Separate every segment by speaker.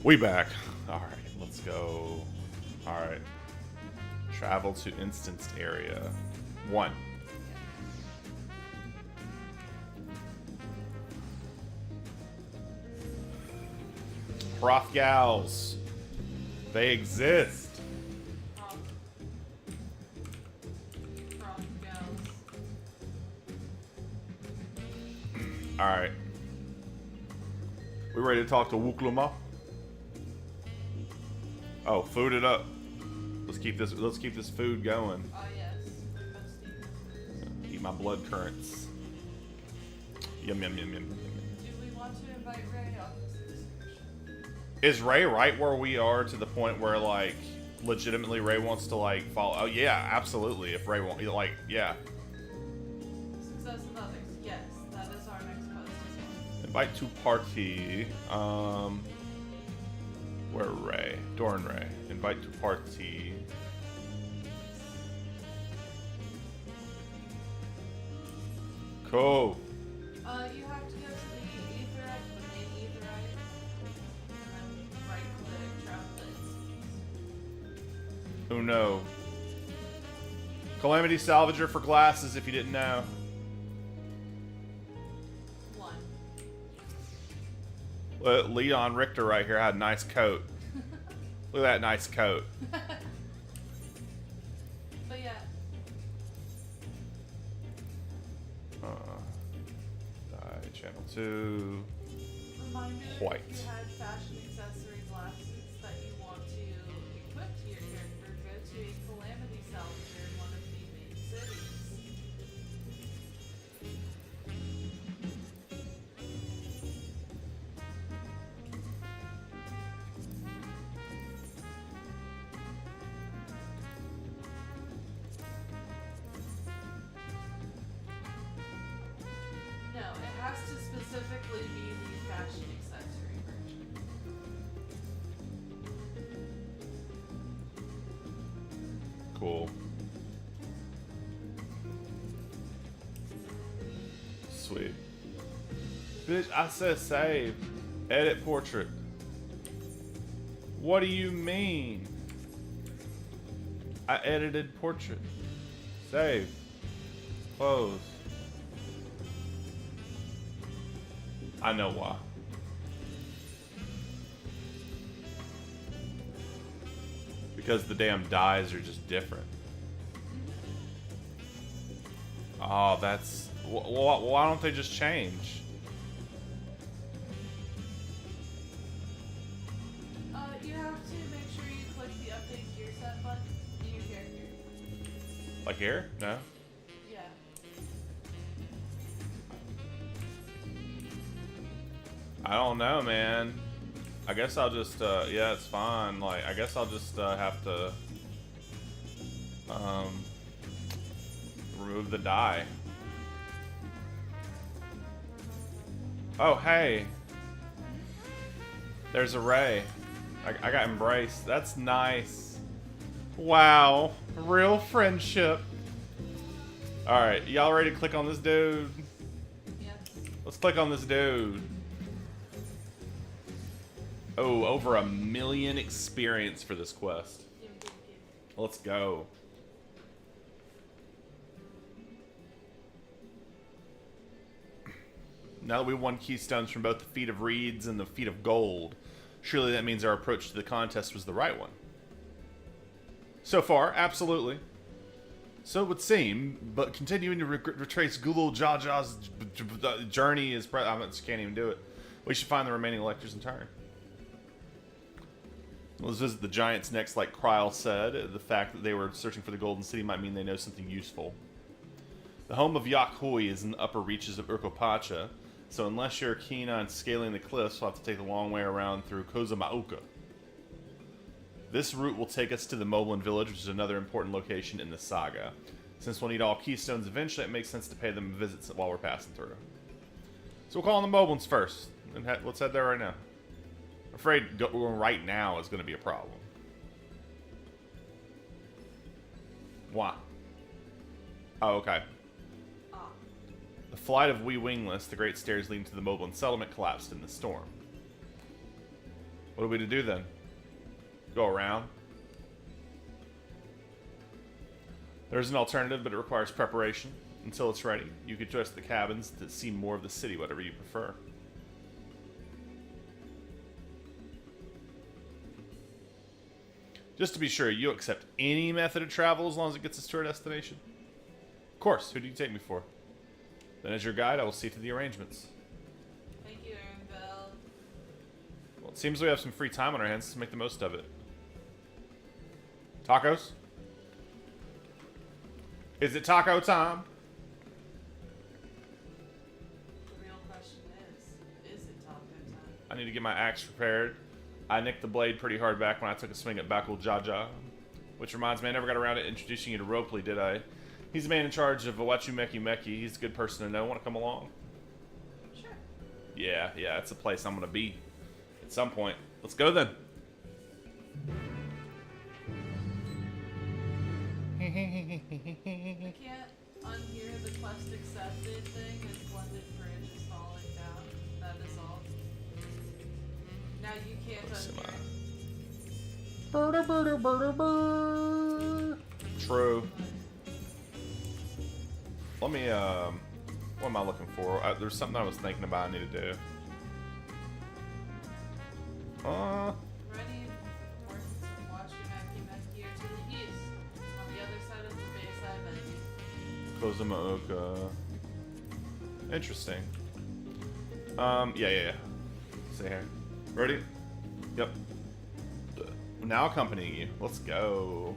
Speaker 1: We back. Alright, let's go. Alright. Travel to instanced area. 1. Hrothgals. They exist. Alright. We ready to talk to Wukluma? Oh, food it up. Let's keep this food going.
Speaker 2: Oh yes.
Speaker 1: Eat my blood currents. Yum yum yum yum.
Speaker 2: Do we want to invite Ray on this excursion?
Speaker 1: Is Ray right where we are to the point where like legitimately Ray wants to like follow? Oh yeah, absolutely. If Ray won't, like yeah.
Speaker 2: Success and others. Yes, that is our next quest as well.
Speaker 1: Invite to party. Where Ray? Dawntrail. Invite to party. Cool.
Speaker 2: You have to go to the etherite, the main etherite, and then right-click, travel to
Speaker 1: Who know? Calamity Salvager for glasses, if you didn't know.
Speaker 2: 1.
Speaker 1: Leon Richter right here had a nice coat. Look at that nice coat.
Speaker 2: But yeah.
Speaker 1: Channel 2.
Speaker 2: Reminder,
Speaker 1: White.
Speaker 2: if you had fashion accessory glasses that you want to equip to your character, go to a Calamity Salvager in one of the main cities. No, it has to specifically be the fashion accessory version.
Speaker 1: Cool. Sweet. Bitch, I said save. Edit portrait. What do you mean? I edited portrait. Save. Close. I know why. Because the damn dyes are just different. Oh, that's... Why don't they just change?
Speaker 2: You have to make sure you click the update gear set button in your character.
Speaker 1: Like here? No?
Speaker 2: Yeah.
Speaker 1: I don't know, man. I guess I'll just, yeah, it's fine. Like, I guess I'll just, have to, remove the dye. Oh, hey. There's a Ray. I got embraced. That's nice. Wow. Real friendship. Alright, y'all ready to click on this dude?
Speaker 2: Yes.
Speaker 1: Let's click on this dude. Oh, over 1 million experience for this quest. Let's go. Now that we won keystones from both the Feet of Reeds and the Feet of Gold, surely that means our approach to the contest was the right one. So far, absolutely. So it would seem, but continuing to retrace Gulul Jaja's journey is... I just can't even do it. We should find the remaining electors in turn. Let's visit the Giants next, like Kryl said. The fact that they were searching for the Golden City might mean they know something useful. The home of Yakhui is in the upper reaches of Urkopacha, so unless you're keen on scaling the cliffs, we'll have to take the long way around through Kozamauka. This route will take us to the Moblin village, which is another important location in the saga. Since we'll need all keystones eventually, it makes sense to pay them visits while we're passing through. So we'll call on the Moblins first, and let's head there right now. I'm afraid going right now is going to be a problem. Why? Oh, okay. The flight of Wee Wingless, the great stairs leading to the Moblin settlement, collapsed in the storm. What are we to do then? Go around? There's an alternative, but it requires preparation. Until it's ready, you could dress the cabins to see more of the city, whatever you prefer. Just to be sure, you accept any method of travel as long as it gets us to our destination? Of course. Who do you take me for? Then as your guide, I will see to the arrangements.
Speaker 2: Thank you, Aaronville.
Speaker 1: Well, it seems we have some free time on our hands. Let's make the most of it. Tacos? Is it taco time?
Speaker 2: The real question is it taco time?
Speaker 1: I need to get my axe prepared. I nicked the blade pretty hard back when I took a swing at Bakul Jaja. Which reminds me, I never got around to introducing you to Ropley, did I? He's the man in charge of Awachu Meki Meki. He's a good person to know. Want to come along?
Speaker 2: Sure.
Speaker 1: Yeah, that's a place I'm going to be at some point. Let's go then.
Speaker 2: I can't unhear the quest accepted thing as blended bridge is falling down. That is all. Now you can't unhear.
Speaker 1: True. Let me, what am I looking for? There's something I was thinking about I need to do.
Speaker 2: Ready horses and watch your Meki Meki to the east. On the other side of the Bayside Menu.
Speaker 1: Kozumaoka. Interesting. Yeah. See here. Ready? Yep. Now accompanying you. Let's go.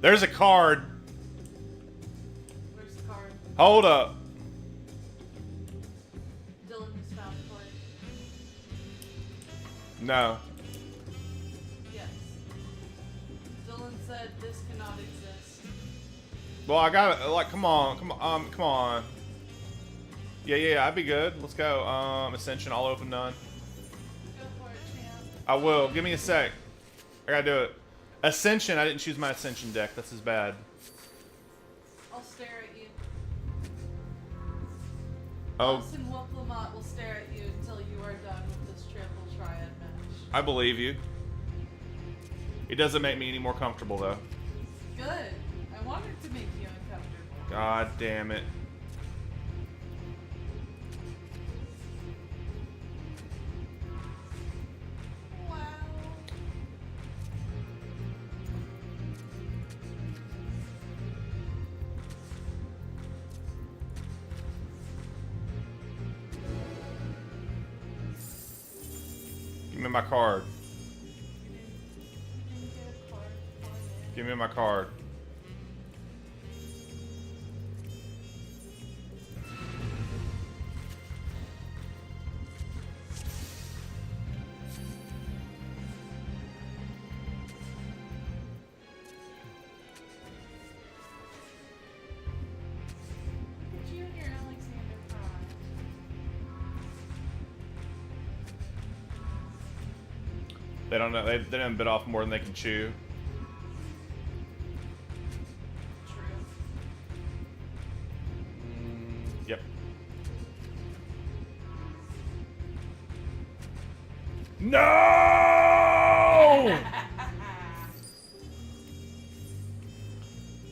Speaker 1: There's a card.
Speaker 2: Where's the card?
Speaker 1: Hold up.
Speaker 2: Dylan has found the card.
Speaker 1: No.
Speaker 2: Yes. Dylan said this cannot exist.
Speaker 1: Well, I got it. Like, come on. Yeah, I'd be good. Let's go. Ascension, all open, none.
Speaker 2: Go for it, champ.
Speaker 1: I will. Give me a sec. I gotta do it. Ascension, I didn't choose my Ascension deck. That's as bad.
Speaker 2: I'll stare at you.
Speaker 1: Oh,
Speaker 2: Us and Wolf Lamont will stare at you until you are done with this triple triad match.
Speaker 1: I believe you. It doesn't make me any more comfortable, though.
Speaker 2: Good. I wanted to make you uncomfortable.
Speaker 1: God damn it.
Speaker 2: Wow.
Speaker 1: Give me my card.
Speaker 2: You didn't get a card for it.
Speaker 1: Give me my card.
Speaker 2: Junior Alexander Prime.
Speaker 1: They don't know. They didn't bit off more than they can chew.
Speaker 2: True.
Speaker 1: Yep. No!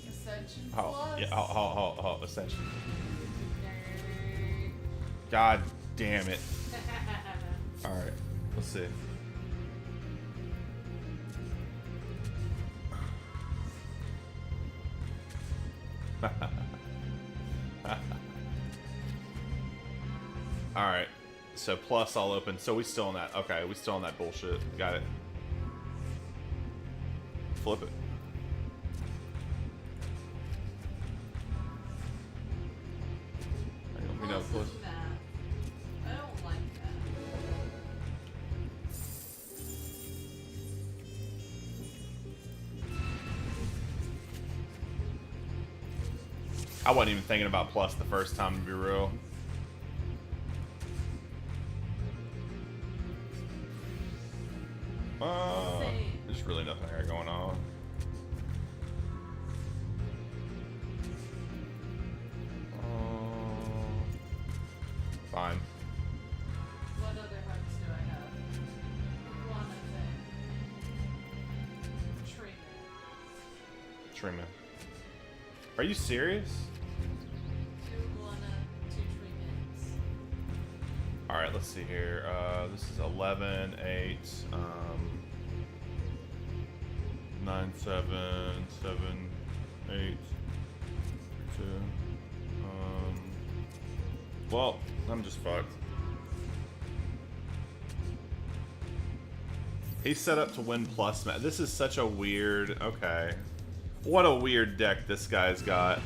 Speaker 2: Ascension
Speaker 1: Oh,
Speaker 2: Plus.
Speaker 1: yeah. Oh, Ascension.
Speaker 2: Nerd.
Speaker 1: God damn it. All right. Let's see. All right. So plus all open. So we still on that. Okay, we still on that bullshit. Got it. Flip it. Hang on, we know
Speaker 2: Plus
Speaker 1: plus.
Speaker 2: is math. I don't like that.
Speaker 1: I wasn't even thinking about plus the first time, to be real.
Speaker 2: Same.
Speaker 1: There's really nothing I got going on. Fine. treatment. Are you serious?
Speaker 2: 2 treatments.
Speaker 1: Alright, let's see here. This is 11, 8, 9, 7, 7, 8, 2. Well, I'm just fucked. He's set up to win plus. This is such a weird. Okay. What a weird deck this guy's got.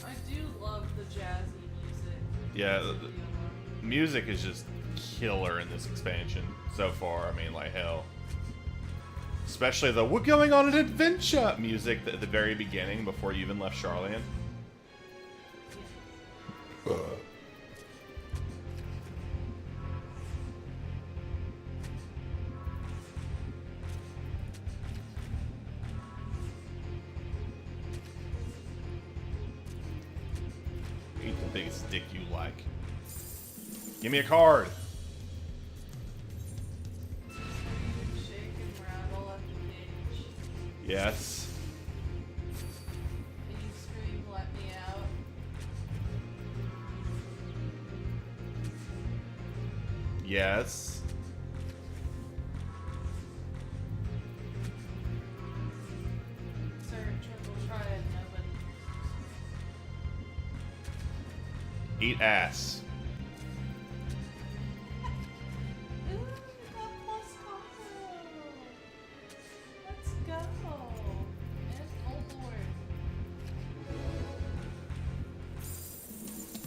Speaker 2: I do love the jazzy music.
Speaker 1: Yeah, the music is just killer in this expansion so far. I mean, like, hell. Especially the "we're going on an adventure" music at the very beginning before you even left Charlian. Eat the biggest dick you like. Give me a card.
Speaker 2: Shake and rattle at the cage.
Speaker 1: Yes.
Speaker 2: And you scream, "Let me out."
Speaker 1: Yes.
Speaker 2: Sir, triple try it, nobody.
Speaker 1: Eat ass.
Speaker 2: Ooh, that plus combo. Let's go. And full board.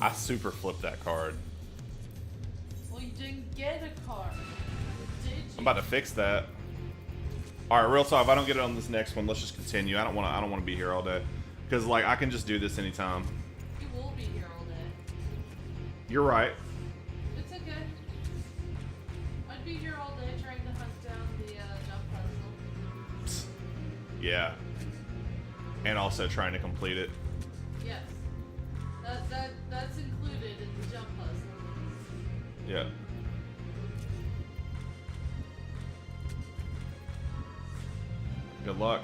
Speaker 1: I super flipped that card.
Speaker 2: Well, you didn't get a card. Did you?
Speaker 1: I'm about to fix that. All right, real talk. If I don't get it on this next one, let's just continue. I don't want to be here all day, because like I can just do this anytime.
Speaker 2: You will be here all day.
Speaker 1: You're right.
Speaker 2: It's okay. I'd be here all day trying to hunt down the jump puzzle.
Speaker 1: Yeah. And also trying to complete it.
Speaker 2: Yes. That's included in the jump puzzle.
Speaker 1: Yeah. Good luck.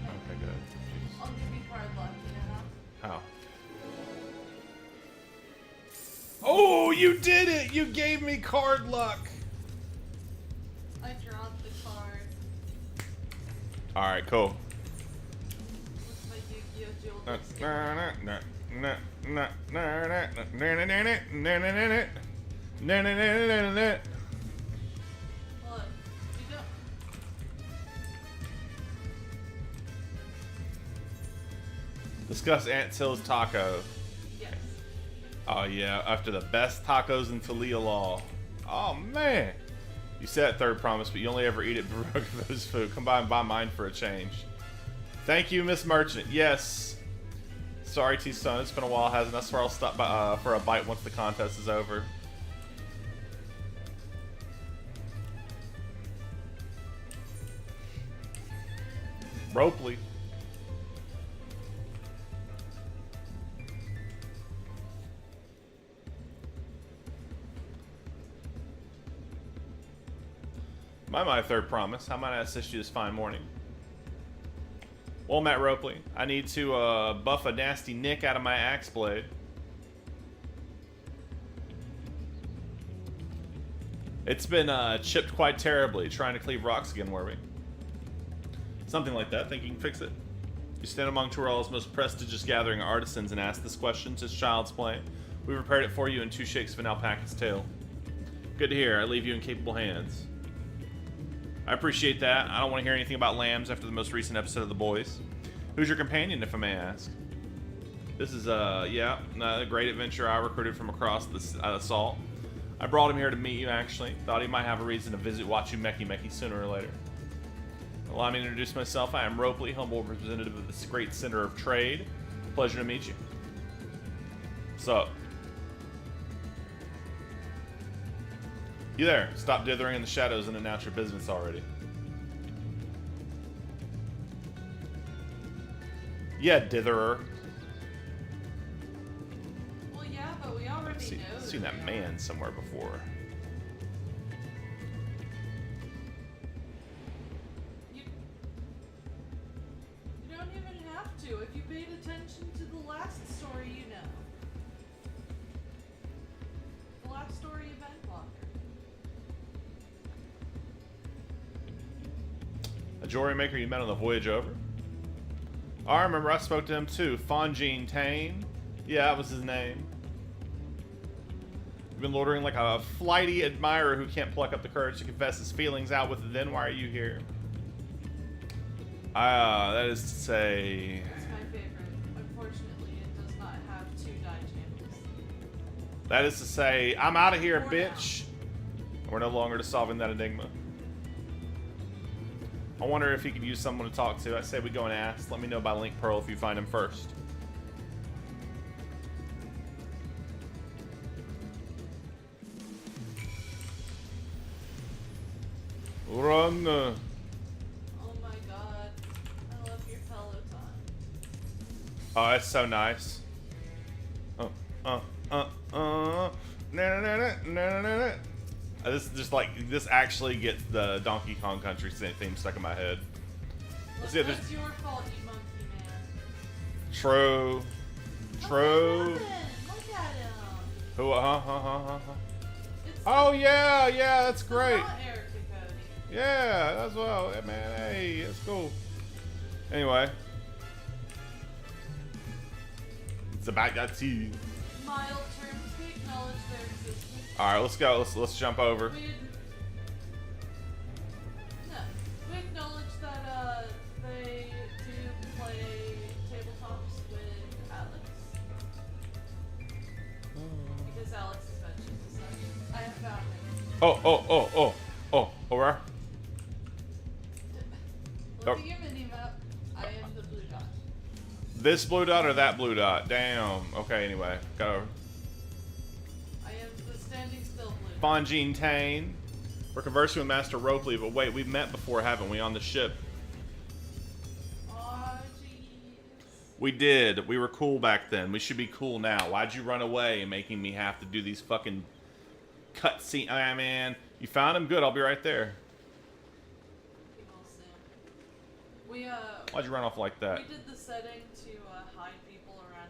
Speaker 1: Okay, good. Jesus.
Speaker 2: I'll give you hard luck, you know?
Speaker 1: How? Oh, you did it! You gave me card luck!
Speaker 2: I dropped the card.
Speaker 1: Alright, cool.
Speaker 2: With my Yu-Gi-Oh! Duel
Speaker 1: Uh,
Speaker 2: Disc.
Speaker 1: nah, nah, nah, nah, nah, nah, nah, nah, nah, nah, nah, nah, nah, nah, nah. Nah, nah, nah, nah, nah, nah.
Speaker 2: Look, you don't.
Speaker 1: Discuss Aunt Till's taco.
Speaker 2: Yes.
Speaker 1: Oh yeah, after the best tacos in Talia Law. Oh man. You said third promise, but you only ever eat at Baroka's food. Come by and buy mine for a change. Thank you, Miss Merchant. Yes. Sorry, T-Stone. It's been a while, hasn't it? I swear I'll stop by, for a bite once the contest is over. Ropley. My third promise. How might I assist you this fine morning? Well, Matt Ropley, I need to buff a nasty nick out of my axe blade. It's been chipped quite terribly, trying to cleave rocks again, were we? Something like that. Think you can fix it? You stand among Tural's most prestigious gathering of artisans and ask this question. It's child's play. We prepared it for you in 2 shakes of an alpaca's tail. Good to hear. I leave you in capable hands. I appreciate that. I don't want to hear anything about lambs after the most recent episode of The Boys. Who's your companion, if I may ask? This is, yeah, a great adventurer I recruited from across the Salt. I brought him here to meet you, actually. Thought he might have a reason to visit Wachumeki sooner or later. Allow me to introduce myself. I am Ropley, humble representative of this great center of trade. Pleasure to meet you. What's up? You there. Stop dithering in the shadows and announce your business already. Yeah, ditherer.
Speaker 2: Well, yeah, but we already know.
Speaker 1: Seen that man somewhere before.
Speaker 2: to. If you paid attention to the last story, you know. The last story event blocker.
Speaker 1: A jewelry maker you met on the voyage over? Oh, I remember I spoke to him too. Fonjean Tane. Yeah, that was his name. You've been loitering like a flighty admirer who can't pluck up the courage to confess his feelings out with then why are you here? That is to say...
Speaker 2: It's my favorite. Unfortunately, it does not have 2 die channels.
Speaker 1: That is to say, I'm out of here,
Speaker 2: For
Speaker 1: bitch. We're no longer solving that enigma. I wonder if he could use someone to talk to. I say we go and ask. Let me know by Link Pearl if you find him first. Run.
Speaker 2: Oh my god. I love your Peloton.
Speaker 1: Oh, that's so nice. This just like this actually gets the Donkey Kong Country theme stuck in my head.
Speaker 2: Look,
Speaker 1: See,
Speaker 2: that's your fault, you monkey man.
Speaker 1: True. True.
Speaker 2: Look at him.
Speaker 1: Who?
Speaker 2: It's
Speaker 1: Oh yeah, that's great.
Speaker 2: not Eric and Cody.
Speaker 1: Yeah, that's well, yeah, man. Hey, that's cool. Anyway, it's about that tea.
Speaker 2: Mild terms, we acknowledge their existence.
Speaker 1: All right, let's go. Let's jump over.
Speaker 2: We acknowledge that they do play tabletops with Alex. Because Alex is mentioned as such. I have found him.
Speaker 1: Where?
Speaker 2: Look at your mini map. I am the blue dot.
Speaker 1: This blue dot or that blue dot? Damn. Okay, anyway. Got over.
Speaker 2: I am the standing still blue.
Speaker 1: Fonjean Tane. We're conversing with Master Ropley, but wait, we've met before, haven't we, on the ship?
Speaker 2: Aw, jeez.
Speaker 1: We did. We were cool back then. We should be cool now. Why'd you run away, making me have to do these fucking cutscene? Ah, man. You found him? Good, I'll be right there.
Speaker 2: We will soon. We,
Speaker 1: Why'd you run off like that?
Speaker 2: we did the setting to hide people around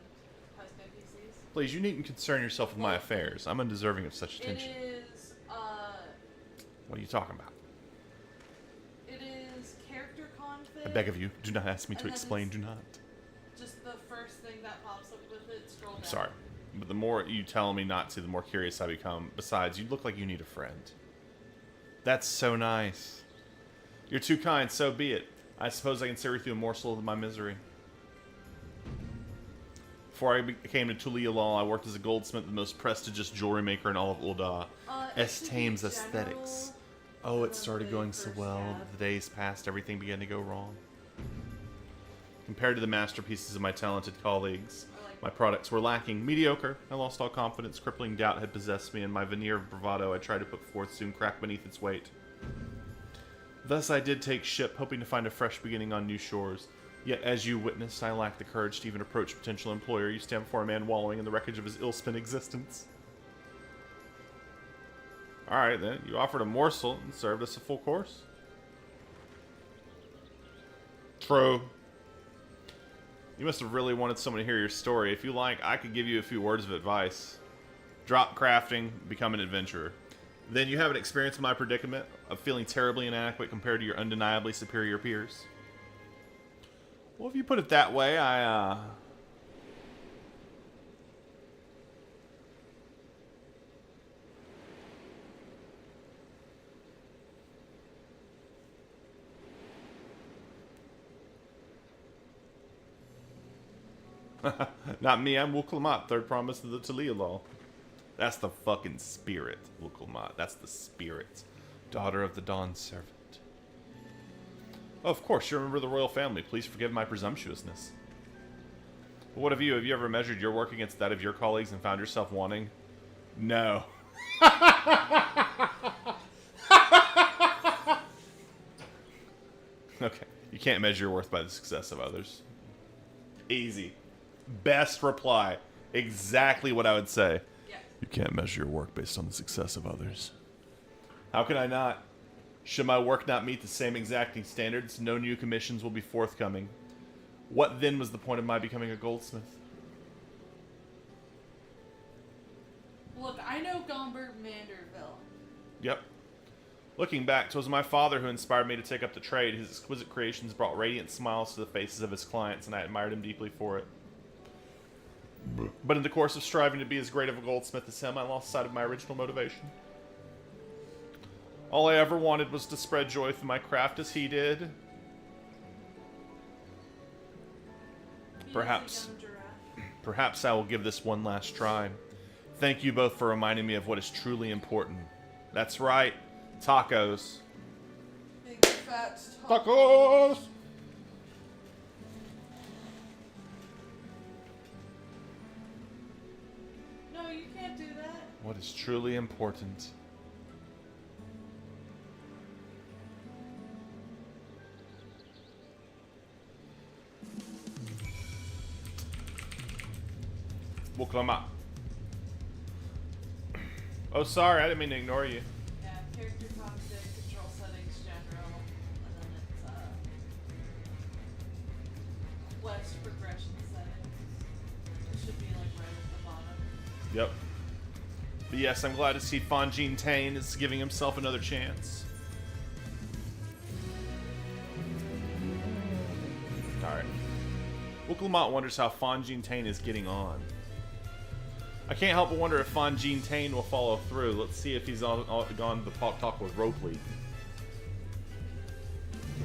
Speaker 2: past NPCs.
Speaker 1: Please, you needn't concern yourself with my affairs. I'm undeserving of such attention.
Speaker 2: It is,
Speaker 1: What are you talking about?
Speaker 2: it is character config.
Speaker 1: I beg of you, do not ask me to
Speaker 2: And then
Speaker 1: explain.
Speaker 2: it's-
Speaker 1: Do not.
Speaker 2: Just the first thing that pops up with it, scroll down.
Speaker 1: I'm sorry. But the more you tell me not to, the more curious I become. Besides, you look like you need a friend. That's so nice. You're too kind, so be it. I suppose I can share with you a morsel of my misery. Before I came to Tulia Law, I worked as a goldsmith, the most prestigious jewelry maker in all of Ul'dah.
Speaker 2: It should be
Speaker 1: Thames
Speaker 2: general,
Speaker 1: Aesthetics. Oh, it started going so
Speaker 2: first
Speaker 1: well.
Speaker 2: tab.
Speaker 1: The days passed, everything began to go wrong. Compared to the masterpieces of my talented colleagues, my products were lacking. Mediocre. I lost all confidence. Crippling doubt had possessed me, and my veneer of bravado I tried to put forth soon cracked beneath its weight. Thus I did take ship, hoping to find a fresh beginning on new shores. Yet, as you witnessed, I lacked the courage to even approach a potential employer. You stand before a man wallowing in the wreckage of his ill-spent existence. Alright then, you offered a morsel and served us a full course. True. You must have really wanted someone to hear your story. If you like, I could give you a few words of advice. Drop crafting, become an adventurer. Then you have an experience in my predicament of feeling terribly inadequate compared to your undeniably superior peers. Well, if you put it that way, Not me, I'm Wuklamot, third promise of the Talia Law. That's the fucking spirit, Wuklamot. That's the spirit. Daughter of the Dawn Servant. Oh, of course, you're a member of the royal family. Please forgive my presumptuousness. But what of you? Have you ever measured your work against that of your colleagues and found yourself wanting? No. Okay. You can't measure your worth by the success of others. Easy. Best reply. Exactly what I would say.
Speaker 2: Yeah.
Speaker 1: You can't measure your work based on the success of others. How can I not? Should my work not meet the same exacting standards, no new commissions will be forthcoming. What then was the point of my becoming a goldsmith?
Speaker 2: Look, I know Gomberg Manderville.
Speaker 1: Yep. Looking back, 'twas my father who inspired me to take up the trade. His exquisite creations brought radiant smiles to the faces of his clients, and I admired him deeply for it. But in the course of striving to be as great of a goldsmith as him, I lost sight of my original motivation. All I ever wanted was to spread joy through my craft as he did. Perhaps I will give this one last try. Thank you both for reminding me of what is truly important. That's right, tacos.
Speaker 2: Big fat
Speaker 1: Tacos!
Speaker 2: No, you can't do that.
Speaker 1: What is truly important? We'll come up. Oh, sorry, I didn't mean to ignore you.
Speaker 2: Yeah, character config, control settings, general, and then it's quest progression settings. It should be like right at the bottom.
Speaker 1: Yep. But yes, I'm glad to see Fonjean Tane is giving himself another chance. Alright. Wooklamont wonders how Fonjean Tane is getting on. I can't help but wonder if Fonjean Tane will follow through. Let's see if he's gone to talk with Ropley.
Speaker 2: You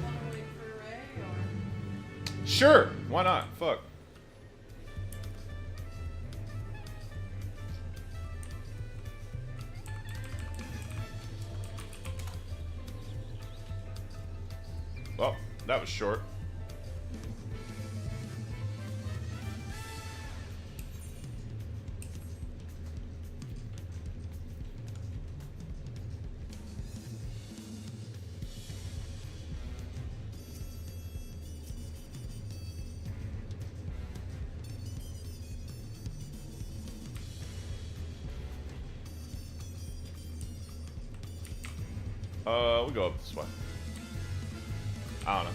Speaker 2: wanna wait for Ray, or?
Speaker 1: Sure! Why not? Fuck. Well, that was short. We'll go up this way. I don't know.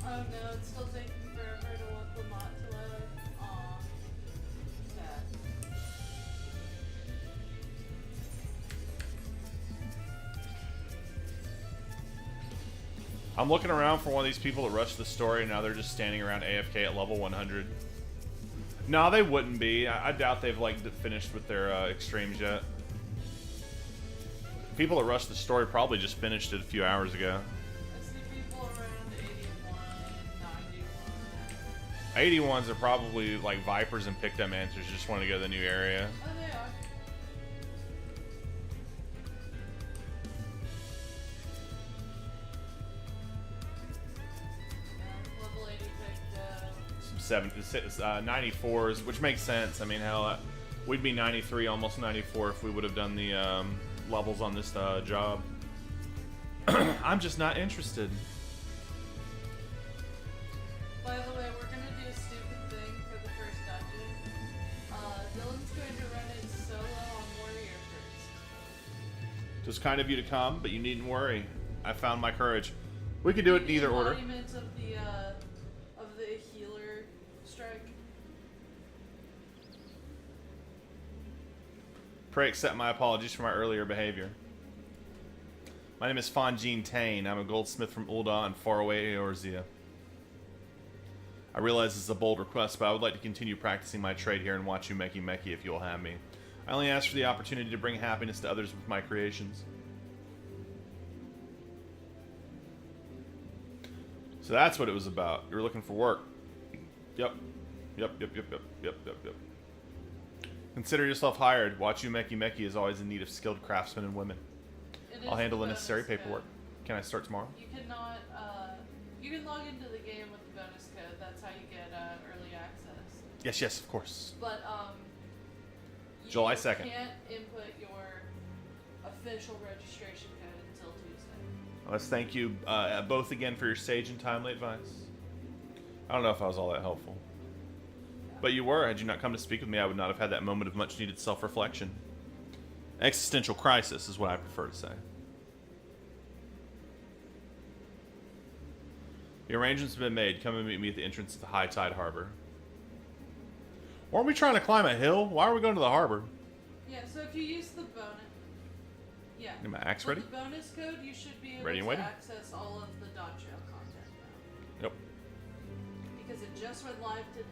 Speaker 2: Oh no, it's still taking forever to want the mod to load. Aw. Sad.
Speaker 1: I'm looking around for one of these people to rush the story, and now they're just standing around AFK at level 100. No, they wouldn't be. I doubt they've like finished with their extremes yet. People that rush the story probably just finished it a few hours ago.
Speaker 2: I see people around 81, 91.
Speaker 1: 81s are probably like Vipers and picked up answers, just want to go to the new area.
Speaker 2: Oh, they are. Level 80 picked,
Speaker 1: Some 94s, which makes sense. I mean, hell, we'd be 93, almost 94 if we would have done the levels on this job. I'm just not interested.
Speaker 2: By the way, we're gonna do a stupid thing for the first dungeon. Dylan's going to run it solo on Warrior first.
Speaker 1: It was kind of you to come, but you needn't worry. I found my courage. We could do it in either order.
Speaker 2: Embodiment of the healer strike.
Speaker 1: Pray accept my apologies for my earlier behavior. My name is Fonjean Tane. I'm a goldsmith from Ul'dah in faraway Eorzea. I realize this is a bold request, but I would like to continue practicing my trade here and watch you Meki Meki if you'll have me. I only ask for the opportunity to bring happiness to others with my creations. So that's what it was about. You were looking for work. Yep. Yep. Consider yourself hired. Watch you Meki Meki is always in need of skilled craftsmen and women. I'll handle the necessary paperwork. Can I start tomorrow?
Speaker 2: You cannot, you can log into the game with the bonus code. That's how you get early access.
Speaker 1: Yes, of course.
Speaker 2: But, you
Speaker 1: July 2nd.
Speaker 2: can't input your official registration code until Tuesday.
Speaker 1: Let's thank you both again for your sage and timely advice. I don't know if I was all that helpful. But you were. Had you not come to speak with me, I would not have had that moment of much needed self-reflection. Existential crisis is what I prefer to say. The arrangements have been made. Come and meet me at the entrance to the High Tide Harbor. Weren't we trying to climb a hill? Why are we going to the harbor?
Speaker 2: Yeah, so if you use the bonus... Yeah.
Speaker 1: Is my axe
Speaker 2: With
Speaker 1: ready?
Speaker 2: the bonus code, you should be able
Speaker 1: Ready and
Speaker 2: to
Speaker 1: waiting?
Speaker 2: access all of the Dawntrail content now.
Speaker 1: Yep.
Speaker 2: Because it just went live today.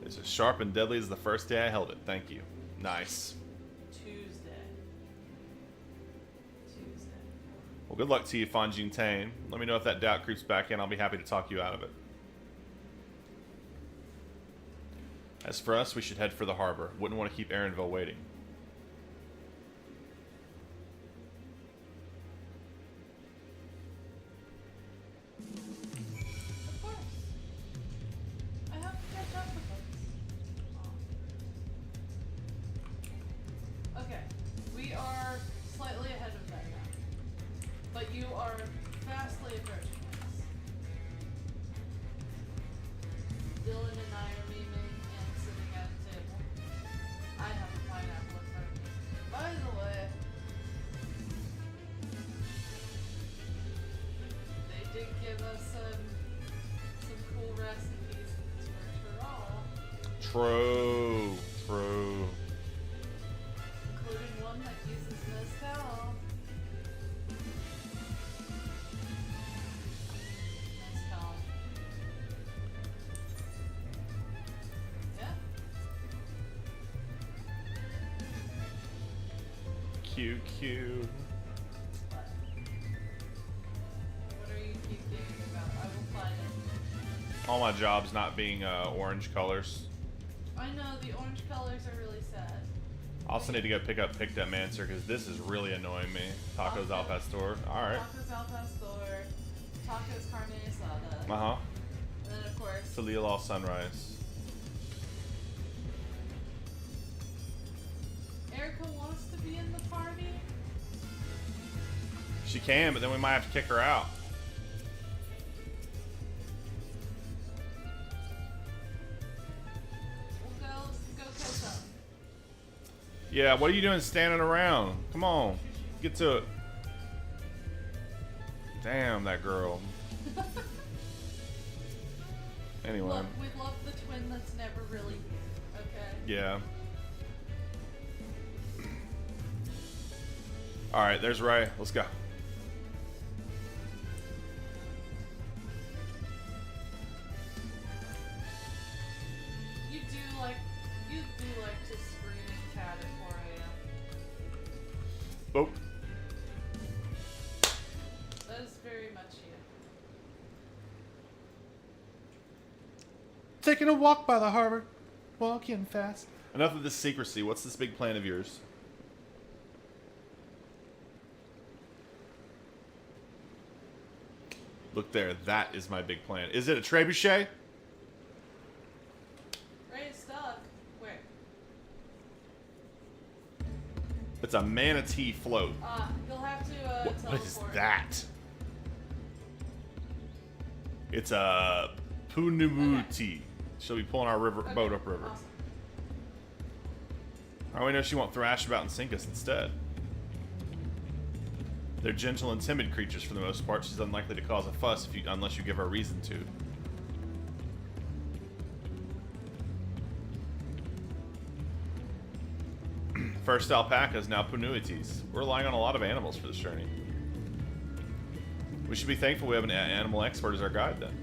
Speaker 1: It's as sharp and deadly as the first day I held it. Thank you. Nice.
Speaker 2: Tuesday.
Speaker 1: Well, good luck to you, Fanjin Tane. Let me know if that doubt creeps back in. I'll be happy to talk you out of it. As for us, we should head for the harbor. Wouldn't want to keep Aaronville waiting.
Speaker 2: Of course. I have to catch up with us. Okay. We are slightly ahead of that now. But you are vastly approaching us. Dylan and I are memeing and sitting at a table. I have a pineapple in front of me. By the way, they did give us some cool recipes for all,
Speaker 1: True. True.
Speaker 2: including one that uses mezcal. Mezcal. Yeah.
Speaker 1: QQ.
Speaker 2: What are you keep thinking about? I will find it.
Speaker 1: All my jobs not being orange colors.
Speaker 2: I know the orange colors are really sad.
Speaker 1: I also need to go pick up Picked Up Mancer because this is really annoying me. Tacos Al Pastor. Alright.
Speaker 2: Tacos al pastor, tacos carne asada,
Speaker 1: Uh-huh.
Speaker 2: and then of course
Speaker 1: Salil Al Sunrise.
Speaker 2: Erica wants to be in the party.
Speaker 1: She can, but then we might have to kick her out.
Speaker 2: We'll go catch up.
Speaker 1: Yeah, what are you doing standing around? Come on. Get to it. Damn, that girl. Anyway.
Speaker 2: We love the twin that's never really here. Okay.
Speaker 1: Yeah. Alright, there's Ray. Let's go.
Speaker 2: You do like to scream and cat at 4 a.m.
Speaker 1: Boop.
Speaker 2: That is very much you.
Speaker 1: Taking a walk by the harbor. Walking fast. Enough of this secrecy. What's this big plan of yours? Look there. That is my big plan. Is it a trebuchet?
Speaker 2: Ray is stuck. Where?
Speaker 1: It's a manatee float.
Speaker 2: You'll have to
Speaker 1: What is
Speaker 2: teleport.
Speaker 1: that? It's a Punumuti. She'll be pulling our river boat upriver.
Speaker 2: Awesome.
Speaker 1: How do we know she won't thrash about and sink us instead? They're gentle and timid creatures for the most part. She's unlikely to cause a fuss unless you give her a reason to. First alpacas, now Punuitis. We're relying on a lot of animals for this journey. We should be thankful we have an animal expert as our guide then.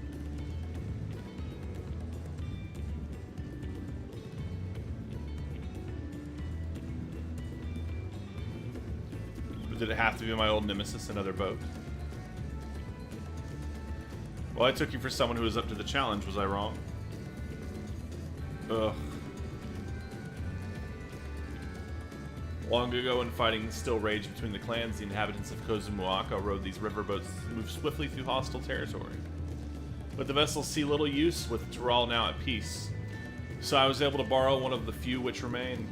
Speaker 1: But did it have to be my old nemesis, another boat? Well, I took you for someone who was up to the challenge. Was I wrong? Ugh. Long ago, when fighting still raged between the clans, the inhabitants of Kozumuaka rode these riverboats to move swiftly through hostile territory. But the vessels see little use with Tural now at peace, so I was able to borrow one of the few which remain.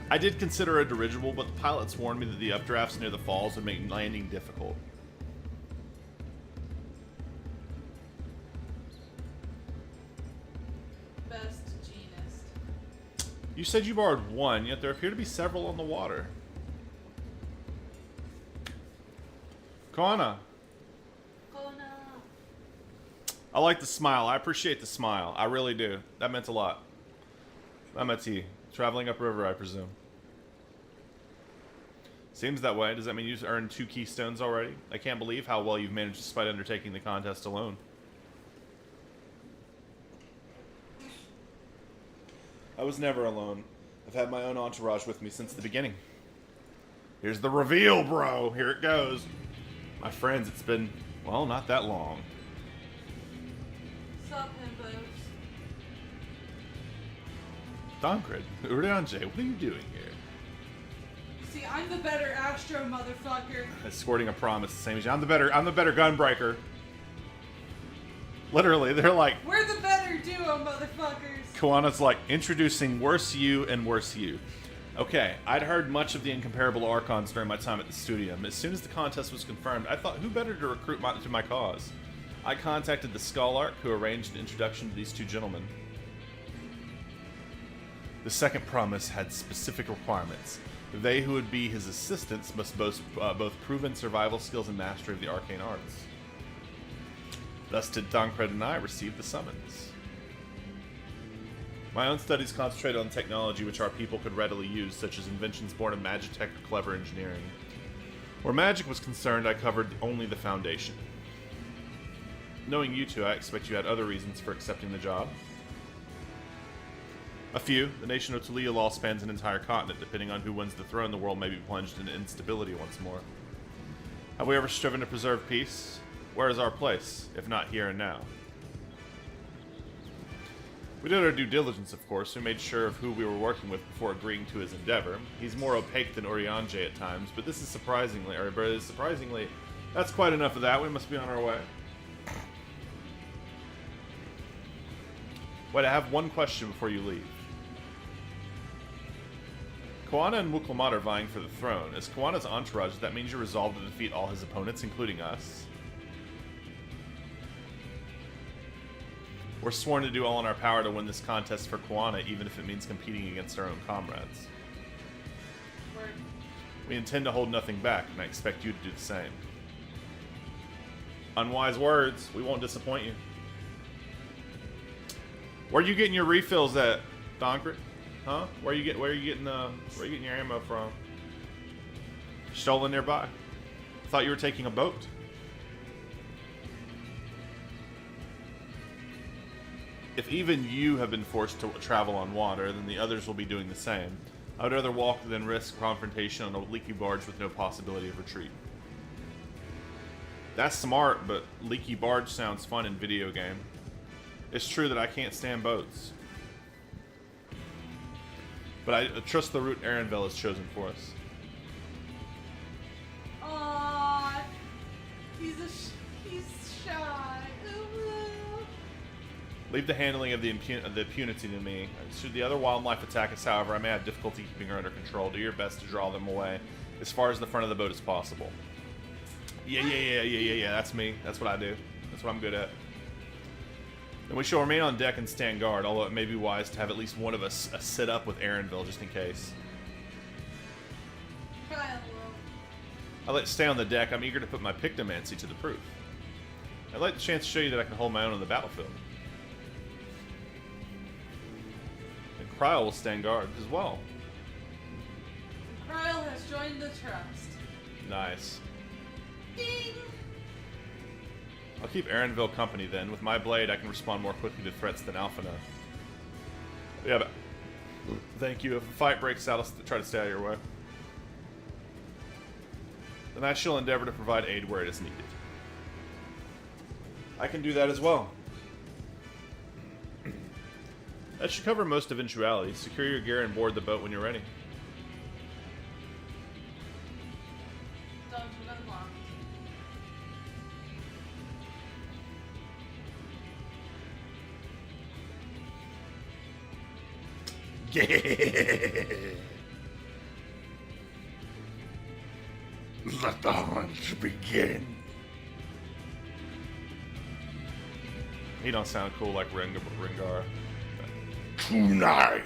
Speaker 1: I did consider a dirigible, but the pilots warned me that the updrafts near the falls would make landing difficult.
Speaker 2: Best genist.
Speaker 1: You said you borrowed one, yet there appear to be several on the water. Kana, I like the smile. I appreciate the smile. I really do. That meant a lot. That meant to you. Traveling upriver, I presume. Seems that way. Does that mean you've earned 2 keystones already? I can't believe how well you've managed despite undertaking the contest alone. I was never alone. I've had my own entourage with me since the beginning. Here's the reveal, bro. Here it goes. My friends, it's been, well, not that long.
Speaker 2: Sup, himbos?
Speaker 1: Dawntrail, Urianje, what are you doing here?
Speaker 2: See, I'm the better Astro motherfucker.
Speaker 1: Escorting a promise, the same as you. I'm the better gunbreaker. Literally, they're like,
Speaker 2: We're the better duo, motherfuckers.
Speaker 1: Koana's like, introducing worse you and worse you. Okay, I'd heard much of the incomparable Archons during my time at the Studium. As soon as the contest was confirmed, I thought, who better to recruit to my cause? I contacted the Skull who arranged an introduction to these 2 gentlemen. The second promise had specific requirements. They who would be his assistants must both proven survival skills and mastery of the arcane arts. Thus did Dawntrail and I receive the summons. My own studies concentrated on technology which our people could readily use, such as inventions born of magitech or clever engineering. Where magic was concerned, I covered only the foundation. Knowing you 2, I expect you had other reasons for accepting the job. A few. The nation of Tulia law spans an entire continent. Depending on who wins the throne, the world may be plunged into instability once more. Have we ever striven to preserve peace? Where is our place, if not here and now? We did our due diligence, of course. We made sure of who we were working with before agreeing to his endeavor. He's more opaque than Urianje at times, but this is surprisingly, that's quite enough of that. We must be on our way. Wait, I have one question before you leave. Koana and Muklamat are vying for the throne. As Koana's entourage, that means you're resolved to defeat all his opponents, including us. We're sworn to do all in our power to win this contest for Koana, even if it means competing against our own comrades.
Speaker 2: Word.
Speaker 1: We intend to hold nothing back, and I expect you to do the same. Unwise words. We won't disappoint you. Where are you getting your refills at, Dawntrail? Huh? Where are you getting your ammo from? Stolen nearby. Thought you were taking a boat. If even you have been forced to travel on water, then the others will be doing the same. I would rather walk than risk confrontation on a leaky barge with no possibility of retreat. That's smart, but leaky barge sounds fun in video game. It's true that I can't stand boats. But I trust the route Arenville has chosen for us.
Speaker 2: Aww. He's shy.
Speaker 1: Leave the handling of the impunity to me. Should the other wildlife attack us, however, I may have difficulty keeping her under control. Do your best to draw them away as far as the front of the boat as possible. Yeah. That's me. That's what I do. That's what I'm good at. And we shall remain on deck and stand guard, although it may be wise to have at least one of us sit up with Arenville just in case. I'd like to stay on the deck. I'm eager to put my pictomancy to the proof. I'd like the chance to show you that I can hold my own on the battlefield. And Kryl will stand guard as well.
Speaker 2: Kryl has joined the trust.
Speaker 1: Nice.
Speaker 2: Ding!
Speaker 1: I'll keep Arenville company then. With my blade, I can respond more quickly to threats than Alphina. Yeah, but thank you. If a fight breaks out, I'll try to stay out of your way. Then I shall endeavor to provide aid where it is needed. I can do that as well. That should cover most eventualities. Secure your gear and board the boat when you're ready.
Speaker 2: Dungeon unlocked.
Speaker 3: Let the hunt begin.
Speaker 1: He don't sound cool like Rengar.
Speaker 3: Tonight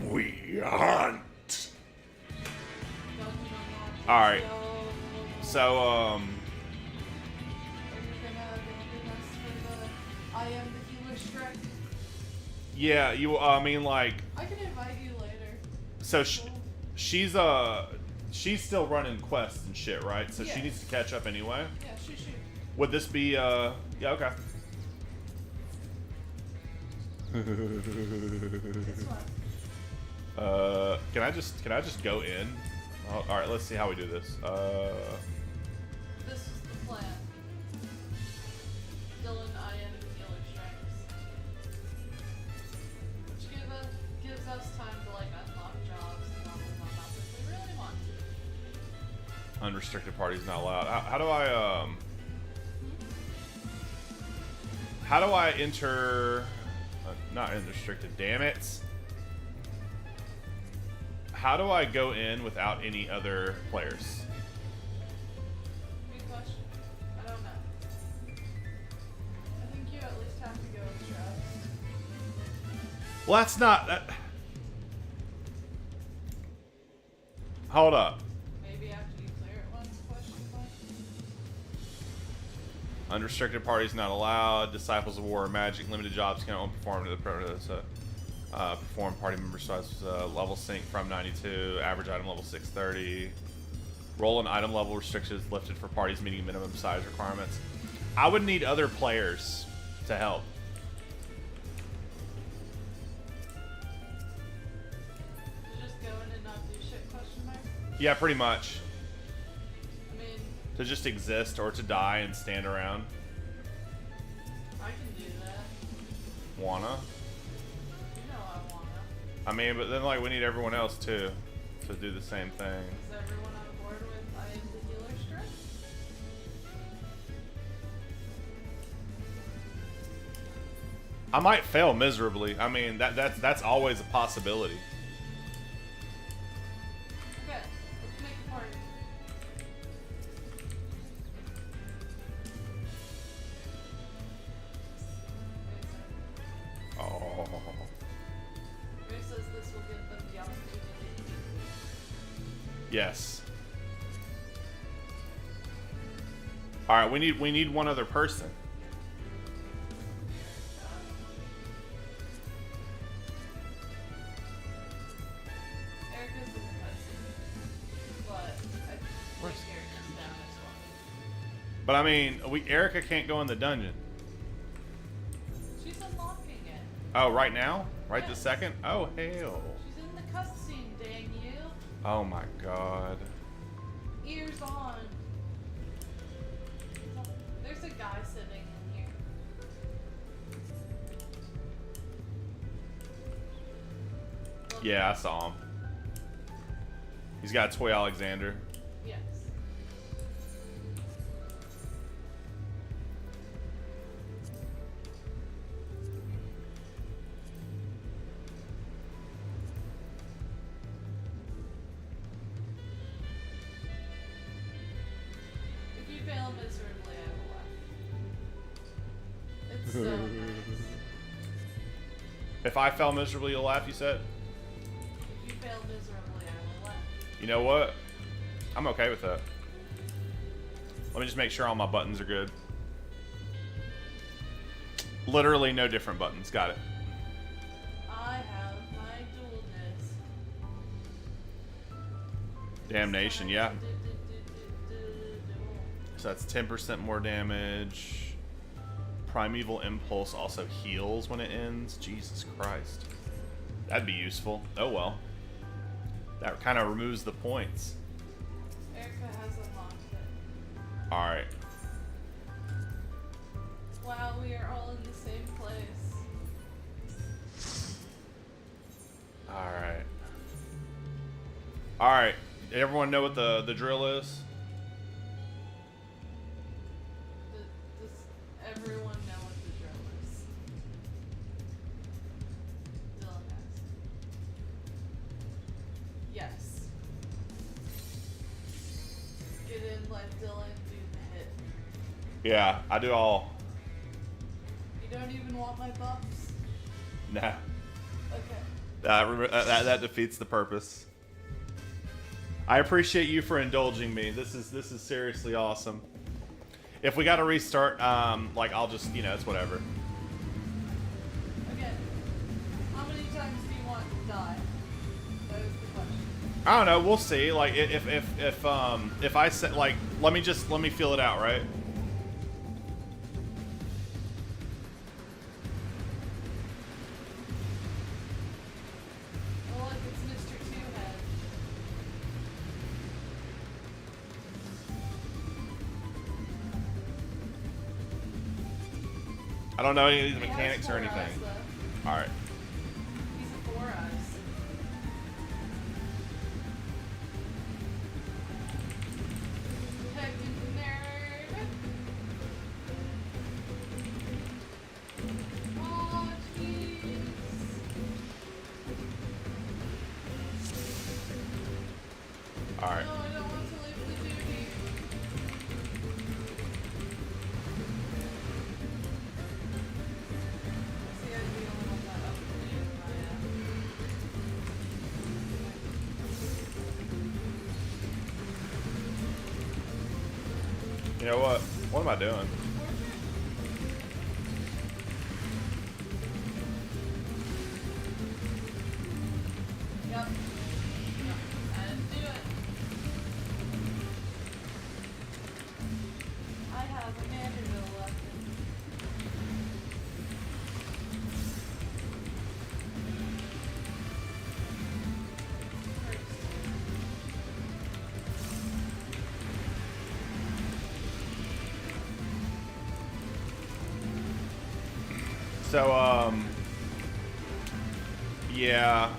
Speaker 3: we hunt.
Speaker 2: Dungeon unlocked.
Speaker 1: Alright.
Speaker 2: Yo.
Speaker 1: So,
Speaker 2: Are you gonna abandon us for
Speaker 1: Yeah, you. I mean, like,
Speaker 2: I can invite you later.
Speaker 1: so she's still running quests and shit, right? So she
Speaker 2: Yes.
Speaker 1: needs to catch up anyway.
Speaker 2: Yeah, shoot.
Speaker 1: Would this be? Yeah, okay.
Speaker 2: It's fun.
Speaker 1: Can I just go in? Oh, all right, let's see how we do this.
Speaker 2: This is the plan. Dylan, I am the healer strengths. Which gives us time to like unlock jobs and whatnot if we really want to.
Speaker 1: Unrestricted parties not allowed. How do I enter? Not unrestricted. Damn it. How do I go in without any other players?
Speaker 2: Good question. I don't know. I think you at least have to go with Travis.
Speaker 1: Well, that's not that. Hold up.
Speaker 2: Maybe after you clear it once, question mark.
Speaker 1: Unrestricted parties not allowed. Disciples of War or Magic. Limited jobs can only perform to the perform party member size level sync from 92. Average item level 630. Roll and item level restrictions lifted for parties meeting minimum size requirements. I would need other players to help.
Speaker 2: To just go in and not do shit, question mark.
Speaker 1: Yeah, pretty much.
Speaker 2: I mean,
Speaker 1: To just exist or to die and stand around.
Speaker 2: I can do that.
Speaker 1: Wanna?
Speaker 2: You know I wanna.
Speaker 1: I mean, but then like we need everyone else too to do the same thing.
Speaker 2: Is everyone on board with I am the healer strength?
Speaker 1: I might fail miserably. I mean, that's always a possibility.
Speaker 2: Okay, let's make a party.
Speaker 1: Oh.
Speaker 2: Ray says this will give them the opportunity to be
Speaker 1: Yes. All right, we need one other person.
Speaker 2: Erica's in the cutscene, but I think Erica's down as well.
Speaker 1: But I mean, Erica can't go in the dungeon.
Speaker 2: She's unlocking it.
Speaker 1: Oh, right now? Right
Speaker 2: Yeah.
Speaker 1: this second? Oh, hell.
Speaker 2: She's in the cutscene, dang you.
Speaker 1: Oh my god.
Speaker 2: Ears on. There's a guy sitting in here. Look.
Speaker 1: Yeah, I saw him. He's got a toy Alexander.
Speaker 2: Yes. If you fail miserably, I will laugh. It's so nice.
Speaker 1: If I fell miserably, you'll laugh, you said?
Speaker 2: If you fail miserably, I will laugh.
Speaker 1: You know what? I'm okay with that. Let me just make sure all my buttons are good. Literally no different buttons. Got it.
Speaker 2: I have my dual disc.
Speaker 1: Damnation, yeah. So that's 10% more damage. Primeval Impulse also heals when it ends. Jesus Christ. That'd be useful. Oh well. That kind of removes the points.
Speaker 2: Erica has unlocked it.
Speaker 1: Alright.
Speaker 2: Wow, we are all in the same place.
Speaker 1: Alright. Alright. Everyone know what the drill is?
Speaker 2: Does everyone know what the drill is? Dylan asks. Yes. Get in, let Dylan do the hit.
Speaker 1: Yeah, I do all.
Speaker 2: You don't even want my buffs?
Speaker 1: Nah.
Speaker 2: Okay.
Speaker 1: That defeats the purpose. I appreciate you for indulging me. This is seriously awesome. If we got to restart, like I'll just, it's whatever.
Speaker 2: Okay. die? That is the question.
Speaker 1: I don't know. We'll see. Like if I set like let me feel it out, right?
Speaker 2: Well, like it's Mr. Two Head.
Speaker 1: I don't know any of these
Speaker 2: He has
Speaker 1: mechanics or
Speaker 2: 4
Speaker 1: anything.
Speaker 2: eyes, though.
Speaker 1: All right.
Speaker 2: He's a 4 eyes. Technical nerd. Oh, jeez.
Speaker 1: All right.
Speaker 2: No, I don't want to leave the duty. See, I'd be the only one that up to you,
Speaker 1: You know what? What am I doing?
Speaker 2: Yep. I didn't do it. I have a Manderville left.
Speaker 1: So yeah.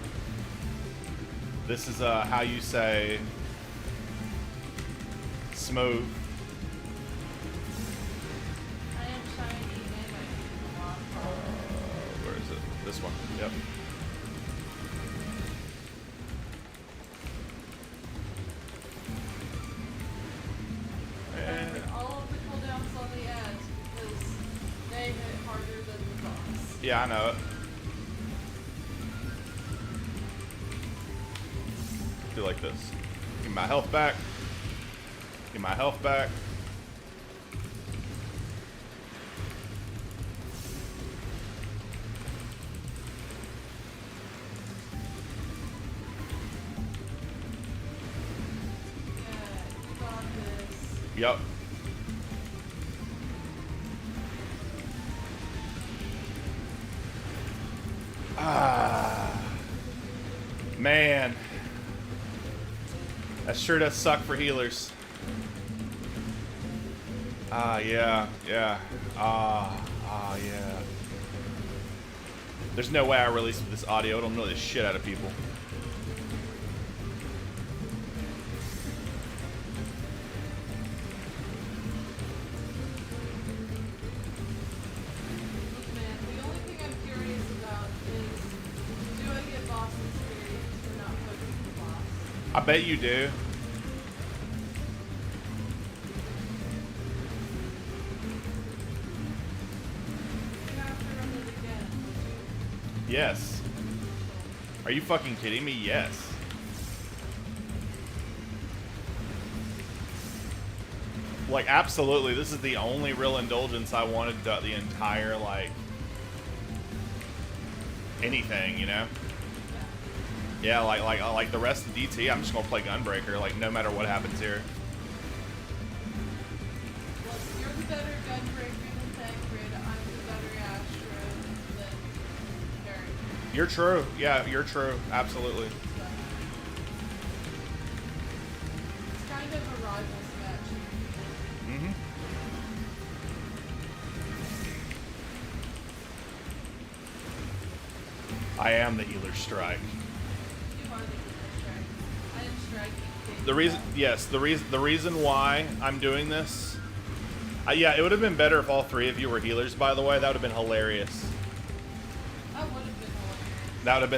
Speaker 1: This is how you say smooth.
Speaker 2: I am shiny and I need a lot.
Speaker 1: Where is it? This one. Yep. And
Speaker 2: Remember all of the cooldowns on the ads because they hit harder than the boss.
Speaker 1: yeah, I know it. Do like this. Get my health back. Get my health back.
Speaker 2: Yeah, you got this.
Speaker 1: Yep. Ah. Man. That sure does suck for healers. Ah, yeah, yeah. Yeah. There's no way I release this audio. It'll annoy the shit out of people.
Speaker 2: Look, man, the only thing I'm curious about is do I get boss experience for not poking the boss?
Speaker 1: I bet you do.
Speaker 2: You have to run it again, would you?
Speaker 1: Yes. Are you fucking kidding me? Yes. Like, absolutely. This is the only real indulgence I wanted throughout the entire, like, anything, you know? Yeah, like the rest of DT, I'm just gonna play Gunbreaker, like, no matter what happens here.
Speaker 2: Look, you're the better Gunbreaker than Tancred. I'm the better Astro than Harry.
Speaker 1: You're true. Yeah, you're true. Absolutely.
Speaker 2: So. It's kind of a rivals match.
Speaker 1: Mm-hmm. I am the healer strike.
Speaker 2: You are the healer strike. I am striking.
Speaker 1: The reason, yes, the reason why I'm doing this, yeah, it would have been better if all three of you were healers. By the way, that would have been hilarious.
Speaker 2: That would have been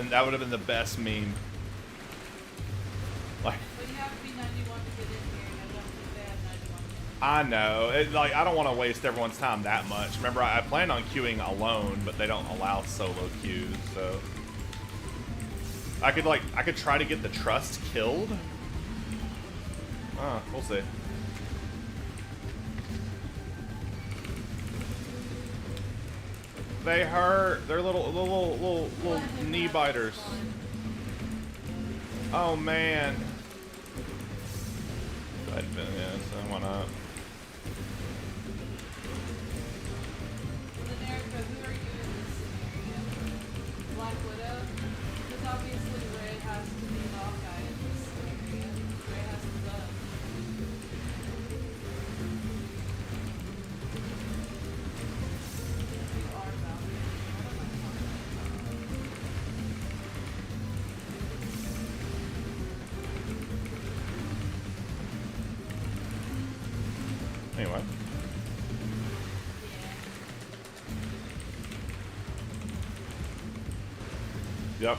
Speaker 2: hilarious.
Speaker 1: That would have been the best meme. Like,
Speaker 2: But you have to be 91 to get in here, and I don't think they have 91.
Speaker 1: I know, like, I don't want to waste everyone's time that much. Remember, I planned on queuing alone, but they don't allow solo queues, so I could try to get the trust killed. We'll see. They hurt. They're little knee biters. Oh man. I'd been, yeah, so why not?
Speaker 2: Then Erica, who are you in this scenario? Black Widow? Because obviously Ray has to be Hawkeye in this scenario. Ray has to go. You are Valkyrie. What am I talking
Speaker 1: Anyway.
Speaker 2: about? Yeah.
Speaker 1: Yep.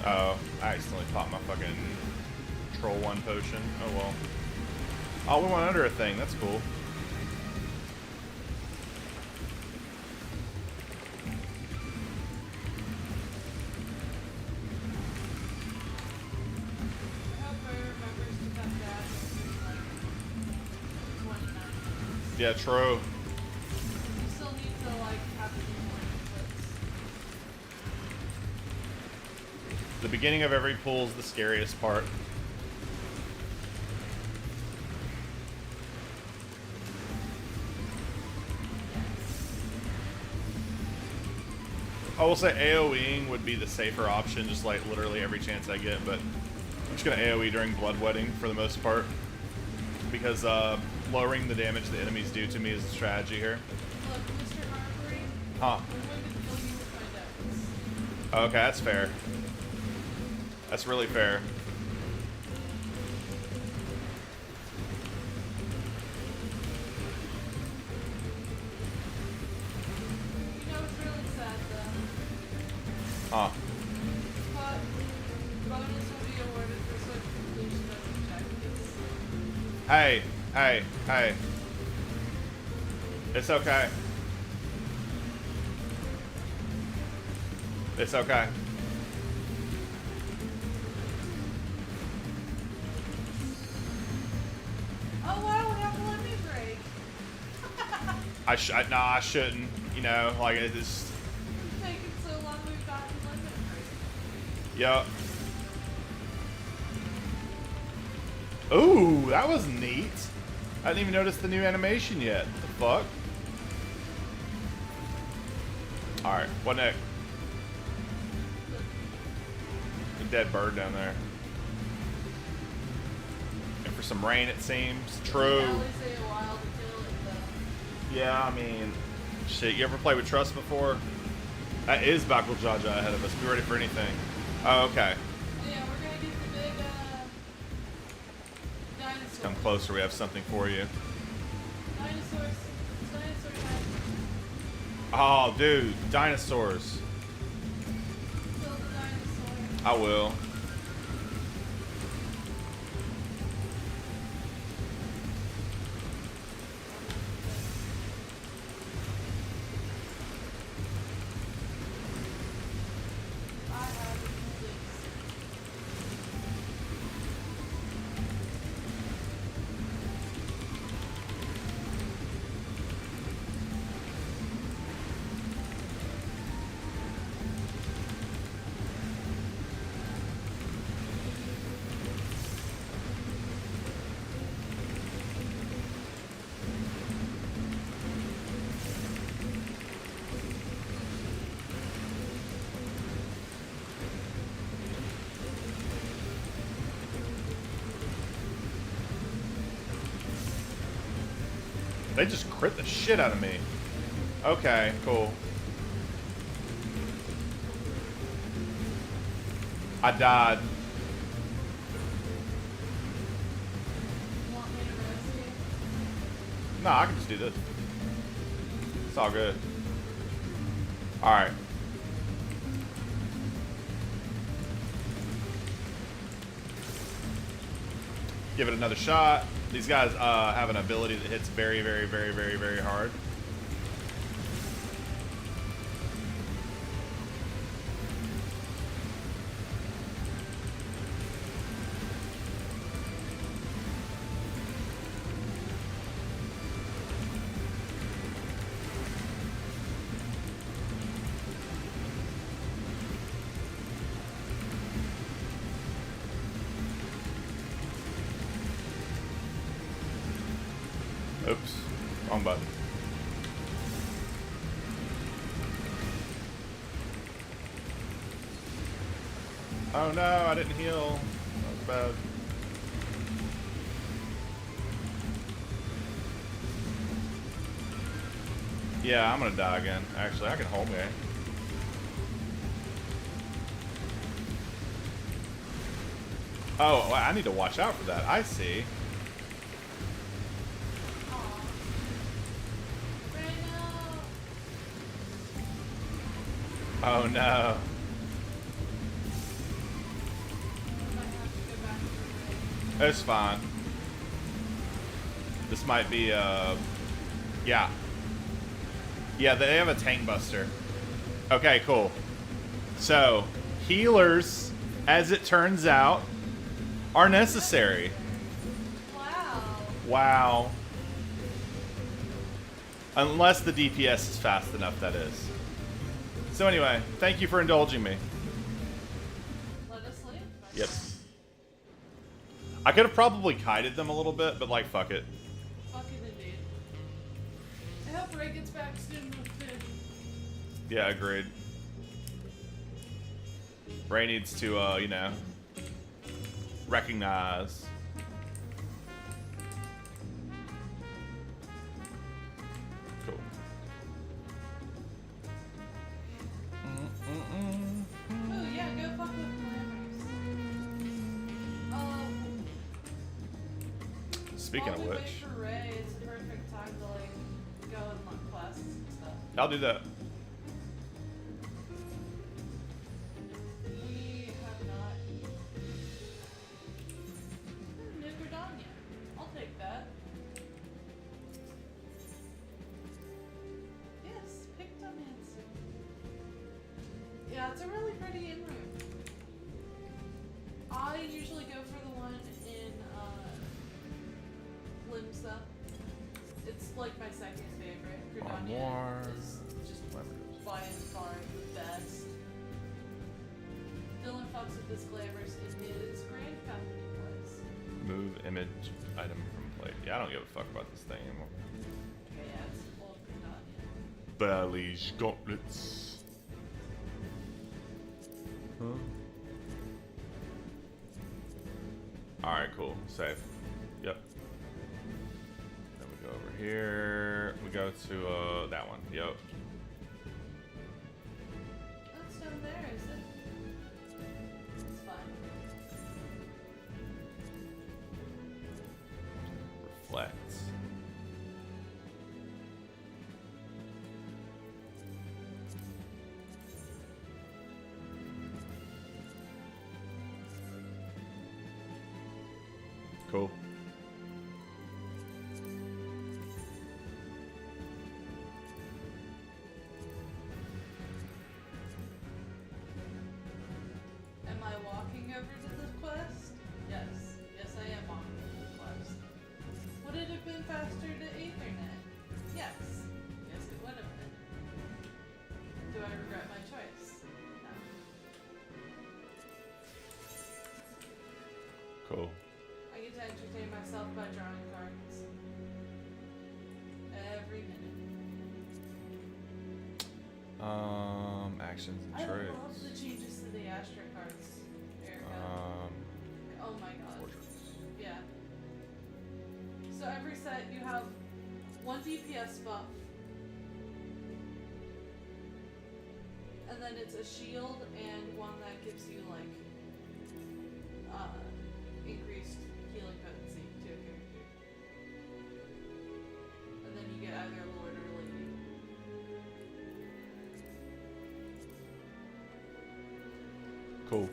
Speaker 1: Oh, I accidentally popped my fucking Troll 1 potion. Oh well. Oh, we went under a thing. That's cool.
Speaker 2: I hope Ray remembers to come back in like 29 minutes.
Speaker 1: Yeah, true.
Speaker 2: You still need to like have a few more inputs.
Speaker 1: The beginning of every pool is the scariest part. I will say AoEing would be the safer option, just like literally every chance I get, but I'm just gonna AoE during bloodwetting for the most part. Because lowering the damage the enemies do to me is the strategy here.
Speaker 2: Look, Mr. Harbury,
Speaker 1: Huh.
Speaker 2: I'm going to kill you with my notes.
Speaker 1: Okay, that's fair. That's really fair.
Speaker 2: You know what's really sad though?
Speaker 1: Huh.
Speaker 2: But bonus will be awarded for swift completion of objectives.
Speaker 1: Hey, hey, hey. It's okay. It's okay.
Speaker 2: Oh wow, we have a limit break.
Speaker 1: No, I shouldn't. You know, like it just.
Speaker 2: It's taken so long we've got the limit break.
Speaker 1: Yup. Ooh, that was neat. I didn't even notice the new animation yet. The fuck? Alright, what next? A dead bird down there. And for some rain, it seems. True.
Speaker 2: It always take a while to kill it though.
Speaker 1: Yeah, I mean, shit, you ever play with Trust before? That is Bakul Jaja ahead of us. Be ready for anything. Oh, okay.
Speaker 2: Oh yeah, we're gonna get the big dinosaur.
Speaker 1: Come closer, we have something for you.
Speaker 2: Dinosaurs. It's dinosaur time.
Speaker 1: Oh, dude, dinosaurs.
Speaker 2: Kill the dinosaur.
Speaker 1: I will.
Speaker 2: I have it, please.
Speaker 1: They just crit the shit out of me. Okay, cool. I died.
Speaker 2: You want me to rescue?
Speaker 1: Nah, I can just do this. It's all good. Alright. Give it another shot. These guys have an ability that hits very, very, very, very, very hard. Oops, wrong button. Oh no, I didn't heal. That was bad. Yeah, I'm gonna die again. Actually, I can hold me. Oh, well, I need to watch out for that. I see. Oh no. It's fine. This might be yeah. Yeah, they have a tank buster. Okay, cool. So, healers, as it turns out, are necessary.
Speaker 2: Wow.
Speaker 1: Wow. Unless the DPS is fast enough, that is. So anyway, thank you for indulging me.
Speaker 2: Let us sleep.
Speaker 1: Yep. I could have probably kited them a little bit, but like, fuck it.
Speaker 2: Fuck it indeed. I hope Ray gets back soon with food.
Speaker 1: Yeah, agreed. Ray needs to, you know, recognize. Cool.
Speaker 2: Oh yeah, go fuck with Glamours.
Speaker 1: Speaking
Speaker 2: While
Speaker 1: of
Speaker 2: we
Speaker 1: which,
Speaker 2: wait for Ray, it's a perfect time to like go and look quests and stuff.
Speaker 1: I'll do that.
Speaker 2: We have not. New Gridania. I'll take that. Yes, Pictomancy. Yeah, it's a really pretty in room. I usually go for the one in Limsa. It's like my second favorite.
Speaker 1: One
Speaker 2: Gridania
Speaker 1: more.
Speaker 2: is just by and far the best. Dylan fucks with this Glamours in his Grand Company place.
Speaker 1: Move image item from plate. Yeah, I don't give a fuck about this thing anymore.
Speaker 2: Okay, yeah, it's old Gridania.
Speaker 1: Bally's gauntlets. Huh? Alright, cool. Save. Yep. Then we go over here. We go to that one. Yep.
Speaker 2: That's down there, is it? It's fine.
Speaker 1: Reflect. Cool.
Speaker 2: Am I walking over to the quest? Yes. Yes, I am walking to the quest. Would it have been faster to Ethernet? Yes. Yes, it would have been. Do I regret my choice? No.
Speaker 1: Cool.
Speaker 2: I get to entertain myself by drawing cards. Every minute.
Speaker 1: Actions and
Speaker 2: I
Speaker 1: traits.
Speaker 2: love the changes to the Astra cards, Erica. Oh my god.
Speaker 1: Portraits.
Speaker 2: Yeah. So every set you have one DPS buff. And then it's a shield and one that gives you like increased healing potency to a character. And then you get either Lord or Lady.
Speaker 1: Cool.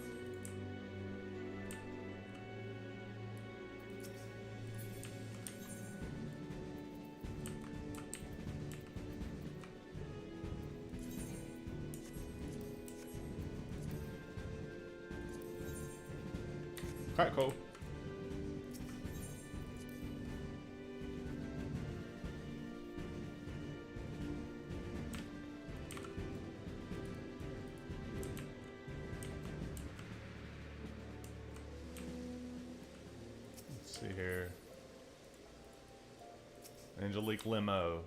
Speaker 1: Alright, cool. Let's see here. Angelique Limo.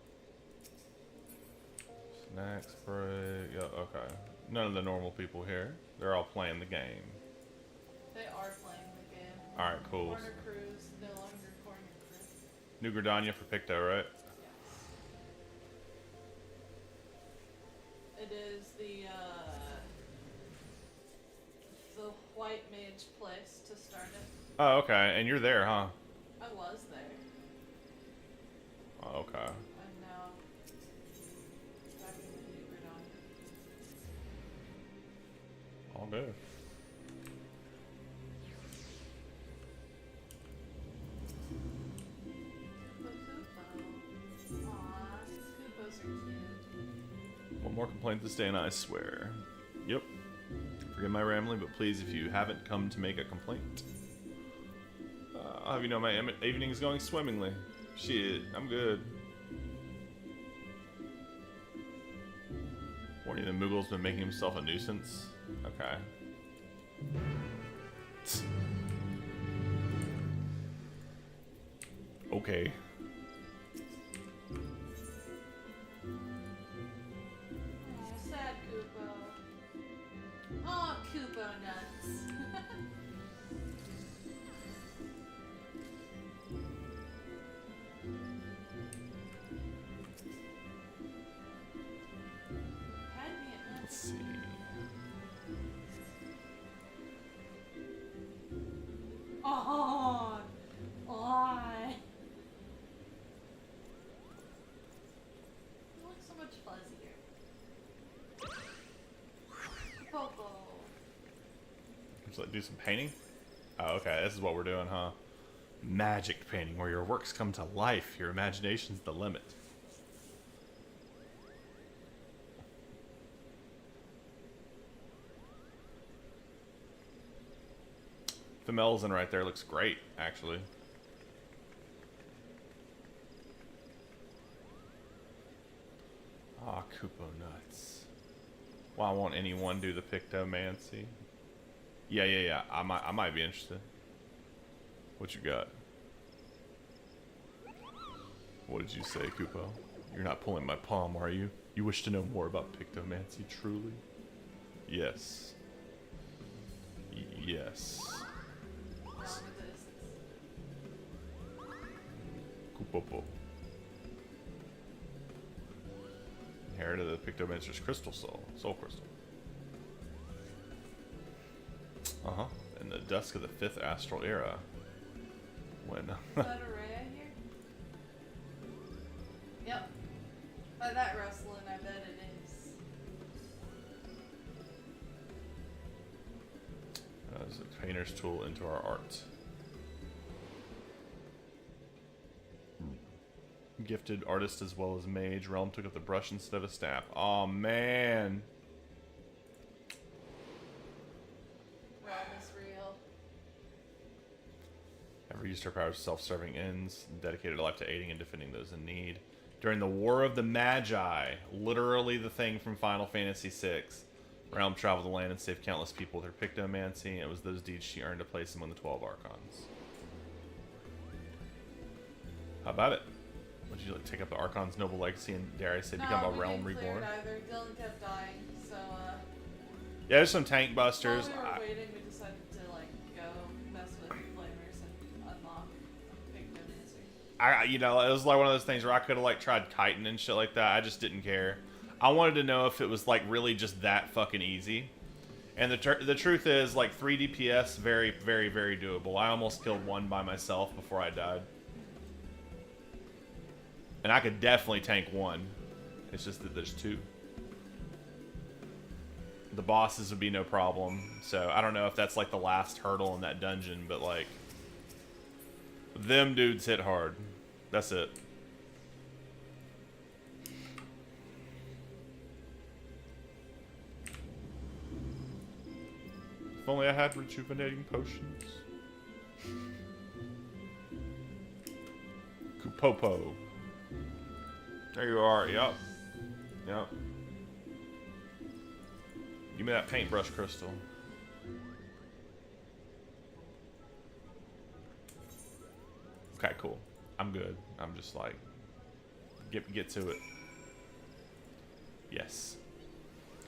Speaker 1: Snacks break. Yeah, okay. None of the normal people here. They're all playing the game.
Speaker 2: They are playing the game.
Speaker 1: Alright, cool.
Speaker 2: Corner Cruise, no longer Corner Cruise.
Speaker 1: New Gridania for Picto, right?
Speaker 2: Yes. It is the white mage place to start it.
Speaker 1: Oh, okay. And you're there, huh?
Speaker 2: I was there.
Speaker 1: Oh, okay.
Speaker 2: I'm now back in the New Gridania.
Speaker 1: All good.
Speaker 2: Kupo. Aw, Kupos are cute.
Speaker 1: One more complaint this day, and I swear. Yep. Forgive my rambling, but please, if you haven't come to make a complaint, I'll have you know my evening's going swimmingly. Shit, I'm good. Warning, the Moogle's been making himself a nuisance. Okay. Okay.
Speaker 2: Aw, sad Kupo. Aw, Kupo nuts. Had me at nuts.
Speaker 1: Let's see.
Speaker 2: Oh, why? It looks so much fuzzier. Popo.
Speaker 1: Would you like to do some painting? Oh, okay. This is what we're doing, huh? Magic painting, where your works come to life. Your imagination's the limit. The Melzen right there looks great, actually. Ah, Koopo nuts. Why won't anyone do the Pictomancy? Yeah. I might be interested. What you got? What did you say, Koopo? You're not pulling my palm, are you? You wish to know more about Pictomancy, truly? Yes. Yes.
Speaker 2: Wrong with this.
Speaker 1: Koopopo. Inherited the Pictomancer's crystal soul crystal. Uh-huh. In the dusk of the 5th astral era. When...
Speaker 2: Is that Araya here? Yep. By that rustling, I bet it is.
Speaker 1: As a painter's tool into our art. Gifted artist as well as mage. Realm took up the brush instead of a staff. Oh man.
Speaker 2: Realm is real.
Speaker 1: Ever used her powers to self-serving ends, dedicated her life to aiding and defending those in need. During the War of the Magi, literally the thing from Final Fantasy VI, Realm traveled the land and saved countless people with her Pictomancy, and it was those deeds she earned a place among the 12 Archons. How about it? Would you like take up the Archon's noble legacy and, dare I say, become a
Speaker 2: we
Speaker 1: Realm
Speaker 2: didn't clear
Speaker 1: reborn?
Speaker 2: it either. Dylan kept dying, so
Speaker 1: Yeah, there's some tank busters.
Speaker 2: while we were waiting, we decided to go mess with flamers and unlock Pictomancy.
Speaker 1: You know, it was like one of those things where I could have tried kiting and shit like that. I just didn't care. I wanted to know if it was really just that fucking easy. And the truth is, 3 DPS, very, very, very doable. I almost killed one by myself before I died. And I could definitely tank one. It's just that there's 2. The bosses would be no problem. So I don't know if that's the last hurdle in that dungeon, but them dudes hit hard. That's it. If only I had rejuvenating potions. Popo. There you are. Yep. Yep. Give me that paintbrush crystal. Okay, cool. I'm good. I'm just like, get to it. Yes.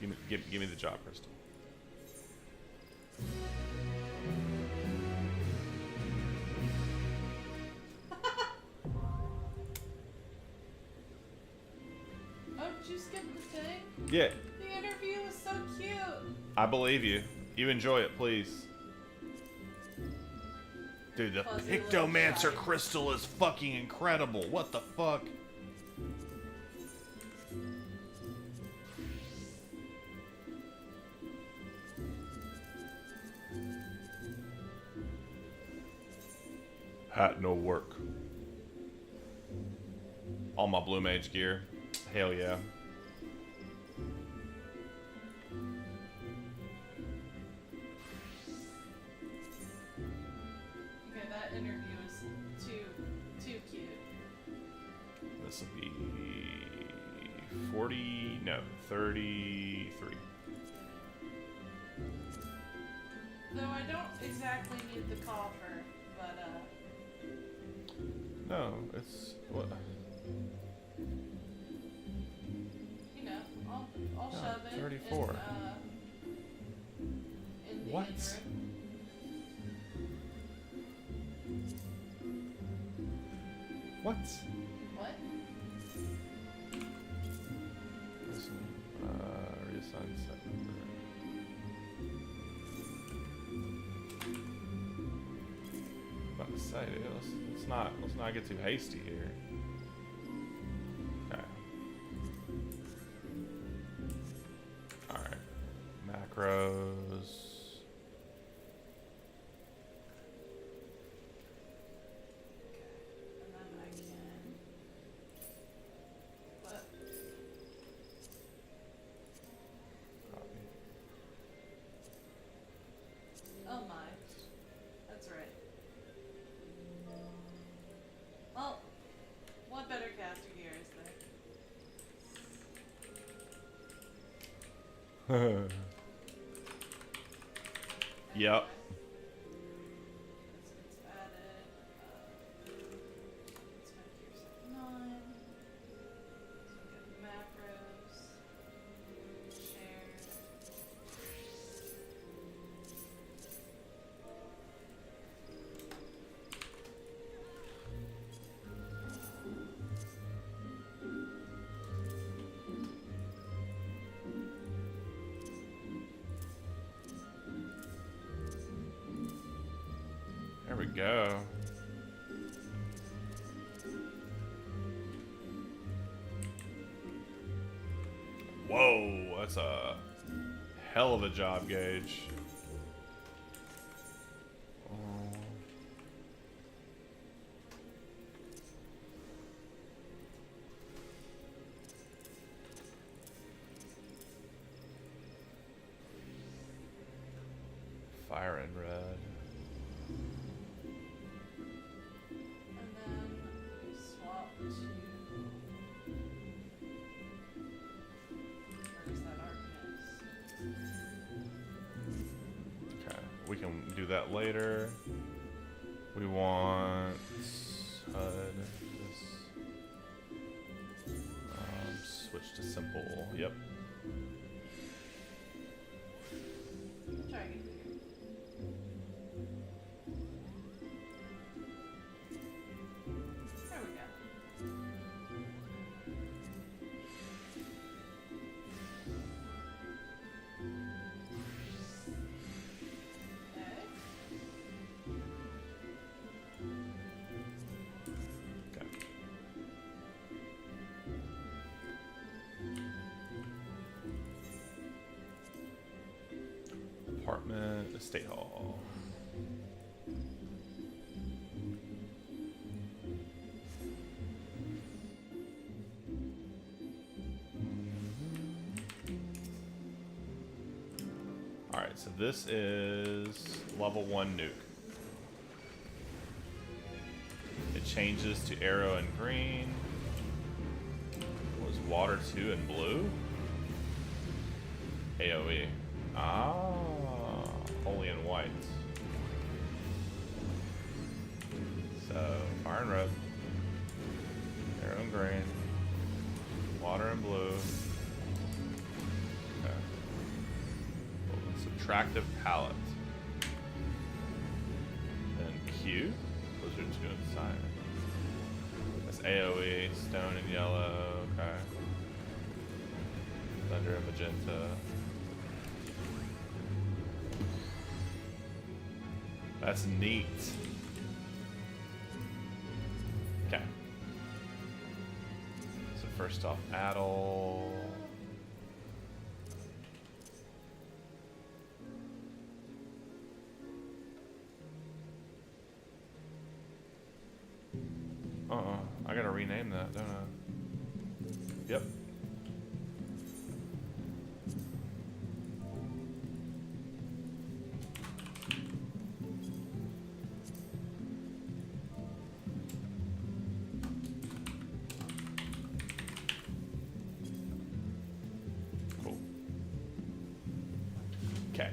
Speaker 1: Give me the job crystal.
Speaker 2: Oh, did you skip the thing?
Speaker 1: Yeah,
Speaker 2: The interview was so cute.
Speaker 1: I believe you. You enjoy it, please. Dude, the
Speaker 2: Fuzzy little
Speaker 1: Pictomancer
Speaker 2: shite.
Speaker 1: crystal is fucking incredible. What the fuck? Hat no work. All my Blue Mage gear. Hell yeah.
Speaker 2: Okay, that interview is too cute.
Speaker 1: This will be 40, no, 33.
Speaker 2: Though I don't exactly need the coffer, but
Speaker 1: No, it's what?
Speaker 2: you know, I'll
Speaker 1: No,
Speaker 2: shove it
Speaker 1: 34.
Speaker 2: in the
Speaker 1: What?
Speaker 2: interim.
Speaker 1: What?
Speaker 2: What?
Speaker 1: Listen, reassign set number. About to say, dude, let's not get too hasty here. Okay. All right. Macros.
Speaker 2: And then I can. What?
Speaker 1: Copy.
Speaker 2: Oh my. That's right. Well, what better caster gear is there?
Speaker 1: Yep.
Speaker 2: Anyway, it's added. Let's make yours 9. So we get macros. Shared.
Speaker 1: There we go. Whoa, that's a hell of a job, Gage. Oh. Fire and red.
Speaker 2: And then we swap to. Where's that arcanist?
Speaker 1: Okay, we can do that later. We want HUD. This. Switch to simple. Yep.
Speaker 2: Dragon gear. There we go. Okay.
Speaker 1: Okay. Apartment, estate hall. Alright, so this is level 1 nuke. It changes to arrow and green. Was water 2 and blue? AoE. Ah, only in white. So, fire and red. Arrow and green. Water and blue. Okay. Subtractive palette. Then Q. Those are 2 inside. That's AoE, stone and yellow. Okay. Thunder and magenta. That's neat. Okay. So first off, Adel. I gotta rename that, don't I? Yep. Cool. Okay.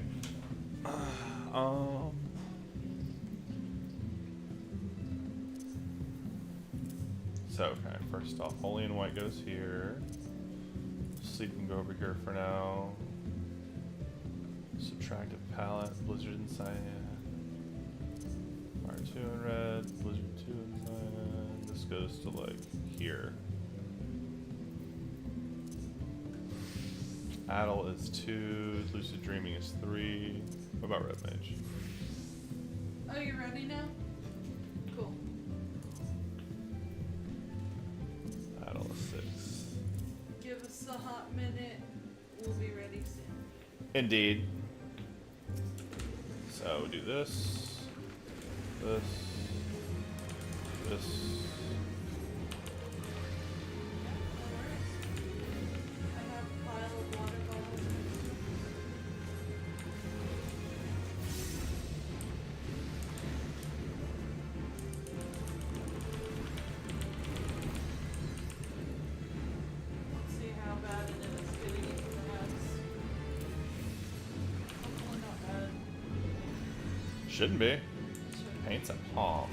Speaker 1: So, okay, first off, Holy and White goes here. Sleep can go over here for now. Subtractive Palette, Blizzard and Cyan. Fire 2 in red, Blizzard 2 in Cyan. This goes to, like, here. Adel is 2, Lucid Dreaming is 3. What about Red Mage?
Speaker 2: Oh, you ready now? Cool.
Speaker 1: Adel is 6.
Speaker 2: Give us a hot minute. We'll be ready soon.
Speaker 1: Indeed. So we do this, this, this.
Speaker 2: I have a pile of water bottles. Let's see how bad it is getting into the house. Hopefully not bad.
Speaker 1: Shouldn't be.
Speaker 2: Should-
Speaker 1: Paints a palm.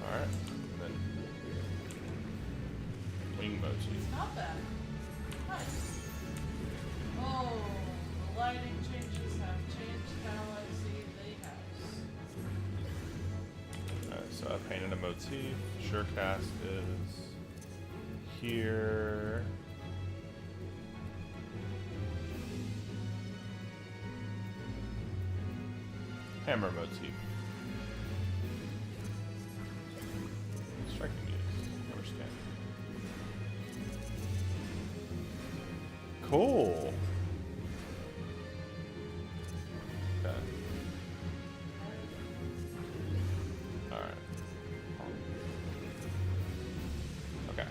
Speaker 1: Alright. Then wing motif.
Speaker 2: It's not bad. Nice. Oh, the lighting changes have changed how I see the house.
Speaker 1: Alright, so I painted a motif. Surecast is here. Hammer motif. Striking views. Understand. Cool. Okay. Alright. Okay.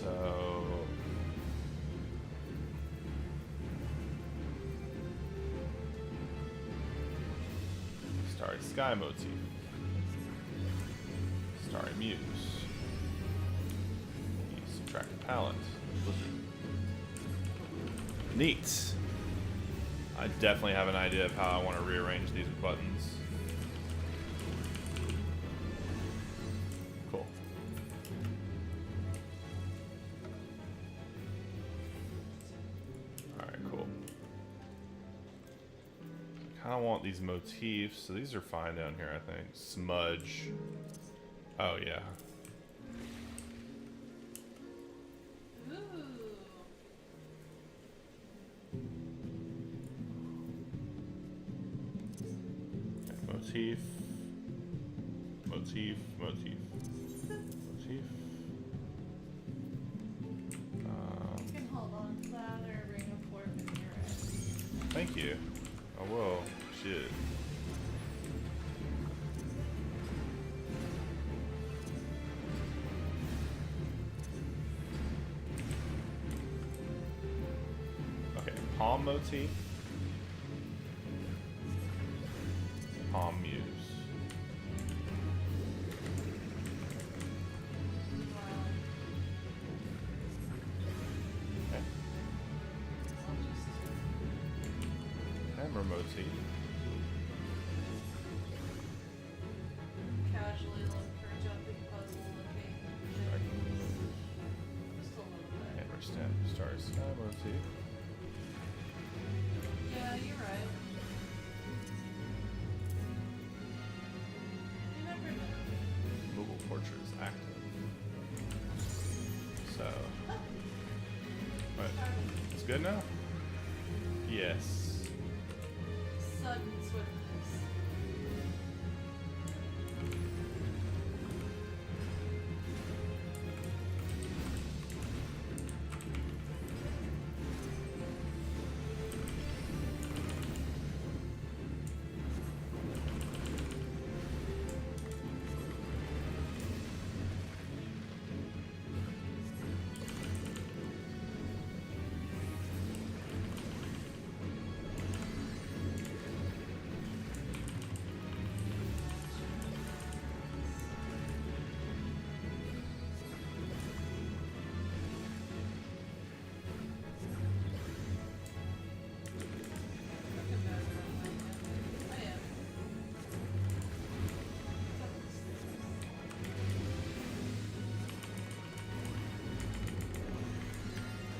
Speaker 1: So Starry Sky motif. Starry Muse. Subtractive Palette. Blizzard. Neat. I definitely have an idea of how I want to rearrange these buttons. Cool. Alright, cool. I kind of want these motifs, so these are fine down here, I think. Smudge. Oh, yeah.
Speaker 2: Ooh.
Speaker 1: Okay, motif. Motif, motif. Motif.
Speaker 2: You can hold on to that or bring a fork when you're ready.
Speaker 1: Thank you. I will. Shit. Okay, palm motif. summer motif.
Speaker 2: Casually look for jumping puzzle looking things. Just a little bit.
Speaker 1: Hammer stamp stars sky motif.
Speaker 2: Yeah, you're right. You never know.
Speaker 1: Google portraits active. So, right. It's good now? Yes.
Speaker 2: Sudden swiftness. Looking back on my memory. I am.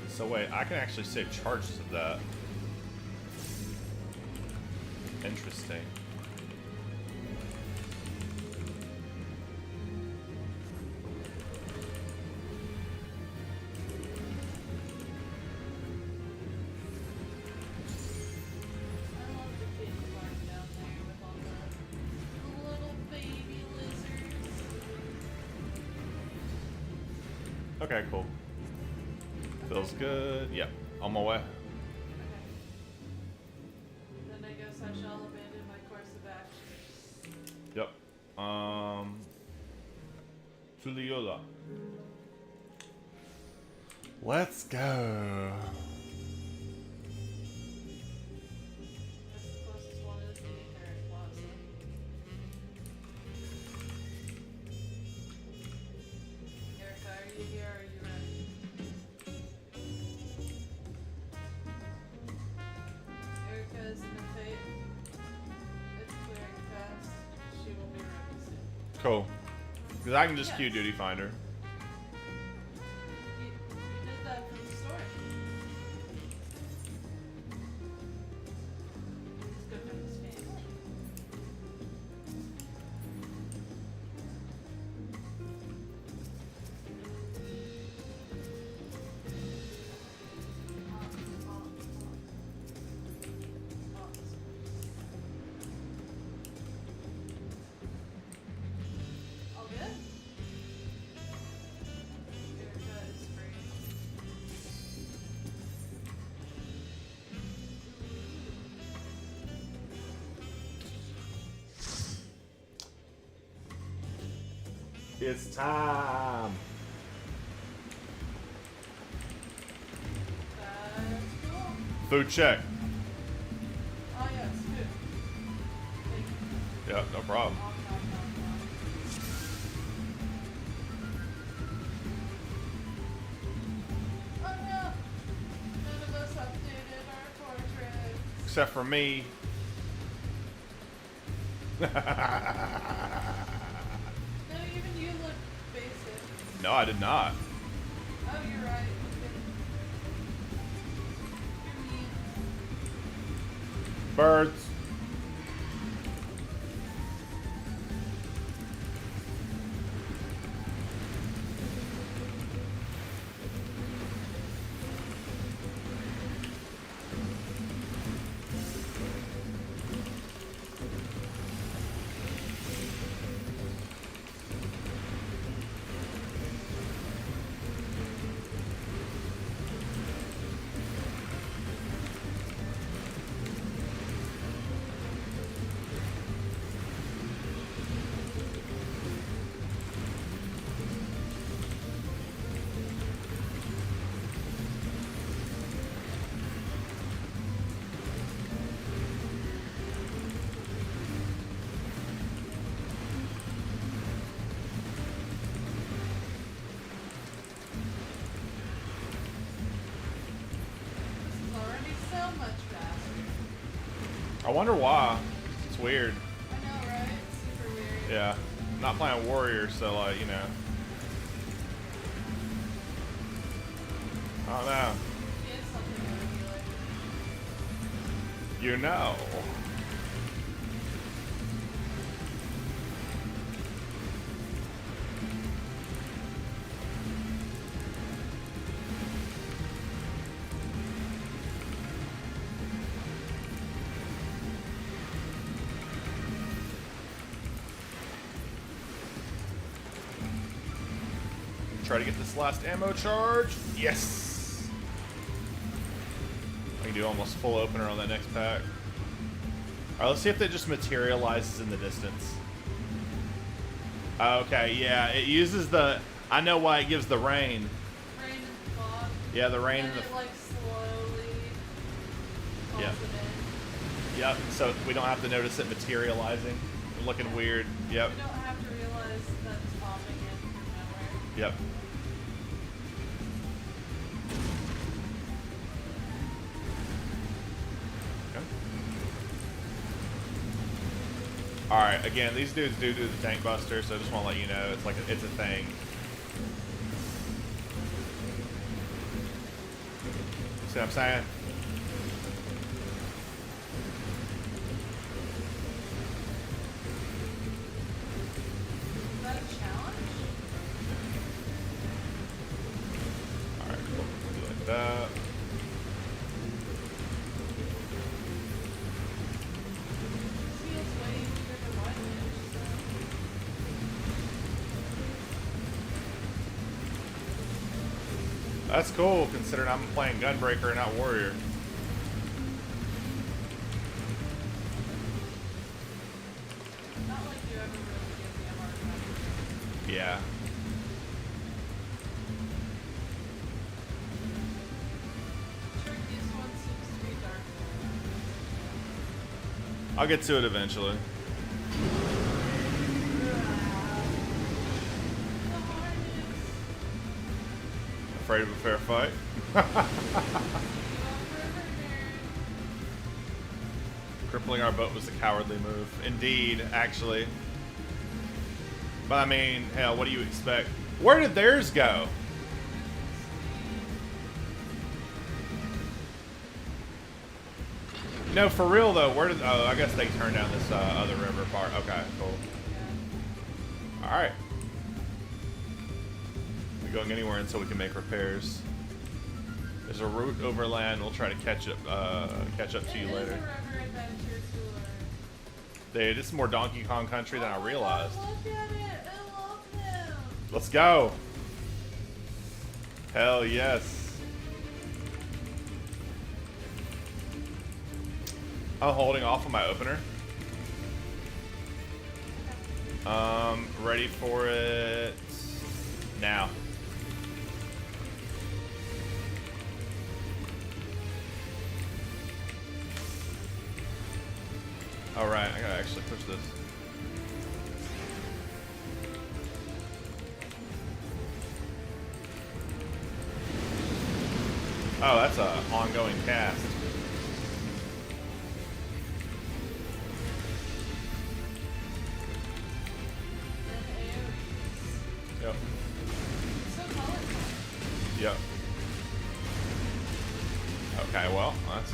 Speaker 1: So wait, I can actually save charges of that. Interesting.
Speaker 2: I love the kitty barn down there with all the little baby lizards.
Speaker 1: Okay, cool. Feels good. Yep, on my way.
Speaker 2: Okay. Then I guess I shall abandon my course of action.
Speaker 1: Yep. Tuliola. Let's go.
Speaker 2: That's the closest one is the Eric Plaza. Erica, are you here? Are you ready? Erica is in a fate. It's clearing fast. She will be ready soon.
Speaker 1: Cool. Because I can just queue
Speaker 2: Yes.
Speaker 1: Duty Finder.
Speaker 2: You did that for the story. It's good for his family. All good? Erica is free.
Speaker 1: It's time.
Speaker 2: That's cool.
Speaker 1: Food check.
Speaker 2: Oh yes, food. Thank you.
Speaker 1: Yep, no problem.
Speaker 2: Nom, nom, nom, nom. Oh no! None of us updated our portraits.
Speaker 1: Except for me.
Speaker 2: No, even you look basic.
Speaker 1: No, I did not.
Speaker 2: Oh, you're right. You're mean.
Speaker 1: Birds. I wonder why. It's weird.
Speaker 2: I know, right? Super weird.
Speaker 1: Yeah. I'm not playing warrior, so like, you know. I don't know.
Speaker 2: He has something that would be like.
Speaker 1: You know. Try to get this last ammo charge. Yes! I can do almost full opener on that next pack. Alright, let's see if it just materializes in the distance. Okay, yeah, it uses the... I know why it gives the rain.
Speaker 2: Rain and fog.
Speaker 1: Yeah, the rain
Speaker 2: and
Speaker 1: and the...
Speaker 2: it like slowly calls
Speaker 1: Yeah.
Speaker 2: it in.
Speaker 1: Yep, so we don't have to notice it materializing. Looking weird. Yep,
Speaker 2: We don't have to realize that it's popping in from nowhere.
Speaker 1: yep. Alright, again, these dudes do the tank buster, so I just want to let you know it's like it's a thing. See what I'm saying?
Speaker 2: Is that a challenge?
Speaker 1: Alright, cool. We'll do like that.
Speaker 2: See, it's way easier to run it, so.
Speaker 1: That's cool, considering I'm playing Gunbreaker and not Warrior.
Speaker 2: Not like you ever really give me a hard time.
Speaker 1: Yeah.
Speaker 2: Trickiest one seems to be Dawntrail.
Speaker 1: I'll get to it eventually.
Speaker 2: The hardest.
Speaker 1: Afraid of a fair fight? Crippling our boat was a cowardly move. Indeed, actually. But I mean, hell, what do you expect? Where did theirs go? No, for real though, where did... Oh, I guess they turned down this other river part. Okay, cool. Alright. We're going anywhere until we can make repairs. There's a route overland. We'll try to catch up to you later. Dude, this is more Donkey Kong Country than I realized.
Speaker 2: Look at it! I love him!
Speaker 1: Let's go! Hell yes. I'm holding off on my opener. Ready for it now. Alright, I gotta actually push this. Oh, that's a ongoing cast. Yep.
Speaker 2: So colorful.
Speaker 1: Yep. Okay, well, that's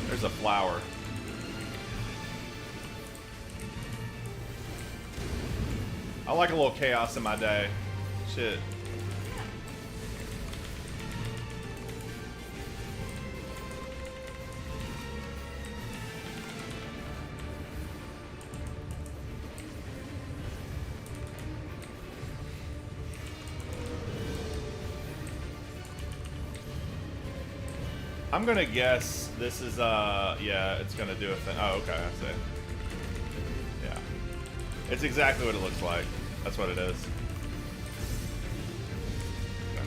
Speaker 1: there's a flower. I like a little chaos in my day. Shit. I'm gonna guess this is yeah, it's gonna do a thing. Oh, okay, I see. Yeah. It's exactly what it looks like. That's what it is. Okay.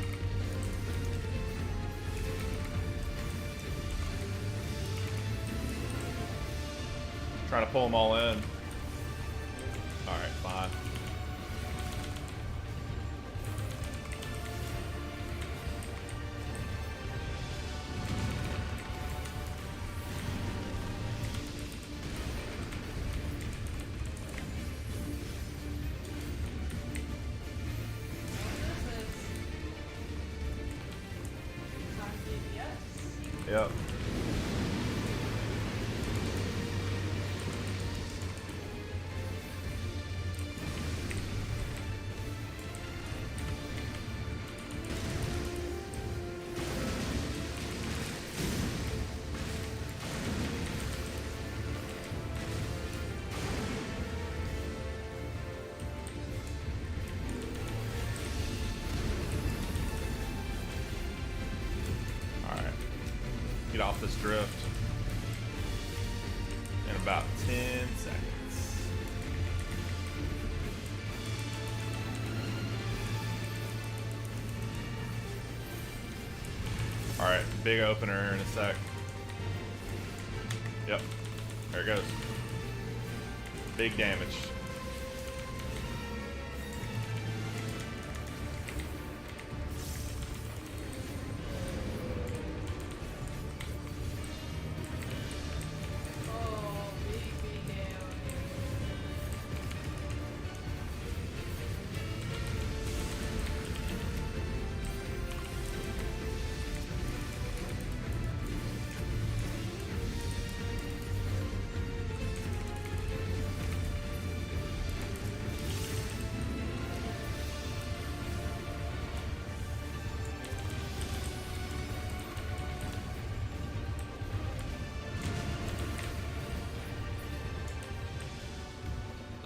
Speaker 1: Trying to pull them all in. Alright, fine. Yep. Get off this drift in about 10 seconds. Alright, big opener in a sec. Yep, there it goes. Big damage.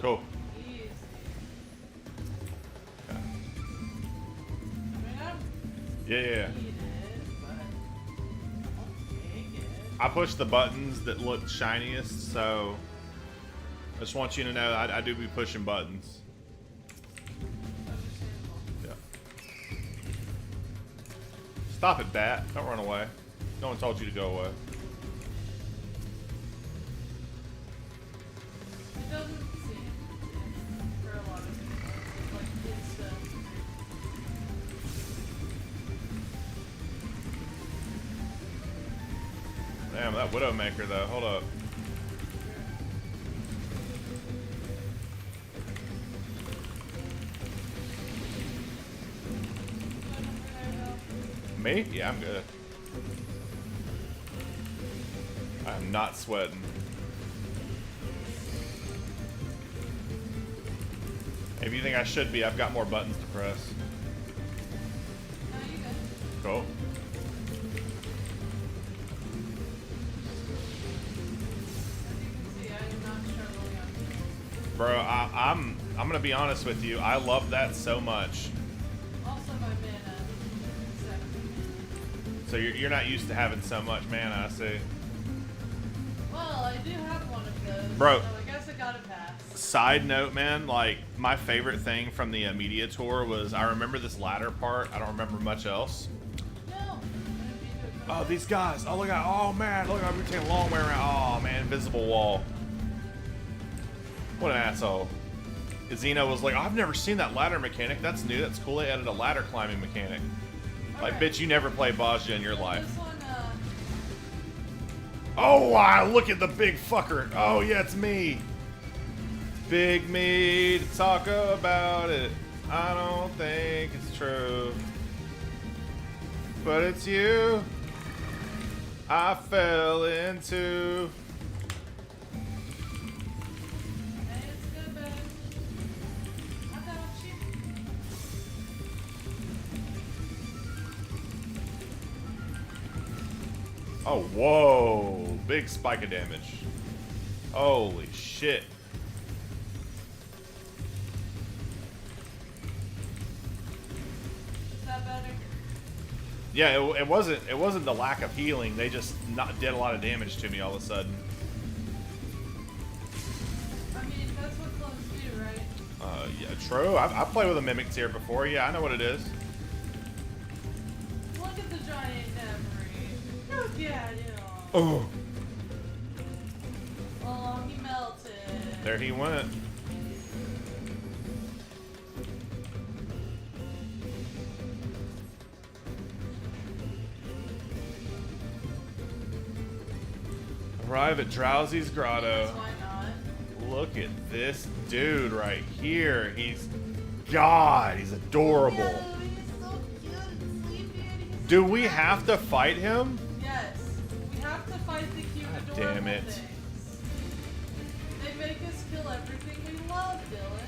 Speaker 1: Cool.
Speaker 2: Easy.
Speaker 1: Okay.
Speaker 2: I
Speaker 1: Yeah.
Speaker 2: need it, but I'll take it.
Speaker 1: I push the buttons that look shiniest, so I just want you to know I do be pushing buttons.
Speaker 2: Understandable.
Speaker 1: Yeah. Stop it, Bat. Don't run away. No one told you to go away.
Speaker 2: It doesn't seem for a lot of people. It's like instant.
Speaker 1: Damn, that Widowmaker though. Hold up. Me? Yeah, I'm good. I'm not sweating. If you think I should be, I've got more buttons to press.
Speaker 2: No, you good.
Speaker 1: Cool.
Speaker 2: As you can see, I am not struggling on.
Speaker 1: Bro, I'm gonna be honest with you. I love that so much.
Speaker 2: Also, my mana. 7.
Speaker 1: So you're not used to having so much mana, I see.
Speaker 2: Well, I do have one of those.
Speaker 1: Bro.
Speaker 2: So I guess I gotta pass.
Speaker 1: Side note, man, like my favorite thing from the media tour was I remember this ladder part. I don't remember much else.
Speaker 2: No. I didn't mean to
Speaker 1: Oh, these guys. Oh, look at. Oh man, look at. We're taking a long way around. Oh man, invisible wall. What an asshole. Xeno was like, I've never seen that ladder mechanic. That's new. That's cool. They added a ladder climbing mechanic. Like,
Speaker 2: Alright.
Speaker 1: bitch, you never played Bozja in your
Speaker 2: This
Speaker 1: life.
Speaker 2: one,
Speaker 1: Oh, wow, look at the big fucker. Oh, yeah, it's me. Big me to talk about it. I don't think it's true. But it's you I fell into.
Speaker 2: hey, it's good, babe. I got you.
Speaker 1: Oh, whoa. Big spike of damage. Holy shit.
Speaker 2: Is that better?
Speaker 1: Yeah, it wasn't the lack of healing. They just did a lot of damage to me all of a sudden.
Speaker 2: I mean, that's what clones do, right?
Speaker 1: Yeah, true. I've played with a Mimic Tier before. Yeah, I know what it is.
Speaker 2: Look at the giant memory. Look at him.
Speaker 1: Oh.
Speaker 2: Oh, he melted.
Speaker 1: There he went. Arrive at Drowsy's Grotto.
Speaker 2: Why not?
Speaker 1: Look at this dude right here. He's God. He's adorable.
Speaker 2: Yeah, he's so cute and sleepy and he's
Speaker 1: Do
Speaker 2: so
Speaker 1: we
Speaker 2: happy.
Speaker 1: have to fight him?
Speaker 2: Yes.
Speaker 1: Damn
Speaker 2: horrible
Speaker 1: it.
Speaker 2: things. They make us kill everything we love, Dylan.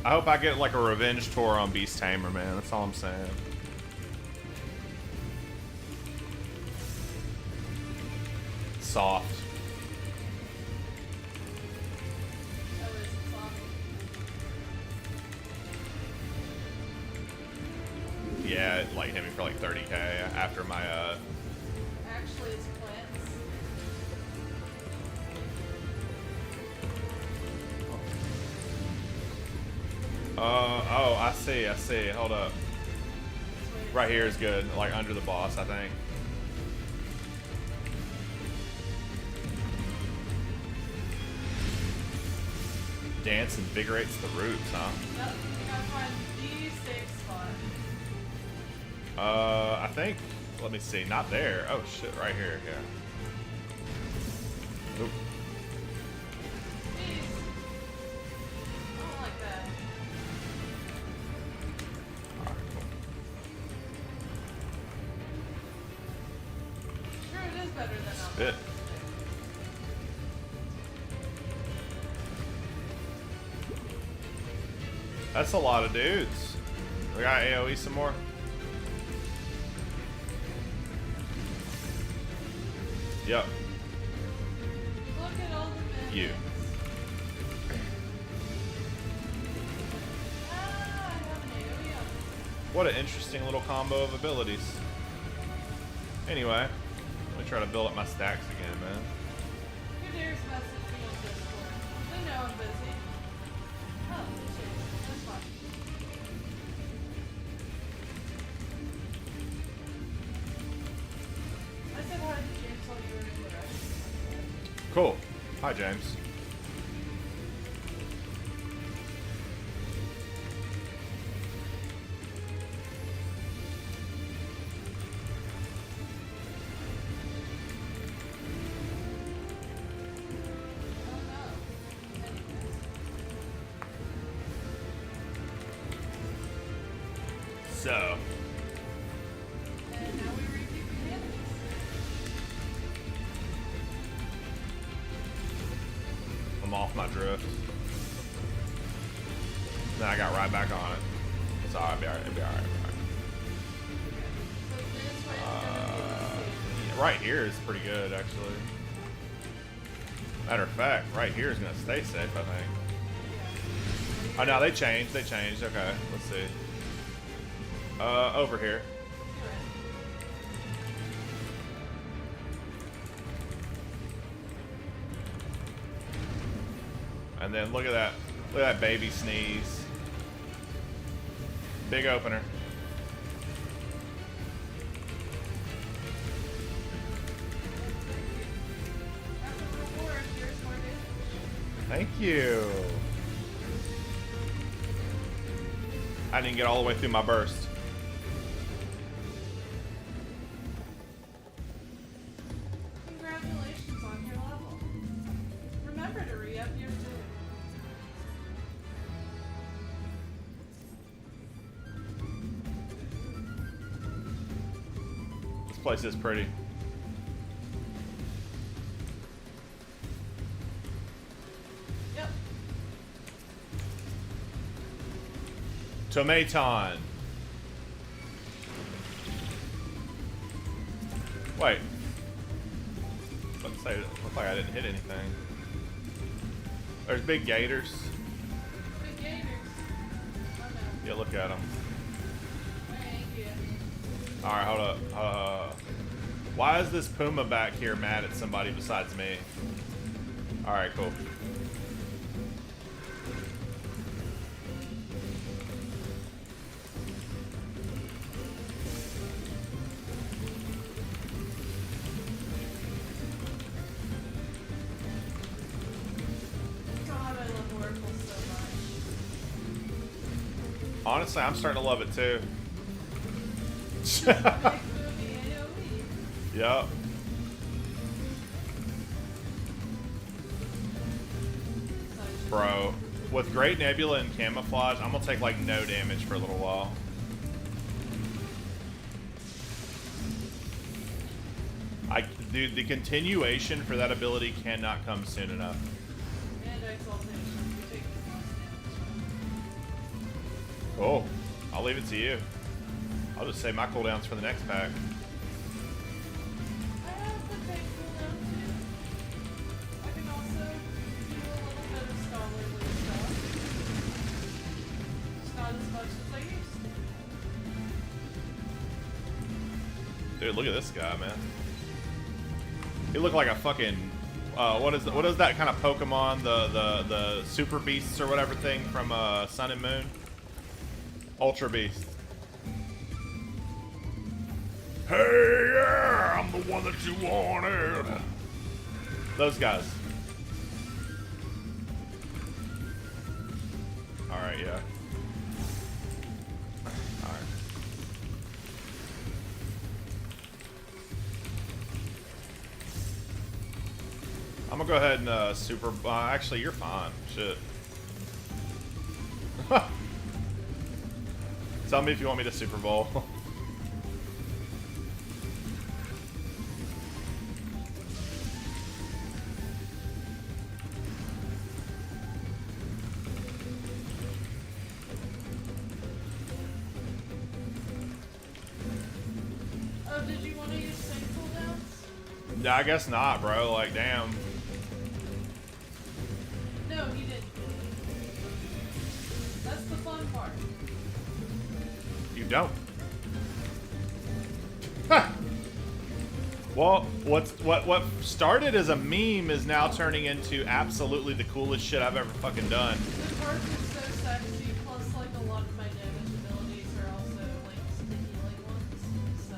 Speaker 1: I hope I get like a revenge tour on Beast Tamer, man. That's all I'm saying. Soft.
Speaker 2: Oh, is it soft?
Speaker 1: Yeah, it like hit me for like 30k after my
Speaker 2: Actually, it's plants.
Speaker 1: oh, I see. Hold up.
Speaker 2: That's what it
Speaker 1: Right here is good. Like under the boss, I think. Dance invigorates the roots, huh?
Speaker 2: Yep, you gotta find the safe spot.
Speaker 1: I think. Let me see. Not there. Oh shit! Right here. Yeah. Oop.
Speaker 2: Jeez. I don't like that.
Speaker 1: Alright, cool.
Speaker 2: Sure, it is better than
Speaker 1: Spit. That's a lot of dudes. We got AoE some more. Yep.
Speaker 2: Look at all the men.
Speaker 1: You.
Speaker 2: Ah, I have an AoE on.
Speaker 1: What an interesting little combo of abilities. Anyway, let me try to build up my stacks again, man.
Speaker 2: Who dares message me on Discord? They know I'm busy. Oh, shit. That's fine. I said hi to James while you were in the rest.
Speaker 1: Cool. Hi, James.
Speaker 2: Oh no. Anyways.
Speaker 1: So,
Speaker 2: And now we repeat the enemies.
Speaker 1: I'm off my drift. Then I got right back on it. So I'll be alright.
Speaker 2: So this way is gonna be the safe.
Speaker 1: Yeah, right here is pretty good, actually. Matter of fact, right here is going to stay safe, I think. Oh, no, they changed. Okay, let's see. Over here. And then look at that. Look at that baby sneeze. Big opener.
Speaker 2: As a reward, here's more damage.
Speaker 1: Thank you. I didn't get all the way through my burst.
Speaker 2: Congratulations on your level. Remember to re-up your food.
Speaker 1: This place is pretty.
Speaker 2: Yep.
Speaker 1: Tomaton. Wait. Let's say it looked like I didn't hit anything. There's big gators.
Speaker 2: Big gators. Oh no.
Speaker 1: Yeah, look at them.
Speaker 2: Thank you.
Speaker 1: All right, hold up. Why is this puma back here mad at somebody besides me? All right, cool.
Speaker 2: God, I love Oracle so much.
Speaker 1: Honestly, I'm starting to love it too.
Speaker 2: Big movie AoE.
Speaker 1: Yep. Bro, with Great Nebula and Camouflage, I'm gonna take like no damage for a little while. Dude, the continuation for that ability cannot come soon enough.
Speaker 2: And exaltation. You take less damage.
Speaker 1: Cool. I'll leave it to you. I'll just say my cooldowns for the next pack.
Speaker 2: I have the tank cooldown too. I can also do a little bit of scholarly stuff. Just not as much as I used to.
Speaker 1: Dude, look at this guy, man. He looked like a fucking what is that kind of Pokemon? The Super Beasts or whatever thing from Sun and Moon? Ultra Beast.
Speaker 3: Hey, yeah, I'm the one that you wanted.
Speaker 1: Those guys. Alright, yeah. Alright. I'm gonna go ahead and super. Actually, you're fine. Shit. Tell me if you want me to Super Bowl.
Speaker 2: Oh, did you want to use sync cooldowns?
Speaker 1: Yeah, I guess not, bro. Like, damn.
Speaker 2: No, he didn't. That's the fun part.
Speaker 1: You don't. Well, what started as a meme is now turning into absolutely the coolest shit I've ever fucking done.
Speaker 2: The part is so sexy, plus like a lot of my damage abilities are also like sticky like ones. So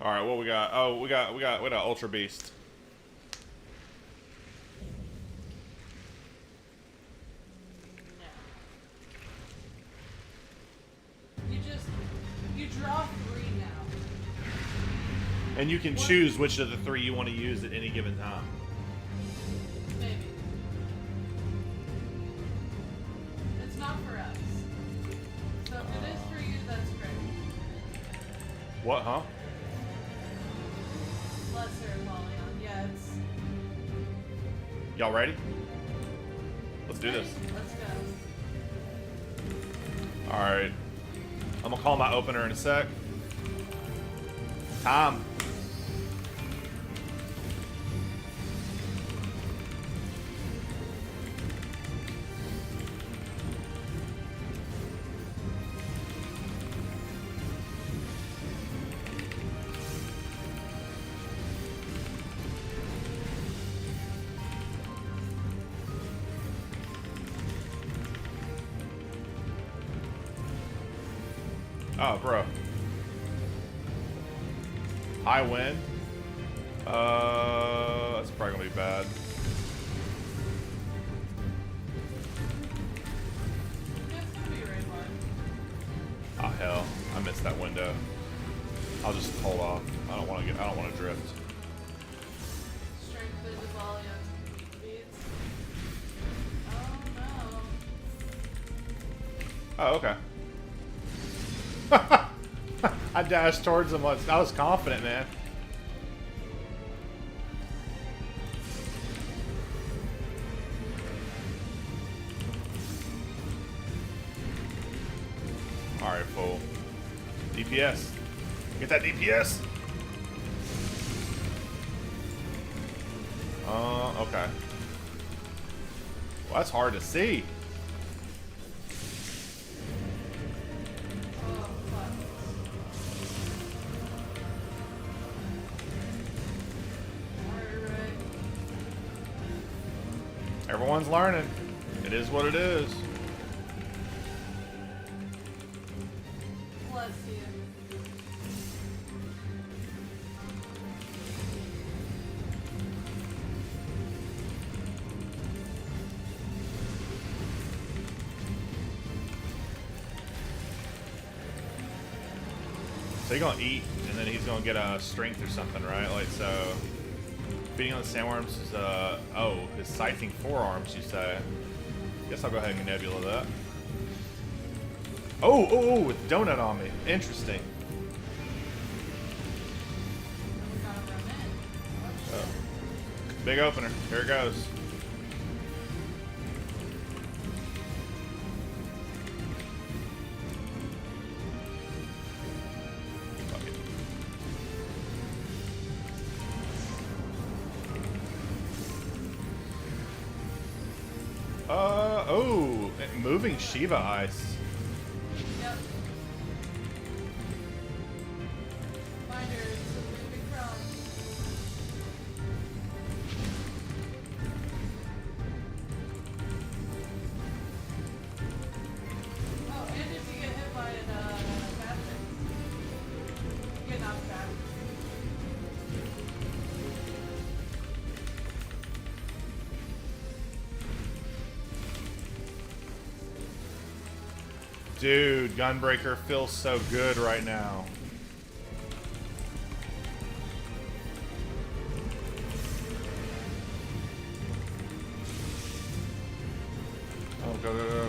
Speaker 1: All right, what we got? Oh, we got Ultra Beast.
Speaker 2: no. You draw 3 now.
Speaker 1: And you can choose which of the 3 you want to use at any given time.
Speaker 2: Maybe. It's not for us. So if it is for you, that's great.
Speaker 1: What, huh?
Speaker 2: Lesser Polygon. Yeah, it's.
Speaker 1: Y'all ready? Let's do this.
Speaker 2: Let's go.
Speaker 1: All right. I'm gonna call my opener in a sec. Time. Oh, bro. High wind. That's probably gonna be bad.
Speaker 2: Yeah, it's gonna be right hard.
Speaker 1: Oh hell, I missed that window. I'll just hold off. I don't want to drift.
Speaker 2: Strength into volume. Beats. Oh no.
Speaker 1: Oh, okay. I dashed towards him once. I was confident, man. Alright, fool. DPS. Get that DPS. Okay. Well, that's hard to see.
Speaker 2: Oh fuck. Alright.
Speaker 1: Everyone's learning. It is what it is.
Speaker 2: Bless you.
Speaker 1: So he's gonna eat, and then he's gonna get a strength or something, right? Like, so feeding on the sandworms is his scything forearms, you say. Guess I'll go ahead and nebula that. Oh, with donut on me. Interesting. Big opener. Here it goes. Fuck it. Oh, moving Shiva ice.
Speaker 2: Yep. Binders, moving from. Oh, and if you get hit by a bad thing, you get knocked back.
Speaker 1: Dude, Gunbreaker feels so good right now. Oh, go, go, go.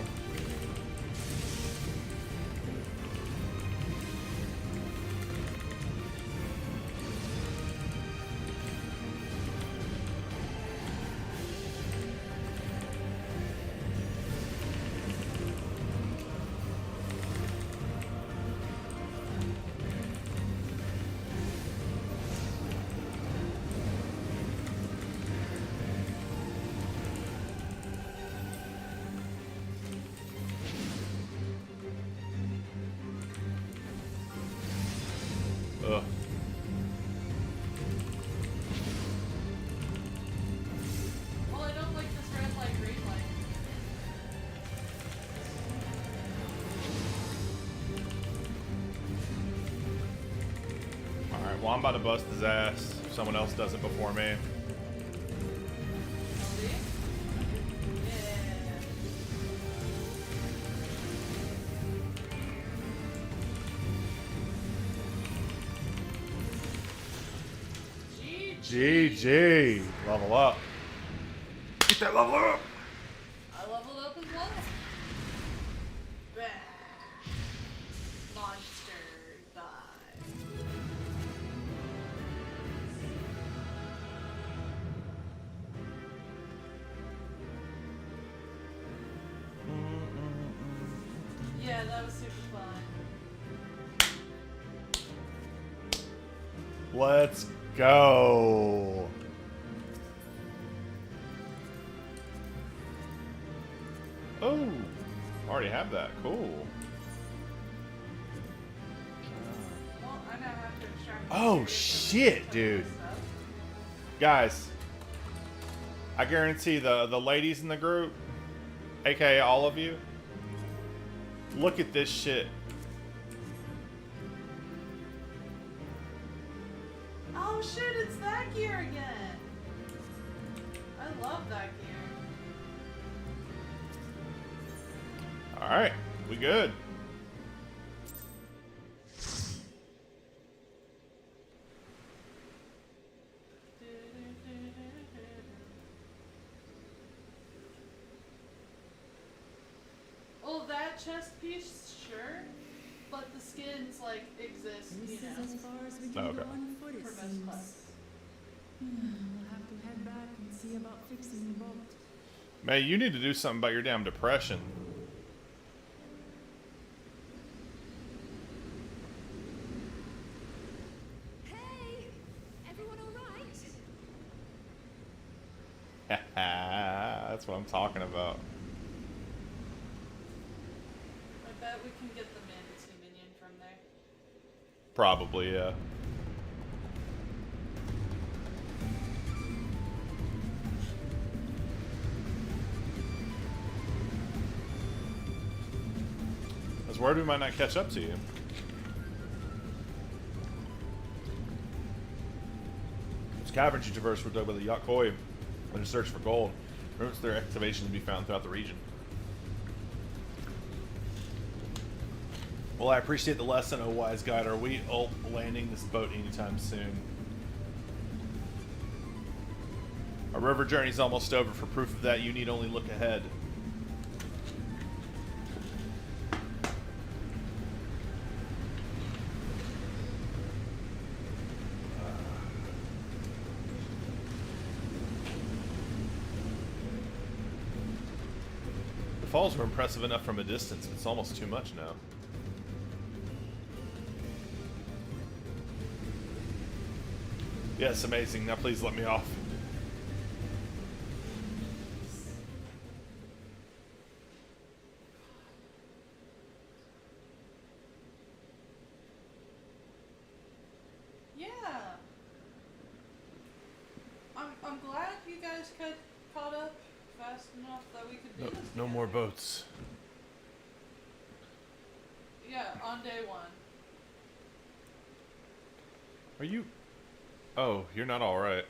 Speaker 1: Ugh.
Speaker 2: Well, I don't like this red light, green light.
Speaker 1: Alright, well, I'm about to bust his ass if someone else does it before me.
Speaker 2: See? Yeah.
Speaker 1: GG. Level up. Get that level up.
Speaker 2: I leveled up as well. Bah. Monster die. Yeah, that was super fun.
Speaker 1: Let's go. Oh, already have that. Cool.
Speaker 2: Well, I now have to extract.
Speaker 1: Oh, shit, dude. Guys, I guarantee the ladies in the group, aka all of you, look at this shit.
Speaker 2: Oh shit, it's that gear again. I love that gear.
Speaker 1: All right, we good.
Speaker 2: Oh, that chest piece, sure, but the skins like exist,
Speaker 4: This
Speaker 2: you
Speaker 4: is
Speaker 2: know,
Speaker 4: as far as we
Speaker 1: Oh,
Speaker 4: can
Speaker 1: okay.
Speaker 4: go on foot, it
Speaker 2: for most
Speaker 4: seems.
Speaker 2: quests.
Speaker 4: We'll have to head back and see about fixing the boat.
Speaker 1: May, you need to do something about your damn depression.
Speaker 4: Hey! Everyone alright?
Speaker 1: That's what I'm talking about.
Speaker 2: I bet we can get the manatee minion from there.
Speaker 1: Probably, yeah. I was worried we might not catch up to you. These caverns you traverse were dug by the Yakoi in a search for gold. Routes their excavation to be found throughout the region. Well, I appreciate the lesson, oh wise guide. Are we landing this boat anytime soon? Our river journey's almost over. For proof of that, you need only look ahead. falls were impressive enough from a distance, but it's almost too much now. Yes, amazing. Now please let me off.
Speaker 2: Yeah. I'm glad you guys caught up fast enough that we could do this.
Speaker 1: No more boats.
Speaker 2: Yeah, on day 1.
Speaker 1: Are you... Oh, you're not alright.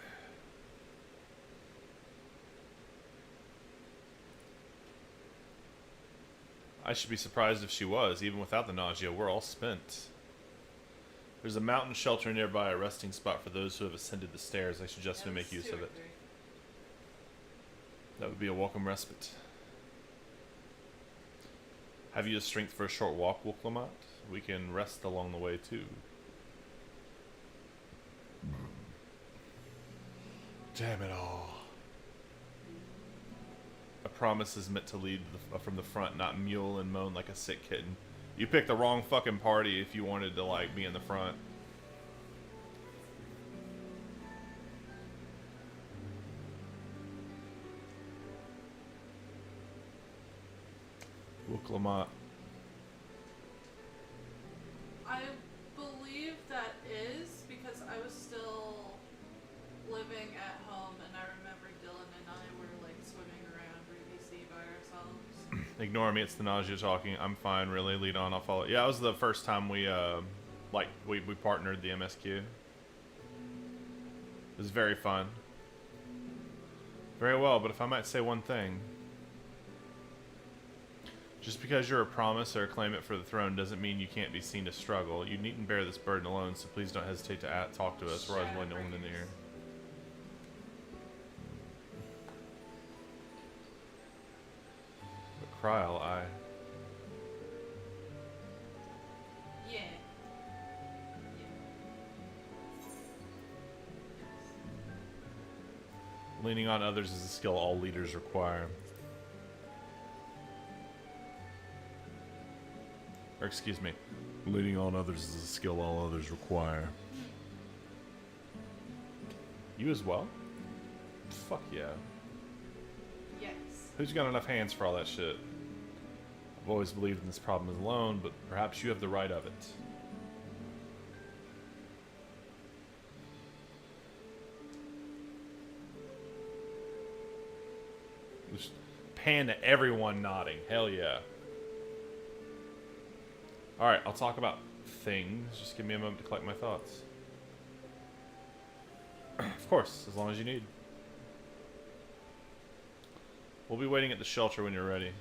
Speaker 1: I should be surprised if she was. Even without the nausea, we're all spent. There's a mountain shelter nearby, a resting spot for those who have ascended the stairs. I suggest we make use of it. That would be a welcome respite. Have you the strength for a short walk, Wuklamot? We can rest along the way, too. Damn it all. A promise is meant to lead from the front, not mule and moan like a sick kitten. You picked the wrong fucking party if you wanted to, like, be in the front. Wuklamot.
Speaker 2: I believe that is because I was still living at home and I remember Dylan and I were like swimming around Ruby Sea by ourselves.
Speaker 1: Ignore me, it's the nausea talking. I'm fine, really. Lead on, I'll follow. Yeah, it was the first time we partnered the MSQ. It was very fun. Very well, but if I might say one thing. Just because you're a promise or a claimant for the throne doesn't mean you can't be seen to struggle. You needn't bear this burden alone, so please don't hesitate to talk to us. We're always willing to lend an ear. But Kryl,
Speaker 2: Yeah.
Speaker 1: leaning on others is a skill all leaders require. Or excuse me, leaning on others is a skill all others require. You as well? Fuck yeah.
Speaker 2: Yes.
Speaker 1: Who's got enough hands for all that shit? I've always believed in this problem is alone, but perhaps you have the right of it. Just pan to everyone nodding. Hell yeah. Alright, I'll talk about things. Just give me a moment to collect my thoughts. Of course, as long as you need. We'll be waiting at the shelter when you're ready.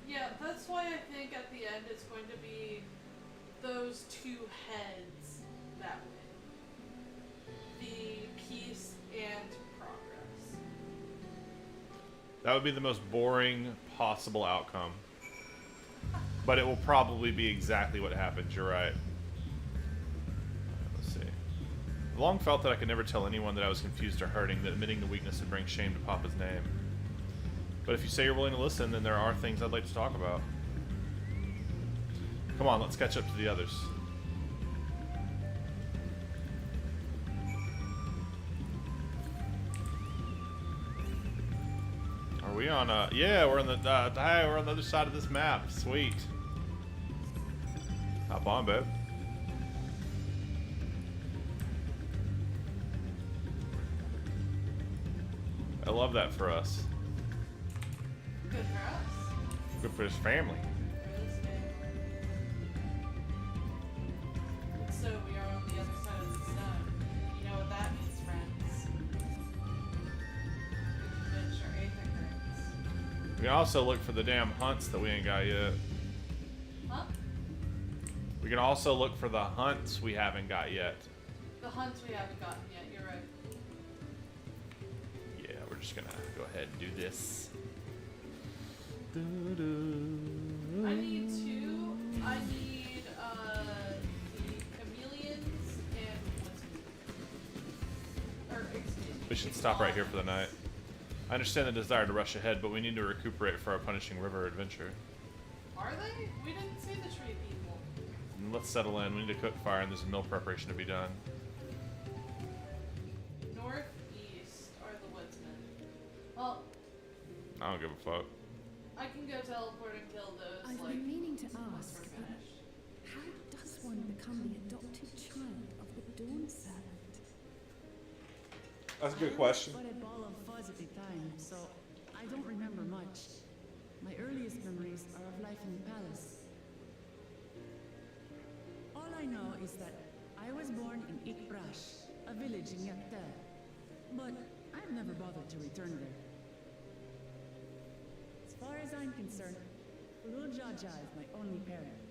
Speaker 2: Yeah, that's why I think at the end it's going to be those two heads that win. The peace and progress.
Speaker 1: That would be the most boring possible outcome. But it will probably be exactly what happens, you're right. Let's see. I've long felt that I could never tell anyone that I was confused or hurting, that admitting the weakness would bring shame to Papa's name. But if you say you're willing to listen, then there are things I'd like to talk about. Come on, let's catch up to the others. Are we on yeah, we're on the hey, we're on the other side of this map. Sweet. Hop on, babe. I love that for us.
Speaker 2: Good for us.
Speaker 1: Good for his family.
Speaker 2: For this game. And so we are on the other side of the stone. You know what that means, friends. We can finish our aether
Speaker 1: We can also look for the damn hunts that we ain't got yet.
Speaker 2: Huh?
Speaker 1: We can also look for the hunts we haven't got yet.
Speaker 2: The hunts we haven't gotten yet, you're right.
Speaker 1: Yeah, we're just gonna go ahead and do this.
Speaker 2: I need two. I need the chameleons and what's or excuse me.
Speaker 1: We should stop right here for the night. I understand the desire to rush ahead, but we need to recuperate for our punishing river adventure.
Speaker 2: Are they? We didn't see the tree people.
Speaker 1: And let's settle in. We need to cook fire, and there's a meal preparation to be done.
Speaker 2: Northeast are the woodsmen. Well,
Speaker 1: I don't give a fuck.
Speaker 2: I can go teleport and kill those.
Speaker 4: I've
Speaker 2: like,
Speaker 4: been meaning to
Speaker 2: once
Speaker 4: ask,
Speaker 2: we're
Speaker 4: but
Speaker 2: finished.
Speaker 4: how does one become the adopted child of the Dawn servant?
Speaker 5: That's a good question.
Speaker 6: But a ball of fuzz at the time, so I don't remember much. My earliest memories are of life in the palace. All I know is that I was born in Ikbrash, a village in Yatta, but I've never bothered to return there. As far as I'm concerned, Lul Jaja is my only parent.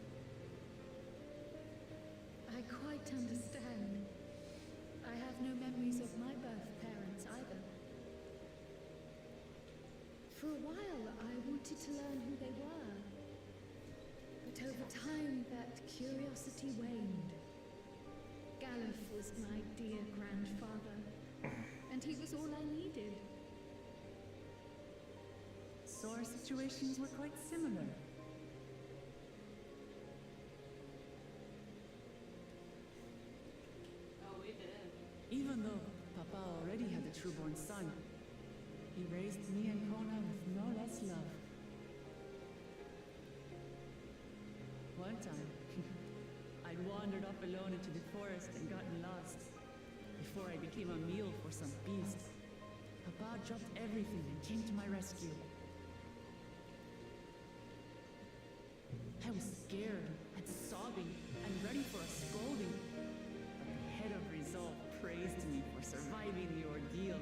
Speaker 4: I quite understand. I have no memories of my birth parents either. For a while, I wanted to learn who they were. But over time, that curiosity waned. Galuf was my dear grandfather, and he was all I needed.
Speaker 6: So our situations were quite similar.
Speaker 2: Oh, we did.
Speaker 6: Even though Papa already had a trueborn son, he raised me and Kona with no less love. One time, I'd wandered off alone into the forest and gotten lost. Before I became a meal for some beast, Papa dropped everything and came to my rescue. I was scared and sobbing and ready for a scolding, but the head of resolve praised me for surviving the ordeal.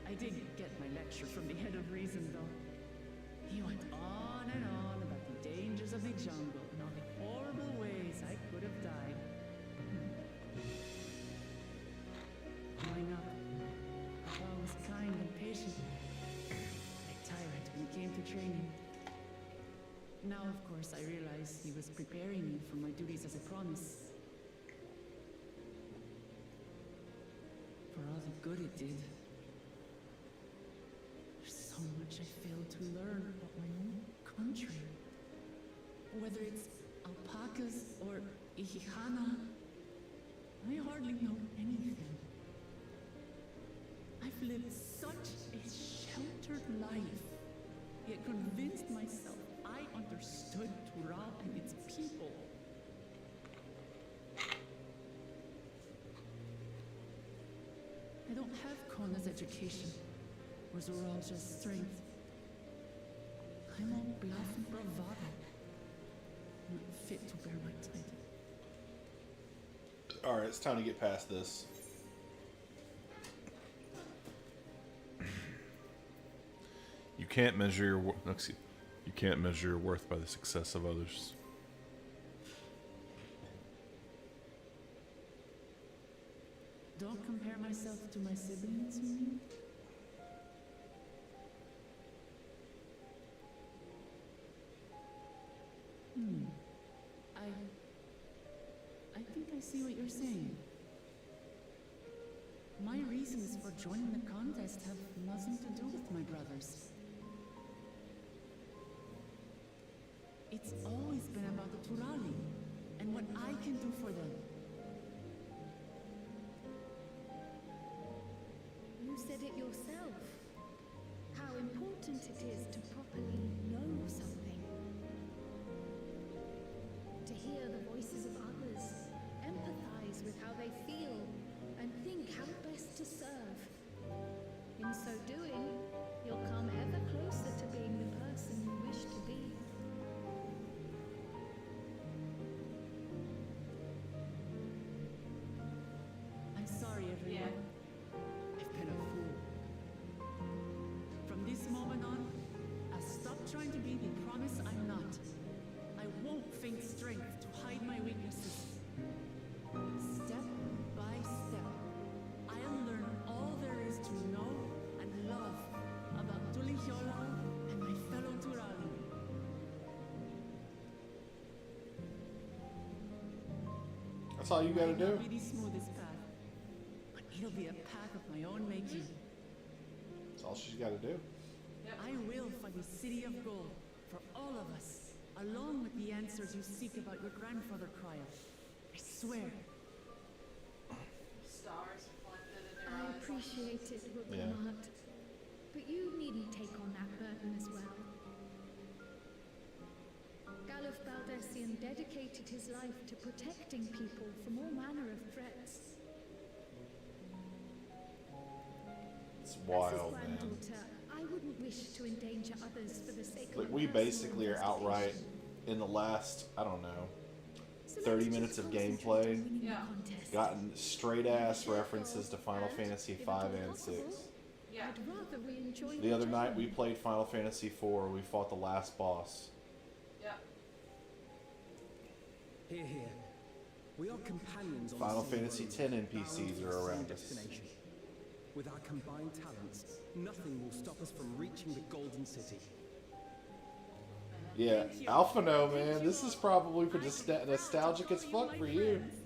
Speaker 6: I did get my lecture from the head of reason, though. He went on and on about the dangers of the jungle and all the horrible ways I could have died. Growing up, Papa was kind and patient, a tyrant when it came to training. Now, of course, I realize he was preparing me for my duties as a promise. For all the good it did. There's so much I failed to learn about my own country. Whether it's alpacas or Ihihana, I hardly know anything. I've lived such a sheltered life, yet convinced myself I understood Tural and its people. I don't have Kona's education, or Zoralja's strength. I'm all bluff and bravado, not fit to bear my title.
Speaker 5: Alright, it's time to get past this.
Speaker 1: You can't measure your you can't measure your worth by the success of others.
Speaker 6: Don't compare myself to my siblings, you mean? I think I see what you're saying. My reasons for joining the contest have nothing to do with my brothers. It's always been about the Turali and what I can do for them.
Speaker 4: You said it yourself. How important it is to properly know something. To hear the voices of others, empathize with how they feel, and think how best to serve. In so doing, you'll come ever closer to being the person you wish to be.
Speaker 6: I'm sorry, everyone.
Speaker 2: Yeah.
Speaker 6: I've been a fool. From this moment on, I'll stop trying to be the promise I'm not. I won't feign strength to hide my weaknesses. Step by step, I'll learn all there is to know and love about Tulijola and my fellow Turali.
Speaker 5: That's all you gotta
Speaker 6: Might not
Speaker 5: do.
Speaker 6: be the smoothest path, but it'll be a path of my own making.
Speaker 5: all she's got to do.
Speaker 2: Yep.
Speaker 6: I will find the city of gold for all of us, along with the answers you seek about your grandfather, Cryle. I swear.
Speaker 2: Stars reflected in your
Speaker 4: I
Speaker 2: eyes.
Speaker 4: appreciate it,
Speaker 5: Yeah.
Speaker 4: Wooklamart. But you needn't take on that burden as well. Galuf Baldessian dedicated his life to protecting people from all manner of threats.
Speaker 5: It's
Speaker 4: As
Speaker 5: wild,
Speaker 4: his
Speaker 5: man.
Speaker 4: granddaughter, I wouldn't wish to endanger others for the sake of
Speaker 5: Like,
Speaker 4: a
Speaker 5: we
Speaker 4: personal
Speaker 5: basically are outright
Speaker 4: investigation.
Speaker 5: in the last, I don't know,
Speaker 4: So
Speaker 5: 30
Speaker 4: let's
Speaker 5: minutes
Speaker 4: just
Speaker 5: of
Speaker 4: concentrate
Speaker 5: gameplay.
Speaker 4: on winning the
Speaker 2: Yeah.
Speaker 4: contest.
Speaker 5: gotten straight ass references to Final Fantasy
Speaker 4: If
Speaker 5: 5
Speaker 4: at all
Speaker 5: and 6.
Speaker 4: possible,
Speaker 2: Yeah.
Speaker 4: I'd rather we enjoy
Speaker 5: The other night we
Speaker 4: journey.
Speaker 5: played Final Fantasy 4. We fought the last boss.
Speaker 2: Yep.
Speaker 7: Hear, hear. We are companions on
Speaker 5: Final
Speaker 7: the same
Speaker 5: Fantasy
Speaker 7: road,
Speaker 5: 10
Speaker 7: bound
Speaker 5: NPCs
Speaker 7: to
Speaker 5: are
Speaker 7: the same
Speaker 5: around us.
Speaker 7: destination. With our combined talents, nothing will stop us from reaching the Golden City.
Speaker 5: Yeah,
Speaker 6: Thank you.
Speaker 5: Alphano,
Speaker 6: Thank
Speaker 5: man,
Speaker 6: you
Speaker 5: this is
Speaker 6: all.
Speaker 5: probably for
Speaker 6: I am
Speaker 5: just
Speaker 6: proud to
Speaker 5: nostalgic
Speaker 6: call
Speaker 5: as
Speaker 6: you
Speaker 5: fuck
Speaker 6: my
Speaker 5: for you.
Speaker 6: friends.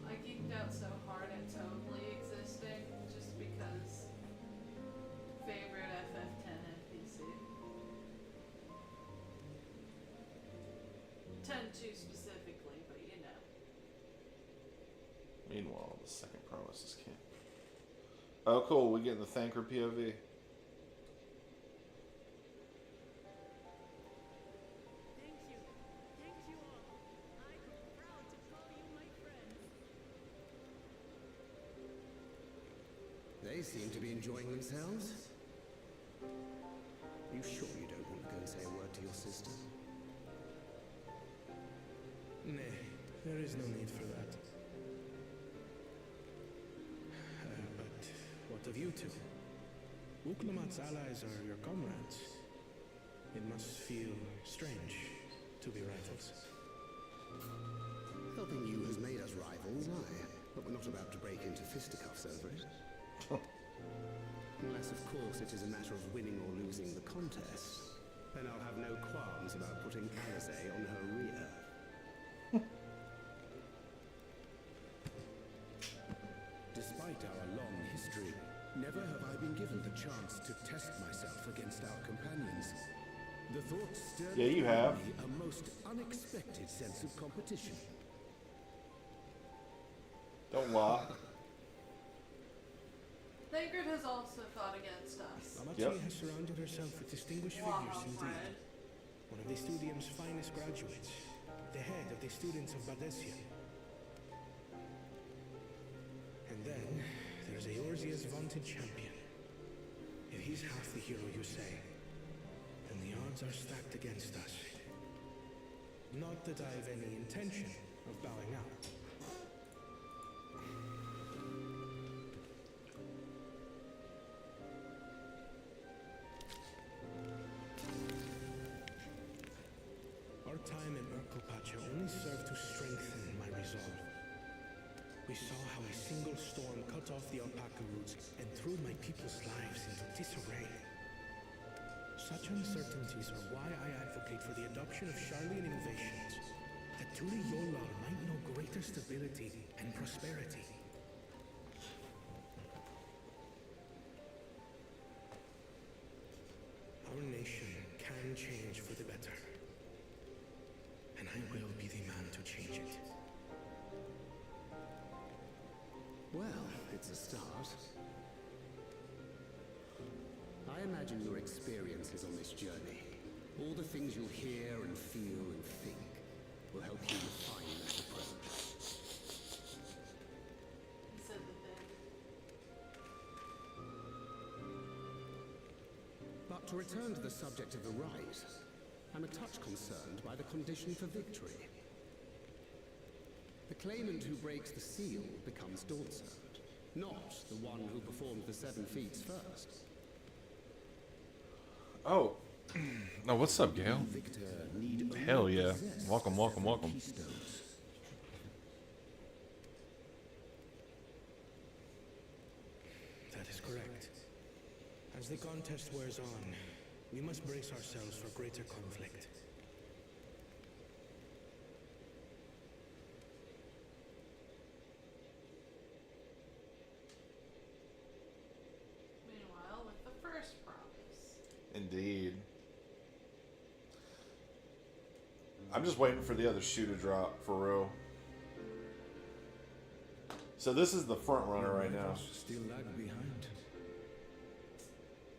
Speaker 2: I geeked out so hard at totally existing just because favorite FF10 NPC. 10-2 specifically, but you know.
Speaker 5: Meanwhile, the second promise is king. Oh, cool. We getting the Thanker POV.
Speaker 6: Thank you. Thank you all. I am proud to call you my friends.
Speaker 8: They seem to be enjoying themselves. You sure you don't want to go and say a word to your sister?
Speaker 9: Nay, there is no need for that. But what of you two? Woklamat's allies are your comrades. It must feel strange to be rivals.
Speaker 8: Helping you has made us rivals, aye. But we're not about to break into fisticuffs over it. Unless, of course, it is a matter of winning or losing the contest. Then I'll have no qualms about putting Alice on her rear. Despite our long history, never have I been given the chance to test myself against our companions. The thought stirred
Speaker 5: Yeah, you
Speaker 8: within
Speaker 5: have.
Speaker 8: me a most unexpected sense of competition.
Speaker 5: Don't lie.
Speaker 2: Thancred has also fought against us.
Speaker 9: Amachi
Speaker 5: Yep.
Speaker 9: has surrounded herself with distinguished
Speaker 2: Wow,
Speaker 9: figures indeed.
Speaker 2: Fred.
Speaker 9: One of the studium's finest graduates, the head of the students of Badessia. And then there's Eorzea's vaunted champion. If he's half the hero you say, then the odds are stacked against us. Not that I've any intention of bowing out. Our time in Urkopacha only served to strengthen my resolve. We saw how a single storm cut off the alpaca roots and threw my people's lives into disarray. Such uncertainties are why I advocate for the adoption of Sharlayan innovations, that Tuli Yolar might know greater stability and prosperity. Our nation can change for the better, and I will be the man to change it.
Speaker 8: Well, it's a start. I imagine your experiences on this journey, all the things you'll hear and feel and think, will help you refine that approach.
Speaker 2: He said the thing.
Speaker 8: But to return to the subject of the rite, I'm a touch concerned by the condition for victory. The claimant who breaks the seal becomes Dawntrail, not the one who performed the 7 feats first.
Speaker 1: Oh. Oh, what's up, Gail?
Speaker 8: Victor need only
Speaker 1: Hell yeah.
Speaker 8: possess
Speaker 1: Welcome,
Speaker 8: the
Speaker 1: welcome,
Speaker 8: 7
Speaker 1: welcome.
Speaker 8: keystones.
Speaker 9: That is correct. As the contest wears on, we must brace ourselves for greater conflict.
Speaker 2: Meanwhile, with the first
Speaker 5: I'm just waiting for the other shoe to drop for real. So this is the front runner right now.
Speaker 8: Still lag behind.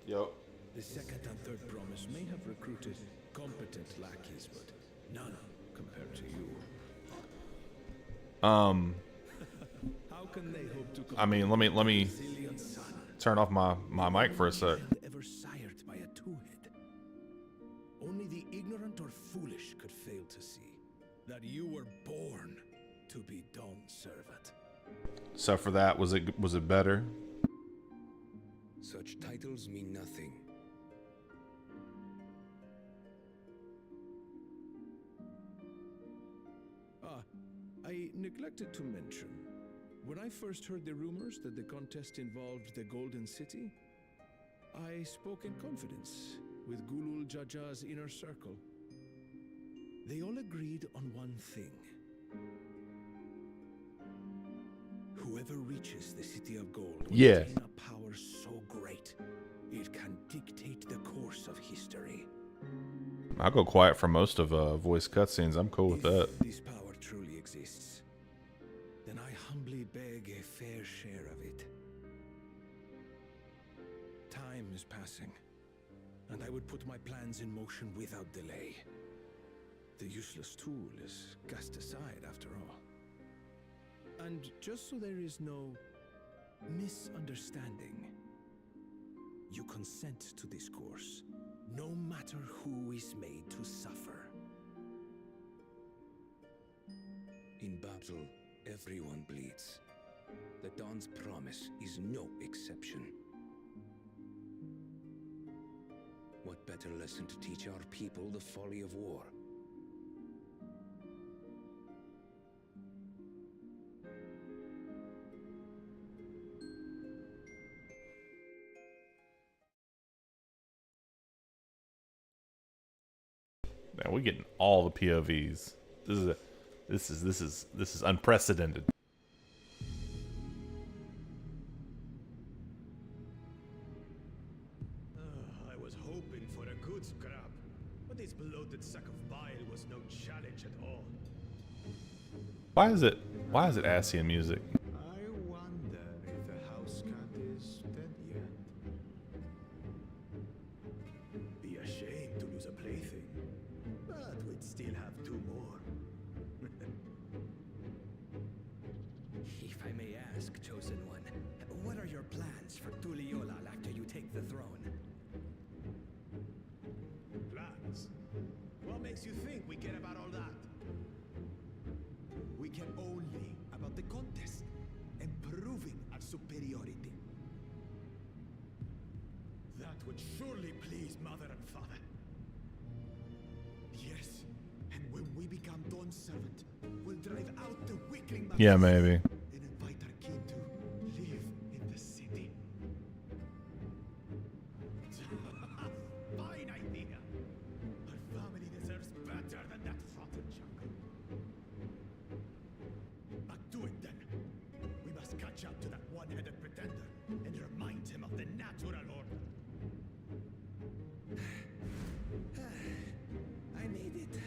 Speaker 5: Yep.
Speaker 8: The second and third promise may have recruited competent lackeys, but none compared to you. How can they hope to
Speaker 1: I mean, let me turn off my mic for a sec.
Speaker 8: ever sired by a two-head? Only the ignorant or foolish could fail to see that you were born to be Dawn's servant.
Speaker 1: So for that, was it better?
Speaker 8: Such titles mean nothing. I neglected to mention, when I first heard the rumors that the contest involved the Golden City, I spoke in confidence with Gulul Jaja's inner circle. They all agreed on one thing. Whoever reaches the City of Gold will attain a power so great, it can dictate the course of history.
Speaker 1: I'll go quiet for most of voice cutscenes. I'm cool with that.
Speaker 8: If this power truly exists, then I humbly beg a fair share of it. Time is passing, and I would put my plans in motion without delay. The useless tool is cast aside after all. And just so there is no misunderstanding, you consent to this course, no matter who is made to suffer. In battle, everyone bleeds. The Dawn's promise is no exception. What better lesson to teach our people the folly of war?
Speaker 1: Man, we're getting all the POVs. This is unprecedented.
Speaker 9: I was hoping for a good scrap, but this bloated sack of bile was no challenge at all.
Speaker 1: Why is it Asian music?
Speaker 9: I wonder if the house cat is dead yet. Be ashamed to lose a plaything, but we'd still have two more.
Speaker 7: If I may ask, Chosen One, what are your plans for Tuliolal after you take the throne?
Speaker 9: Plans? What makes you think we care about all that? We care only about the contest and proving our superiority. That would surely please Mother and Father. Yes, and when we become Dawn's servant, we'll drive out the weakling
Speaker 1: Yeah, maybe.
Speaker 9: and invite our kin to live in the city. Fine idea. Our family deserves better than that rotten jungle. But do it then. We must catch up to that one-headed pretender and remind him of the natural order.
Speaker 7: I made it.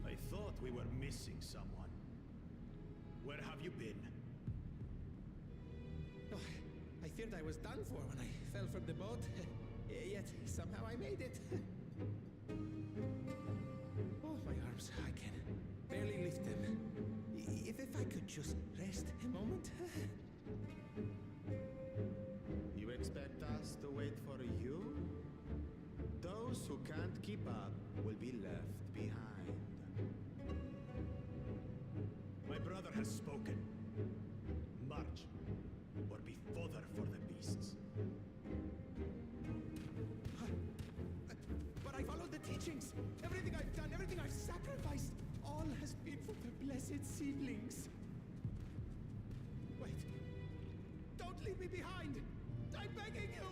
Speaker 9: I thought we were missing someone. Where have you been?
Speaker 7: Oh, I feared I was done for when I fell from the boat. Yet somehow I made it. Oh, my arms, I can barely lift them. If I could just rest a moment.
Speaker 9: You expect us to wait for you? Those who can't keep up will be left behind. My brother has spoken. March, or be fodder for the beasts.
Speaker 7: But I followed the teachings. Everything I've done, everything I've sacrificed, all has been for the blessed seedlings. Wait. Don't leave me behind. I'm begging you.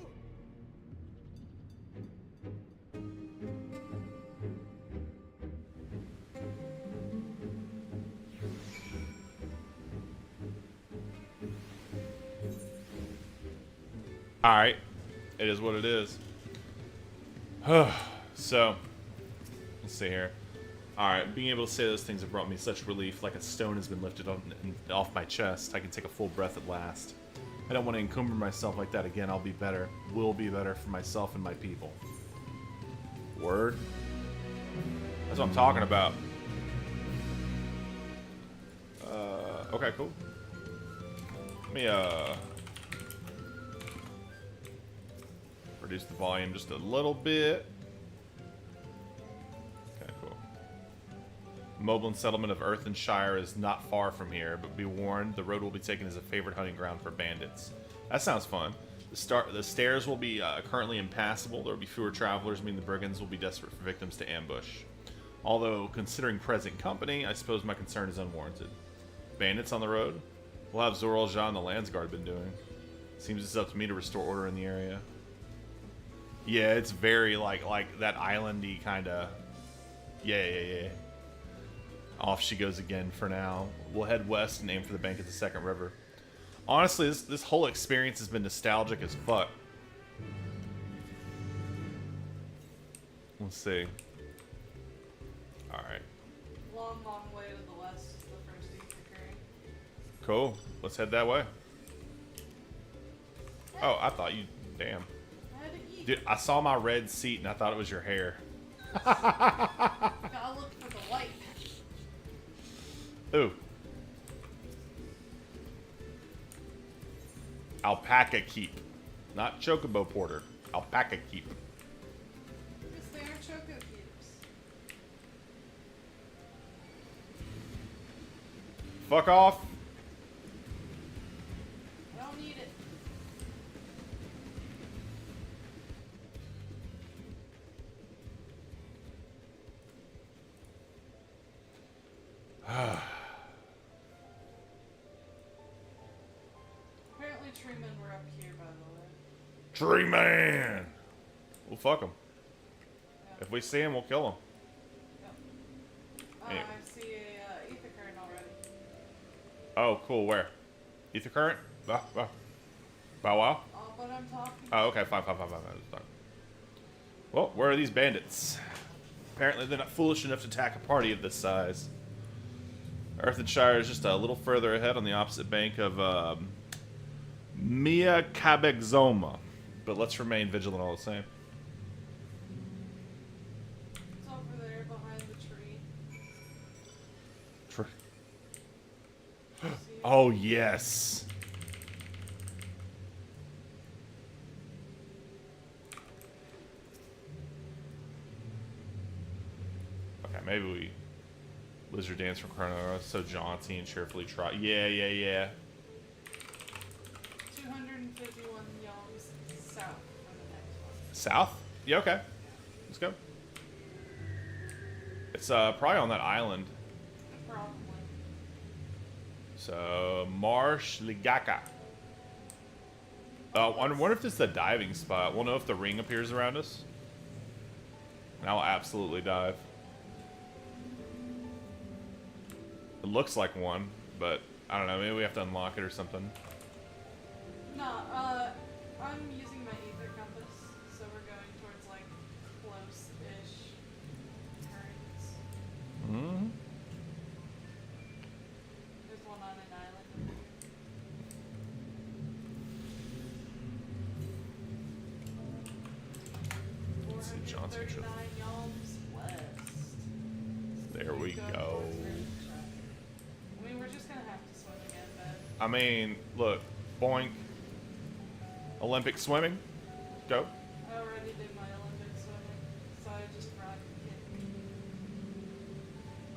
Speaker 1: All right, it is what it is. So, let's see here. Alright, being able to say those things have brought me such relief, like a stone has been lifted off my chest. I can take a full breath at last. I don't want to encumber myself like that again. I'll be better. Will be better for myself and my people. Word? That's what I'm talking about. Okay, cool. Let me, reduce the volume just a little bit. Okay, cool. Moblin settlement of Earthenshire is not far from here, but be warned, the road will be taken as a favorite hunting ground for bandits. That sounds fun. The stairs will be currently impassable. There will be fewer travelers, meaning the brigands will be desperate for victims to ambush. Although, considering present company, I suppose my concern is unwarranted. Bandits on the road? We'll have Zoral Jah and the Landsguard been doing. Seems it's up to me to restore order in the area. Yeah, it's very like that islandy kind of. Yeah. Off she goes again for now. We'll head west and aim for the bank of the Second River. Honestly, this whole experience has been nostalgic as fuck. Let's see. Alright.
Speaker 2: Long way to the west is the first ether current.
Speaker 1: Cool. Let's head that way. Oh, I thought you... Damn.
Speaker 2: I had to eat.
Speaker 1: Dude, I saw my red seat and I thought it was your hair.
Speaker 2: Gotta look for the white.
Speaker 1: Ooh. Alpaca keep. Not chocobo porter. Alpaca keep.
Speaker 2: Yes, they are choco cubes.
Speaker 1: Fuck off.
Speaker 2: I don't need it. Apparently treemen were up here, by the way.
Speaker 1: Tree man. Well, fuck him.
Speaker 2: Yeah.
Speaker 1: If we see him, we'll kill him.
Speaker 2: Yep.
Speaker 1: Anyway.
Speaker 2: I see a ether current already.
Speaker 1: Oh, cool. Where? Ether current? Bow wow?
Speaker 2: Oh, but I'm talking.
Speaker 1: Oh, okay. Fine. Well, where are these bandits? Apparently, they're not foolish enough to attack a party of this size. Earthenshire is just a little further ahead on the opposite bank of Mia Cabexoma. But let's remain vigilant all the same.
Speaker 2: It's over there behind the tree. See it?
Speaker 1: Oh, yes. Okay, maybe we... Lizard dance from Chrono, so jaunty and cheerfully trot. Yeah.
Speaker 2: 251 yalms south for the next one.
Speaker 1: South? Yeah, okay. Let's go. It's probably on that island.
Speaker 2: Probably.
Speaker 1: So, Marsh Ligaka. I wonder if this is the diving spot. We'll know if the ring appears around us. And I'll absolutely dive. It looks like one, but I don't know. Maybe we have to unlock it or something.
Speaker 2: No, I'm using my ether compass, so we're going towards like close-ish currents.
Speaker 1: Mm-hmm.
Speaker 2: There's one on an island over here.
Speaker 1: Let's see, Johnson.
Speaker 2: 439 yalms west.
Speaker 1: There we go.
Speaker 2: Towards Earthshire. I mean, we're just gonna have to swim again, but
Speaker 1: I mean, look, boink. Olympic swimming. Go.
Speaker 2: I already did my Olympic swimming, so I just brought it.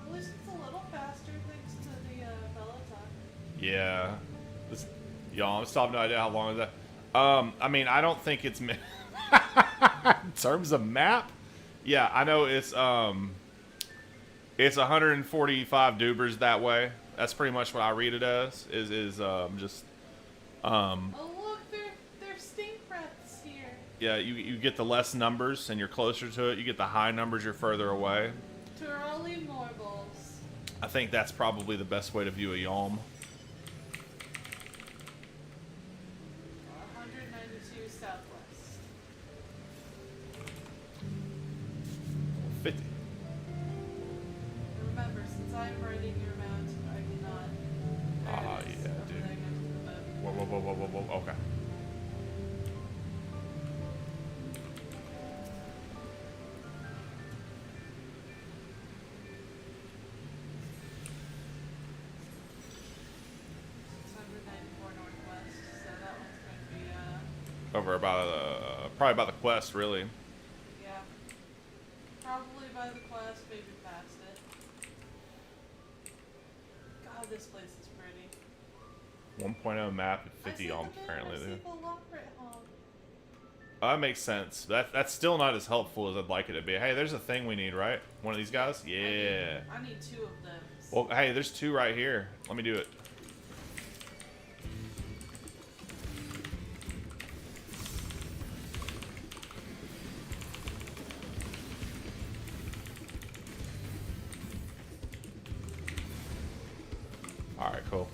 Speaker 2: At least it's a little faster thanks to the Peloton.
Speaker 1: Yeah. This, y'all, I'm still have no idea how long is that. I mean, I don't think it's in terms of map. Yeah, I know it's 145 dubers that way. That's pretty much what I read it as.
Speaker 2: Oh look, they're stink breaths here.
Speaker 1: Yeah, you get the less numbers and you're closer to it. You get the high numbers, you're further away.
Speaker 2: Turali Morbles.
Speaker 1: I think that's probably the best way to view a yalm.
Speaker 2: 192 southwest.
Speaker 1: 50.
Speaker 2: Remember, since I'm riding your mount, I cannot.
Speaker 1: Ah,
Speaker 2: There it is.
Speaker 1: yeah,
Speaker 2: Over
Speaker 1: dude.
Speaker 2: there next to the boat.
Speaker 1: Whoa, whoa, whoa, whoa, whoa, whoa. Okay.
Speaker 2: Northwest, so that one's going to be,
Speaker 1: Over about probably about the quest, really.
Speaker 2: yeah. Probably by the quest, maybe past it. God, this place is pretty.
Speaker 1: 1.0 map at
Speaker 2: I
Speaker 1: 50
Speaker 2: see the
Speaker 1: alms apparently.
Speaker 2: I see
Speaker 1: Dude.
Speaker 2: the Lockrit home.
Speaker 1: That makes sense. That's still not as helpful as I'd like it to be. Hey, there's a thing we need, right? One of these guys? Yeah.
Speaker 2: I need 2 of those.
Speaker 1: Well, hey, there's 2 right here. Let me do it. Alright, cool.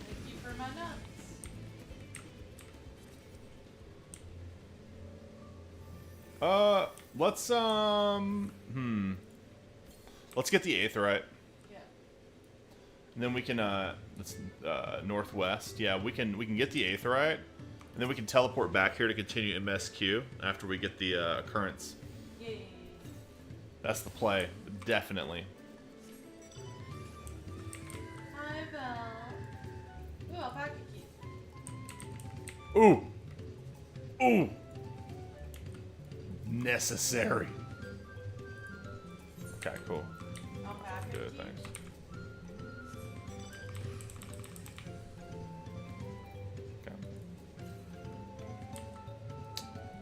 Speaker 2: Thank you for my nuts.
Speaker 1: Let's get the aetheryte.
Speaker 2: Yeah.
Speaker 1: And then we can let's northwest. Yeah, we can get the aetheryte, and then we can teleport back here to continue MSQ after we get the occurrence.
Speaker 2: Yay.
Speaker 1: That's the play, definitely.
Speaker 2: Hi, Belle. Ooh, alpaca key.
Speaker 1: Ooh. Ooh. Necessary. Okay, cool.
Speaker 2: Alpaca
Speaker 1: Good,
Speaker 2: key.
Speaker 1: thanks. Okay.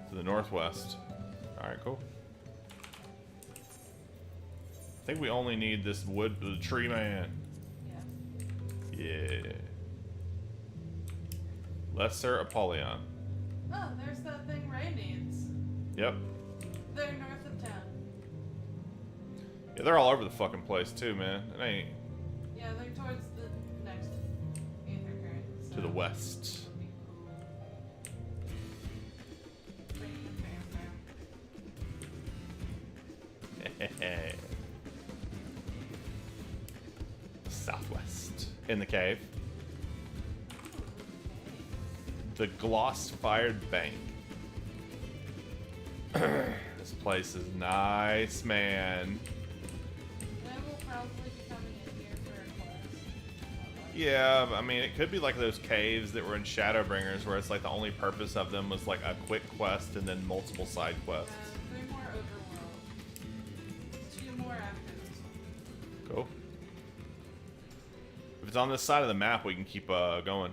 Speaker 1: To the northwest. Alright, cool. I think we only need this wood, the tree man.
Speaker 2: Yeah.
Speaker 1: Yeah. Lesser Apollyon.
Speaker 2: Oh, there's that thing Ray needs.
Speaker 1: Yep.
Speaker 2: They're north of town.
Speaker 1: Yeah, they're all over the fucking place too, man. It ain't
Speaker 2: Yeah, they're towards the next aether current. So
Speaker 1: to the west.
Speaker 2: it'll be cool. Bam, bam, bam.
Speaker 1: Southwest. In the cave. The gloss-fired bank. This place is nice, man.
Speaker 2: They will probably be coming in here for a quest.
Speaker 1: Yeah, I mean, it could be like those caves that were in Shadowbringers where it's like the only purpose of them was like a quick quest and then multiple side quests.
Speaker 2: 3 more overworld. 2 more after this one.
Speaker 1: Cool. If it's on this side of the map, we can keep going.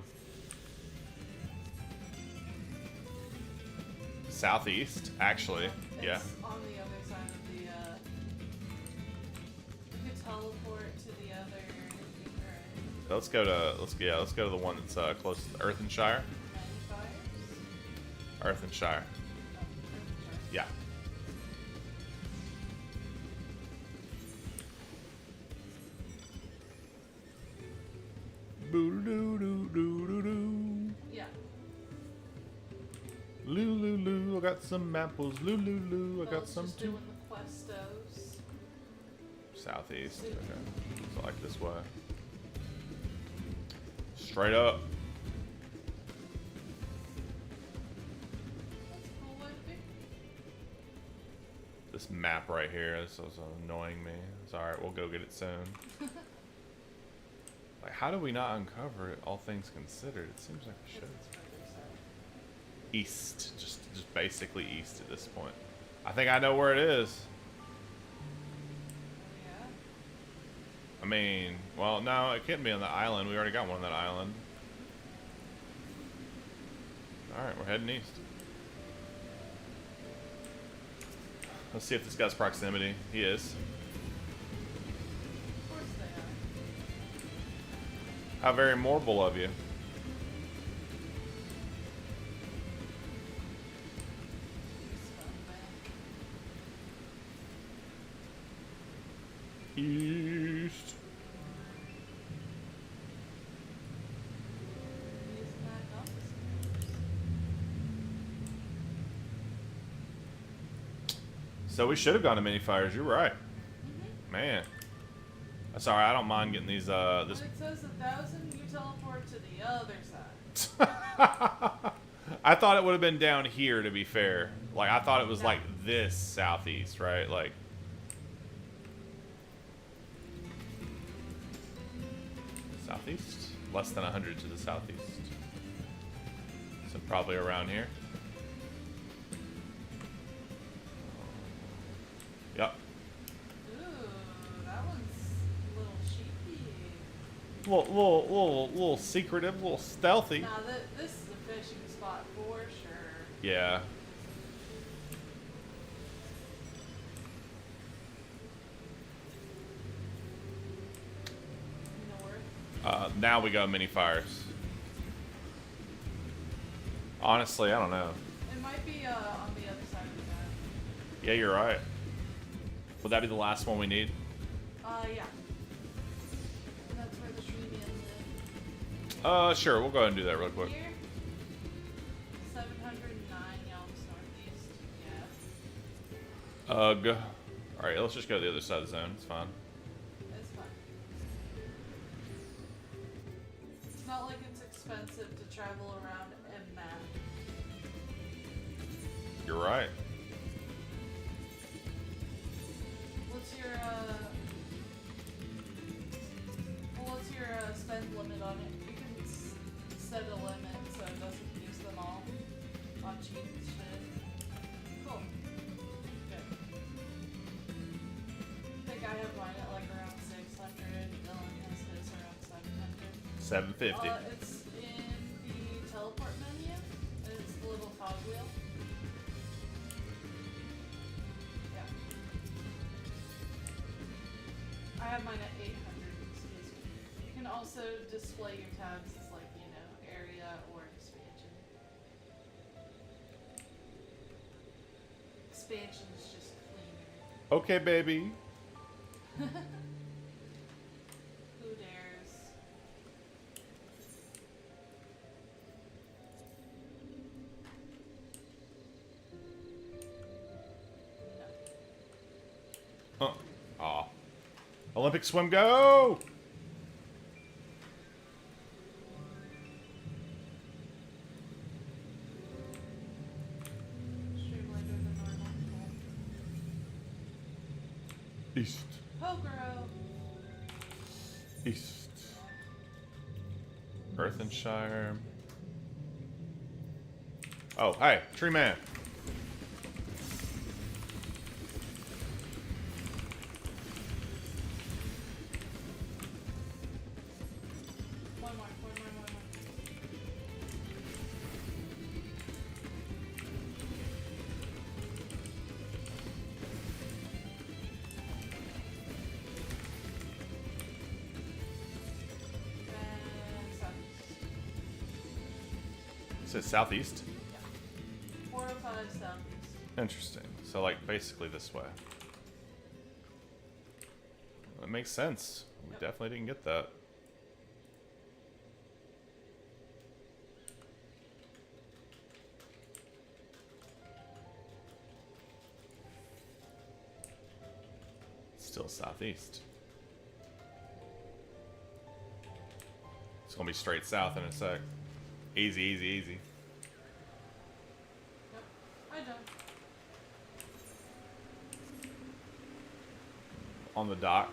Speaker 1: Southeast, actually. Yeah.
Speaker 2: It's on the other side of the, you could teleport to the other, right?
Speaker 1: Let's go to the one that's closest to Earthenshire.
Speaker 2: Magnifiers?
Speaker 1: Earthenshire.
Speaker 2: Oh, Earthshire.
Speaker 1: Yeah. Boo-doo-doo-doo-doo-doo.
Speaker 2: Yeah.
Speaker 1: Loo-loo-loo, I got some apples. Loo-loo-loo, I got
Speaker 2: Bill's
Speaker 1: some
Speaker 2: just
Speaker 1: too.
Speaker 2: doing the questos.
Speaker 1: Southeast. Okay. So like this way. Straight up.
Speaker 2: That's a cool way to be.
Speaker 1: This map right here is so annoying me. It's alright, we'll go get it soon. Like, how do we not uncover it, all things considered? It seems like we should.
Speaker 2: It's further south.
Speaker 1: East. Just basically east at this point. I think I know where it is.
Speaker 2: Yeah.
Speaker 1: I mean, well, no, it can't be on the island. We already got one on that island. Alright, we're heading east. Let's see if this guy's proximity. He is.
Speaker 2: Of course they are.
Speaker 1: How very morbal of you.
Speaker 2: You scumbag.
Speaker 1: East.
Speaker 2: Isn't that compass?
Speaker 1: So we should have gone to mini fires. You're right. Man. That's alright. I don't mind getting these,
Speaker 2: When
Speaker 1: this...
Speaker 2: it says 1,000, you teleport to the other side.
Speaker 1: I thought it would have been down here, to be fair. Like, I thought it was like this southeast, right? Like... Southeast? Less than 100 to the southeast. So probably around here. Yep.
Speaker 2: Ooh, that one's a little cheeky.
Speaker 1: Little secretive, little stealthy.
Speaker 2: Now, this is a fishing spot for sure.
Speaker 1: Yeah.
Speaker 2: North.
Speaker 1: Now we go mini fires. Honestly, I don't know.
Speaker 2: It might be on the other side of the map.
Speaker 1: Yeah, you're right. Would that be the last one we need?
Speaker 2: Yeah. And that's where the tree man lived.
Speaker 1: Sure. We'll go ahead and do that real quick.
Speaker 2: Here, 709 Yelms northeast. Yeah.
Speaker 1: Ugh. Alright, let's just go to the other side of the zone. It's fine.
Speaker 2: It's fine. It's not like it's expensive to travel around and map.
Speaker 1: You're right.
Speaker 2: What's your spend limit on it? You can set a limit so it doesn't use them all on cheap shit. Cool. Good. I think I have mine at like around 600. Dylan has his around 700.
Speaker 1: 750.
Speaker 2: It's in the teleport menu. And it's the little cogwheel. Yeah. I have mine at 800. Excuse me. You can also display your tabs as like, you know, area or expansion. Expansion is just cleaner.
Speaker 1: Okay, baby.
Speaker 2: Who dares? No.
Speaker 1: Aw. Olympic swim, go!
Speaker 2: Streamlined than normal.
Speaker 1: East.
Speaker 2: Pogro.
Speaker 1: East. Earthenshire. Oh, hey, tree man.
Speaker 2: One more. And southeast.
Speaker 1: It says southeast.
Speaker 2: Yeah. 405 southeast.
Speaker 1: Interesting. So, like, basically this way. That makes sense. We
Speaker 2: Yep.
Speaker 1: definitely didn't get that. Still southeast. It's gonna be straight south in a sec. Easy, easy, easy.
Speaker 2: Yep. I don't.
Speaker 1: On the dock.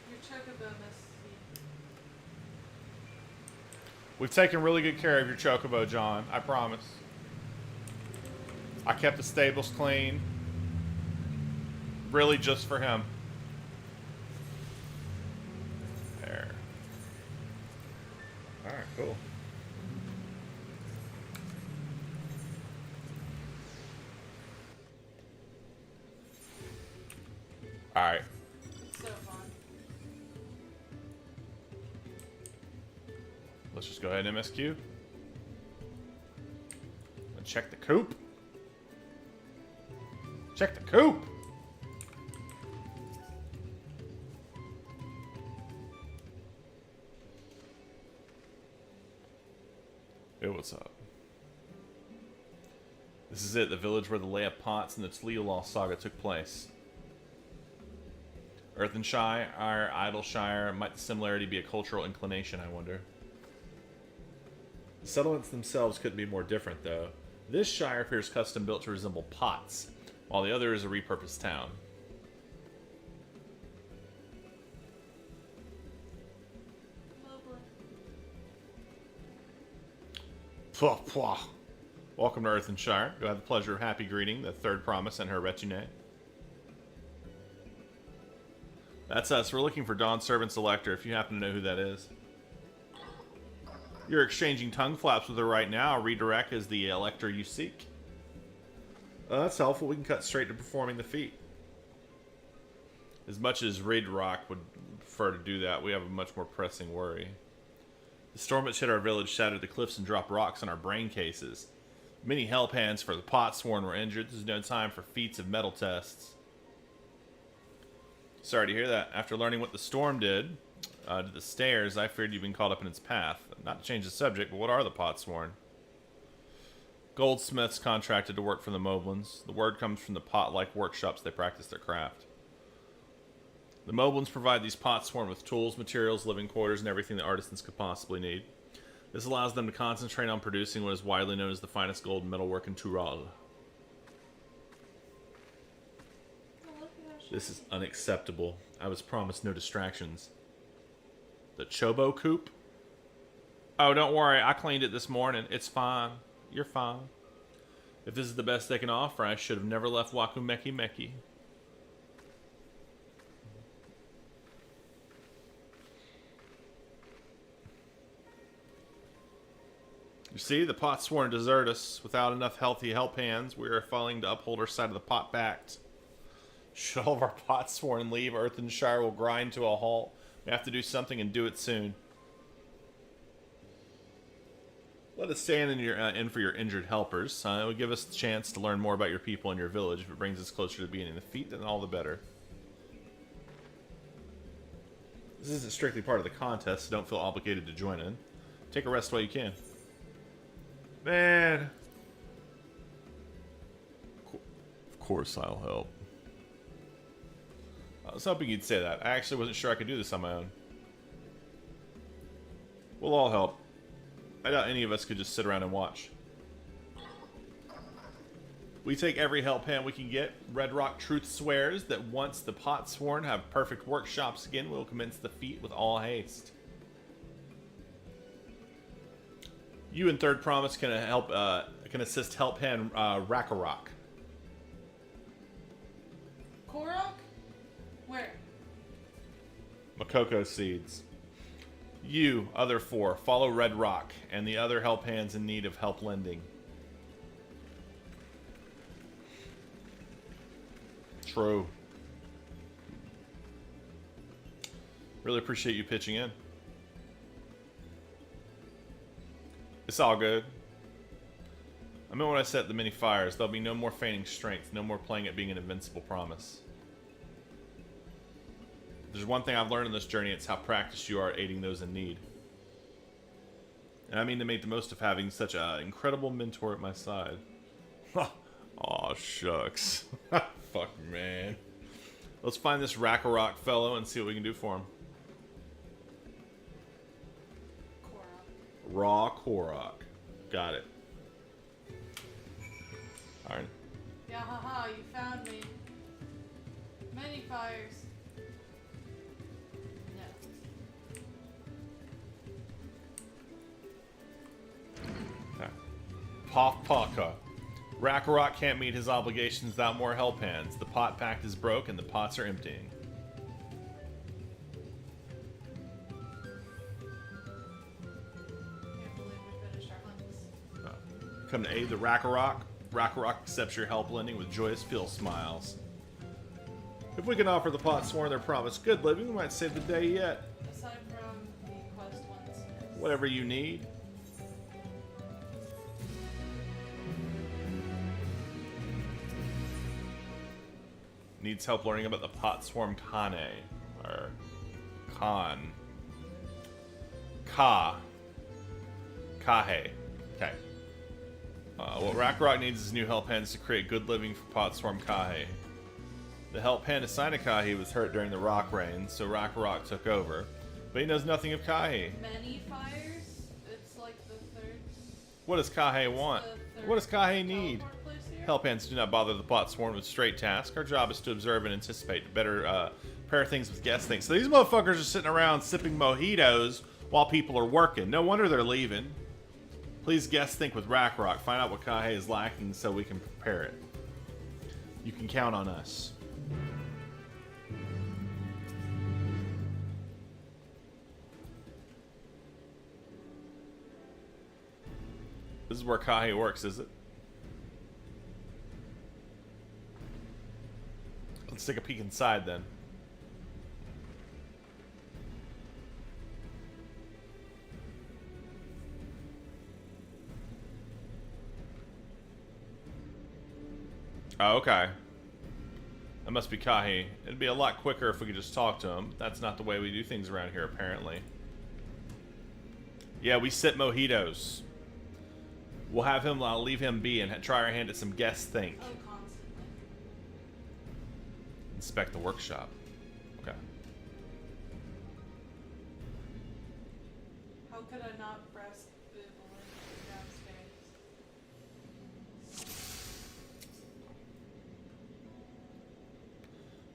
Speaker 2: Your chocobo must see.
Speaker 1: We've taken really good care of your chocobo, John. I promise. I kept the stables clean. Really just for him. There. Alright, cool. Alright.
Speaker 2: It's so fun.
Speaker 1: Let's just go ahead and MSQ. And check the coop. Check the coop. Hey, what's up? This is it, the village where the Lay of Pots and the Tleolaw saga took place. Earthenshire, Idleshire, might the similarity be a cultural inclination, I wonder? The settlements themselves couldn't be more different, though. This shire appears custom built to resemble pots, while the other is a repurposed town. Pwah, pwah. Welcome to Earthenshire. You have the pleasure of happy greeting the third promise and her retinue. That's us. We're looking for Dawn Servant's Elector, if you happen to know who that is. You're exchanging tongue flaps with her right now. Redirect is the Elector you seek. That's helpful. We can cut straight to performing the feat. As much as Raidrock would prefer to do that, we have a much more pressing worry. The storm which hit our village shattered the cliffs and dropped rocks on our brain cases. Many hellpans for the Potsworn were injured. There's no time for feats of metal tests. Sorry to hear that. After learning what the storm did to the stairs, I feared you'd been caught up in its path. Not to change the subject, but what are the Potsworn? Goldsmiths contracted to work for the Moblins. The word comes from the pot-like workshops they practice their craft. The Moblins provide these Potsworn with tools, materials, living quarters, and everything that artisans could possibly need. This allows them to concentrate on producing what is widely known as the finest gold and metalwork in Tural. This is unacceptable. I was promised no distractions. The Chobo Coop? Oh, don't worry. I cleaned it this morning. It's fine. You're fine. If this is the best they can offer, I should have never left Wakumeki Meki. You see, the Potsworn desert us. Without enough healthy help hands, we are failing to uphold our side of the pot pact. Should all of our Potsworn leave, Earthenshire will grind to a halt. We have to do something and do it soon. Let us stand in for your injured helpers. It will give us the chance to learn more about your people and your village. If it brings us closer to being in the feat, then all the better. This isn't strictly part of the contest, so don't feel obligated to join in. Take a rest while you can. Man. Of course I'll help. I was hoping you'd say that. I actually wasn't sure I could do this on my own. We'll all help. I doubt any of us could just sit around and watch. We take every help hand we can get. Red Rock Truth swears that once the Potsworn have perfect workshops again, we'll commence the feat with all haste. You and Third Promise can help. Can assist help hand Rakarok.
Speaker 2: Korok? Where?
Speaker 1: Makoko seeds. You, other four, follow Red Rock and the other help hands in need of help lending. True. Really appreciate you pitching in. It's all good. I meant when I set the many fires, there'll be no more feigning strength, no more playing at being an invincible promise. If there's one thing I've learned in this journey, it's how practiced you are at aiding those in need. And I mean to make the most of having such an incredible mentor at my side. Aw, shucks. Fuck, man. Let's find this Rakarok fellow and see what we can do for him. Raw Korok. Got it. Alright.
Speaker 2: Yeah, haha, you found me. Many fires. No.
Speaker 1: Okay. Poff Paka. Rakarok can't meet his obligations without more help hands. The pot pact is broke and the pots are emptying.
Speaker 2: Can't believe we finished our hunts.
Speaker 1: Come to aid the Rakarok. Rakarok accepts your help lending with joyous feel smiles. If we can offer the Potsworn their promised good living, we might save the day yet.
Speaker 2: Aside from the quest ones.
Speaker 1: Whatever you need. Needs help learning about the Potsworn Kane. Or Khan. Kahe. Okay. What Rakarok needs is new help hands to create good living for Potswarm Kahe. The help hand assigned to Kahe was hurt during the rock rain, so Rakarok took over. But he knows nothing of Kahe.
Speaker 2: Many fires? It's like the third.
Speaker 1: What does Kahe want? What does Kahe need? Help hands do not bother the Potswarm with straight tasks. Our job is to observe and anticipate to better pair things with guest things. So these motherfuckers are sitting around sipping mojitos while people are working. No wonder they're leaving. Please guest think with Rakarok. Find out what Kahe is lacking so we can prepare it. You can count on us. This is where Kahe works, is it? Let's take a peek inside then. Oh, okay. That must be Kahe. It'd be a lot quicker if we could just talk to him. That's not the way we do things around here, apparently. Yeah, we sip mojitos. We'll have him, I'll leave him be and try our hand at some guest think.
Speaker 2: Oh, constantly.
Speaker 1: Inspect the workshop. Okay.
Speaker 2: How could I not breast boob downstairs?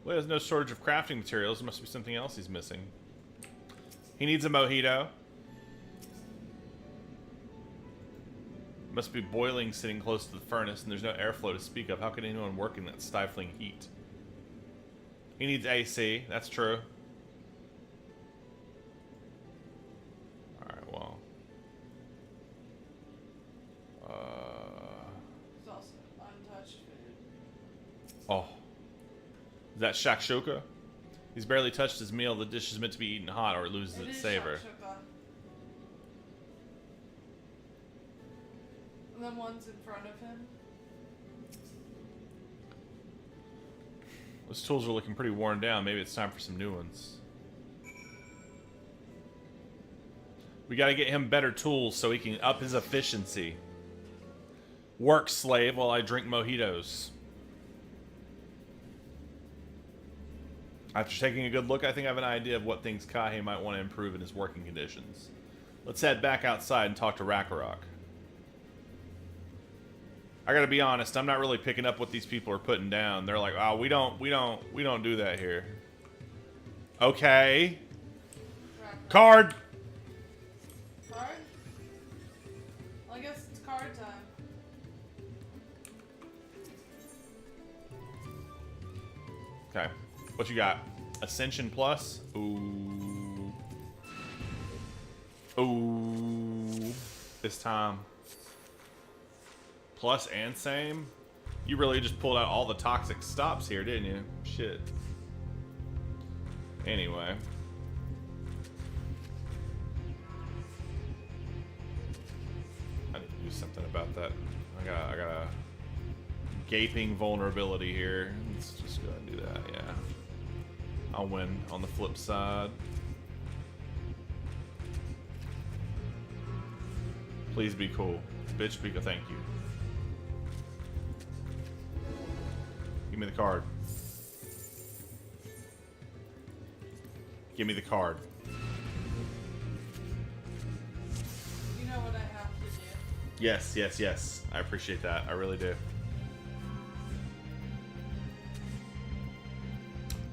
Speaker 1: Well, there's no shortage of crafting materials. There must be something else he's missing. He needs a mojito. Must be boiling sitting close to the furnace, and there's no airflow to speak of. How can anyone work in that stifling heat? He needs AC. That's true. Alright, well.
Speaker 2: There's also untouched food.
Speaker 1: Oh. Is that shakshuka? He's barely touched his meal. The dish is meant to be eaten hot or it loses its savor.
Speaker 2: Shakshuka. And then one's in front of him.
Speaker 1: Those tools are looking pretty worn down. Maybe it's time for some new ones. We gotta get him better tools so he can up his efficiency. Work, slave, while I drink mojitos. After taking a good look, I think I have an idea of what things Kahe might want to improve in his working conditions. Let's head back outside and talk to Rakarok. I gotta be honest, I'm not really picking up what these people are putting down. They're like, oh, we don't do that here. Okay. Card!
Speaker 2: Card? Well, I guess it's card time.
Speaker 1: Okay. What you got? Ascension Plus? Ooh. Ooh. This time. Plus and same? You really just pulled out all the toxic stops here, didn't you? Shit. Anyway. I need to do something about that. I got a gaping vulnerability here. Let's just go ahead and do that, yeah. I'll win on the flip side. Please be cool. Bitch, be cool. Thank you. Give me the card. Give me the card.
Speaker 2: You know what I have to do.
Speaker 1: Yes, yes, yes. I appreciate that. I really do.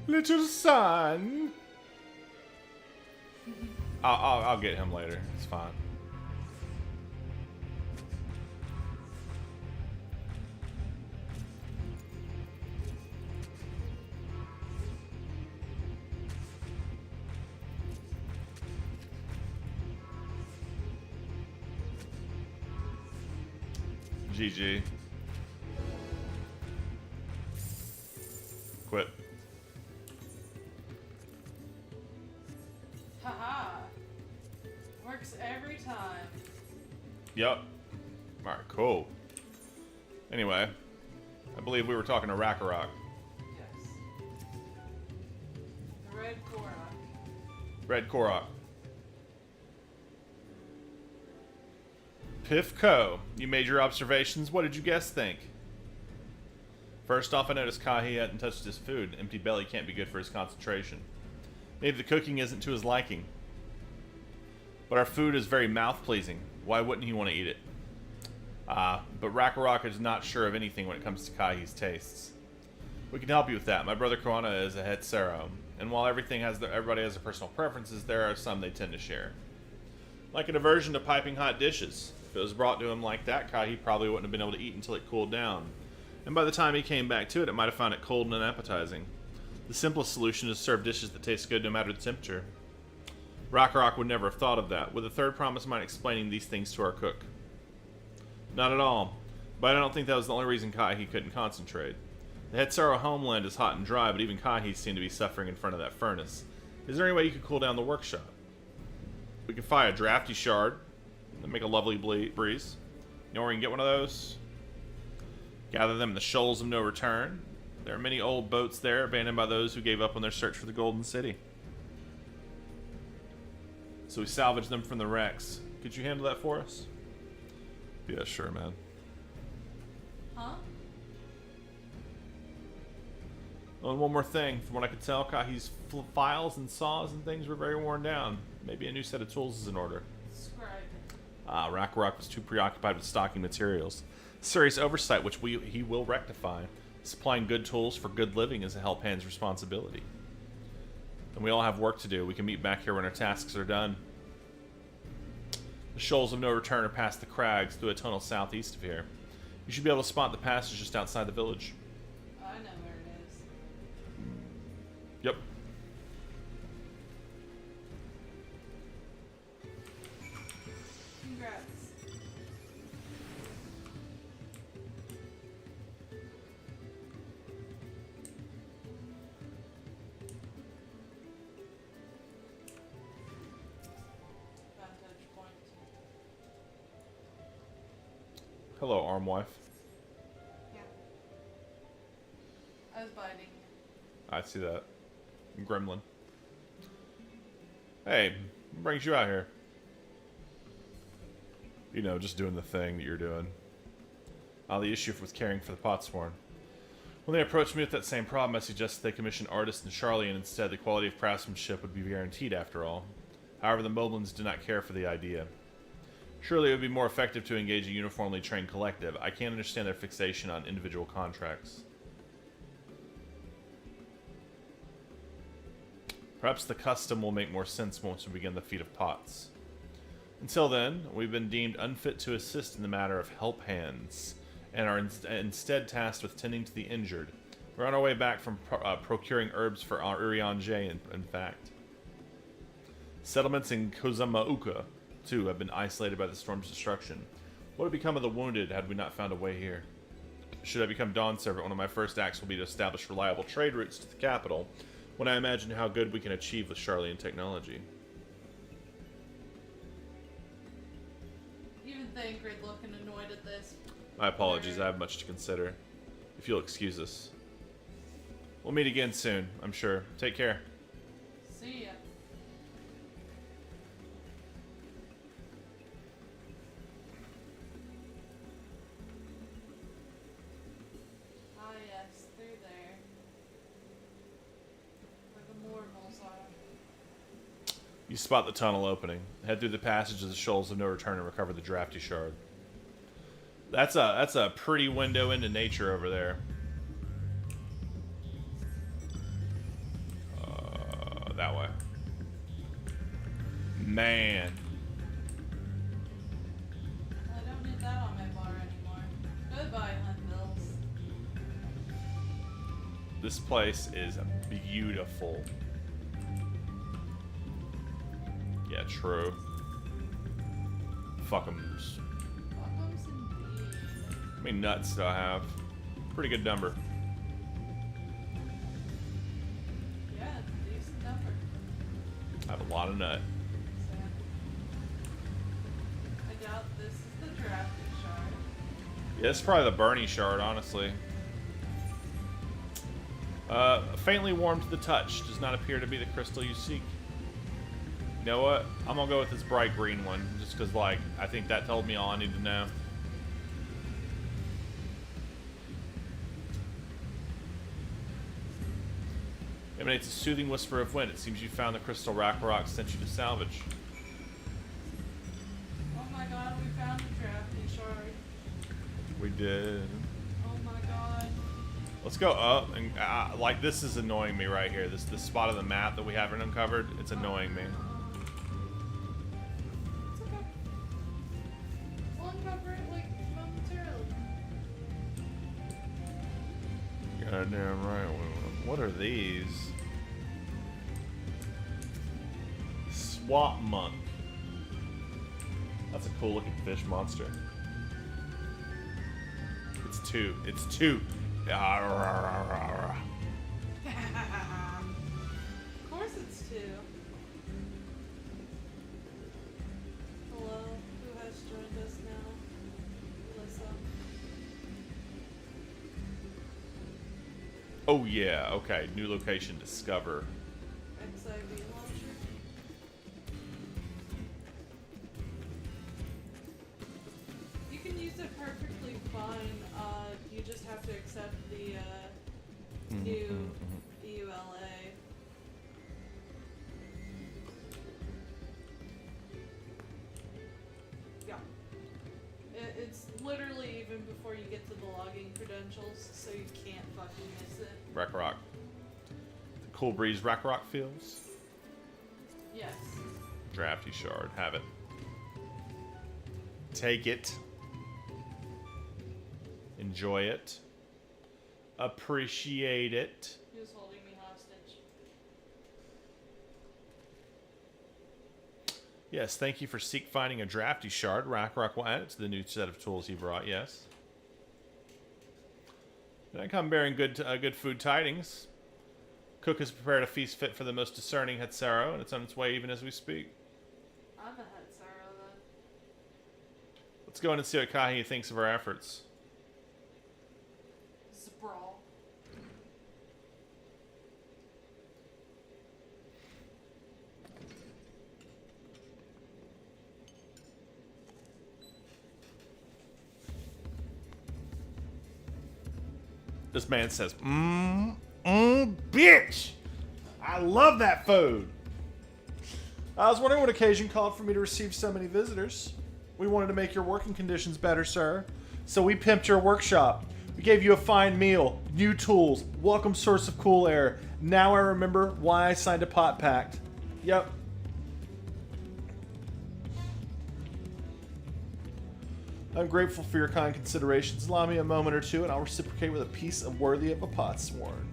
Speaker 1: Little son. I'll get him later. It's fine. GG. Quit.
Speaker 2: Haha. Works every time.
Speaker 1: Yep. Alright, cool. Anyway, I believe we were talking to Rakarok.
Speaker 2: Yes. The red Korok.
Speaker 1: Red Korok. Pifko, you made your observations. What did you guests think? First off, I noticed Kahi hadn't touched his food. An empty belly can't be good for his concentration. Maybe the cooking isn't to his liking. But our food is very mouth-pleasing. Why wouldn't he want to eat it? But Rakarok is not sure of anything when it comes to Kahi's tastes. We can help you with that. My brother Koana is a Hetsero, and while everybody has their personal preferences, there are some they tend to share. Like an aversion to piping hot dishes. If it was brought to him like that, Kahi probably wouldn't have been able to eat until it cooled down. And by the time he came back to it, it might have found it cold and unappetizing. The simplest solution is to serve dishes that taste good no matter the temperature. Rakarok would never have thought of that, with a third promise mind explaining these things to our cook. Not at all, but I don't think that was the only reason Kahi couldn't concentrate. The Hetsaro homeland is hot and dry, but even Kahi seemed to be suffering in front of that furnace. Is there any way you could cool down the workshop? We could fire a drafty shard and make a lovely breeze. You know where we can get one of those? Gather them in the shoals of no return. There are many old boats there, abandoned by those who gave up on their search for the Golden City. So we salvage them from the wrecks. Could you handle that for us?
Speaker 5: Yeah, sure, man.
Speaker 2: Huh?
Speaker 1: Oh, and one more thing. From what I could tell, Kahi's files and saws and things were very worn down. Maybe a new set of tools is in order.
Speaker 2: Scribe.
Speaker 1: Rakarok was too preoccupied with stocking materials. Serious oversight, which he will rectify. Supplying good tools for good living is a help hand's responsibility. And we all have work to do. We can meet back here when our tasks are done. The shoals of no return are past the crags through a tunnel southeast of here. You should be able to spot the passage just outside the village.
Speaker 2: I know where it is.
Speaker 1: Yep.
Speaker 2: Congrats. Vantage point.
Speaker 1: Hello, arm wife.
Speaker 2: Yeah. I was biting.
Speaker 1: I see that. Gremlin. Hey, what brings you out here? You know, just doing the thing that you're doing. The issue with caring for the Potsworn. When they approached me with that same problem, I suggested they commission artists in Charlie, and instead the quality of craftsmanship would be guaranteed after all. However, the Moblins did not care for the idea. Surely it would be more effective to engage a uniformly trained collective. I can't understand their fixation on individual contracts. Perhaps the custom will make more sense once we begin the feat of pots. Until then, we've been deemed unfit to assist in the matter of help hands, and are instead tasked with tending to the injured. We're on our way back from procuring herbs for Urianjay, in fact. Settlements in Kozamauka, too, have been isolated by the storm's destruction. What would become of the wounded had we not found a way here? Should I become Dawn Servant, one of my first acts will be to establish reliable trade routes to the capital, when I imagine how good we can achieve with Charlian technology.
Speaker 2: Even Thancred looking annoyed at this.
Speaker 1: My apologies, I have much to consider. If you'll excuse us. We'll meet again soon, I'm sure. Take care.
Speaker 2: See ya. Ah yes, through there. Where the mortals are.
Speaker 1: You spot the tunnel opening. Head through the passage of the shoals of no return and recover the drafty shard. That's a pretty window into nature over there. That way. Man.
Speaker 2: I don't need that on my bar anymore. Goodbye, Hunt Bills.
Speaker 1: This place is beautiful. Yeah, true. Fuck 'em.
Speaker 2: Welcomes indeed.
Speaker 1: How many nuts do I have? Pretty good number.
Speaker 2: Yeah, it's a decent number.
Speaker 1: I have a lot of nut.
Speaker 2: So, I doubt this is the drafted shard.
Speaker 1: Yeah, it's probably the Bernie shard, honestly. Faintly warm to the touch. Does not appear to be the crystal you seek. You know what? I'm gonna go with this bright green one, just because, like, I think that told me all I need to know. Emanates a soothing whisper of wind. It seems you found the crystal Ragnarok sent you to salvage.
Speaker 2: Oh my god, we found a drafty shard.
Speaker 1: We did.
Speaker 2: Oh my god.
Speaker 1: Let's go up and like this is annoying me right here. This spot of the map that we haven't uncovered. It's annoying me.
Speaker 2: It's okay. We'll uncover it like momentarily.
Speaker 1: Goddamn right. What are these? Swap monk. That's a cool looking fish monster. It's two. It's two.
Speaker 2: Of course it's two. Hello, who has joined us now? Alyssa.
Speaker 1: Oh yeah, okay. New location discover.
Speaker 2: XIV launcher. You can use it perfectly fine. You just have to accept the new EULA. Yeah. It's literally even before you get to the login credentials, so you can't fucking miss it.
Speaker 1: Ragnarok. The cool breeze Ragnarok feels.
Speaker 2: Yes.
Speaker 1: Drafty shard. Have it. Take it. Enjoy it. Appreciate it.
Speaker 2: He was holding me hostage.
Speaker 1: Yes, thank you for finding a drafty shard. Ragnarok will add it to the new set of tools he brought. Yes. Did I come bearing good food tidings? Cook has prepared a feast fit for the most discerning Hetsaro, and it's on its way even as we speak.
Speaker 2: I'm a Hetsaro then.
Speaker 1: Let's go in and see what Kahi thinks of our efforts.
Speaker 2: Sprawl.
Speaker 1: This man says, bitch! I love that food! I was wondering what occasion called for me to receive so many visitors. We wanted to make your working conditions better, sir. So we pimped your workshop. We gave you a fine meal, new tools, welcome source of cool air. Now I remember why I signed a pot pact. Yep. I'm grateful for your kind considerations. Allow me a moment or two, and I'll reciprocate with a piece of worthy of a pot sworn.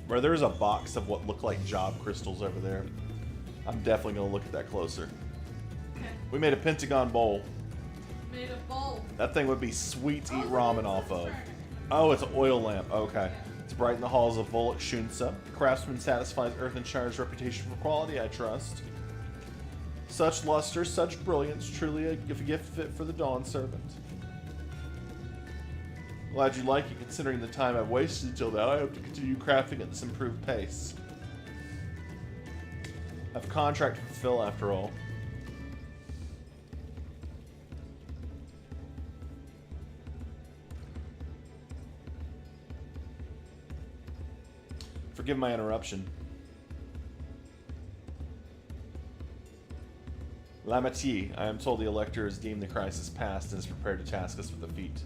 Speaker 1: Bro, there's a box of what look like job crystals over there. I'm definitely gonna look at that closer.
Speaker 2: Okay.
Speaker 1: We made a pentagon bowl.
Speaker 2: Made a bowl.
Speaker 1: That thing would be sweet to eat
Speaker 2: Oh,
Speaker 1: ramen
Speaker 2: it's
Speaker 1: off of.
Speaker 2: burning.
Speaker 1: Oh, it's an oil lamp. Okay. It's bright in the halls of Volok Shunsa. Craftsman satisfies Earthenshire's reputation for quality, I trust. Such luster, such brilliance, truly a gift fit for the Dawn Servant. Glad you like it, considering the time I've wasted until now. I hope to continue crafting at this improved pace. I have a contract to fulfill, after all. Forgive my interruption. Lamatier, I am told the Elector has deemed the crisis past and is prepared to task us with the feat.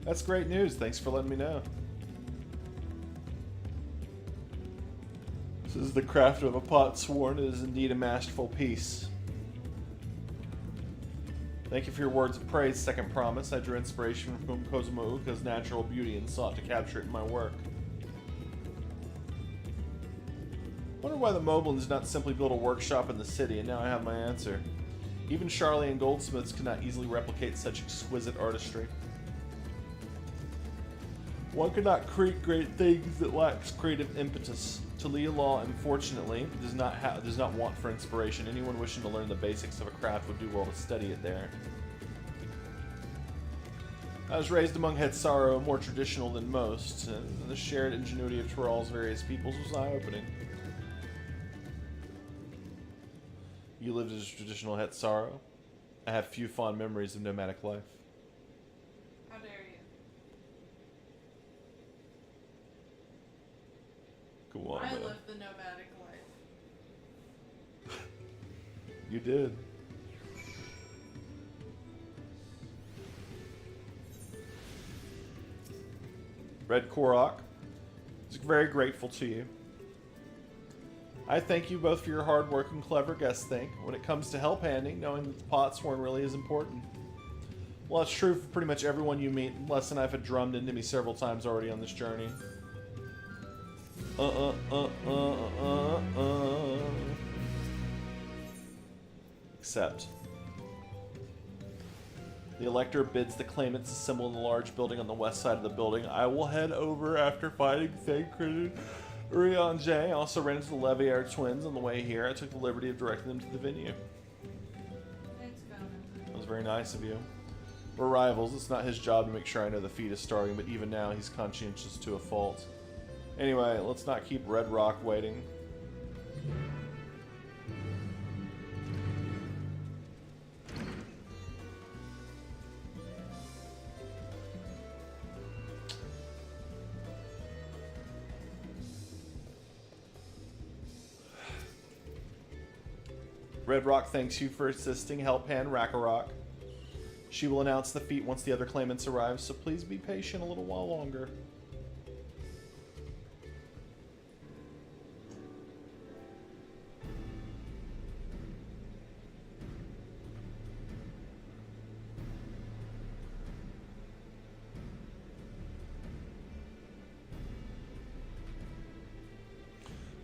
Speaker 1: That's great news. Thanks for letting me know. This is the craft of a pot sworn. It is indeed a masterful piece. Thank you for your words of praise, Second Promise. I drew inspiration from Kozuma Uka's natural beauty and sought to capture it in my work. Wonder why the Moblins did not simply build a workshop in the city, and now I have my answer. Even Charlatan goldsmiths could not easily replicate such exquisite artistry. One could not create great things that lacks creative impetus. Talia Law, unfortunately, does not want for inspiration. Anyone wishing to learn the basics of a craft would do well to study it there. I was raised among Hetsaro, more traditional than most, and the shared ingenuity of Tyrell's various peoples was eye-opening. You lived as a traditional Hetsaro? I have few fond memories of nomadic life.
Speaker 2: How dare you?
Speaker 1: Go on,
Speaker 2: I
Speaker 1: man.
Speaker 2: lived the nomadic life.
Speaker 1: You did. Red Korok is very grateful to you. I thank you both for your hard work and clever guest think. When it comes to help handing, knowing that the Potsworn really is important. Well, that's true for pretty much everyone you meet, lesson I've had drummed into me several times already on this journey. Except the Elector bids the claimants assemble in the large building on the west side of the building. I will head over after fighting Thancred and Urianger. I also ran into the Levier twins on the way here. I took the liberty of directing them to the venue.
Speaker 2: Thanks, Conan.
Speaker 1: That was very nice of you. We're rivals. It's not his job to make sure I know the feat is starting, but even now he's conscientious to a fault. Anyway, let's not keep Red Rock waiting. Red Rock thanks you for assisting Help Hand Rakarok. She will announce the feat once the other claimants arrive, so please be patient a little while longer.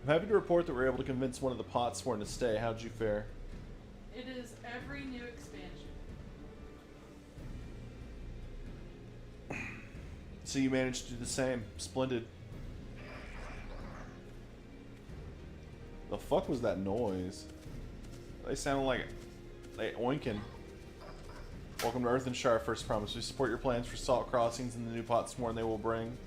Speaker 1: I'm happy to report that we were able to convince one of the Potsworn to stay. How'd you fare?
Speaker 2: It is every new expansion.
Speaker 1: So you managed to do the same. Splendid. The fuck was that noise? They sounded like they oinking. Welcome to Earthenshire, First Promise. We support your plans for salt crossings and the new Potsworn they will bring.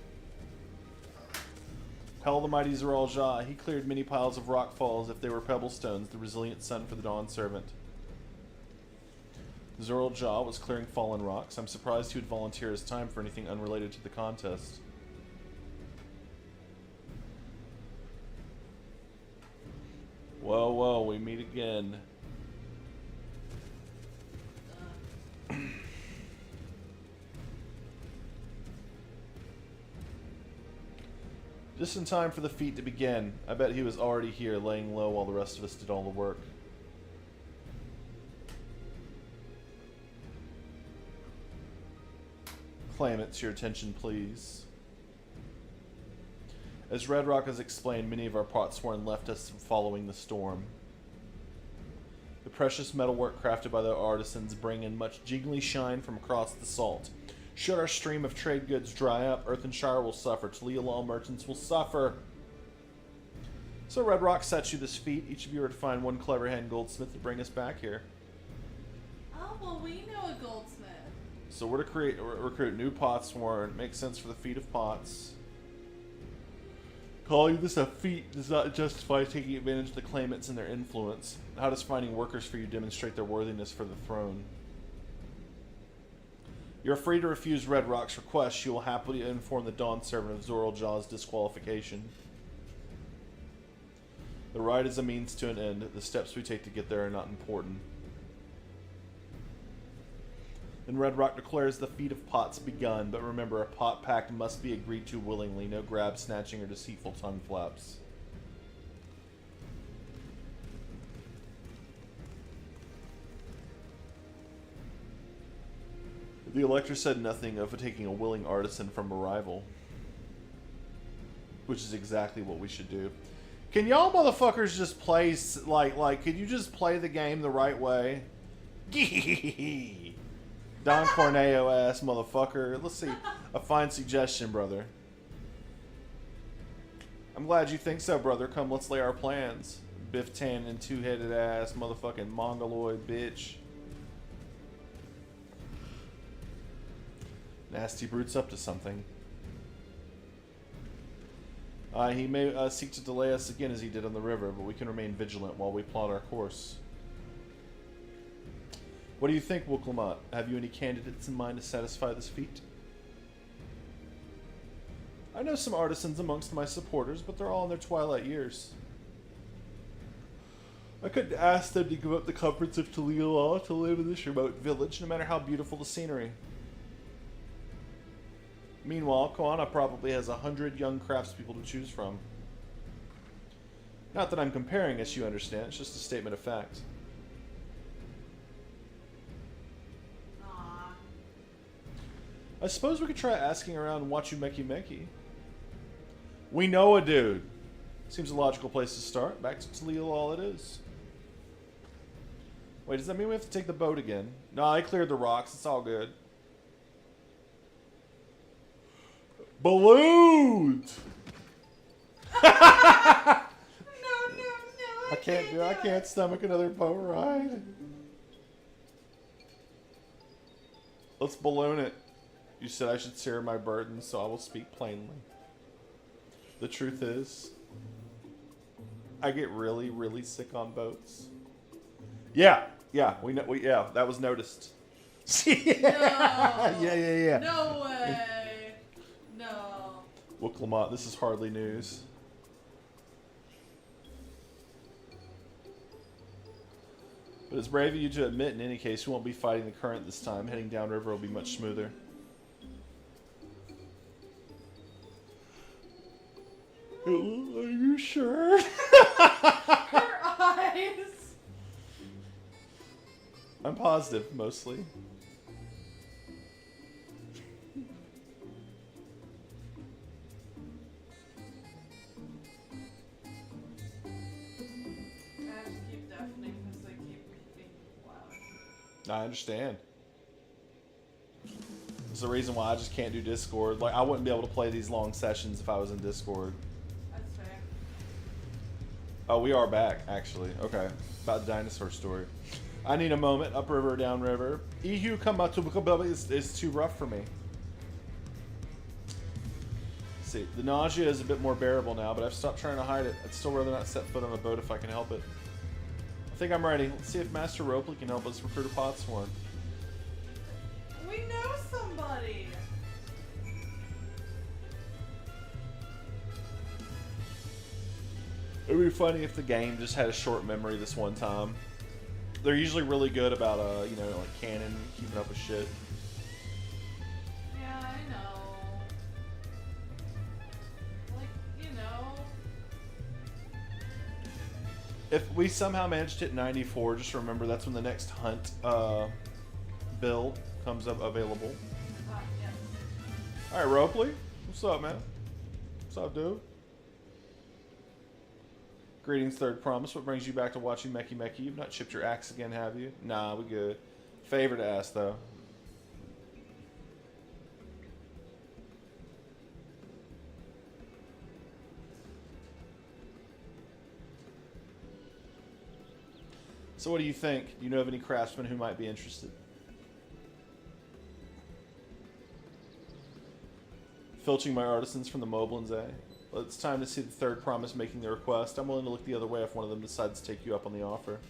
Speaker 1: Hell the mighty Zoral Jah. He cleared many piles of rock falls if they were pebble stones, the resilient son for the Dawn Servant. Zoral Jah was clearing fallen rocks. I'm surprised he would volunteer his time for anything unrelated to the contest. Whoa, whoa, we meet again. Just in time for the feat to begin. I bet he was already here, laying low while the rest of us did all the work. Claimants, your attention please. As Red Rock has explained, many of our Potsworn left us following the storm. The precious metalwork crafted by the artisans bring in much jingly shine from across the salt. Should our stream of trade goods dry up, Earthenshire will suffer. Talia Law merchants will suffer. So Red Rock sets you this feat. Each of you are to find one clever hand goldsmith to bring us back here.
Speaker 2: Oh, well, we know a goldsmith.
Speaker 1: So we're to recruit new Potsworn. It makes sense for the feat of pots. Calling this a feat does not justify taking advantage of the claimants and their influence. How does finding workers for you demonstrate their worthiness for the throne? You're free to refuse Red Rock's request. She will happily inform the Dawn Servant of Zoral Jah's disqualification. The ride is a means to an end. The steps we take to get there are not important. Then Red Rock declares the feat of pots begun, but remember, a pot pact must be agreed to willingly. No grab, snatching, or deceitful tongue flaps. The Elector said nothing of taking a willing artisan from a rival. Which is exactly what we should do. Can y'all motherfuckers just play, could you just play the game the right way? Don Corneo ass motherfucker. Let's see. A fine suggestion, brother. I'm glad you think so, brother. Come, let's lay our plans. Biff Tannen, two-headed ass motherfucking mongoloid bitch. Nasty brute's up to something. He may seek to delay us again as he did on the river, but we can remain vigilant while we plot our course. What do you think, Wuklamot? Have you any candidates in mind to satisfy this feat? I know some artisans amongst my supporters, but they're all in their twilight years. I couldn't ask them to give up the comforts of Talila to live in this remote village, no matter how beautiful the scenery. Meanwhile, Koana probably has 100 young craftspeople to choose from. Not that I'm comparing us, you understand. It's just a statement of fact.
Speaker 2: Aw.
Speaker 1: I suppose we could try asking around Wachumeki Meki. We know a dude. Seems a logical place to start. Back to Talila, all it is. Wait, does that mean we have to take the boat again? No, I cleared the rocks. It's all good. Balloons!
Speaker 2: No,
Speaker 1: I can't stomach another boat ride. Let's balloon it. You said I should share my burden, so I will speak plainly. The truth is, I get really, really sick on boats. Yeah, that was noticed. Yeah.
Speaker 2: No way. No.
Speaker 1: Wuklamot, this is hardly news. But it's brave of you to admit, in any case, you won't be fighting the current this time. Heading downriver will be much smoother. Are you sure?
Speaker 2: Her eyes.
Speaker 1: I'm positive, mostly.
Speaker 2: I just keep deafening because they keep being loud.
Speaker 1: I understand. It's the reason why I just can't do Discord. Like, I wouldn't be able to play these long sessions if I was in Discord.
Speaker 2: That's fair.
Speaker 1: Oh, we are back, actually. Okay. About the dinosaur story. I need a moment. Upriver, downriver. Ihu Kamatu is too rough for me. Let's see. The nausea is a bit more bearable now, but I've stopped trying to hide it. I'd still rather not set foot on a boat if I can help it. I think I'm ready. Let's see if Master Ropley can help us recruit a potsworn.
Speaker 2: We know somebody.
Speaker 1: It would be funny if the game just had a short memory this one time. They're usually really good about, like canon, keeping up with shit.
Speaker 2: Yeah, I know. Like,
Speaker 1: If we somehow managed to hit 94, just remember that's when the next hunt build comes up available.
Speaker 2: Yes.
Speaker 1: Alright, Ropley. What's up, man? What's up, dude? Greetings, Third Promise. What brings you back to watching Meki Meki? You've not chipped your axe again, have you? Nah, we good. Favor to ask, though. So what do you think? Do you know of any craftsmen who might be interested? Filching my artisans from the Moblins, eh? Well, it's time to see the Third Promise making the request. I'm willing to look the other way if one of them decides to take you up on the offer.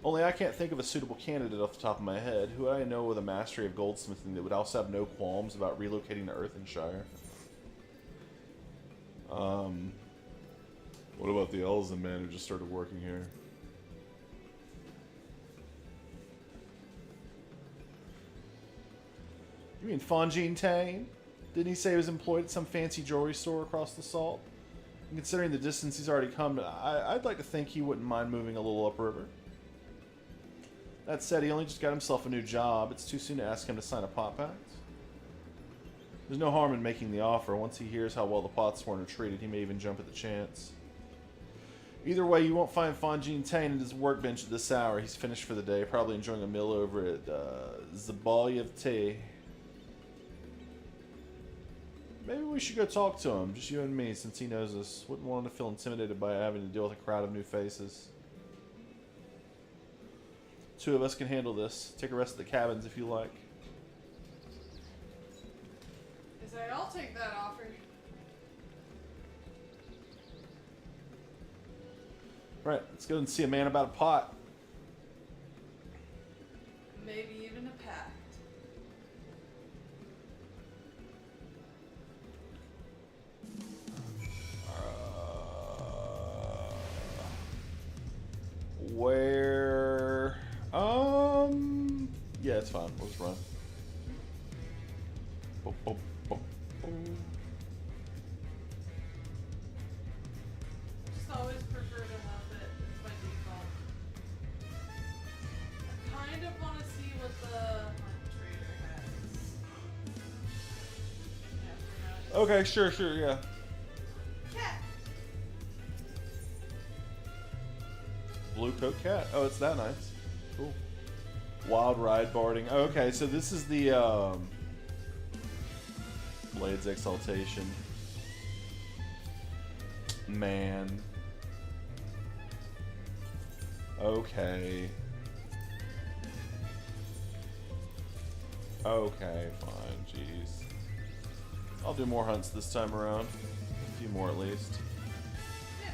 Speaker 1: Only I can't think of a suitable candidate off the top of my head. Who I know with a mastery of goldsmithing that would also have no qualms about relocating to Earthenshire. What about the Elzen man who just started working here? You mean Fonjin Tane? Didn't he say he was employed at some fancy jewelry store across the salt? And considering the distance he's already come, I'd like to think he wouldn't mind moving a little upriver. That said, he only just got himself a new job. It's too soon to ask him to sign a pot pact. There's no harm in making the offer. Once he hears how well the potsworn are treated, he may even jump at the chance. Either way, you won't find Fonjin Tane at his workbench at this hour. He's finished for the day, probably enjoying a meal over at Zabalyev Tea. Maybe we should go talk to him, just you and me, since he knows us. Wouldn't want him to feel intimidated by having to deal with a crowd of new faces. Two of us can handle this. Take a rest at the cabins if you like.
Speaker 2: say, I'll take that offer.
Speaker 1: Right, let's go and see a man about a pot.
Speaker 2: Maybe even a pact.
Speaker 1: Where? Yeah, it's fine. We'll just run. Boop, boop, boop, boop.
Speaker 2: Just always prefer to have it by default. I kind of want to see what the hunt trader has. Yeah, for now.
Speaker 1: Okay, sure, yeah.
Speaker 2: Cat.
Speaker 1: Blue coat cat. Oh, it's that nice. Cool. Wild ride barding. Okay, so this is the Blade's Exaltation. Man. Okay. Okay, fine. Jeez. I'll do more hunts this time around. A few more at least.
Speaker 2: Yeah.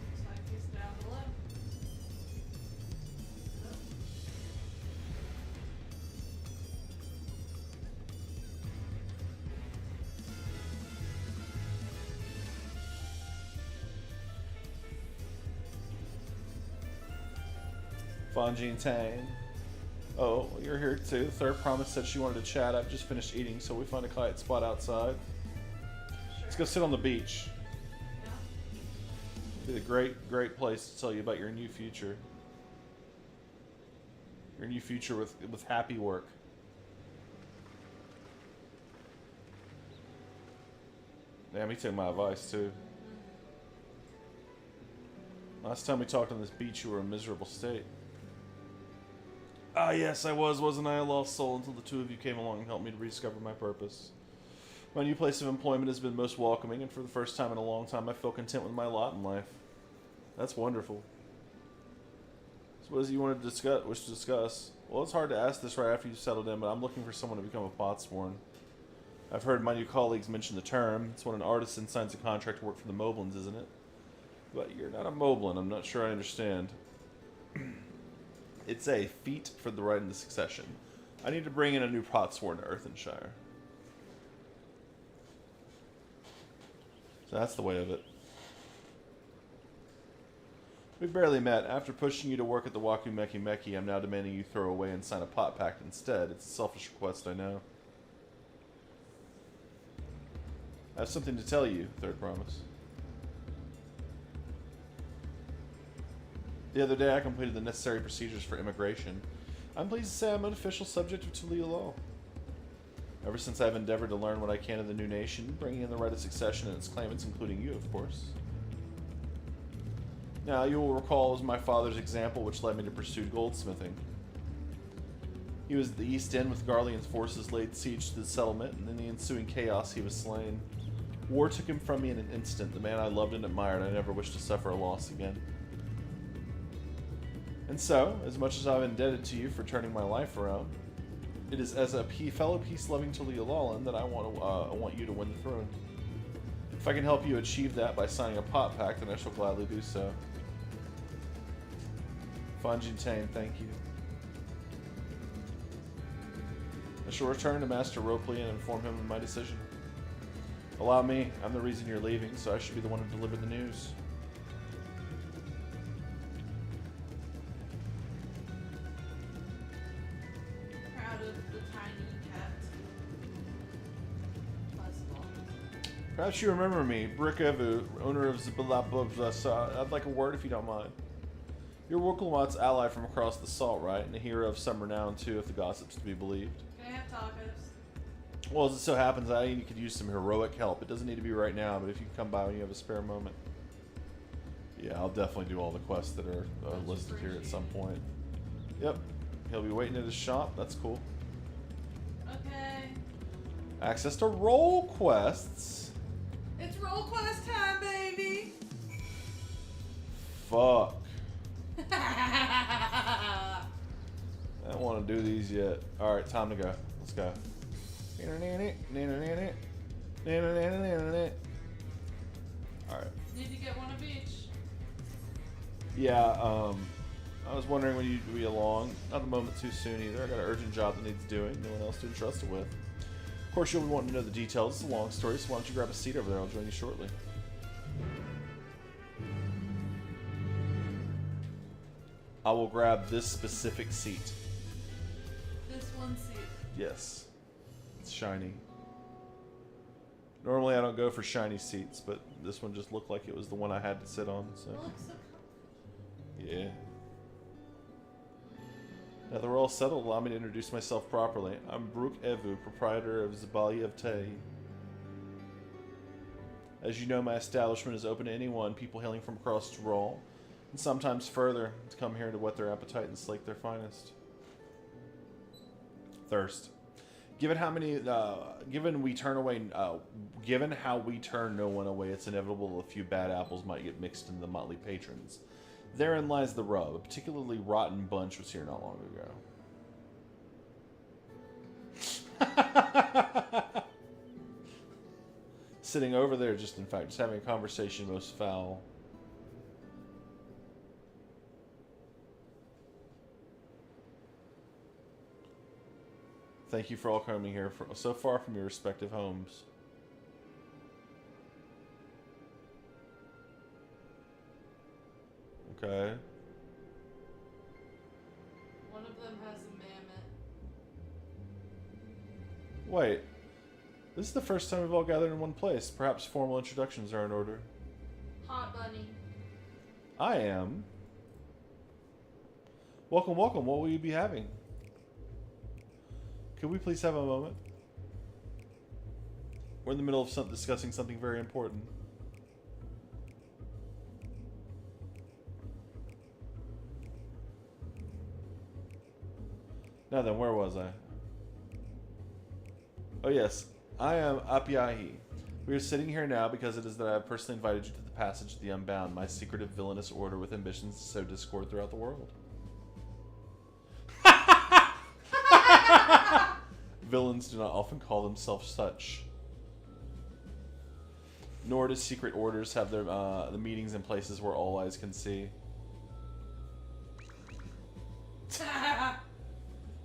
Speaker 2: Looks like he's down below.
Speaker 1: Fonjine Tang. Oh, you're here too. Third Promise said she wanted to chat. I've just finished eating, so we find a quiet spot outside. Let's go sit on the beach.
Speaker 2: Yeah.
Speaker 1: It'd be a great place to tell you about your new future. Your new future with happy work. Yeah, me take my advice too. Last time we talked on this beach, you were in a miserable state. Ah, yes, I was, wasn't I? A lost soul until the two of you came along and helped me to rediscover my purpose. My new place of employment has been most welcoming, and for the first time in a long time, I feel content with my lot in life. That's wonderful. So what is it you want to wish to discuss? Well, it's hard to ask this right after you've settled in, but I'm looking for someone to become a potsworn. I've heard my new colleagues mention the term. It's when an artisan signs a contract to work for the Moblins, isn't it? But you're not a Moblin. I'm not sure I understand. It's a feat for the right in the succession. I need to bring in a new potsworn to Earthenshire. So that's the way of it. We barely met. After pushing you to work at the Waku Meki Meki, I'm now demanding you throw away and sign a pot pact instead. It's a selfish request, I know. I have something to tell you, Third Promise. The other day I completed the necessary procedures for immigration. I'm pleased to say I'm an official subject of Talia law. Ever since I've endeavored to learn what I can of the new nation, bringing in the right of succession and its claimants, including you, of course. Now, you will recall it was my father's example which led me to pursue goldsmithing. He was at the East End with Garleon's forces laid siege to the settlement, and in the ensuing chaos he was slain. War took him from me in an instant. The man I loved and admired, I never wished to suffer a loss again. And so, as much as I'm indebted to you for turning my life around, it is as a fellow peace-loving Talia Lawlin that I want you to win the throne. If I can help you achieve that by signing a pot pact, then I shall gladly do so. Fanjin Tane, thank you. I shall return to Master Ropley and inform him of my decision. Allow me, I'm the reason you're leaving, so I should be the one to deliver the news.
Speaker 2: Proud of the tiny cat. Puzzle.
Speaker 1: Perhaps you remember me, Brick Evu, owner of Zibalabla. I'd like a word if you don't mind. You're Wokelmat's ally from across the salt, right? And a hero of some renown, too, if the gossip's to be believed.
Speaker 2: Can I have tacos?
Speaker 1: Well, as it so happens, I could use some heroic help. It doesn't need to be right now, but if you can come by when you have a spare moment. Yeah, I'll definitely do all the quests that are listed here at some point. Yep. He'll be waiting at his shop. That's cool.
Speaker 2: Okay.
Speaker 1: Access to role quests.
Speaker 2: It's roll quest time, baby!
Speaker 5: Fuck. I don't want to do these yet. Alright, time to go. Let's go. Alright.
Speaker 2: Need to get one of each.
Speaker 5: Yeah, I was wondering when you'd be along. Not a moment too soon either. I got an urgent job that needs doing. No one else to entrust it with. Of course, you'll be wanting to know the details. It's a long story, so why don't you grab a seat over there? I'll join you shortly. I will grab this specific seat.
Speaker 2: This one seat.
Speaker 5: Yes. It's shiny. Normally I don't go for shiny seats, but this one just looked like it was the one I had to sit on, so.
Speaker 2: It looks so
Speaker 5: Yeah. Now that we're all settled, allow me to introduce myself properly. I'm Brook Evu, proprietor of Zabalia of Tay. As you know, my establishment is open to anyone, people hailing from across Tyrol, and sometimes further, to come here to whet their appetite and slake their finest thirst. Given how we turn no one away, it's inevitable a few bad apples might get mixed into the motley patrons. Therein lies the rub. A particularly rotten bunch was here not long ago. Sitting over there, just having a conversation most foul. Thank you for all coming here so far from your respective homes. Okay.
Speaker 2: One of them has a mammoth.
Speaker 5: Wait. This is the first time we've all gathered in one place. Perhaps formal introductions are in order.
Speaker 2: Hot bunny.
Speaker 5: I am. Welcome, welcome. What will you be having? Could we please have a moment? We're in the middle of discussing something very important. Now then, where was I? Oh yes, I am Apiahi. We are sitting here now because it is that I have personally invited you to the Passage of the Unbound, my secretive villainous order with ambitions to sow discord throughout the world. Villains do not often call themselves such. Nor do secret orders have their the meetings in places where all eyes can see.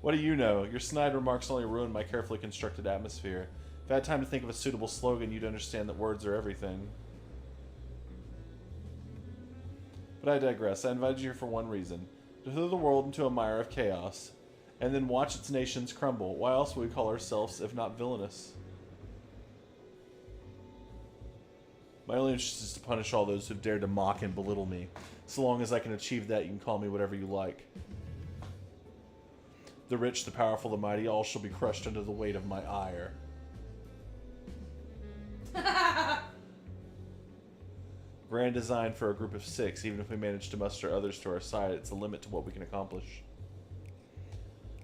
Speaker 5: What do you know? Your snide remarks only ruined my carefully constructed atmosphere. If I had time to think of a suitable slogan, you'd understand that words are everything. But I digress. I invited you here for one reason. To throw the world into a mire of chaos, and then watch its nations crumble. Why else would we call ourselves, if not villainous? My only interest is to punish all those who've dared to mock and belittle me. So long as I can achieve that, you can call me whatever you like. The rich, the powerful, the mighty, all shall be crushed under the weight of my ire. Grand design for a group of 6. Even if we manage to muster others to our side, it's a limit to what we can accomplish.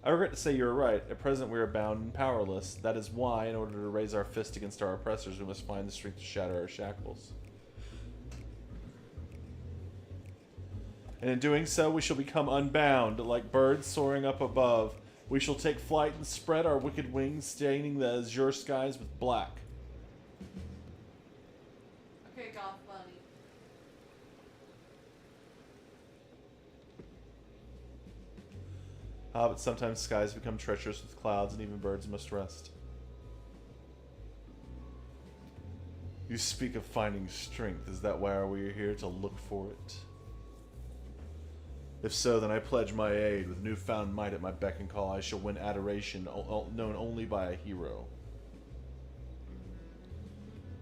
Speaker 5: I regret to say you are right. At present we are bound and powerless. That is why, in order to raise our fist against our oppressors, we must find the strength to shatter our shackles. And in doing so, we shall become unbound, like birds soaring up above. We shall take flight and spread our wicked wings, staining the azure skies with black.
Speaker 2: Okay, Goth Bunny.
Speaker 5: Ah, but sometimes skies become treacherous with clouds, and even birds must rest. You speak of finding strength. Is that why we are here, to look for it? If so, then I pledge my aid. With newfound might at my beck and call, I shall win adoration known only by a hero.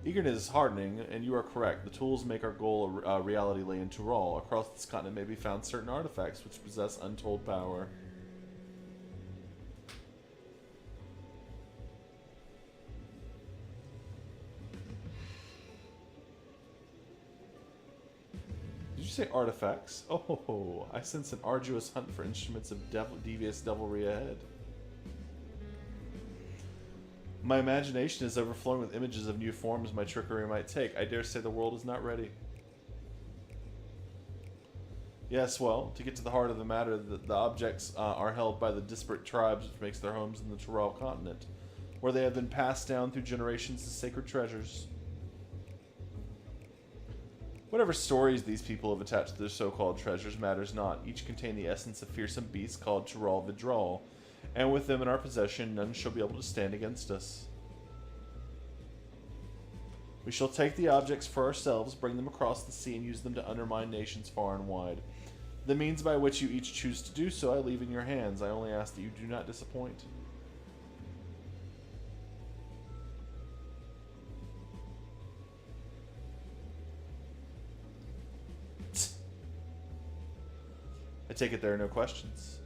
Speaker 5: Eagerness is hardening, and you are correct. The tools make our goal a reality lay in Tyrol. Across this continent may be found certain artifacts which possess untold power. Did you say artifacts? Oh, I sense an arduous hunt for instruments of devious devilry ahead. My imagination is overflowing with images of new forms my trickery might take. I dare say the world is not ready. Yes, well, to get to the heart of the matter, the objects are held by the disparate tribes which makes their homes in the Tyrell continent, where they have been passed down through generations as sacred treasures. Whatever stories these people have attached to their so-called treasures matters not. Each contain the essence of fearsome beasts called Tyrell Vidral, and with them in our possession, none shall be able to stand against us. We shall take the objects for ourselves, bring them across the sea, and use them to undermine nations far and wide. The means by which you each choose to do so I leave in your hands. I only ask that you do not disappoint. I take it there are no questions.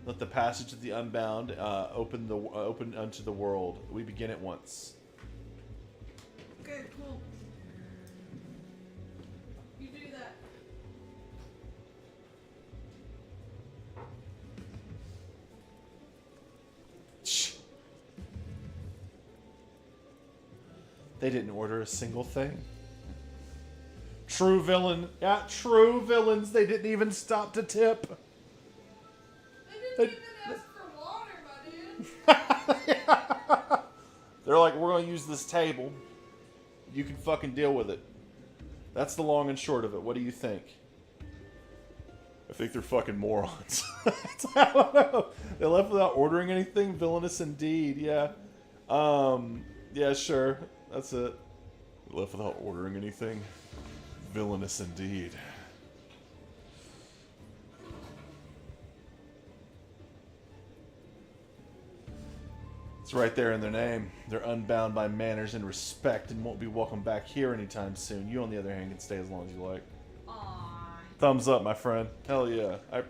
Speaker 5: Let the passage of the unbound open unto the world. We begin at once.
Speaker 2: Okay, cool. You do that.
Speaker 5: Shh. They didn't order a single thing. True villain. Yeah, true villains. They didn't even stop to tip.
Speaker 2: They didn't even ask for water, my dude.
Speaker 5: They're like, we're going to use this table. You can fucking deal with it. That's the long and short of it. What do you think? I think they're fucking morons. I don't know. They left without ordering anything. Villainous indeed. Yeah. Yeah, sure. That's it. They left without ordering anything. Villainous indeed. It's right there in their name. They're unbound by manners and respect and won't be welcome back here anytime soon. You, on the other hand, can stay as long as you like.
Speaker 2: Aww.
Speaker 5: Thumbs up, my friend. Hell yeah. I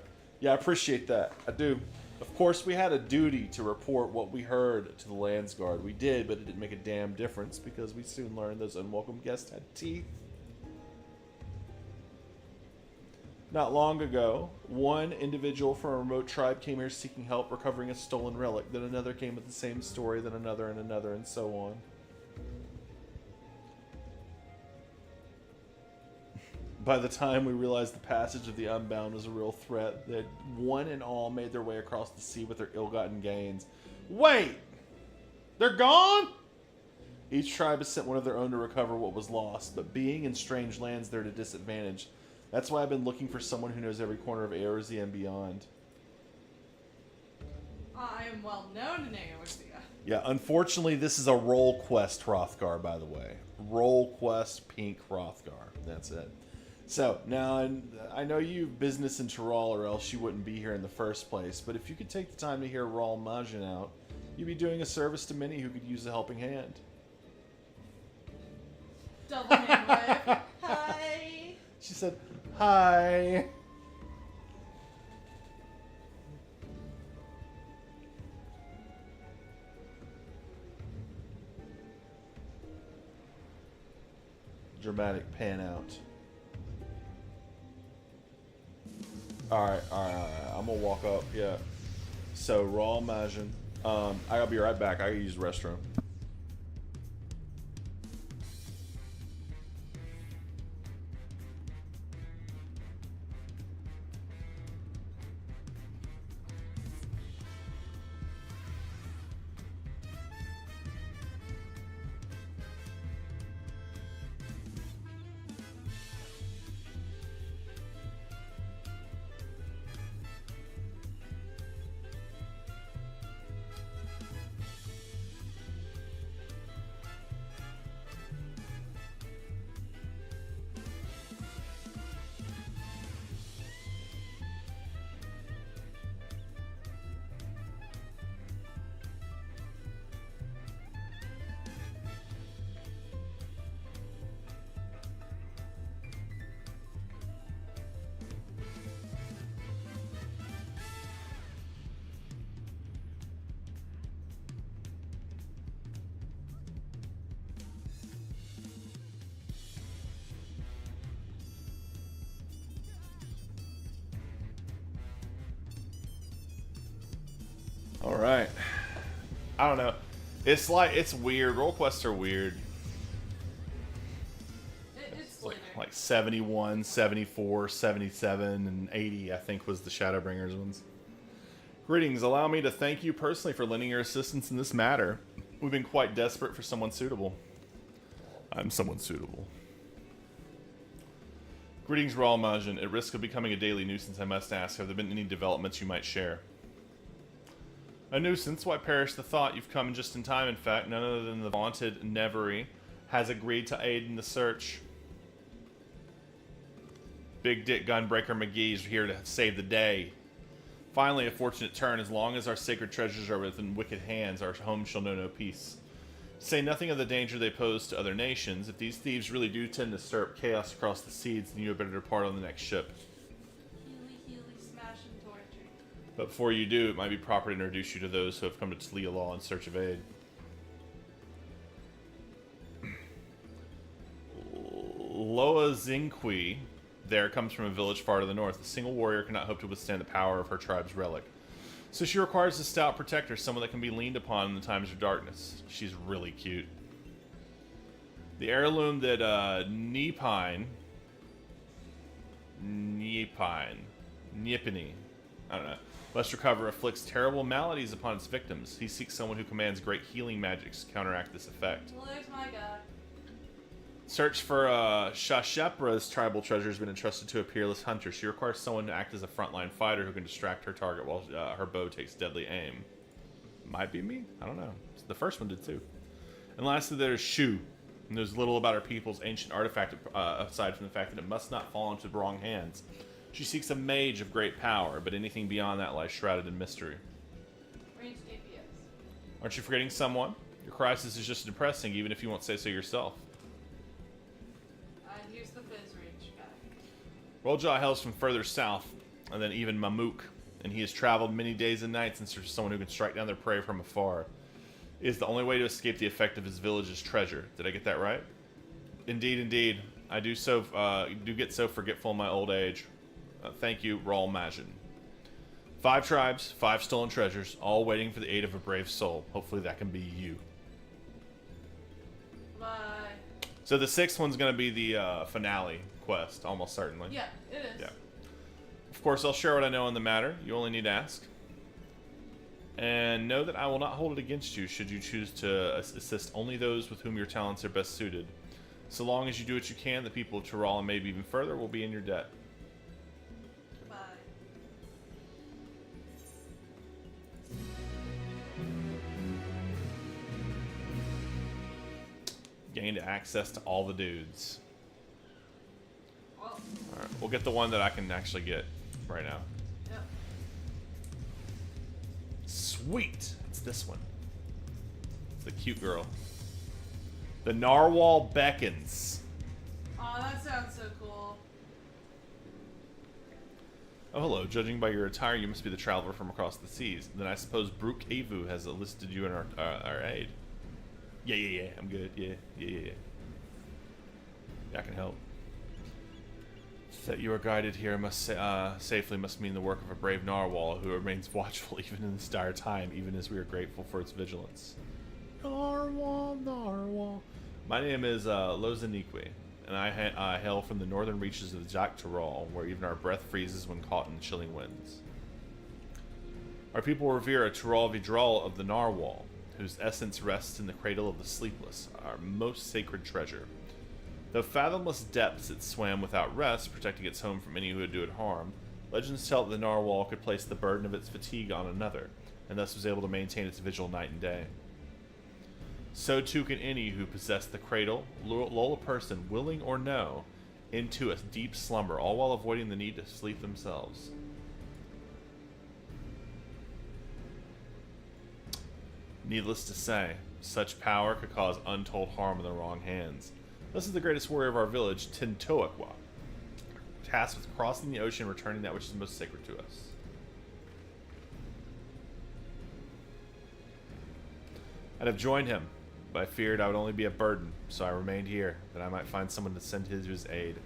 Speaker 5: appreciate that. I do. Of course, we had a duty to report what we heard to the Landsguard. We did, but it didn't make a damn difference because we soon learned those unwelcome guests had teeth. Not long ago, one individual from a remote tribe came here seeking help recovering a stolen relic. Then another came with the same story, then another and another, and so on. By the time we realized the passage of the Unbound was a real threat, that one and all made their way across the sea with their ill-gotten gains. Wait! They're gone?! Each tribe has sent one of their own to recover what was lost, but being in strange lands, they're at a disadvantage. That's why I've been looking for someone who knows every corner of Eorzea and beyond.
Speaker 2: I am well known in Eorzea.
Speaker 5: Yeah, unfortunately, this is a roll quest Hrothgar, by the way. Roll quest Pink Hrothgar. That's it. So, now, I know you have business in Tyrell, or else you wouldn't be here in the first place, but if you could take the time to hear Rahl Majin out, you'd be doing a service to many who could use a helping hand.
Speaker 2: Double hand wave. Hi.
Speaker 5: She said, hi. Dramatic pan out. Alright. I'm gonna walk up, yeah. So, Rahl Majin. I gotta be right back. I gotta use the restroom.
Speaker 1: All right. I don't know. It's like, it's weird. Roll quests are weird.
Speaker 2: It's
Speaker 1: Like,
Speaker 2: later.
Speaker 1: like 71, 74, 77, and 80, I think, was the Shadowbringers ones. Greetings. Allow me to thank you personally for lending your assistance in this matter. We've been quite desperate for someone suitable. I'm someone suitable. Greetings, Raw Majin. At risk of becoming a daily nuisance, I must ask, have there been any developments you might share? A nuisance? Why perish the thought? You've come just in time, in fact. None other than the vaunted Nevery has agreed to aid in the search. Big Dick Gunbreaker McGee's here to save the day. Finally, a fortunate turn. As long as our sacred treasures are within wicked hands, our home shall know no peace. Say nothing of the danger they pose to other nations. If these thieves really do tend to stir up chaos across the seas, then you had better depart on the next ship.
Speaker 2: Healy, smash and torture.
Speaker 1: But before you do, it might be proper to introduce you to those who have come to Talia Law in search of aid. Loa Zinqui there comes from a village far to the north. A single warrior cannot hope to withstand the power of her tribe's relic. So she requires a stout protector, someone that can be leaned upon in the times of darkness. She's really cute. The heirloom that Nippini, I don't know, must recover afflicts terrible maladies upon its victims. He seeks someone who commands great healing magics to counteract this effect.
Speaker 2: Well, there's my guy.
Speaker 1: Search for Shashepra's tribal treasure has been entrusted to a peerless hunter. She requires someone to act as a frontline fighter who can distract her target while her bow takes deadly aim. Might be me. I don't know. The first one did too. And lastly, there's Shu. And there's little about her people's ancient artifact aside from the fact that it must not fall into the wrong hands. She seeks a mage of great power, but anything beyond that lies shrouded in mystery.
Speaker 2: Range DPS.
Speaker 1: Aren't you forgetting someone? Your crisis is just depressing, even if you won't say so yourself.
Speaker 2: Here's the Fizz Range guy.
Speaker 1: Roljaw hails from further south, and then even Mamook, and he has traveled many days and nights in search of someone who can strike down their prey from afar. It is the only way to escape the effect of his village's treasure. Did I get that right? Indeed, indeed. I do get so forgetful in my old age. Thank you, Rawl Majin. 5 tribes, 5 stolen treasures, all waiting for the aid of a brave soul. Hopefully that can be you.
Speaker 2: Bye.
Speaker 1: So the 6th one's going to be the finale quest, almost certainly.
Speaker 2: Yeah, it is.
Speaker 1: Yeah. Of course, I'll share what I know on the matter. You only need to ask. And know that I will not hold it against you should you choose to assist only those with whom your talents are best suited. So long as you do what you can, the people of Tyrol and maybe even further will be in your debt.
Speaker 2: Bye.
Speaker 1: Gained access to all the dudes.
Speaker 2: Well,
Speaker 1: Alright, we'll get the one that I can actually get right now.
Speaker 2: yep.
Speaker 1: Sweet! It's this one. It's the cute girl. The Narwhal Beckons.
Speaker 2: Oh, that sounds so cool.
Speaker 1: Oh, hello. Judging by your attire, you must be the traveler from across the seas. Then I suppose Brooke Avu has enlisted you in our aid. Yeah. I'm good. Yeah. Yeah, I can help. That you are guided here safely must mean the work of a brave narwhal who remains watchful even in this dire time, even as we are grateful for its vigilance. Narwhal. My name is Lozaniqui, and I hail from the northern reaches of the Jack Tyrol, where even our breath freezes when caught in the chilling winds. Our people revere a Tyrol Vidral of the narwhal, whose essence rests in the cradle of the sleepless, our most sacred treasure. Though fathomless depths it swam without rest, protecting its home from any who would do it harm, legends tell that the narwhal could place the burden of its fatigue on another, and thus was able to maintain its vigil night and day. So too can any who possess the cradle lull a person, willing or no, into a deep slumber, all while avoiding the need to sleep themselves. Needless to say, such power could cause untold harm in the wrong hands. This is the greatest warrior of our village, Tintoaqua, tasked with crossing the ocean and returning that which is most sacred to us. I'd have joined him, but I feared I would only be a burden, so I remained here, that I might find someone to send to his aid.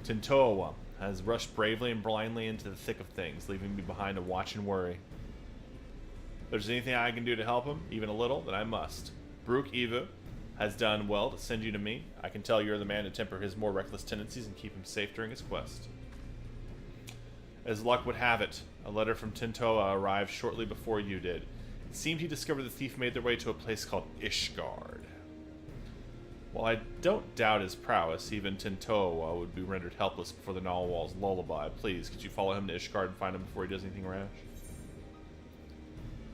Speaker 1: Tintoaqua has rushed bravely and blindly into the thick of things, leaving me behind to watch and worry. If there's anything I can do to help him, even a little, then I must. Brooke Eva has done well to send you to me. I can tell you're the man to temper his more reckless tendencies and keep him safe during his quest. As luck would have it, a letter from Tintoa arrived shortly before you did. It seemed he discovered the thief made their way to a place called Ishgard. While I don't doubt his prowess, even Tintoa would be rendered helpless before the Narwhal's lullaby. Please, could you follow him to Ishgard and find him before he does anything rash?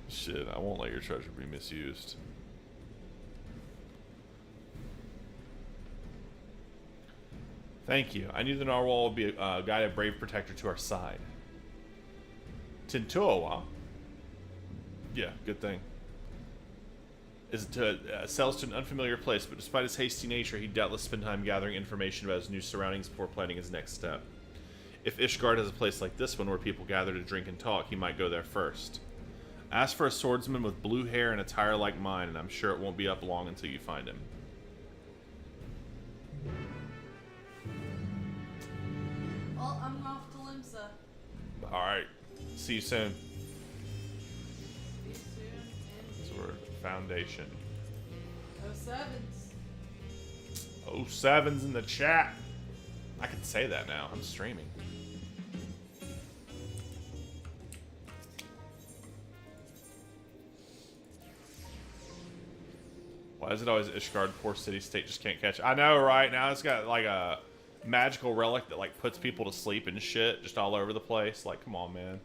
Speaker 1: Shit, I won't let your treasure be misused. Thank you. I knew the Narwhal would be a guided brave protector to our side. Tintoa? Yeah, good thing. Sells to an unfamiliar place, but despite his hasty nature, he doubtless spent time gathering information about his new surroundings before planning his next step. If Ishgard has a place like this one where people gather to drink and talk, he might go there first. Ask for a swordsman with blue hair and attire like mine, and I'm sure it won't be up long until you find him.
Speaker 2: Well, I'm off to Limsa.
Speaker 1: Alright. See you soon.
Speaker 2: See you soon.
Speaker 1: Sword Foundation.
Speaker 2: 07s.
Speaker 1: 07's in the chat. I can say that now. I'm streaming. Why is it always Ishgard? Poor city-state just can't catch it. I know, right? Now it's got like a magical relic that like puts people to sleep and shit just all over the place. Like, come on, man.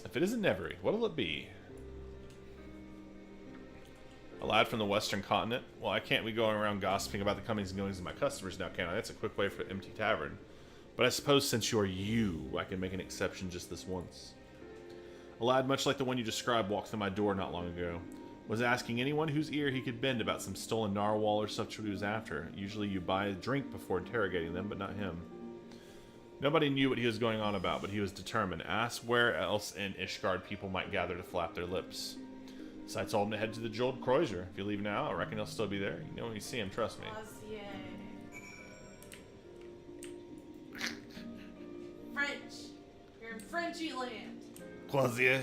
Speaker 1: If it isn't Nevery, what'll it be? A lad from the western continent? Well, I can't be going around gossiping about the comings and goings of my customers now, can I? That's a quick way for an empty tavern. But I suppose since you're you, I can make an exception just this once. A lad much like the one you described walked through my door not long ago. Was asking anyone whose ear he could bend about some stolen narwhal or such what he was after. Usually you buy a drink before interrogating them, but not him. Nobody knew what he was going on about, but he was determined. Asked where else in Ishgard people might gather to flap their lips. So I told him to head to the Jeweled Crozier. If you leave now, I reckon he'll still be there. You know when you see him, trust me.
Speaker 2: Glossier. French. You're in Frenchy land.
Speaker 1: Crozier.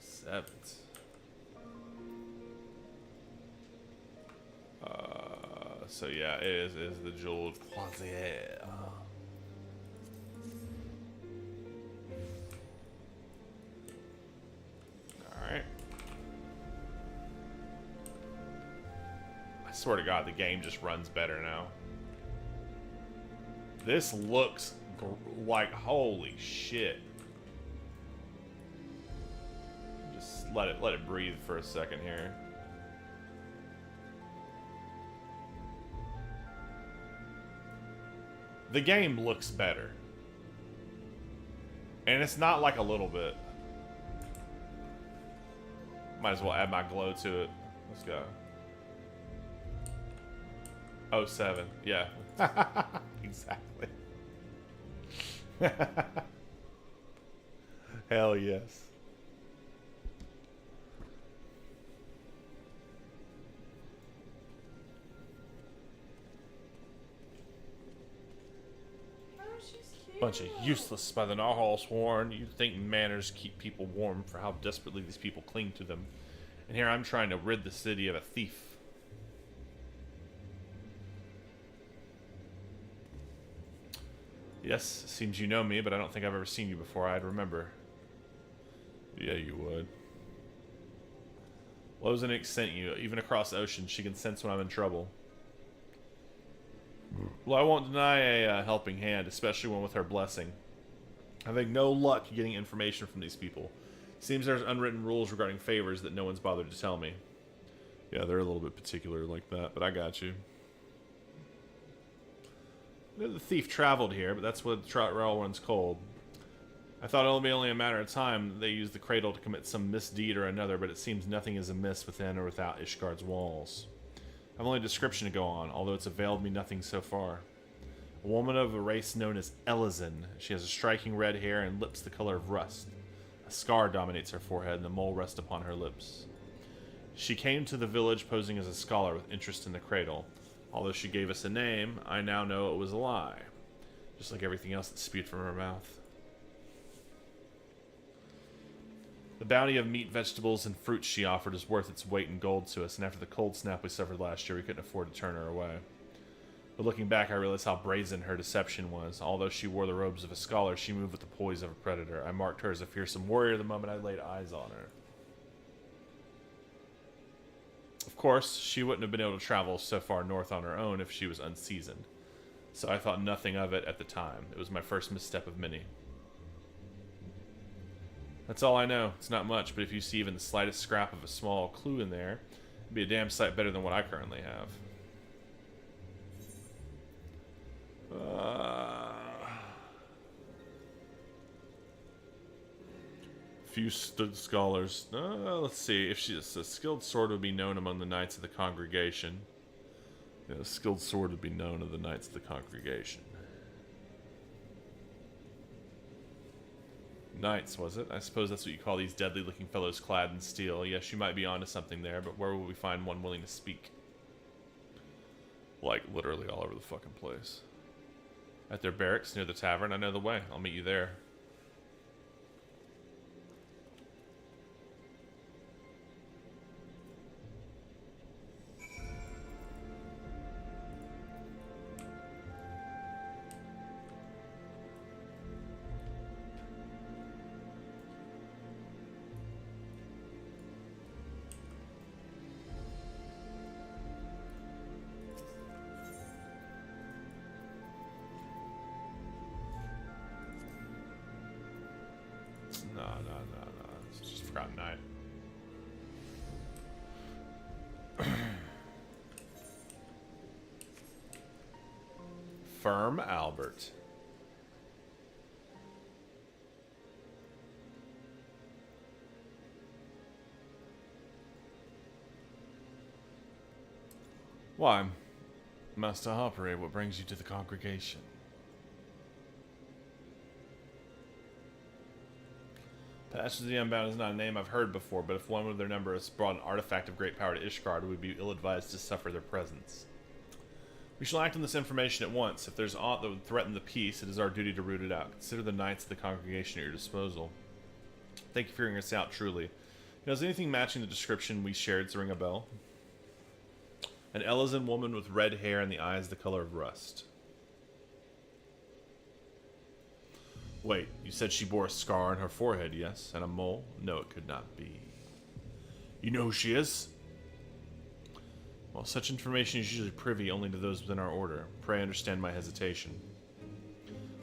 Speaker 1: 7th. So yeah, it is the Jeweled Crozier. Alright. I swear to God, the game just runs better now. This looks like holy shit. Just let it breathe for a second here. The game looks better. And it's not like a little bit. Might as well add my glow to it. Let's go. 07. Yeah. Exactly. Hell yes. Bunch of useless by the Narwhal sworn. You'd think manners keep people warm for how desperately these people cling to them. And here I'm trying to rid the city of a thief. Yes, seems you know me, but I don't think I've ever seen you before. I'd remember. Yeah, you would. Lozenix sent you. Even across the ocean, she can sense when I'm in trouble. Well, I won't deny a helping hand, especially one with her blessing. Having no luck getting information from these people. Seems there's unwritten rules regarding favors that no one's bothered to tell me. Yeah, they're a little bit particular like that, but I got you. The thief traveled here, but that's what the Dawntrail runs cold. I thought it would be only a matter of time that they used the cradle to commit some misdeed or another, but it seems nothing is amiss within or without Ishgard's walls. I've only a description to go on, although it's availed me nothing so far. A woman of a race known as Elizin. She has a striking red hair and lips the color of rust. A scar dominates her forehead and the mole rests upon her lips. She came to the village posing as a scholar with interest in the cradle. Although she gave us a name, I now know it was a lie. Just like everything else that spewed from her mouth. The bounty of meat, vegetables, and fruits she offered is worth its weight in gold to us, and after the cold snap we suffered last year, we couldn't afford to turn her away. But looking back, I realized how brazen her deception was. Although she wore the robes of a scholar, she moved with the poise of a predator. I marked her as a fearsome warrior the moment I laid eyes on her. Of course, she wouldn't have been able to travel so far north on her own if she was unseasoned. So I thought nothing of it at the time. It was my first misstep of many. That's all I know. It's not much, but if you see even the slightest scrap of a small clue in there, it'd be a damn sight better than what I currently have. Few stood scholars. Let's see. If she's a skilled sword would be known among the knights of the congregation. Yeah, a skilled sword would be known of the knights of the congregation. Knights, was it? I suppose that's what you call these deadly-looking fellows clad in steel. Yes, you might be onto something there, but where will we find one willing to speak? Like, literally all over the fucking place. At their barracks near the tavern. I know the way. I'll meet you there. No. It's just Forgotten Night. Firm Albert. Why? Master Harper, what brings you to the congregation? Pastors of the Unbound is not a name I've heard before, but if one of their number has brought an artifact of great power to Ishgard, we would be ill-advised to suffer their presence. We shall act on this information at once. If there's aught that would threaten the peace, it is our duty to root it out. Consider the knights of the congregation at your disposal. Thank you for hearing us out, truly. Does anything matching the description we shared ring a bell? An Elysian woman with red hair and the eyes the color of rust. Wait, you said she bore a scar on her forehead, yes? And a mole? No, it could not be. You know who she is? Well, such information is usually privy only to those within our order. Pray understand my hesitation.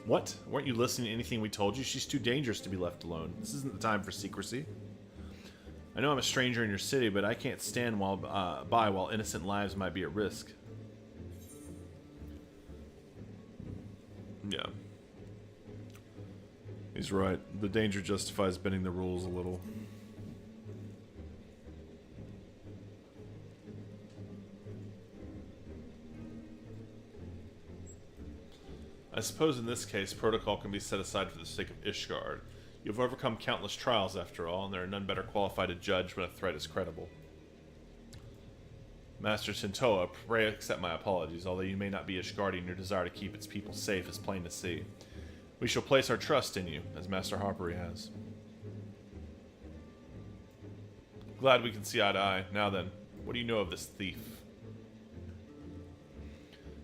Speaker 1: What? Weren't you listening to anything we told you? She's too dangerous to be left alone. This isn't the time for secrecy. I know I'm a stranger in your city, but I can't stand by while innocent lives might be at risk. Yeah. He's right. The danger justifies bending the rules a little. I suppose in this case, protocol can be set aside for the sake of Ishgard. You've overcome countless trials, after all, and there are none better qualified to judge when a threat is credible. Master Tintoa, pray accept my apologies. Although you may not be Ishgardian, your desire to keep its people safe is plain to see. We shall place our trust in you, as Master Harper has. Glad we can see eye to eye. Now then, what do you know of this thief?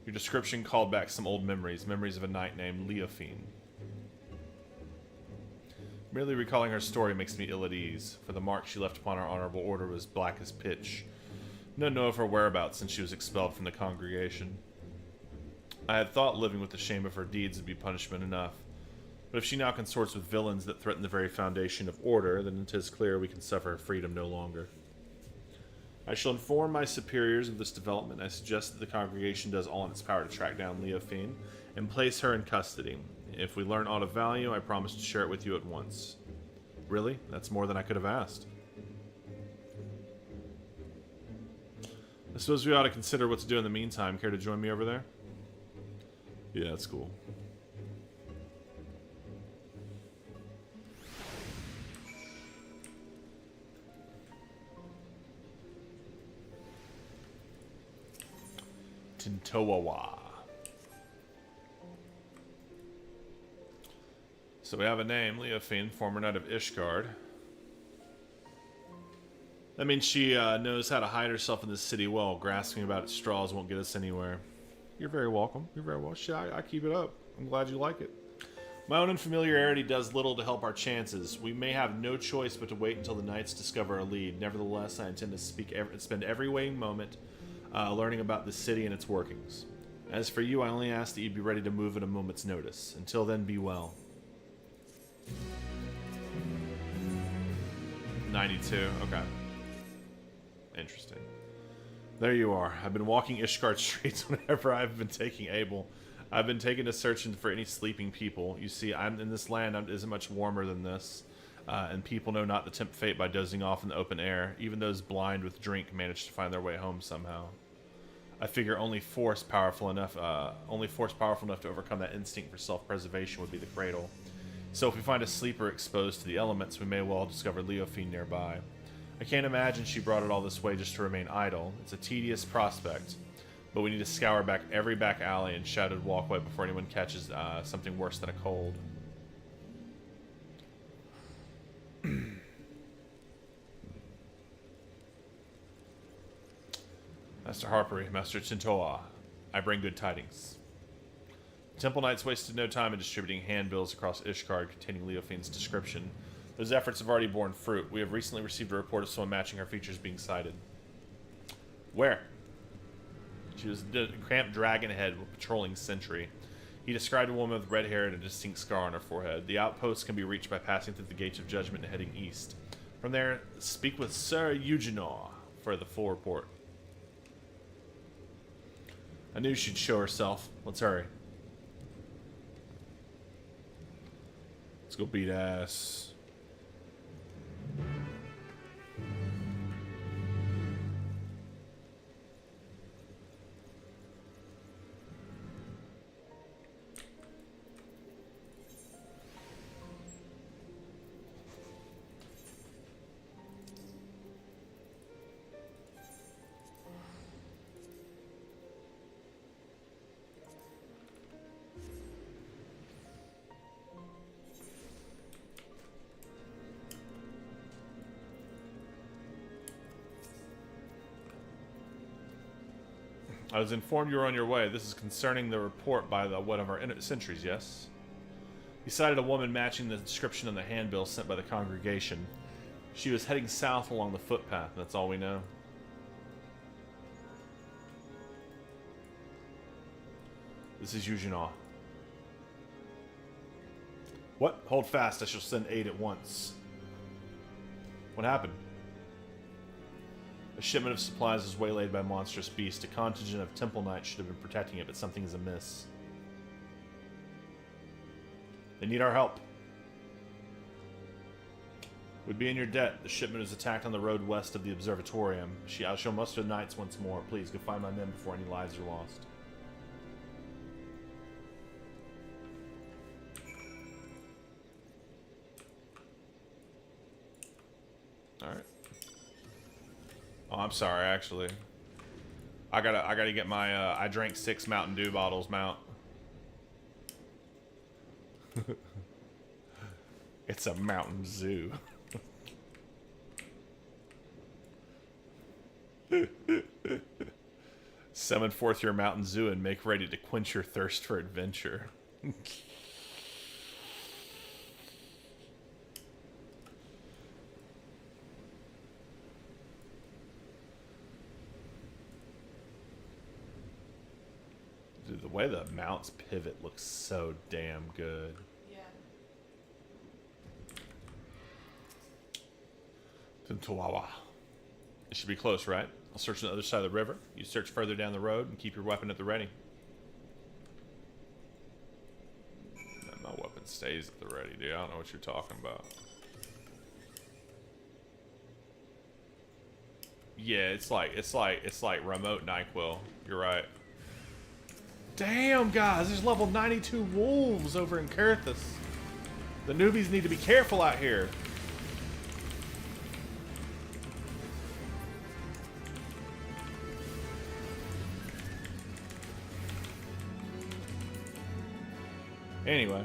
Speaker 1: Your description called back some old memories of a knight named Leofine. Merely recalling her story makes me ill at ease, for the mark she left upon our honorable order was black as pitch. None know of her whereabouts since she was expelled from the congregation. I had thought living with the shame of her deeds would be punishment enough, but if she now consorts with villains that threaten the very foundation of order, then it is clear we can suffer her freedom no longer. I shall inform my superiors of this development. I suggest that the congregation does all in its power to track down Leofine and place her in custody. If we learn aught of value, I promise to share it with you at once. Really? That's more than I could have asked. I suppose we ought to consider what to do in the meantime. Care to join me over there? Yeah, that's cool. Tintowawa. So we have a name, Leofine, former knight of Ishgard. That means she knows how to hide herself in this city well. Grasping about its straws won't get us anywhere. You're very welcome. You're very welcome. I keep it up. I'm glad you like it. My own unfamiliarity does little to help our chances. We may have no choice but to wait until the knights discover our lead. Nevertheless, I intend to spend every waking moment learning about the city and its workings. As for you, I only ask that you be ready to move at a moment's notice. Until then, be well. 92. Okay. Interesting. There you are. I've been walking Ishgard streets whenever I've been taking Abel. I've been taken to searching for any sleeping people. You see, I'm in this land isn't much warmer than this, and people know not to tempt fate by dozing off in the open air. Even those blind with drink manage to find their way home somehow. I figure only force powerful enough to overcome that instinct for self-preservation would be the cradle. So if we find a sleeper exposed to the elements, we may well discover Leofine nearby. I can't imagine she brought it all this way just to remain idle. It's a tedious prospect, but we need to scour back every back alley and shadowed walkway before anyone catches something worse than a cold. Master Harpery, Master Tintoa, I bring good tidings. The Temple Knights wasted no time in distributing handbills across Ishgard containing Leofine's description. Those efforts have already borne fruit. We have recently received a report of someone matching her features being sighted. Where? She was a cramped dragon head with patrolling sentry. He described a woman with red hair and a distinct scar on her forehead. The outpost can be reached by passing through the gates of judgment and heading east. From there, speak with Sir Eugenor for the full report. I knew she'd show herself. Let's hurry. Let's go beat ass. I was informed you were on your way. This is concerning the report by one of our sentries, yes? He cited a woman matching the description on the handbill sent by the congregation. She was heading south along the footpath, that's all we know. This is Eugenor. What? Hold fast, I shall send aid at once. What happened? A shipment of supplies was waylaid by a monstrous beast. A contingent of Temple Knights should have been protecting it, but something is amiss. They need our help. We'd be in your debt. The shipment was attacked on the road west of the Observatorium. I shall muster the knights once more. Please, go find my men before any lives are lost. Alright. Oh, I'm sorry, actually. I gotta get my, I drank 6 Mountain Dew bottles mount. It's a mountain zoo. Summon forth your mountain zoo and make ready to quench your thirst for adventure. Dude, the way the mounts pivot looks so damn good.
Speaker 2: Yeah.
Speaker 1: Tintowawa. It should be close, right? I'll search on the other side of the river. You search further down the road and keep your weapon at the ready. My weapon stays at the ready, dude. I don't know what you're talking about. Yeah, it's like remote NyQuil. You're right. Damn, guys, there's level 92 wolves over in Kurthus. The newbies need to be careful out here.
Speaker 5: Anyway.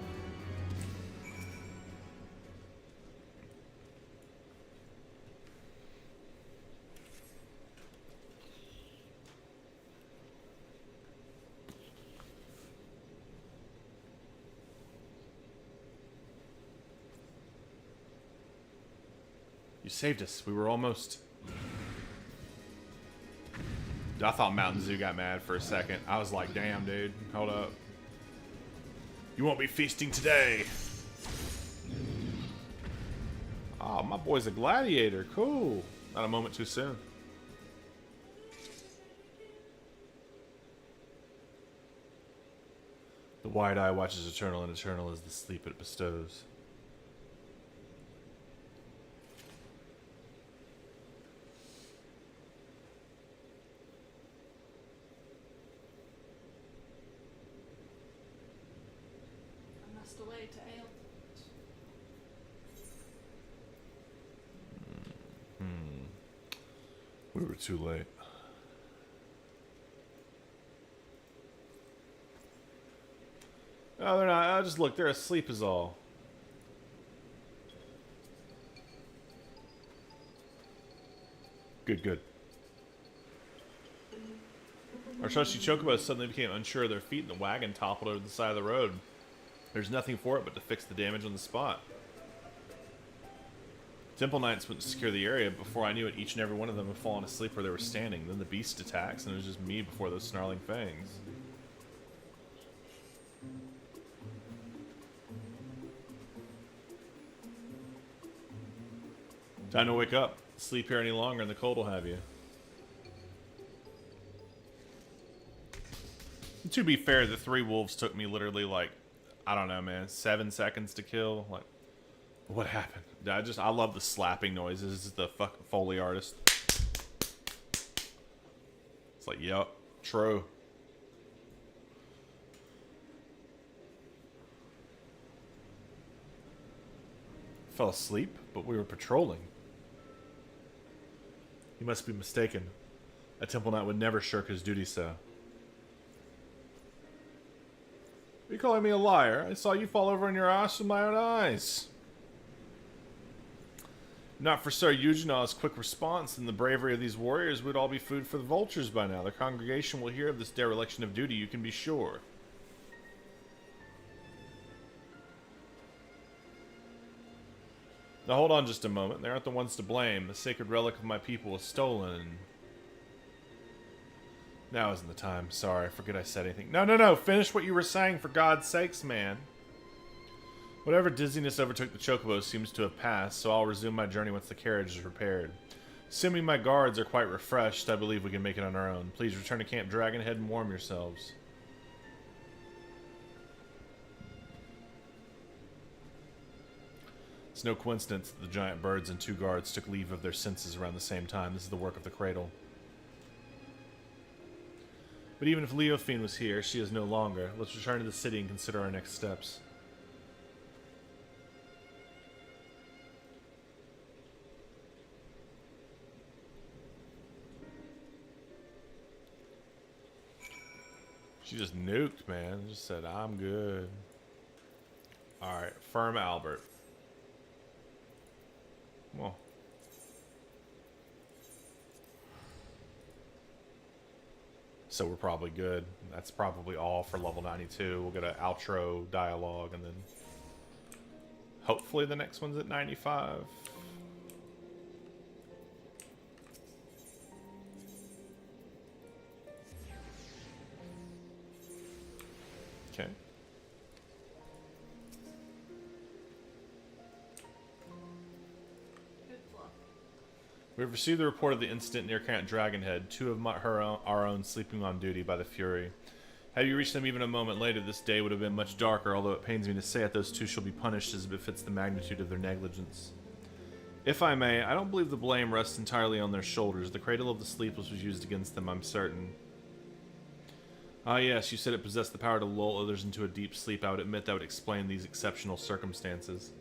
Speaker 5: You saved us. We were almost... I thought Mountain Zoo got mad for a second. I was like, damn, dude. Hold up. You won't be feasting today. Oh, my boy's a gladiator. Cool. Not a moment too soon. The wide eye watches eternal, and eternal is the sleep it bestows.
Speaker 2: I must away to ale.
Speaker 5: We were too late. No, they're not. Oh, just look, they're asleep is all. Good, good. Our trusty chocobos suddenly became unsure of their feet and the wagon toppled over the side of the road. There's nothing for it but to fix the damage on the spot. Temple Knights went to secure the area, but before I knew it, each and every one of them had fallen asleep where they were standing. Then the beast attacks, and it was just me before those snarling fangs. Time to wake up. Sleep here any longer and the cold will have you. To be fair, the 3 wolves took me literally like, I don't know, man, 7 seconds to kill. Like, what happened? I love the slapping noises. This is the fucking Foley artist. It's like, yep, true. Fell asleep, but we were patrolling. You must be mistaken. A Temple Knight would never shirk his duty so. Are you calling me a liar? I saw you fall over on your ass with my own eyes. Not for Sir Eugenaw's quick response and the bravery of these warriors, we'd all be food for the vultures by now. The congregation will hear of this dereliction of duty, you can be sure. Now hold on just a moment. They aren't the ones to blame. The sacred relic of my people was stolen. Now isn't the time. Sorry, I forget I said anything. No. Finish what you were saying, for God's sakes, man. Whatever dizziness overtook the chocobos seems to have passed, so I'll resume my journey once the carriage is repaired. Assuming my guards are quite refreshed, I believe we can make it on our own. Please return to Camp Dragonhead and warm yourselves. It's no coincidence that the giant birds and 2 guards took leave of their senses around the same time. This is the work of the cradle. But even if Leophine was here, she is no longer. Let's return to the city and consider our next steps. She just nuked, man. Just said, I'm good. Alright, Firm Albert. Well. So we're probably good. That's probably all for level 92. We'll get an outro dialogue and then hopefully the next one's at 95. Okay. We have received the report of the incident near Camp Dragonhead. 2 of our own sleeping on duty by the Fury. Had you reached them even a moment later, this day would have been much darker, although it pains me to say it, those 2 shall be punished as befits the magnitude of their negligence. If I may, I don't believe the blame rests entirely on their shoulders. The Cradle of the Sleepless was used against them, I'm certain. Ah yes, you said it possessed the power to lull others into a deep sleep. I would admit that would explain these exceptional circumstances.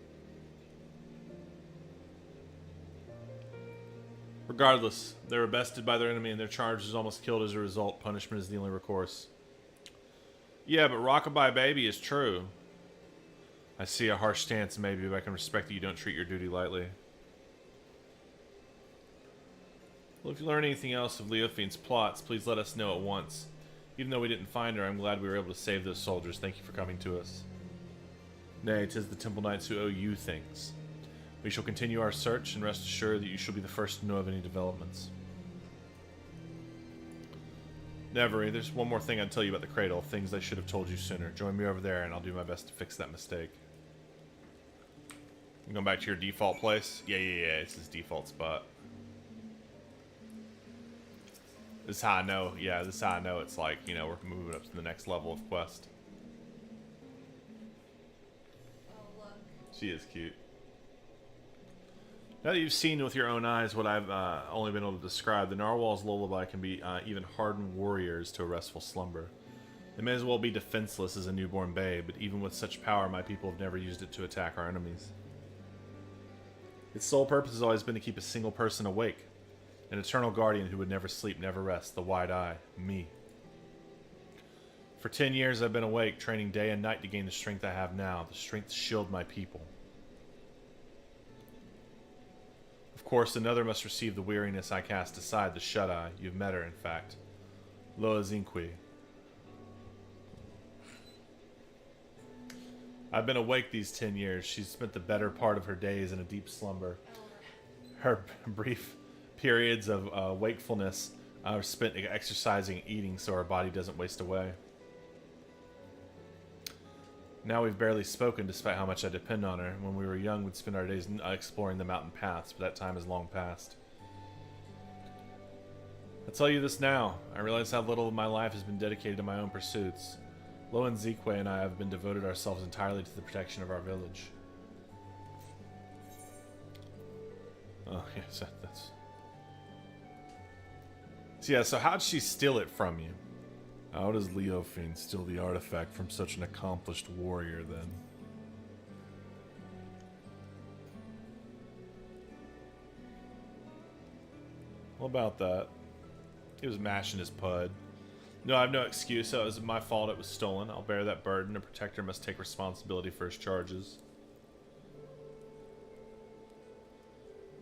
Speaker 5: Regardless, they were bested by their enemy and their charge was almost killed as a result. Punishment is the only recourse. Yeah, but Rockabye Baby is true.
Speaker 1: I see a harsh stance, maybe, but I can respect that you don't treat your duty lightly. Well, if you learn anything else of Leofine's plots, please let us know at once. Even though we didn't find her, I'm glad we were able to save those soldiers. Thank you for coming to us. Nay, 'tis the Temple Knights who owe you things. We shall continue our search, and rest assured that you shall be the first to know of any developments. Nevery, there's one more thing I'd tell you about the cradle. Things I should have told you sooner. Join me over there, and I'll do my best to fix that mistake. You going back to your default place? Yeah, it's his default spot. This is how I know, this is how I know it's like, you know, we're moving up to the next level of quest.
Speaker 2: Oh, look.
Speaker 1: She is cute. Now that you've seen with your own eyes what I've only been able to describe, the Narwhal's lullaby can be even harden warriors to a restful slumber. They may as well be defenseless as a newborn babe, but even with such power, my people have never used it to attack our enemies. Its sole purpose has always been to keep a single person awake. An eternal guardian who would never sleep, never rest, the wide eye, me. For 10 years I've been awake, training day and night to gain the strength I have now, the strength to shield my people. Of course, another must receive the weariness I cast aside, the shut-eye. You've met her, in fact. Loa Zinqui. I've been awake these 10 years. She's spent the better part of her days in a deep slumber. Her brief periods of wakefulness are spent exercising and eating so our body doesn't waste away. Now we've barely spoken despite how much I depend on her. When we were young, we'd spend our days exploring the mountain paths, but that time is long past. I'll tell you this now. I realize how little of my life has been dedicated to my own pursuits. Loan Zikwe and I have been devoted ourselves entirely to the protection of our village. Oh, yes, that's... So yeah, so how'd she steal it from you? How does Leofine steal the artifact from such an accomplished warrior, then? What about that? He was mashing his pud. No, I have no excuse. It was my fault it was stolen. I'll bear that burden. A protector must take responsibility for his charges.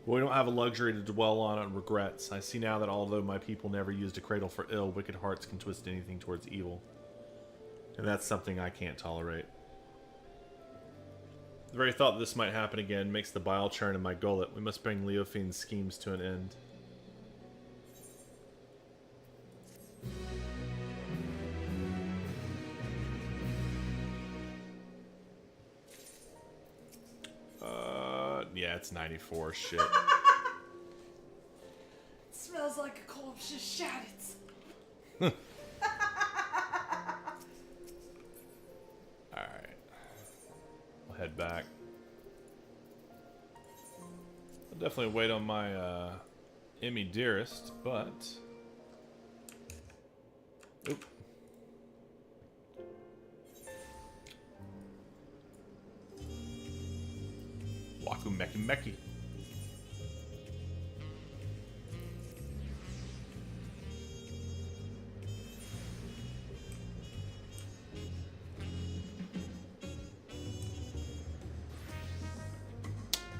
Speaker 1: But we don't have a luxury to dwell on regrets. I see now that although my people never used a cradle for ill, wicked hearts can twist anything towards evil. And that's something I can't tolerate. The very thought that this might happen again makes the bile churn in my gullet. We must bring Leofine's schemes to an end. Yeah, it's 94. Shit.
Speaker 2: It smells like a corpse just shat it.
Speaker 1: Alright. I'll head back. I'll definitely wait on my Emmy Dearest, but... Oop. Waku Meki Meki.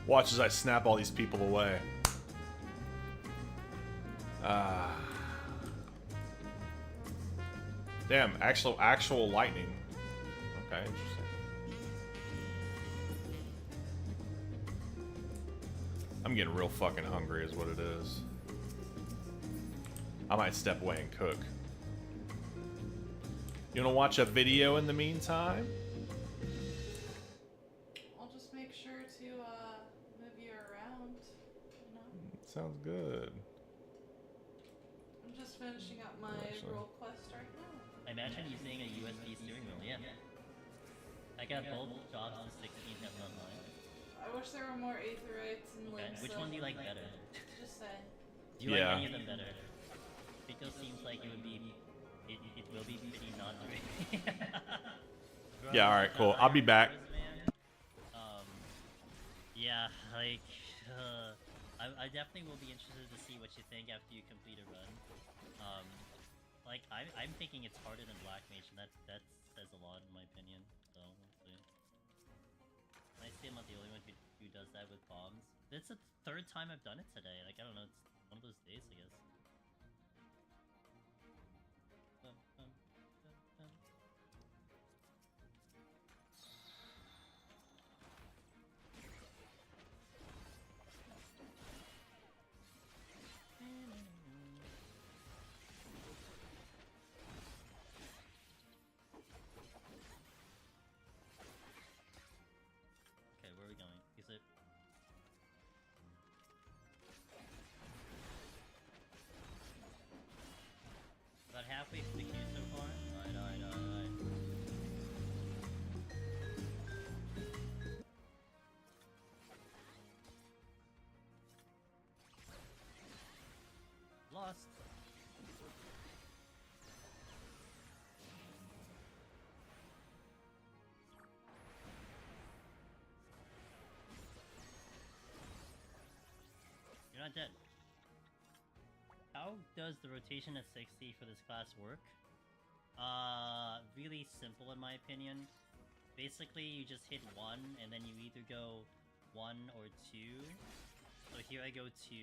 Speaker 1: Watch as I snap all these people away. Damn, actual lightning. Okay, interesting. I'm getting real fucking hungry is what it is. I might step away and cook. You wanna watch a video in the meantime?
Speaker 2: I'll just make sure to move you around, you know?
Speaker 1: Sounds good.
Speaker 2: I'm just finishing up my role quest right now.
Speaker 10: I imagine using a USB steering wheel, yeah. I got both jobs to 16 have online.
Speaker 2: I wish there were more aetherites and
Speaker 10: Okay.
Speaker 2: links.
Speaker 10: Which one do you like better?
Speaker 2: Just say.
Speaker 10: Do you like
Speaker 1: Yeah.
Speaker 10: any of them better? It just seems like it would be, it will be pretty not great.
Speaker 1: Yeah, alright, cool. I'll be back.
Speaker 10: Yeah, like, I definitely will be interested to see what you think after you complete a run. Like, I'm thinking it's harder than Black Mage, and that says a lot in my opinion, so we'll see. Obviously, I'm not the only one who does that with bombs. It's the third time I've done it today. Like, I don't know, it's one of those days, I guess. Bum, bum, bum, bum. Okay, where are we going? Is it... About halfway through the queue so far? Alright, alright, alright. Lost. You're not dead. How does the rotation at 60 for this class work? Really simple in my opinion. Basically, you just hit 1, and then you either go 1 or 2. So here I go 2,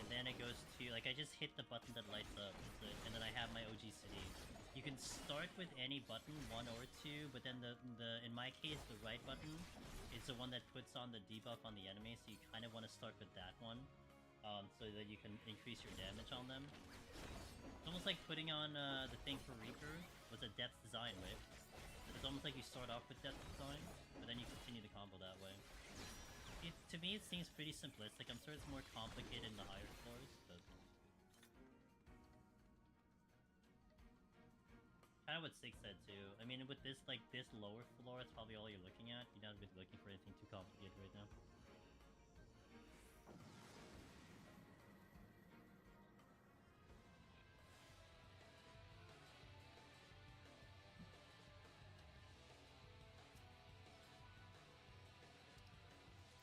Speaker 10: and then it goes 2. Like, I just hit the button that lights up, and then I have my OG city. You can start with any button, 1 or 2, but then in my case, the right button is the one that puts on the debuff on the enemy, so you kind of want to start with that one. So that you can increase your damage on them. It's almost like putting on the thing for Reaper was a depth design, right? It's almost like you start off with depth design, but then you continue the combo that way. To me, it seems pretty simplistic. I'm sure it's more complicated in the higher floors, but... Kind of what Six said too. I mean, with this, like, this lower floor, it's probably all you're looking at. You're not really looking for anything too complicated right now.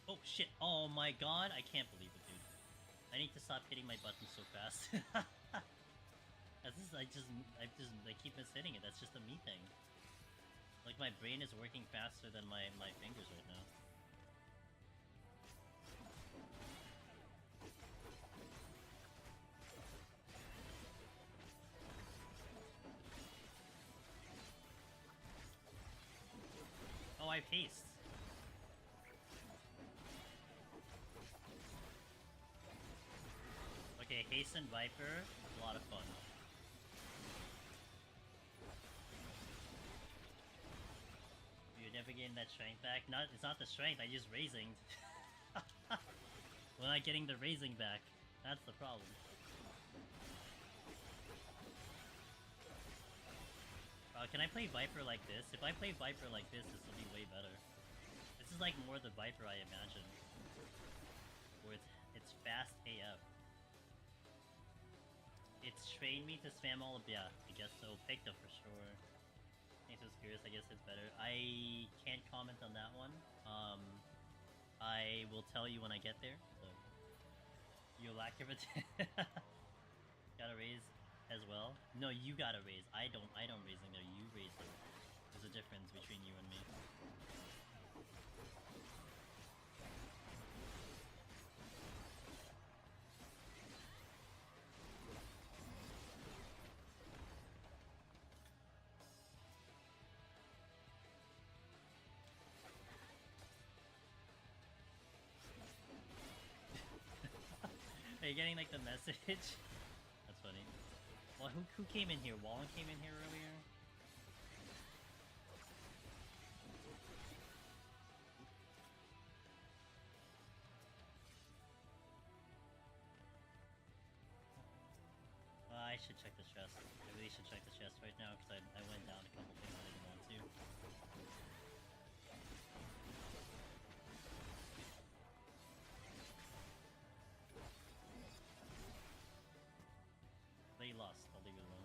Speaker 10: Oh shit, oh my god, I can't believe it, dude. I need to stop hitting my buttons so fast. I keep mishitting it, that's just a me thing. Like, my brain is working faster than my fingers right now. Oh, I have haste. Okay, Haste and Viper, a lot of fun. You're never getting that strength back. It's not the strength, I just raising. We're not getting the raising back. That's the problem. Can I play Viper like this? If I play Viper like this will be way better. This is like more the Viper I imagine. Where it's fast AF. It's trained me to spam all of... Yeah, I guess so. Picta for sure. Thanks for Curious, I guess it's better. I can't comment on that one. I will tell you when I get there. So, you lack of it. Gotta raise as well. No, you gotta raise. I don't raising there. You raise there. There's a difference between you and me. Are you getting like the message? That's funny. Well, who came in here? Wallen came in here earlier? I should check the chest. I really should check the chest right now because I went down a couple things I didn't want to. They lost. I'll leave it alone.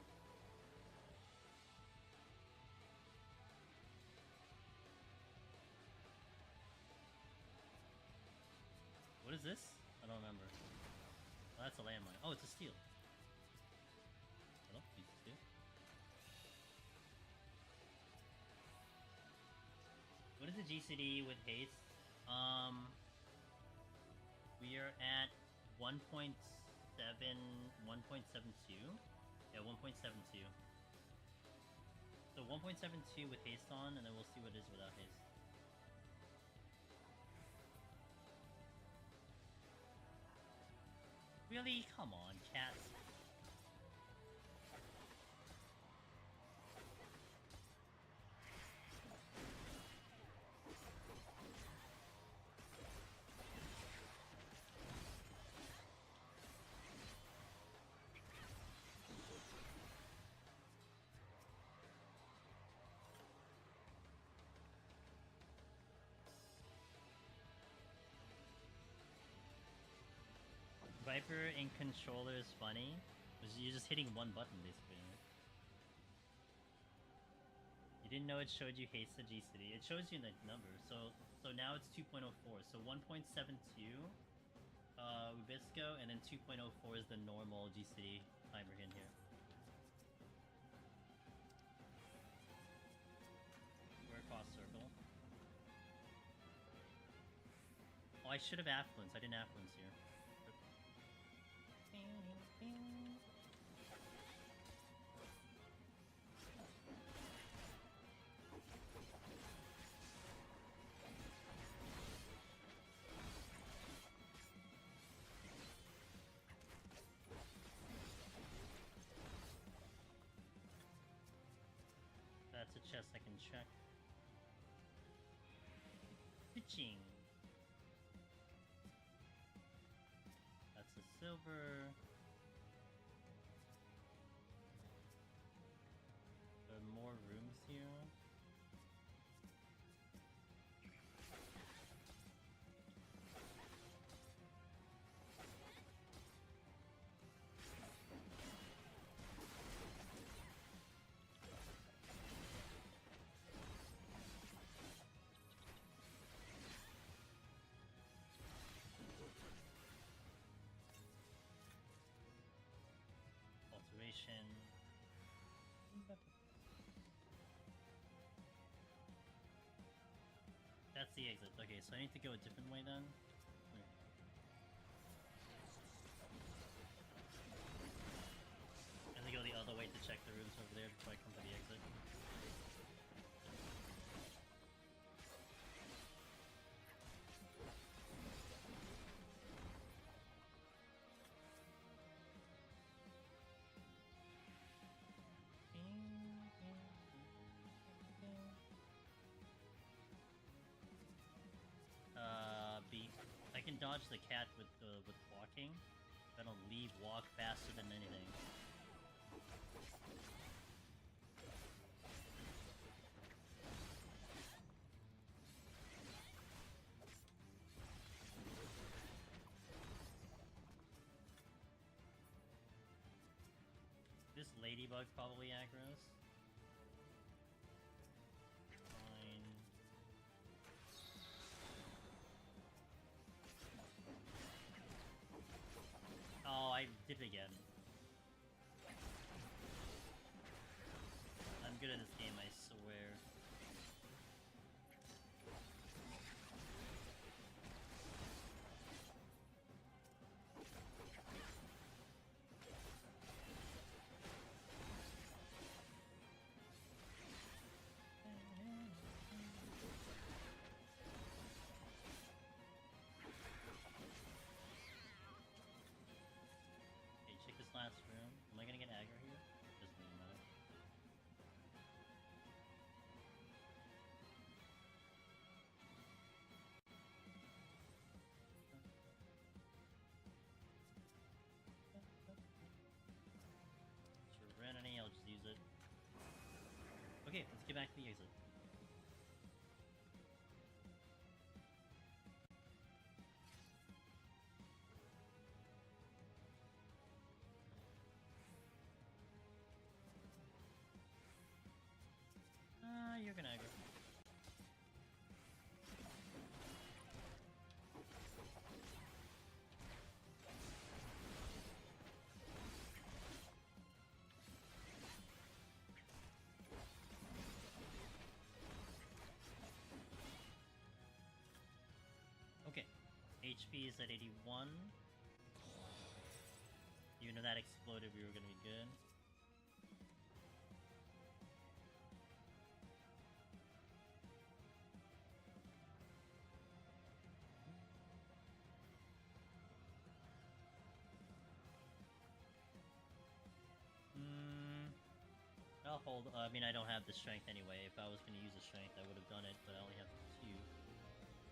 Speaker 10: What is this? I don't remember. Oh, that's a landmine. Oh, it's a steel. Hello? Piece of steel. What is the GCD with haste? We are at 1.7, 1.72. Yeah, 1.72. So 1.72 with haste on, and then we'll see what it is without haste. Really? Come on, cats. Viper in controller is funny. You're just hitting one button, basically. You didn't know it showed you haste the GCD. It shows you the number. So now it's 2.04. So 1.72 Rubisco, and then 2.04 is the normal GCD timer in here. We're across circle. Oh, I should have affluence. I didn't affluence here. That's a chest I can check. Pitching. That's a silver. There are more rooms here. Alteration. That's the exit. Okay, so I need to go a different way then. I have to go the other way to check the rooms over there before I come to the exit. B. I can dodge the cat with walking. That'll leave walk faster than anything. This ladybug probably aggroes. Fine. Oh, I did it again. I'm good at this game, I swear. Check this last room. Am I gonna get aggro here? Doesn't really matter. Serenity, I'll just use it. Okay, let's get back to the exit. You're gonna aggro. is at 81. Even if that exploded, we were gonna be good. I'll hold. I mean, I don't have the strength anyway. If I was gonna use the strength, I would have done it, but I only have 2.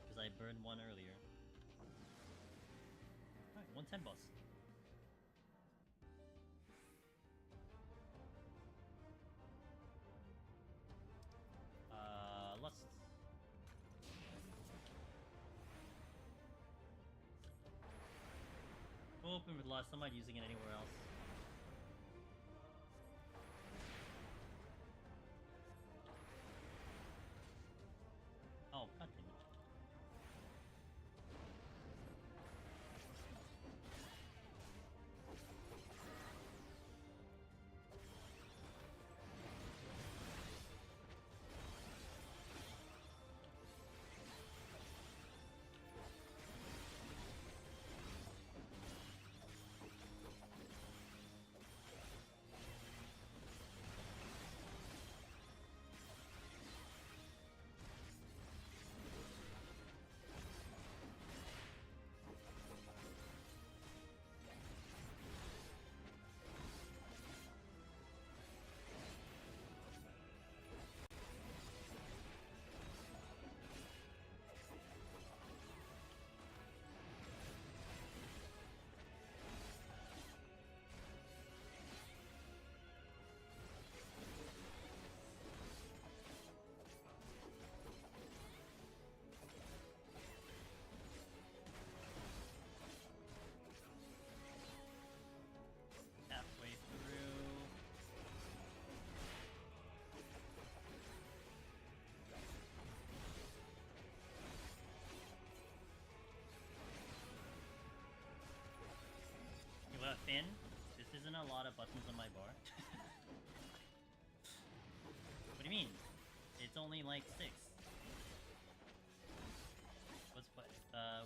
Speaker 10: Because I burned 1 earlier. Alright, 110 boss. Lust. We'll open with Lust. I'm not using it anywhere else. Oh, god damn it. Halfway through. You know what, Finn? This isn't a lot of buttons on my bar. What do you mean? It's only like 6.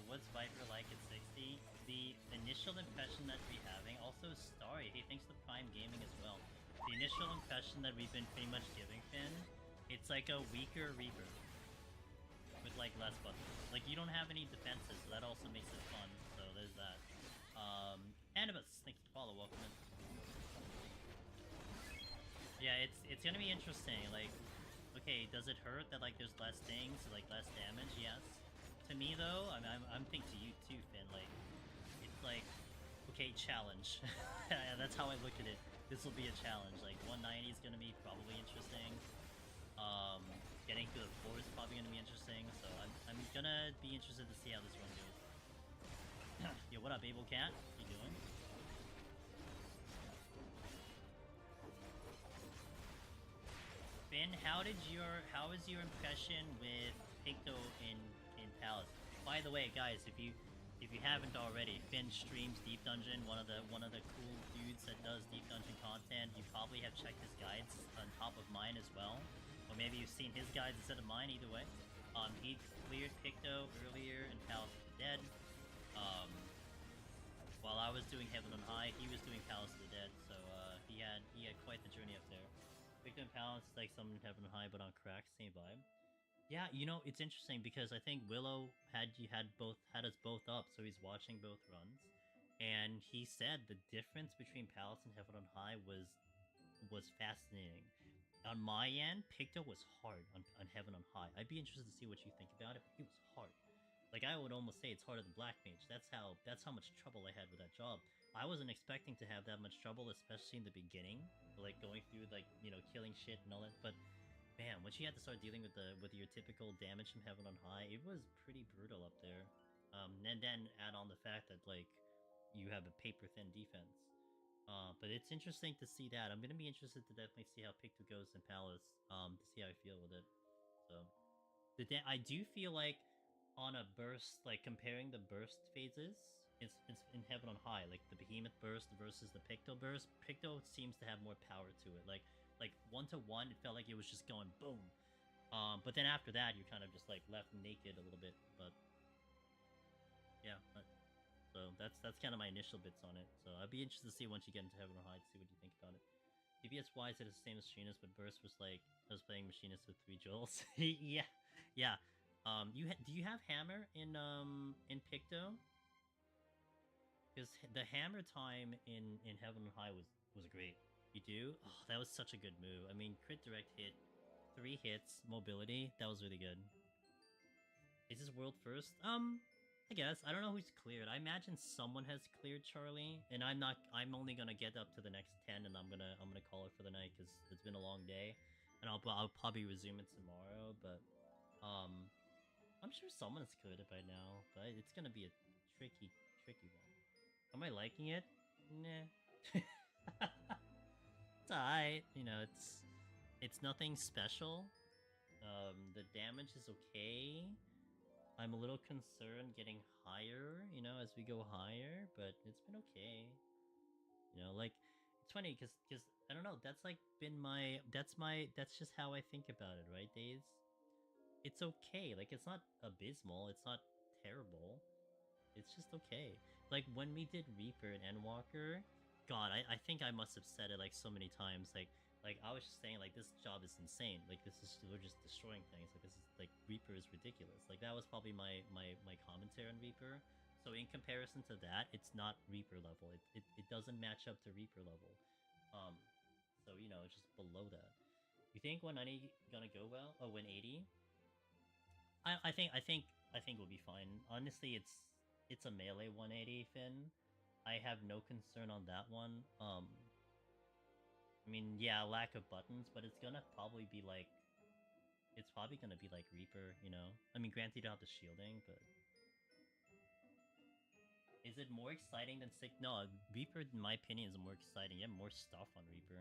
Speaker 10: What's Viper like at 60? The initial impression that we're having, also Starry, he thinks the Prime Gaming as well. The initial impression that we've been pretty much giving Finn, it's like a weaker Reaper. With like less buttons. Like you don't have any defenses, so that also makes it fun, so there's that. Annabus, thanks for the follow, welcome in. Yeah, it's gonna be interesting, like, okay, does it hurt that like there's less things, like less damage? Yes. To me though, I'm thinking to you too, Finn, like, it's like, okay, challenge. Yeah, that's how I look at it. This will be a challenge, like 190 is gonna be probably interesting. Getting through the floor is probably gonna be interesting, so I'm gonna be interested to see how this one goes. Yo, what up, Abel Cat? How you doing? Finn, how was your impression with Picto in Palace? By the way, guys, if you haven't already, Finn streams Deep Dungeon, one of the cool dudes that does Deep Dungeon content. You probably have checked his guides on top of mine as well. Or maybe you've seen his guides instead of mine, either way. He cleared Picto earlier in Palace of the Dead. While I was doing Heaven on High, he was doing Palace of the Dead, so he had quite the journey up there. Picto and Palace is like some Heaven on High, but on crack, same vibe. Yeah, you know, it's interesting because I think Willow had us both up, so he's watching both runs, and he said the difference between Palace and Heaven on High was fascinating. On my end, Picto was hard on Heaven on High. I'd be interested to see what you think about it, but it was hard. Like, I would almost say it's harder than Black Mage. That's how much trouble I had with that job. I wasn't expecting to have that much trouble, especially in the beginning, like going through, like, you know, killing shit and all that. But man, once you had to start dealing with your typical damage from Heaven on High, it was pretty brutal up there. And then add on the fact that, like, you have a paper thin defense. But it's interesting to see that. I'm gonna be interested to definitely see how Picto goes in Palace. To see how I feel with it. So, I do feel like on a burst, like comparing the burst phases, it's in Heaven on High, like the Behemoth burst versus the Picto burst. Picto seems to have more power to it. Like 1-to-1, it felt like it was just going boom. But then after that, you're kind of just like left naked a little bit. But yeah, but So that's kind of my initial bits on it. So I'd be interested to see once you get into Heaven or High to see what you think about it. DPS wise, it is the same as Machinist, but Burst was like I was playing Machinist with 3 Joels. Yeah, yeah. Do you have Hammer in Picto? Because the Hammer time in Heaven and High was great. You do? Oh, that was such a good move. I mean, crit direct hit, 3 hits, mobility. That was really good. Is this world first? I guess. I don't know who's cleared. I imagine someone has cleared Charlie, and I'm only gonna get up to the next 10, and I'm gonna call it for the night because it's been a long day, and I'll probably resume it tomorrow. But I'm sure someone has cleared it by now. But it's gonna be a tricky one. Am I liking it? Nah. It's alright. You know, it's nothing special. The damage is okay. I'm a little concerned getting higher, you know, as we go higher, but it's been okay. You know, like it's funny because I don't know. That's like been that's just how I think about it, right, Days? It's okay. Like it's not abysmal. It's not terrible. It's just okay. Like when we did Reaper and Endwalker, God, I think I must have said it like so many times. Like I was just saying, like this job is insane. Like we're just destroying things. Like this is like Reaper is ridiculous. Like that was probably my commentary on Reaper. So in comparison to that, it's not Reaper level. It doesn't match up to Reaper level. So you know it's just below that. You think 190 gonna go well? Oh, 180. I think we'll be fine. Honestly, it's a melee 180, Finn. I have no concern on that one. I mean, yeah, lack of buttons, but it's gonna probably be like... It's probably gonna be like Reaper, you know? I mean, granted you don't have the shielding, but... Is it more exciting than Sick? No, Reaper, in my opinion, is more exciting. You have more stuff on Reaper.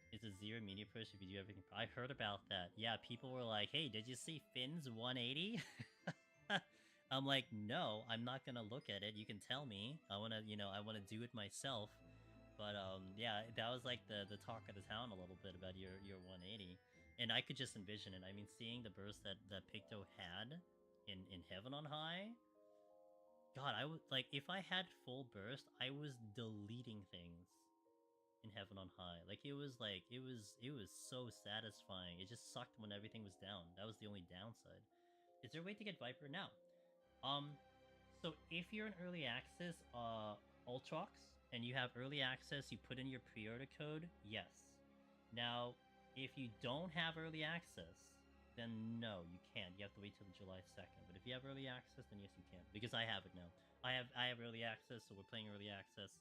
Speaker 10: It's a 0 media push if you do everything... I heard about that. Yeah, people were like, hey, did you see Finn's 180? I'm like, no, I'm not gonna look at it. You can tell me. I wanna, you know, I wanna do it myself. But yeah, that was like the talk of the town a little bit about your 180, and I could just envision it. I mean, seeing the burst that Picto had in Heaven on High, God, I would like if I had full burst, I was deleting things in Heaven on High. Like it was so satisfying. It just sucked when everything was down. That was the only downside. Is there a way to get Viper now? So if you're in early access, Ultrox, and you have early access, you put in your pre-order code, yes. Now, if you don't have early access, then no, you can't. You have to wait till July 2nd. But if you have early access, then yes, you can. Because I have it now. I have early access, so we're playing early access.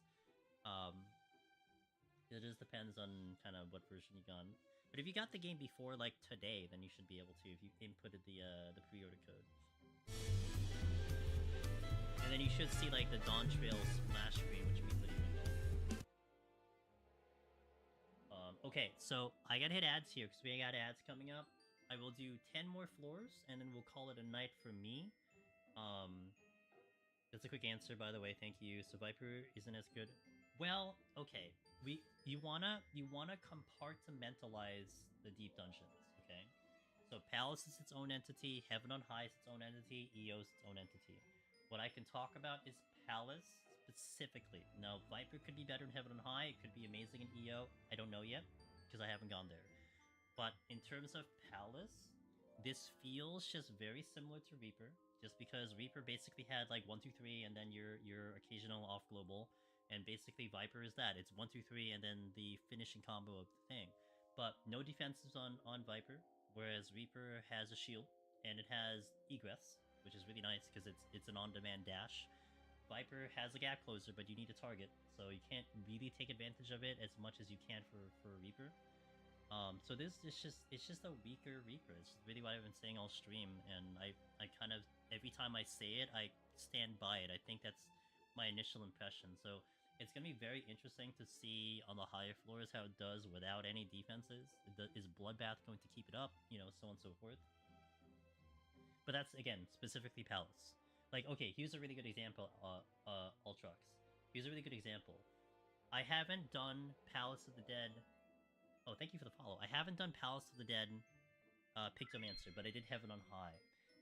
Speaker 10: It just depends on kind of what version you got. But if you got the game before, like, today, then you should be able to if you inputted the pre-order code. And then you should see, like, the Dawntrail splash screen, which means that you can go. Okay, so I gotta hit ads here, because we got ads coming up. I will do 10 more floors, and then we'll call it a night for me. That's a quick answer, by the way, thank you. So Viper isn't as good. Well, okay. You wanna compartmentalize the deep dungeons, okay? So Palace is its own entity, Heaven on High is its own entity, EO is its own entity. What I can talk about is Palace specifically. Now, Viper could be better in Heaven on High, it could be amazing in EO, I don't know yet, because I haven't gone there. But in terms of Palace, this feels just very similar to Reaper, just because Reaper basically had like 1, 2, 3, and then your occasional off global, and basically Viper is that. It's 1, 2, 3, and then the finishing combo of the thing. But no defenses on Viper, whereas Reaper has a shield, and it has egress, which is really nice because it's an on-demand dash. Viper has a gap closer, but you need a target, so you can't really take advantage of it as much as you can for Reaper. So this is just a weaker Reaper. It's really what I've been saying all stream, and I kind of every time I say it, I stand by it. I think that's my initial impression. So it's gonna be very interesting to see on the higher floors how it does without any defenses. Is Bloodbath going to keep it up? You know, so on and so forth. But that's again specifically Palace. Like, okay, here's a really good example. Ultrox. Here's a really good example. I haven't done Palace of the Dead. Oh, thank you for the follow. I haven't done Palace of the Dead, Pictomancer, but I did Heaven on High.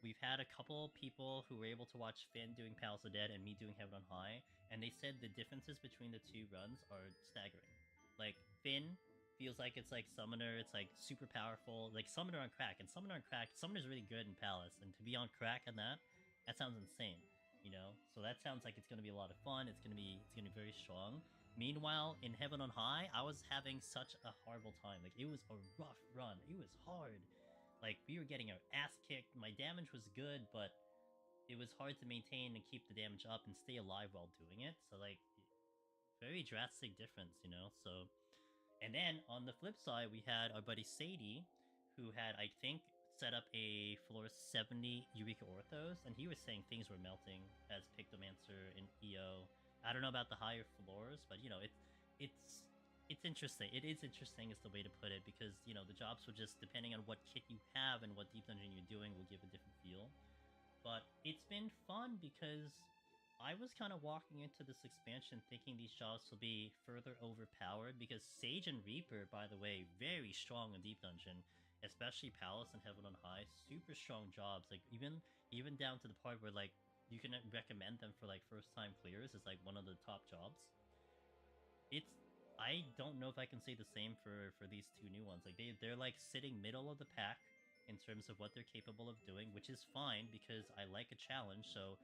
Speaker 10: we've had a couple people who were able to watch Finn doing Palace of Dead and me doing Heaven on High, and they said the differences between the two runs are staggering. Like, Finn feels like it's like Summoner, it's like super powerful, like Summoner on crack, and Summoner on crack, Summoner's really good in Palace, and to be on crack on that sounds insane, you know? So that sounds like it's gonna be a lot of fun, it's gonna be very strong. Meanwhile, in Heaven on High, I was having such a horrible time. Like, it was a rough run, it was hard. Like, we were getting our ass kicked, my damage was good, but it was hard to maintain and keep the damage up and stay alive while doing it, so like, very drastic difference, you know? So, and then on the flip side, we had our buddy Sadie, who had, I think, set up a floor 70 Eureka Orthos, and he was saying things were melting as Pictomancer in EO. I don't know about the higher floors, but you know, it's interesting. It is interesting is the way to put it, because you know, the jobs will just, depending on what kit you have and what deep dungeon you're doing, will give a different feel. But it's been fun because I was kind of walking into this expansion thinking these jobs will be further overpowered, because Sage and Reaper, by the way, very strong in Deep Dungeon, especially Palace and Heaven on High, super strong jobs, like even down to the part where like you can recommend them for like first time clears as like one of the top jobs. I don't know if I can say the same for these two new ones. Like they're like sitting middle of the pack in terms of what they're capable of doing, which is fine because I like a challenge, so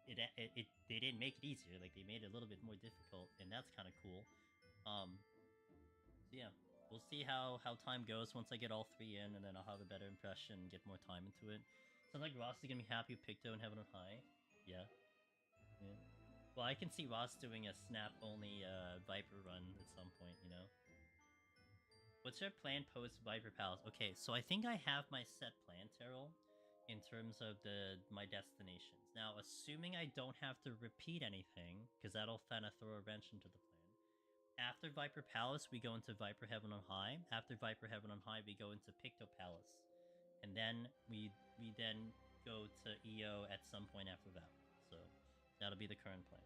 Speaker 10: they didn't make it easier, like they made it a little bit more difficult, and that's kind of cool. So yeah, we'll see how time goes once I get all three in, and then I'll have a better impression and get more time into it. Sounds like Ross is gonna be happy with Picto and Heaven on High. Yeah. Well, I can see Ross doing a snap only Viper run at some point, you know. What's your plan post Viper Palace? Okay, so I think I have my set plan, Terrell, in terms of my destinations. Now, assuming I don't have to repeat anything, because that'll kind of throw a wrench into the plan. After Viper Palace, we go into Viper Heaven on High. After Viper Heaven on High, we go into Picto Palace. And then we then go to EO at some point after that. So that'll be the current plan.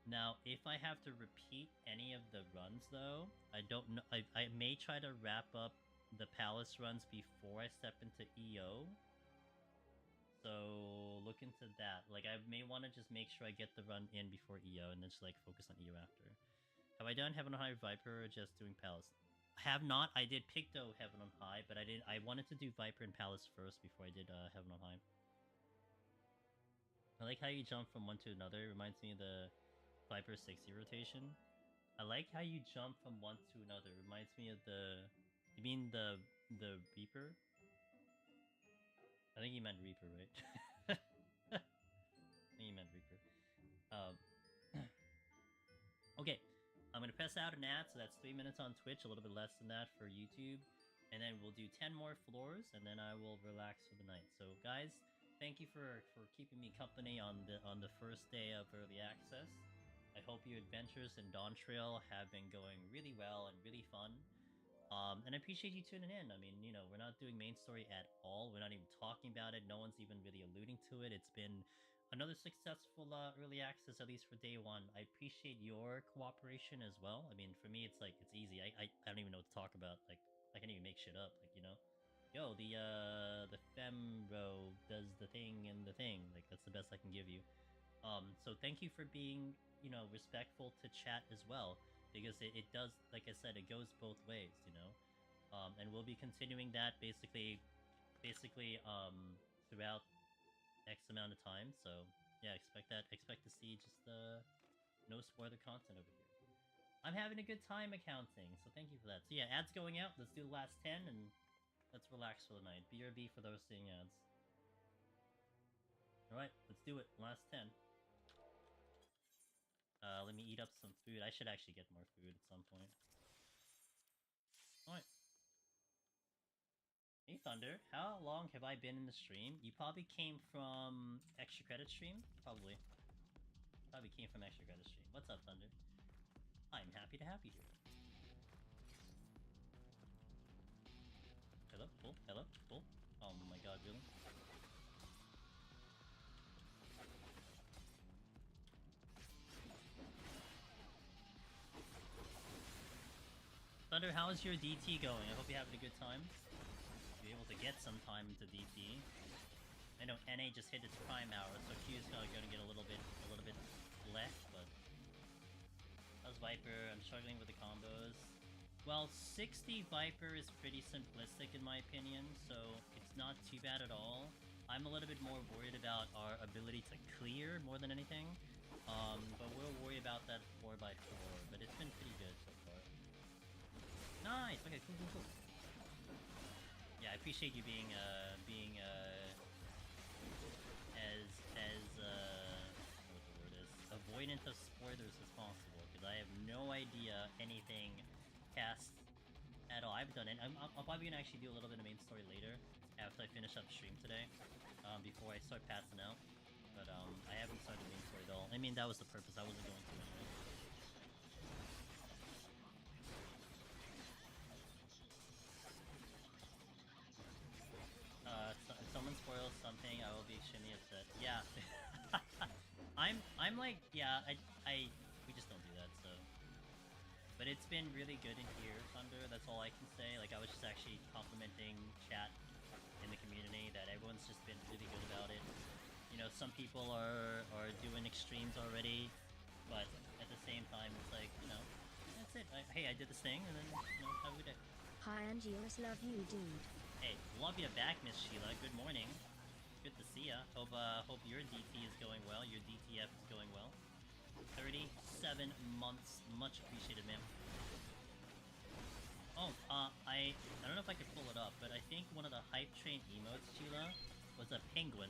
Speaker 10: Now, if I have to repeat any of the runs, though, I don't know. I may try to wrap up the Palace runs before I step into EO. So look into that. Like, I may want to just make sure I get the run in before EO and then just like focus on EO after. Have I done Heaven on High Viper or just doing Palace? I have not. I did Picto Heaven on High, but I wanted to do Viper and Palace first before I did Heaven on High. I like how you jump from one to another. It reminds me of the Viper 60 rotation. I like how you jump from one to another. It reminds me of the... You mean the Reaper? I think you meant Reaper, right? I think you meant Reaper. Okay, I'm gonna press out an ad, so that's 3 minutes on Twitch, a little bit less than that for YouTube. And then we'll do 10 more floors, and then I will relax for the night. So guys, thank you for keeping me company on the first day of Early Access. I hope your adventures in Dawntrail have been going really well and really fun. And I appreciate you tuning in. I mean, you know, we're not doing main story at all. We're not even talking about it. No one's even really alluding to it. It's been another successful Early Access, at least for day one. I appreciate your cooperation as well. I mean, for me, it's like, it's easy. I don't even know what to talk about. Like, I can't even make shit up. Like, you know? Yo, the Femro does the thing and the thing. Like, that's the best I can give you. So thank you for being, you know, respectful to chat as well. Because it does, like I said, it goes both ways, you know? And we'll be continuing that basically, throughout X amount of time. So, yeah, expect that. Expect to see just no spoiler content over here. I'm having a good time accounting, so thank you for that. So yeah, ads going out. Let's do the last 10, and let's relax for the night. BRB for those seeing ads. Alright, let's do it. Last 10. Let me eat up some food. I should actually get more food at some point. Alright. Hey Thunder, how long have I been in the stream? You probably came from Extra Credit stream? Probably. Probably came from Extra Credit stream. What's up, Thunder? I'm happy to have you here. Hello? Oh, hello? Oh. Oh my god, really? Thunder, how is your DT going? I hope you're having a good time. If be able to get some time into DP. I know NA just hit its prime hour, so Q is gonna get a little bit left, but how's Viper? I'm struggling with the combos. Well, 60 Viper is pretty simplistic in my opinion, so it's not too bad at all. I'm a little bit more worried about our ability to clear more than anything. But we'll worry about that 4x4, but it's been pretty good so far. Nice! Okay, cool. Yeah, I appreciate you being what the word is, avoidant of spoilers as possible, because I have no idea anything cast at all. I haven't done it. I'm probably gonna actually do a little bit of main story later, after I finish up stream today, before I start passing out. But I haven't started main story at all. I mean, that was the purpose. I wasn't going to anyway. If someone spoils something, I will be extremely upset. Yeah. I'm like, yeah, we just don't do that, so. But it's been really good in here, Thunder, that's all I can say. Like, I was just actually complimenting chat in the community that everyone's just been really good about it. You know, some people are doing extremes already, but at the same time, it's like, you know, that's it. Hey, I did this thing, and then, you know, have a good day.
Speaker 11: Hi, Angelus, love you, dude.
Speaker 10: Hey, love you back, Miss Sheila. Good morning. Good to see ya. Hope your DT is going well. Your DTF is going well. 37 months. Much appreciated, ma'am. Oh, I don't know if I could pull it up, but I think one of the hype train emotes, Sheila, was a penguin.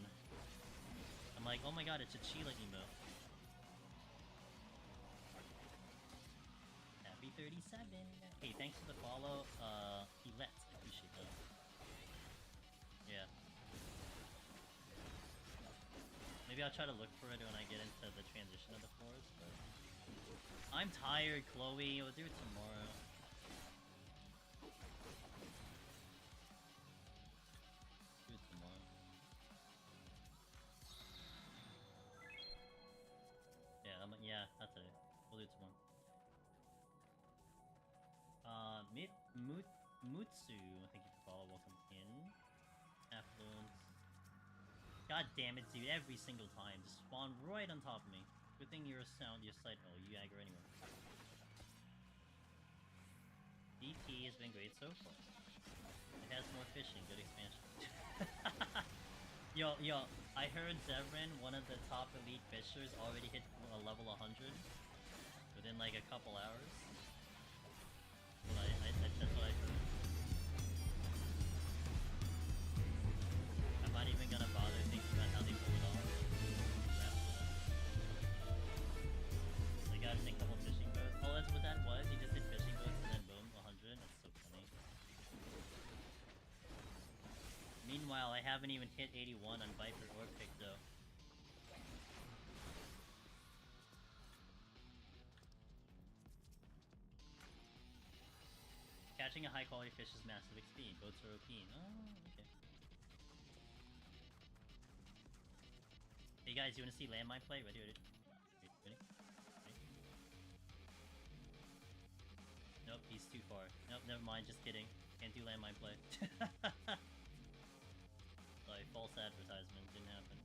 Speaker 10: I'm like, oh my god, it's a Sheila emote. Happy 37. Hey, thanks for the follow, Elet. I appreciate that. Yeah. Maybe I'll try to look for it when I get into the transition of the floors, but... I'm tired, Chloe. We'll do it tomorrow. Do it tomorrow. Yeah, not today. We'll do it tomorrow. Mutsu, thank you for follow, welcome in. Affluence. God damn it, dude, every single time. Just spawn right on top of me. Good thing your sight, oh, you aggro anyway. DT has been great so far. It has more fishing, good expansion. Yo, I heard Zevran, one of the top elite fishers, already hit a level 100 within like a couple hours. That's what I heard. I'm not even gonna bother thinking about how they pull it off. They got in a couple fishing boats. Oh, that's what that was? He just hit fishing boats and then boom, 100? That's so funny. Meanwhile, I haven't even hit 81 on Viper or Pick though. Catching a high quality fish is massive XP. Boats are OP. Oh, okay. Hey guys, you wanna see landmine play? Ready? Nope, he's too far. Nope, never mind, just kidding. Can't do landmine play. Sorry, false advertisement, didn't happen.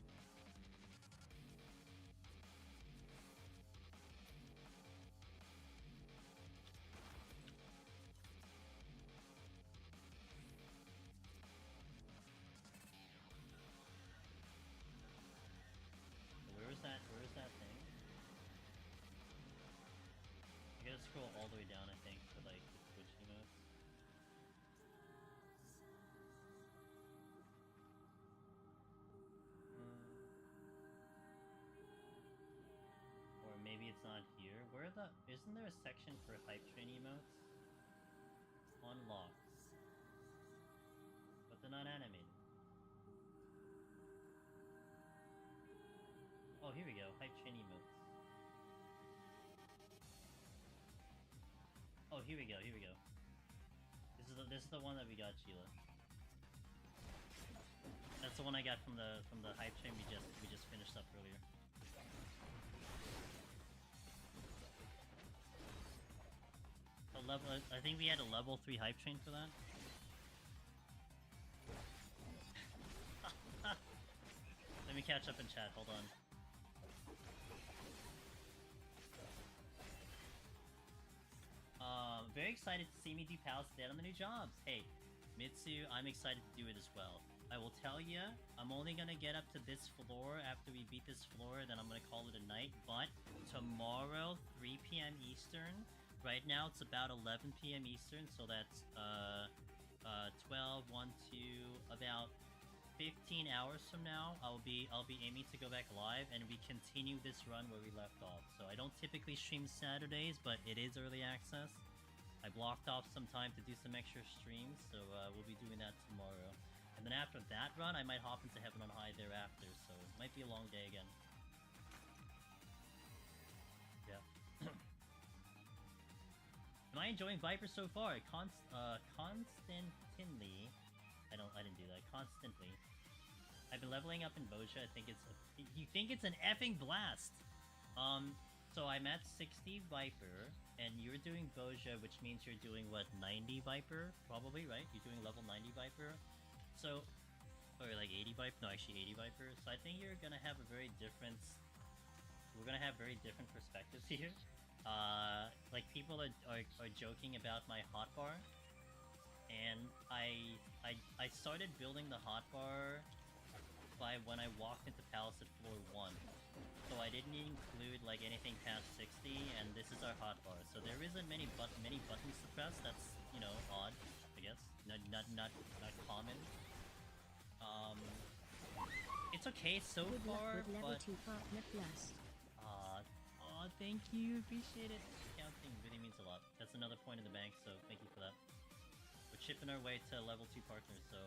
Speaker 10: Where is that thing? I gotta scroll all the way down, I think, for like the Twitch emotes. Or maybe it's not here. Isn't there a section for hype train emotes? Unlocked. But they're not animated. Oh, here we go. Hype train emotes. Oh, here we go. This is the one that we got, Sheila. That's the one I got from the hype train we just finished up earlier. I think we had a level 3 hype train for that. catch up in chat, hold on. Very excited to see me do Palace Dead on the new jobs. Hey, Mitsu, I'm excited to do it as well. I will tell you, I'm only gonna get up to this floor after we beat this floor, then I'm gonna call it a night. But tomorrow, 3 p.m. Eastern. Right now, it's about 11 p.m. Eastern, so that's 12, 1, 2, about 15 hours from now. I'll be aiming to go back live, and we continue this run where we left off. So I don't typically stream Saturdays, but it is early access. I blocked off some time to do some extra streams, so we'll be doing that tomorrow. And then after that run, I might hop into Heaven on High thereafter, so it might be a long day again. Yeah. Am I enjoying Viper so far? Constantly. I didn't do that. Constantly. I've been leveling up in Boja. I think it's you think it's an effing blast. So I'm at 60 Viper, and you're doing Boja, which means you're doing what, 90 Viper? Probably, right? You're doing level 90 Viper. So, or like 80 Viper? No, actually 80 Viper. So I think you're gonna have a very different. We're gonna have very different perspectives here. Like people are joking about my hotbar, and I started building the hotbar by when I walked into Palace at floor 1. So I didn't include like anything past 60, and this is our hotbar. So there isn't many buttons to press. That's, you know, odd, I guess. Not common. It's okay so
Speaker 11: Good
Speaker 10: far,
Speaker 11: luck with level
Speaker 10: but
Speaker 11: 2 partner plus.
Speaker 10: oh, thank you, appreciate it. Counting really means a lot. That's another point in the bank, so thank you for that. We're chipping our way to level 2 partners, so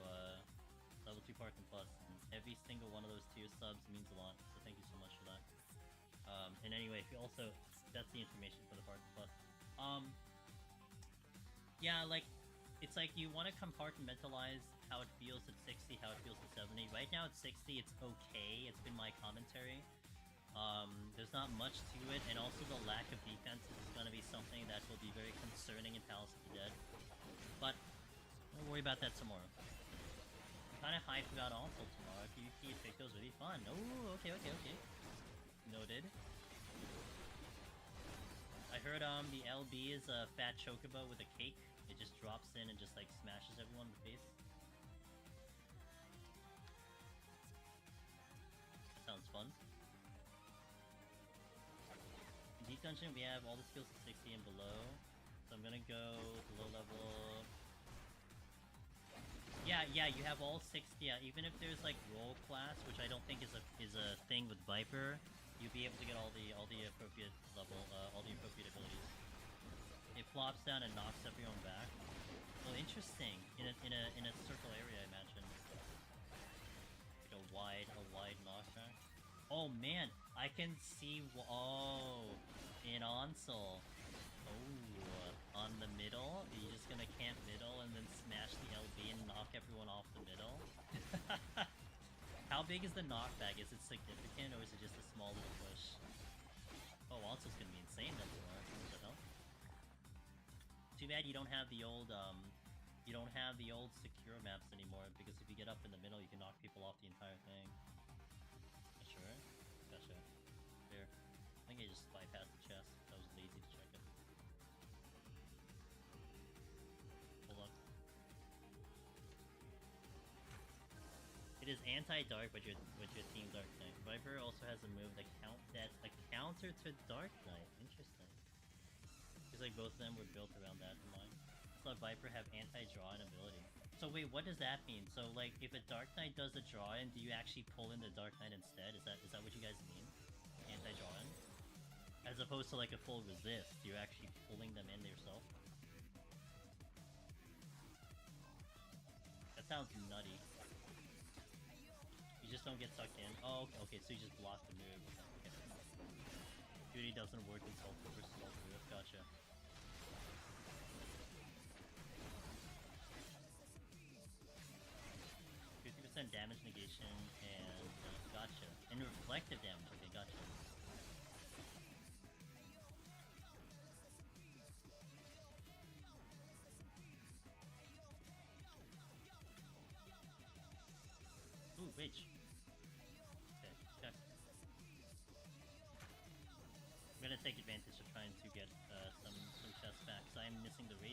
Speaker 10: level 2 partner plus. And every single one of those tier subs means a lot, so thank you so much for that. And anyway, if you also, that's the information for the partner plus. Yeah, like, it's like you want to compartmentalize how it feels at 60, how it feels at 70. Right now at 60, it's okay. It's been my commentary. There's not much to it, and also the lack of defense is going to be something that will be very concerning in Palace of the Dead. But we'll worry about that tomorrow. Kind of hyped about also tomorrow. PvP pick goes really fun. Oh, okay. Noted. I heard the LB is a fat chocobo with a cake. It just drops in and just like smashes everyone in the face. Sounds fun. In Deep Dungeon, we have all the skills at 60 and below. So I'm gonna go to low level. Yeah, you have all 60. Yeah, even if there's like roll class, which I don't think is a thing with Viper, you'll be able to get all the appropriate level, all the appropriate abilities. It flops down and knocks everyone back. Well, interesting. In a circle area, I imagine. Like a wide knockback. Oh man, I can see. Oh, in Onsol. Oh, on the middle. Are you just gonna camp middle and then smash the LB and knock everyone off the middle? How big is the knockback? Is it significant, or is it just a small little push? Oh, Onsol's gonna be insane then tomorrow. What the hell? Too bad you don't have the old secure maps anymore, because if you get up in the middle, you can knock people off the entire thing. Sure. Gotcha. Fair. I think I just bypassed the chest. I was lazy to check it. Hold on. It is anti-dark, but your team Dark Knight. Viper also has a move that's a counter to Dark Knight. Interesting. Because like both of them were built around that in mind. So Viper have anti-draw-in ability. So wait, what does that mean? So like, if a Dark Knight does a draw-in, do you actually pull in the Dark Knight instead? Is that what you guys mean? Anti-draw-in? As opposed to like a full resist, you're actually pulling them in yourself? That sounds nutty. You just don't get sucked in. Oh, okay, so you just block the move. Okay. Duty doesn't work in Soul versus Soul Proof. Gotcha. 50% damage negation and gotcha. And reflective damage. Okay, gotcha. Ooh, rage. Okay.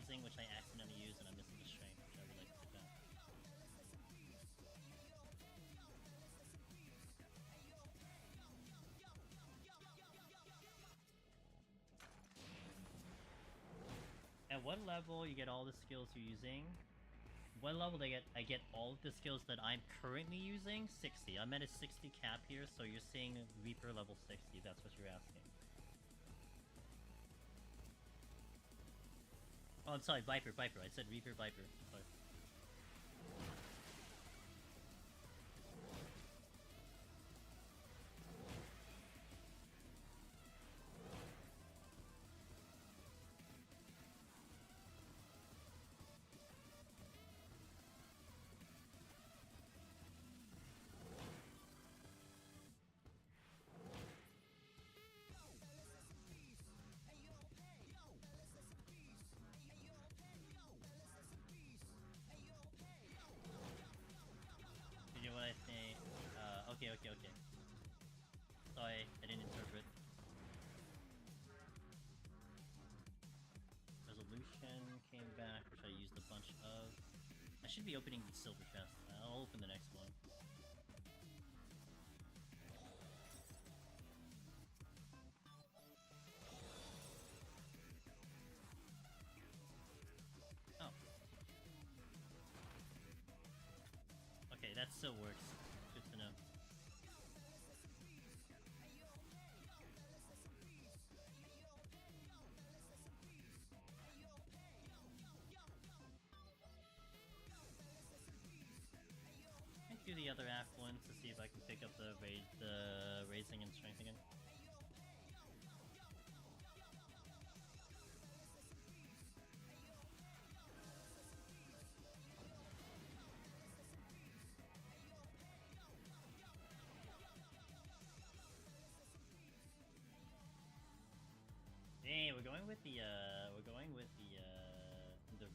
Speaker 10: Raising, which I accidentally used, and I'm missing the strength, which I would like to put back. At what level you get all the skills you're using? What level I get all of the skills that I'm currently using? 60. I'm at a 60 cap here, so you're seeing Reaper level 60, that's what you're asking. Oh, I'm sorry, Viper. I said Reaper, Viper. Sorry. You know what I think? Okay. Sorry, I didn't interpret. Resolution came back, which I used a bunch of. I should be opening the silver chest. I'll open the next one. Oh. Okay, that still works. Good to know. Do the other affluence to see if I can pick up the raising and strength again. Hey, we're going with the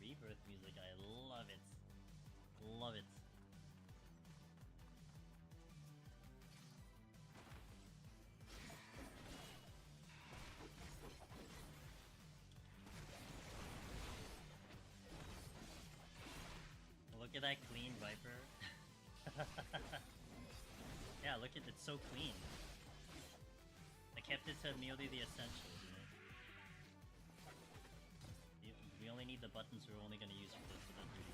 Speaker 10: rebirth music. I love it. Love it. Look at that clean Viper. Yeah, look at it, it's so clean. I kept it to merely the essentials, you know? We only need the buttons we're only gonna use for the duty.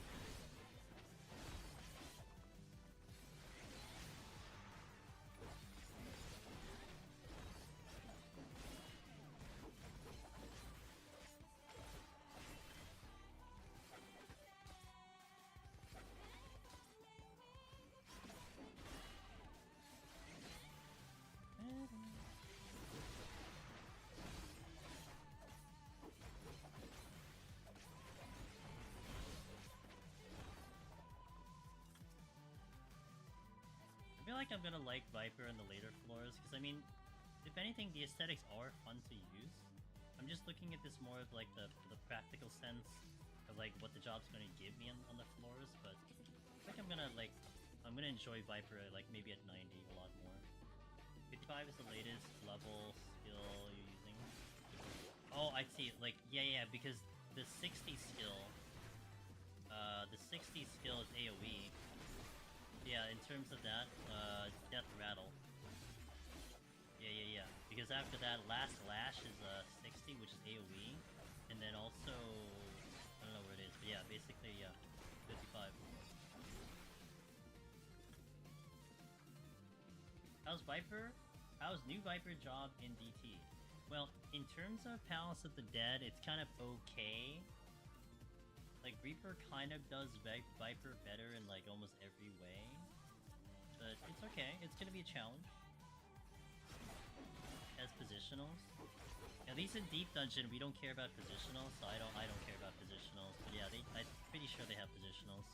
Speaker 10: I feel like I'm gonna like Viper in the later floors, because I mean, if anything, the aesthetics are fun to use. I'm just looking at this more of like the practical sense of like what the job's gonna give me on the floors, but I think I'm gonna enjoy Viper at, like maybe at 90 a lot more. 55 is the latest level skill you're using. Oh, I see. Like, yeah, because the 60 skill is AoE. Yeah, in terms of that, Death Rattle. Yeah. Because after that, Last Lash is 60, which is AoE, and then also I don't know where it is, but yeah, basically 55. How's new Viper job in DT? Well, in terms of Palace of the Dead, it's kind of okay. Like, Reaper kind of does Viper better in, like, almost every way. But it's okay. It's gonna be a challenge. As positionals. At least in Deep Dungeon, we don't care about positionals, so I don't care about positionals. But yeah, I'm pretty sure they have positionals.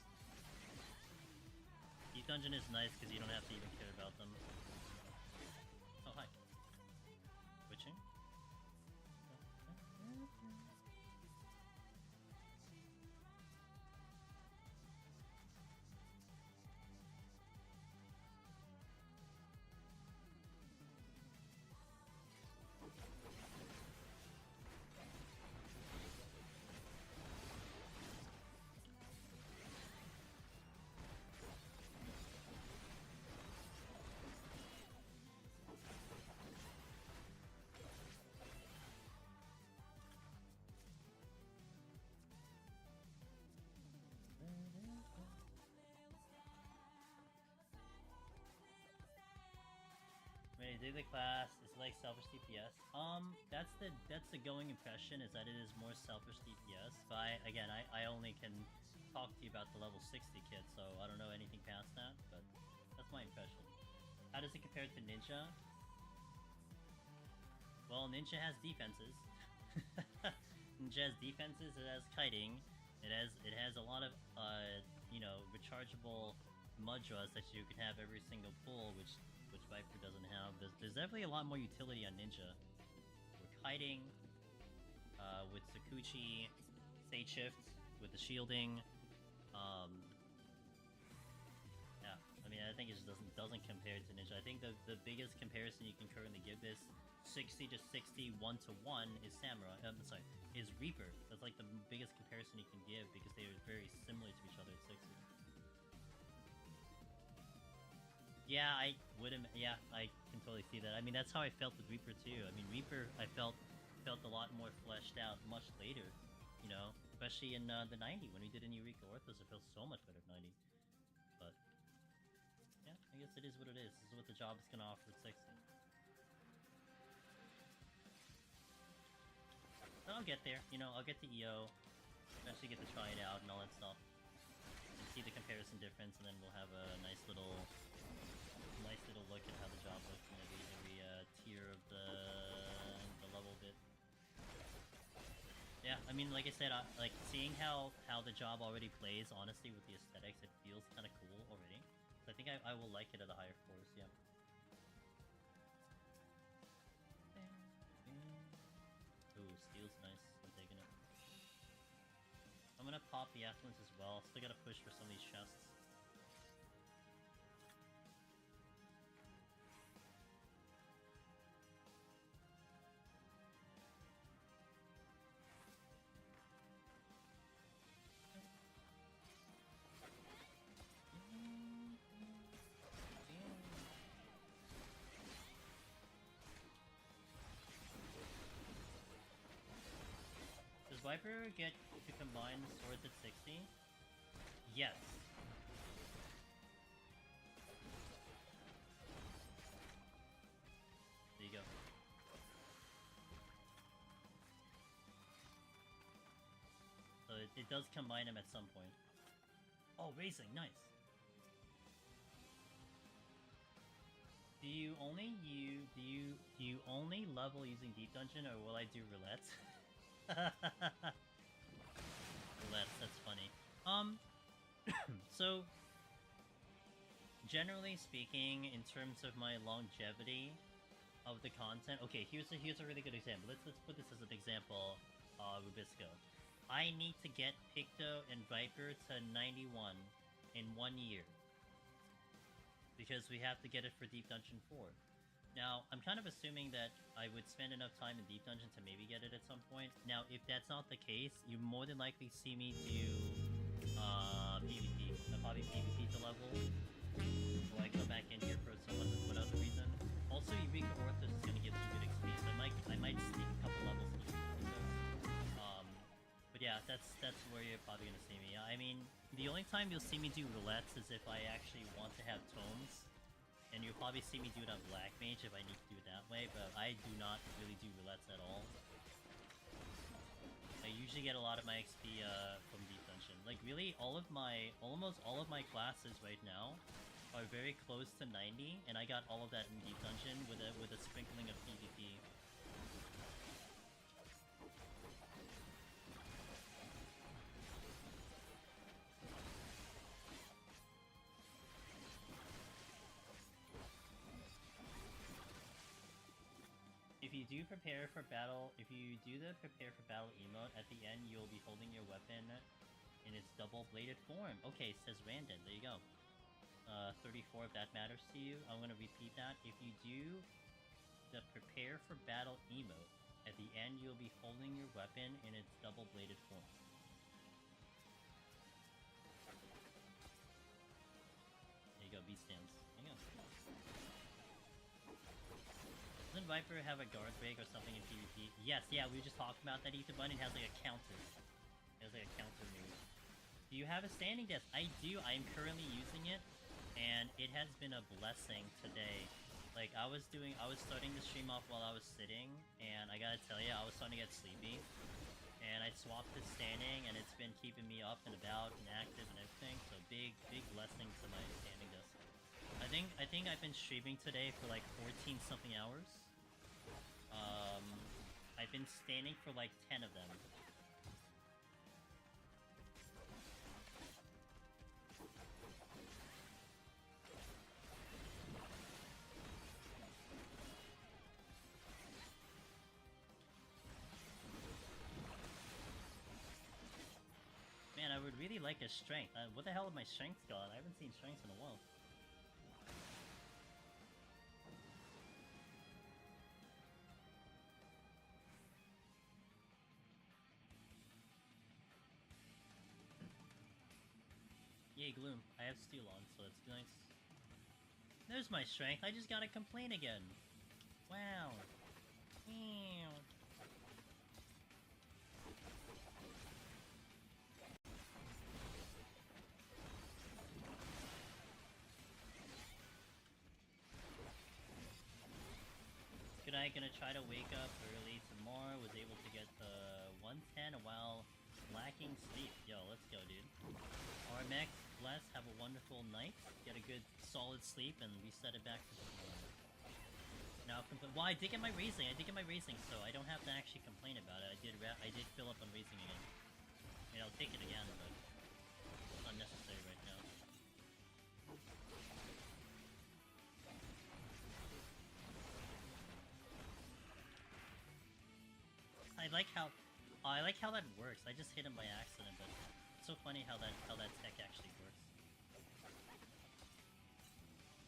Speaker 10: Deep Dungeon is nice because you don't have to even care about them. Oh, hi. Switching? dig the class. It's like selfish DPS. That's the going impression, is that it is more selfish DPS. But I only can talk to you about the level 60 kit, so I don't know anything past that, but that's my impression. How does it compare to Ninja? Well, Ninja has defenses. Ninja has defenses, it has kiting, it has a lot of you know, rechargeable mudras that you can have every single pull, which Viper doesn't have. There's definitely a lot more utility on Ninja. With kiting, with Sakuchi, stage shift, with the shielding. Yeah, I mean, I think it just doesn't compare to Ninja. I think the biggest comparison you can currently give this 60 to 60 1-to-1 is Samurai. Is Reaper. That's like the biggest comparison you can give because they are very similar to each other at 60. Yeah, I can totally see that. I mean, that's how I felt with Reaper too. I mean, Reaper, I felt a lot more fleshed out much later, you know, especially in the 90 when we did an Eureka Orthos. It felt so much better at 90. But yeah, I guess it is what it is. This is what the job is gonna offer at 60. But I'll get there, you know, I'll get to EO, eventually get to try it out and all that stuff. And see the comparison difference, and then we'll have a nice little look at how the job looks in every tier of the level bit. Yeah, I mean, like I said, like seeing how the job already plays, honestly, with the aesthetics, it feels kind of cool already. So I think I will like it at a higher force, yeah. Ooh, steel's nice. I'm taking it. I'm gonna pop the affluence as well. Still gotta push for some of these chests. Does Viper get to combine the swords at 60? Yes. There you go. So it does combine them at some point. Oh, racing, nice. Do you only level using Deep Dungeon, or will I do roulettes? Roulettes, that's funny. So generally speaking, in terms of my longevity of the content, okay, here's a really good example. Let's put this as an example. Rubisco. I need to get Picto and Viper to 91 in 1 year because we have to get it for Deep Dungeon 4. Now, I'm kind of assuming that I would spend enough time in Deep Dungeon to maybe get it at some point. Now, if that's not the case, you more than likely see me do PvP. I'll probably PvP to level, or I go back in here for someone for whatever reason. Also, Eureka Orthos is going to give some good XP, so I might sneak a couple levels in Eureka Orthos. But yeah, that's where you're probably going to see me. I mean, the only time you'll see me do roulettes is if I actually want to have tomes. And you'll probably see me do it on Black Mage if I need to do it that way, but I do not really do roulettes at all. I usually get a lot of my XP from Deep Dungeon. Like really, almost all of my classes right now are very close to 90, and I got all of that in Deep Dungeon with a sprinkling of PvP. If you do prepare for battle, if you do the prepare for battle emote, at the end you'll be holding your weapon in its double-bladed form. Okay, says Randon, there you go. 34 if that matters to you. I'm gonna repeat that. If you do the prepare for battle emote, at the end you'll be holding your weapon in its double-bladed form. There you go, beat stance. There you go. Doesn't Viper have a guard break or something in PvP? Yes, yeah, we just talked about that. Ether Bunny has like a counter. It has like a counter move. Do you have a standing desk? I do. I'm currently using it, and it has been a blessing today Like, I was starting the stream off while I was sitting, and I gotta tell you, I was starting to get sleepy. And I swapped to standing, and it's been keeping me up and about and active and everything, so big blessing to my standing desk. I think I've been streaming today for like 14 something hours. I've been standing for like 10 of them. Man, I would really like a strength. What the hell have my strengths gone? I haven't seen strengths in a while. Yay, Gloom. I have steel on, so it's nice. There's my strength. I just gotta complain again. Wow. Meow. Gonna try to wake up early tomorrow. Was able to get the 110 while lacking sleep. Yo, let's go, dude. Alright, Max, bless. Have a wonderful night. Get a good solid sleep and reset it back to tomorrow. Now, well, I did get my raising. So I don't have to actually complain about it. I did fill up on raising again. I mean, I'll take it again, but it's unnecessary right now. I like how that works. I just hit him by accident, but it's so funny how that tech actually works.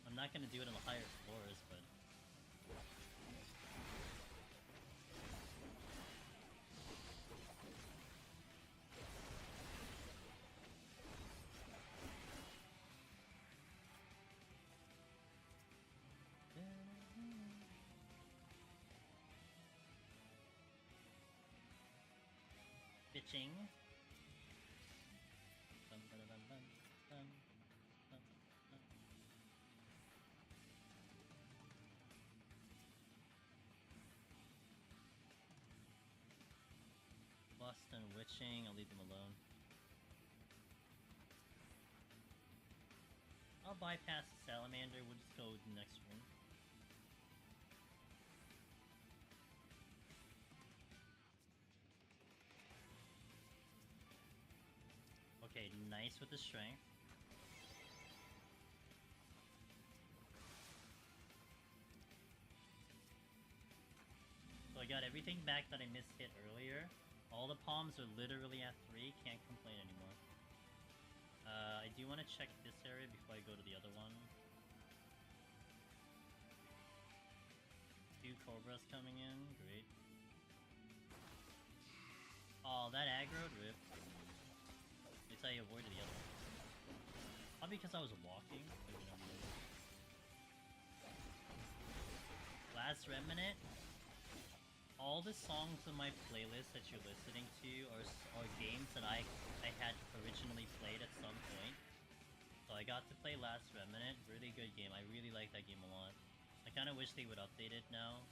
Speaker 10: I'm not gonna do it on the higher floors, but bitching. Lust and witching, I'll leave them alone. I'll bypass the salamander, we'll just go with the next room. Okay, nice with the strength. So I got everything back that I missed hit earlier. All the palms are literally at 3, can't complain anymore. I do want to check this area before I go to the other one. 2 cobras coming in, great. Oh, that aggroed rip. They tell you avoided the other one. Probably because I was walking. Maybe not really. Last Remnant. All the songs on my playlist that you're listening to are games that I had originally played at some point. So I got to play Last Remnant. Really good game. I really like that game a lot. I kind of wish they would update it now.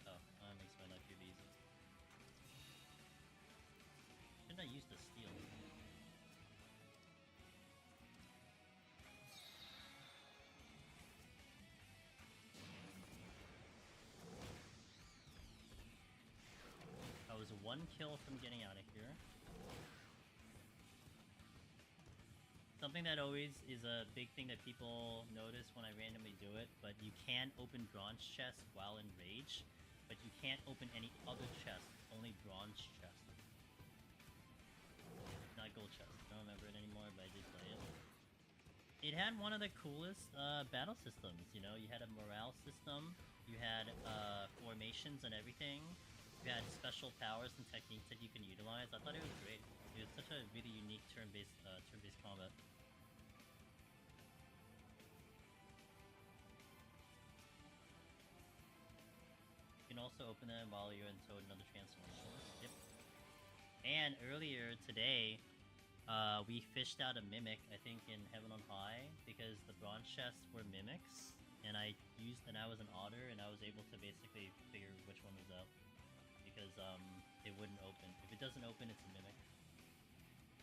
Speaker 10: Oh, that makes my life really easy. Shouldn't I use the steel? I was 1 kill from getting out of here. Something that always is a big thing that people notice when I randomly do it, but you can open bronze chests while in rage, but you can't open any other chest, only bronze chest. Not gold chest. I don't remember it anymore, but I did play it. It had one of the coolest battle systems, you know? You had a morale system, you had formations and everything. You had special powers and techniques that you can utilize. I thought it was great. It was such a really unique turn-based combat. You can also open them while you're in Toad and other transformations. Yep. And earlier today, we fished out a mimic, I think in Heaven on High, because the bronze chests were mimics. and I was an otter, and I was able to basically figure which one was up because it wouldn't open. If it doesn't open, it's a mimic.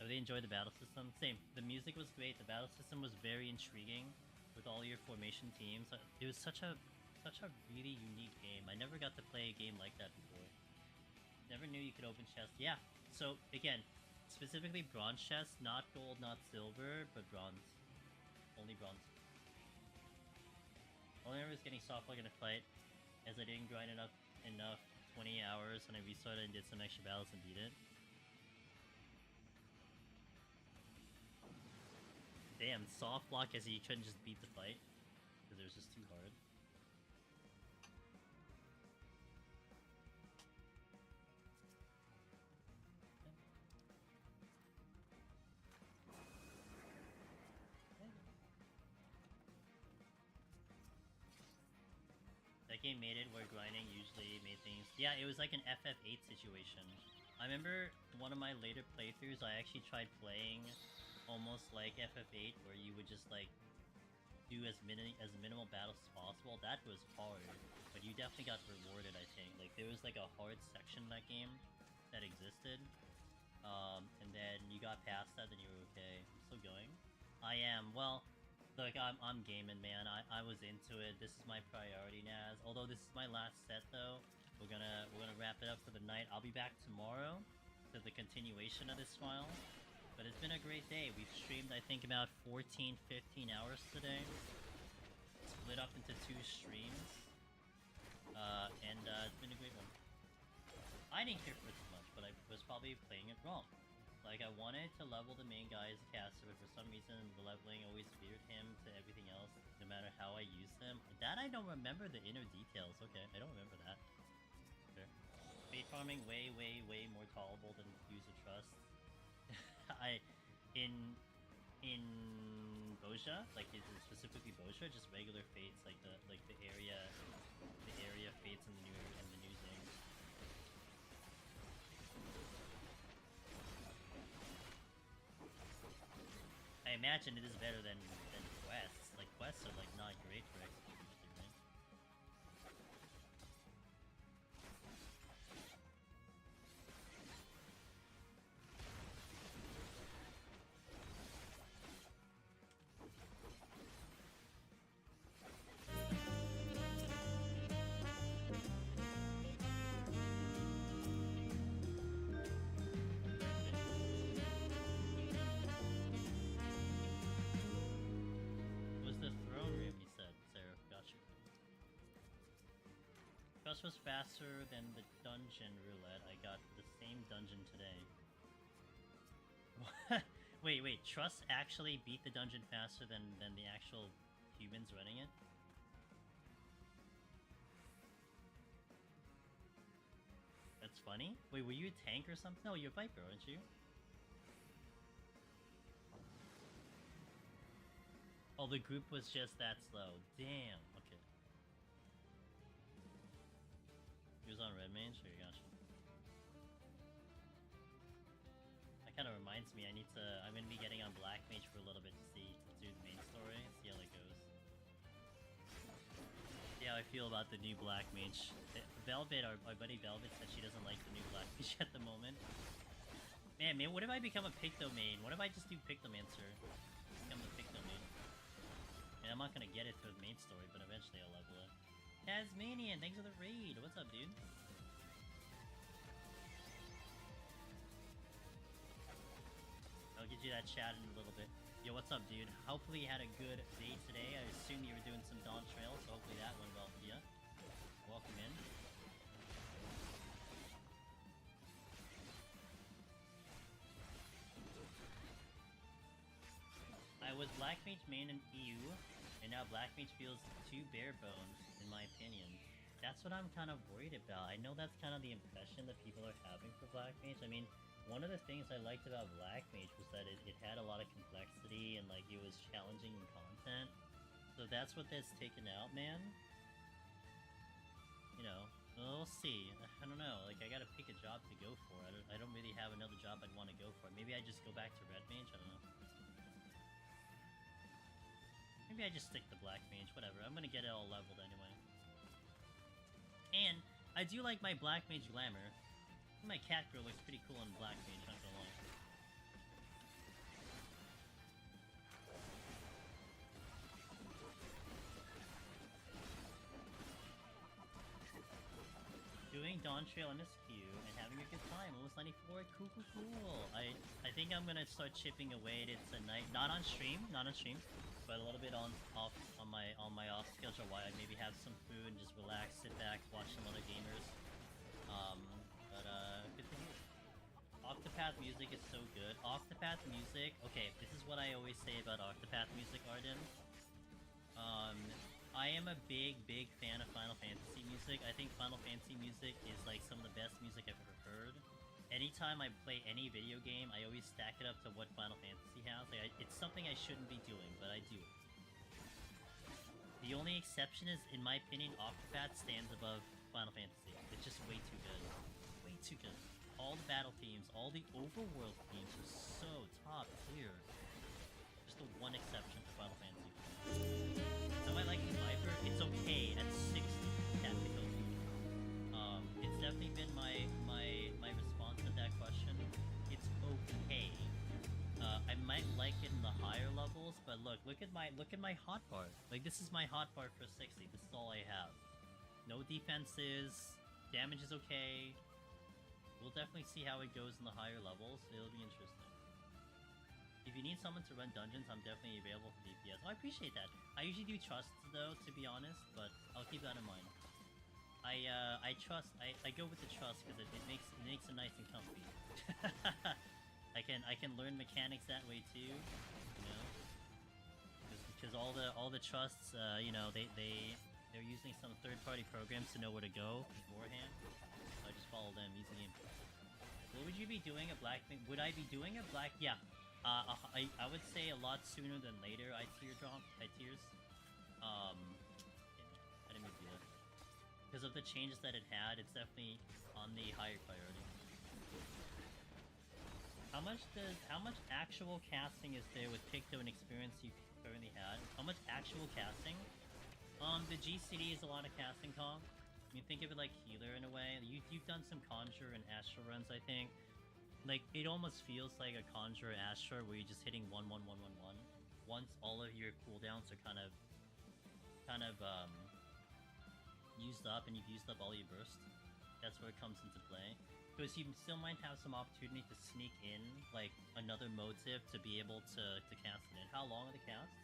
Speaker 10: I really enjoyed the battle system. Same. The music was great. The battle system was very intriguing with all your formation teams. It was such a really unique game. I never got to play a game like that before. Never knew you could open chests. Yeah. So again, specifically bronze chests, not gold, not silver, but bronze. Only bronze. Only I was getting soft plug in a fight, as I didn't grind enough 20 hours, and I restarted and did some extra battles and beat it. Damn, soft block as you couldn't just beat the fight because it was just too hard. That game made it where grinding usually made things... Yeah, it was like an FF8 situation. I remember one of my later playthroughs, I actually tried playing almost like FF8, where you would just like do as minimal battles as possible. That was hard, but you definitely got rewarded, I think. Like, there was like a hard section in that game that existed, and then you got past that, then you were okay. I'm still going. I am. Well, look, I'm gaming, man. I was into it. This is my priority, Naz. Although this is my last set, though, we're gonna wrap it up for the night. I'll be back tomorrow to the continuation of this file. But it's been a great day. We've streamed, I think, about 14-15 hours today. Split up into 2 streams. And it's been a great one. I didn't care for it too much, but I was probably playing it wrong. Like, I wanted to level the main guy as a caster, but for some reason, the leveling always veered him to everything else, no matter how I used them. That I don't remember the inner details. Okay, I don't remember that. Sure. Bait farming way more tolerable than user trust. in Boja, like specifically Boja, just regular fates, like the area fates in the new thing. I imagine it is better than quests. Like, quests are like not great for execution, right? Trust was faster than the dungeon roulette I got for the same dungeon today. What? Wait, Trust actually beat the dungeon faster than the actual humans running it? That's funny? Wait, were you a tank or something? No, you're a Viper, aren't you? Oh, the group was just that slow. Damn, okay. He was on Red Mage? Sure, gotcha. That kind of reminds me, I'm gonna be getting on Black Mage for a little bit to do the main story, see how that goes. See how I feel about the new Black Mage. Velvet, our buddy Velvet, said she doesn't like the new Black Mage at the moment. Man, what if I become a Picto main? What if I just do Pictomancer? Become a Picto main. And I'm not gonna get it to the main story, but eventually I'll level it. Tasmanian, thanks for the raid. What's up, dude? I'll get you that chat in a little bit. Yo, what's up, dude? Hopefully you had a good day today. I assume you were doing some Dawntrail, so hopefully that went well for you. Welcome in. I was Black Mage main in EU, and now Black Mage feels too bare bones, in my opinion. That's what I'm kind of worried about. I know that's kind of the impression that people are having for Black Mage. I mean, one of the things I liked about Black Mage was that it had a lot of complexity and, like, it was challenging in content. So that's what that's taken out, man. You know, we'll see. I don't know. Like, I gotta pick a job to go for. I don't really have another job I'd want to go for. Maybe I just go back to Red Mage? I don't know. maybe I just stick to Black Mage, whatever. I'm gonna get it all leveled anyway. And I do like my Black Mage glamour. My cat girl looks pretty cool in Black Mage, not gonna lie. Doing Dawntrail in this queue and having a good time. Almost 94. Cool, cool, cool. I think I'm gonna start chipping away at it tonight. Not on stream, but a little bit on my off schedule while I maybe have some food and just relax, sit back, watch some other gamers. Good to hear. Octopath music is so good. Octopath music. Okay, this is what I always say about Octopath music, Arden. I am a big fan of Final Fantasy music. I think Final Fantasy music is like some of the best music I've ever heard. Anytime I play any video game, I always stack it up to what Final Fantasy has. Like, it's something I shouldn't be doing, but I do it. The only exception is, in my opinion, Octopath stands above Final Fantasy. It's just way too good. Way too good. All the battle themes, all the overworld themes are so top tier. Just the one exception to Final Fantasy. Am I liking Viper? It's okay at 60 tactical. It's definitely been my response to that question. It's okay. I might like it in the higher levels, but look at my hotbar. Like, this is my hotbar for 60. This is all I have. No defenses. Damage is okay. We'll definitely see how it goes in the higher levels. It'll be interesting. If you need someone to run dungeons, I'm definitely available for DPS. Oh, I appreciate that. I usually do trusts though, to be honest, but I'll keep that in mind. I trust. I go with the trust because it makes it nice and comfy. I can learn mechanics that way too, you know. Because all the trusts, you know, they're using some third-party programs to know where to go beforehand. So I just follow them, easy game. What would you be doing a black thing? Would I be doing a black? Yeah. I would say a lot sooner than later. I tears. I didn't mean to do that. Because of the changes that it had, it's definitely on the higher priority. How much actual casting is there with Picto and experience you currently had? How much actual casting? The GCD is a lot of casting, Kong. I mean, think of it like healer in a way. You've done some Conjure and Astral runs, I think. Like, it almost feels like a Conjure Astral where you're just hitting 1, 1, 1, 1, 1. Once all of your cooldowns are kind of used up and you've used up all your burst, that's where it comes into play. Because you still might have some opportunity to sneak in, like, another motive to be able to cast it in. How long are the casts?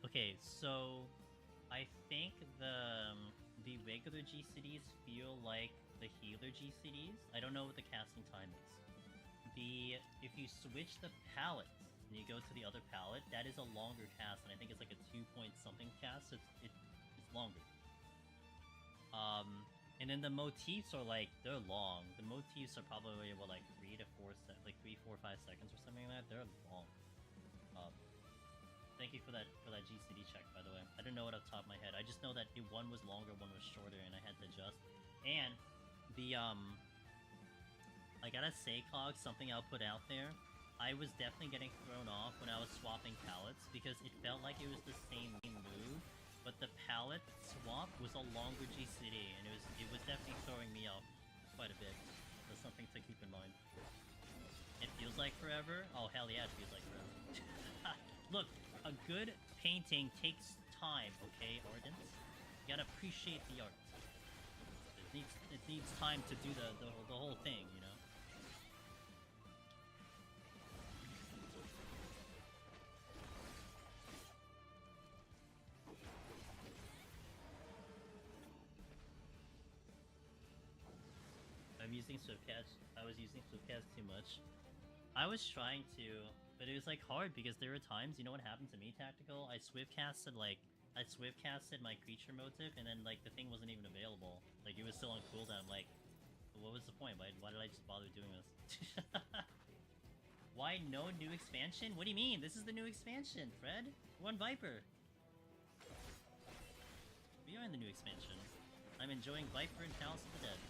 Speaker 10: Okay, so I think the regular GCDs feel like the healer GCDs. I don't know what the casting time is. If you switch the palette and you go to the other palette, that is a longer cast, and I think it's like a 2-point-something cast. It's longer. And then the motifs are like, they're long. The motifs are probably what, like 3, 4, 5 seconds or something like that. They're long. Thank you for that GCD check, by the way. I don't know it off the top of my head. I just know that one was longer, one was shorter, and I had to adjust. And I gotta say, Clog, something I'll put out there. I was definitely getting thrown off when I was swapping palettes because it felt like it was the same move, but the palette swap was a longer GCD, and it was definitely throwing me off quite a bit. That's something to keep in mind. It feels like forever? Oh, hell yeah, it feels like forever. Look, a good painting takes time, okay, Ardent? You gotta appreciate the art. It needs time to do the whole thing, you know? I'm using Swiftcast. I was using Swiftcast too much. I was trying to, but it was like hard because there were times, you know what happened to me, Tactical? I Swiftcasted my creature motive, and then like the thing wasn't even available. Like it was still on cooldown. Like, what was the point? Why did I just bother doing this? Why no new expansion? What do you mean? This is the new expansion, Fred. We're on Viper. We are in the new expansion. I'm enjoying Viper and Palace of the Dead.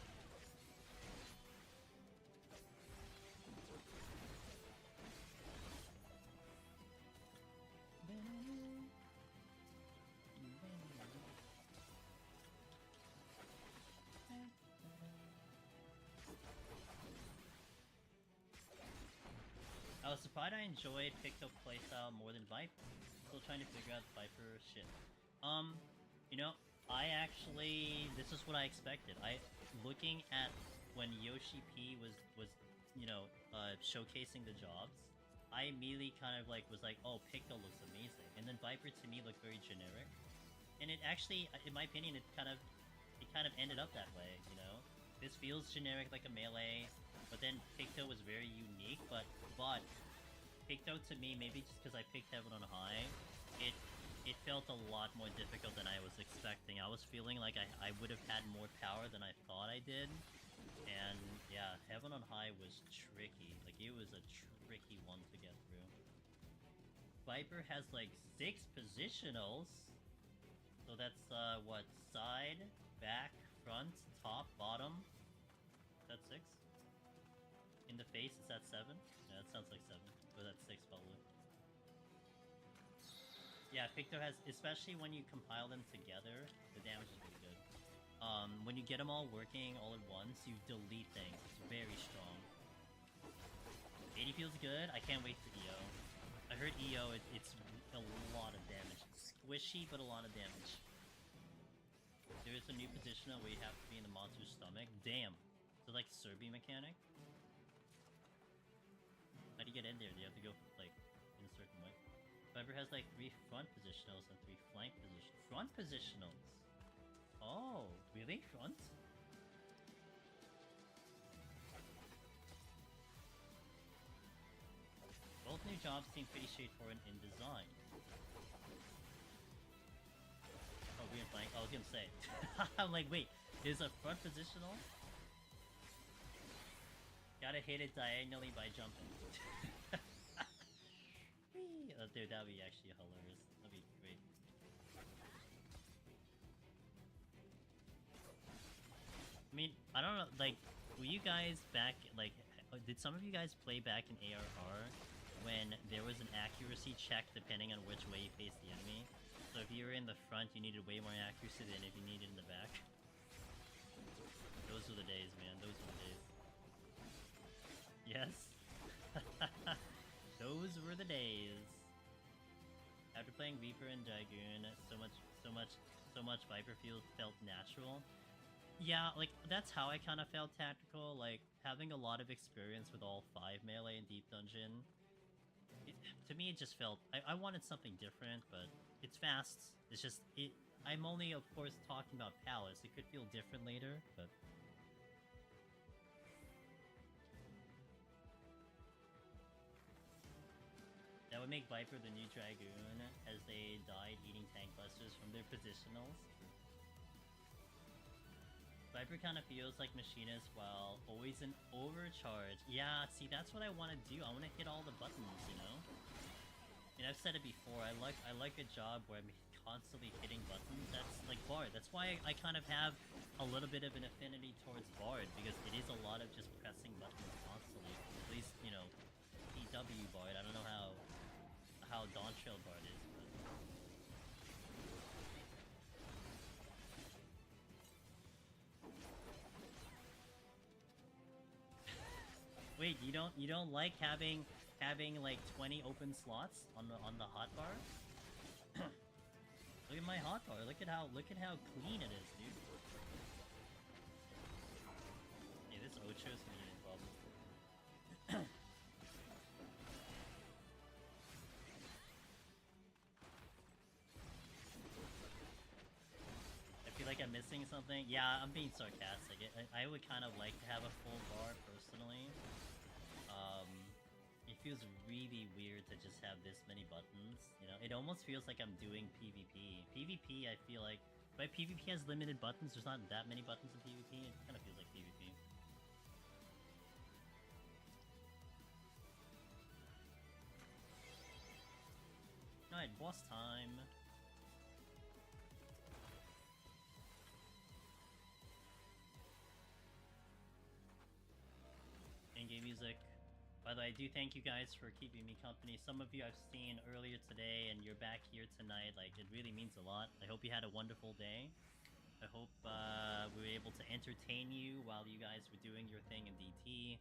Speaker 10: I was surprised I enjoyed Picto playstyle more than Viper. Still trying to figure out Viper shit. You know, I actually, this is what I expected. Looking at when Yoshi P was you know, showcasing the jobs, I immediately kind of like was like, oh, Picto looks amazing, and then Viper to me looked very generic, and it actually, in my opinion, it kind of ended up that way. You know, this feels generic like a melee, but then Picto was very unique. But Picto to me, maybe just because I picked Heaven on High, it felt a lot more difficult than I was expecting. I was feeling like I would have had more power than I thought I did. And yeah, Heaven on High was tricky. Like, it was a tricky one to get through. Viper has like 6 positionals. So that's what? Side, back, front, top, bottom. That's 6? In the face, is that 7? Yeah, that sounds like 7. Or that's 6 probably. Yeah, Picto has, especially when you compile them together, the damage is pretty good. When you get them all working all at once, you delete things. It's very strong. 80 feels good. I can't wait for EO. I heard EO, it's a lot of damage. It's squishy, but a lot of damage. There is a new positional where you have to be in the monster's stomach. Damn. So like Serbi mechanic? How do you get in there? Do you have to go like in a certain way? Viper has like 3 front positionals and 3 flank positionals. Front positionals? Oh, really? Front? Both new jobs seem pretty straightforward in design. Oh, rear flank. I was gonna say. I'm like, wait, is a front positional? Gotta hit it diagonally by jumping. Dude, that'd be actually hilarious. That'd be great. I mean, I don't know, like, were you guys back, like, did some of you guys play back in ARR when there was an accuracy check depending on which way you faced the enemy? So if you were in the front, you needed way more accuracy than if you needed in the back. Those were the days, man. Those were the days. Yes? Those were the days. After playing Reaper and Dragoon, so much Viper felt natural. Yeah, like, that's how I kind of felt tactical, like, having a lot of experience with all 5 melee and Deep Dungeon. To me, it just felt... I wanted something different, but it's fast. It's just... I'm only, of course, talking about Palace. It could feel different later, but... That would make Viper the new Dragoon, as they died eating tank busters from their positionals. Viper kind of feels like Machinist while always in overcharge. Yeah, see, that's what I want to do. I want to hit all the buttons, you know? And I've said it before, I like a job where I'm constantly hitting buttons. That's like Bard. That's why I kind of have a little bit of an affinity towards Bard, because it is a lot of just pressing buttons constantly. At least, you know, PW Bard. I don't know how Dawntrail Bard is, but... Wait, you don't like having like 20 open slots on the hotbar? Look at my hotbar. Look at how clean it is, dude. Hey, this Ocho's gonna get involved. I feel like I'm missing something. Yeah, I'm being sarcastic. I would kind of like to have a full bar personally. It feels really weird to just have this many buttons. You know, it almost feels like I'm doing PvP. PvP, I feel like, but PvP has limited buttons. There's not that many buttons in PvP. It kind of feels like PvP. Alright, boss time. In-game music. By the way, I do thank you guys for keeping me company. Some of you I've seen earlier today, and you're back here tonight. Like, it really means a lot. I hope you had a wonderful day. I hope we were able to entertain you while you guys were doing your thing in DT.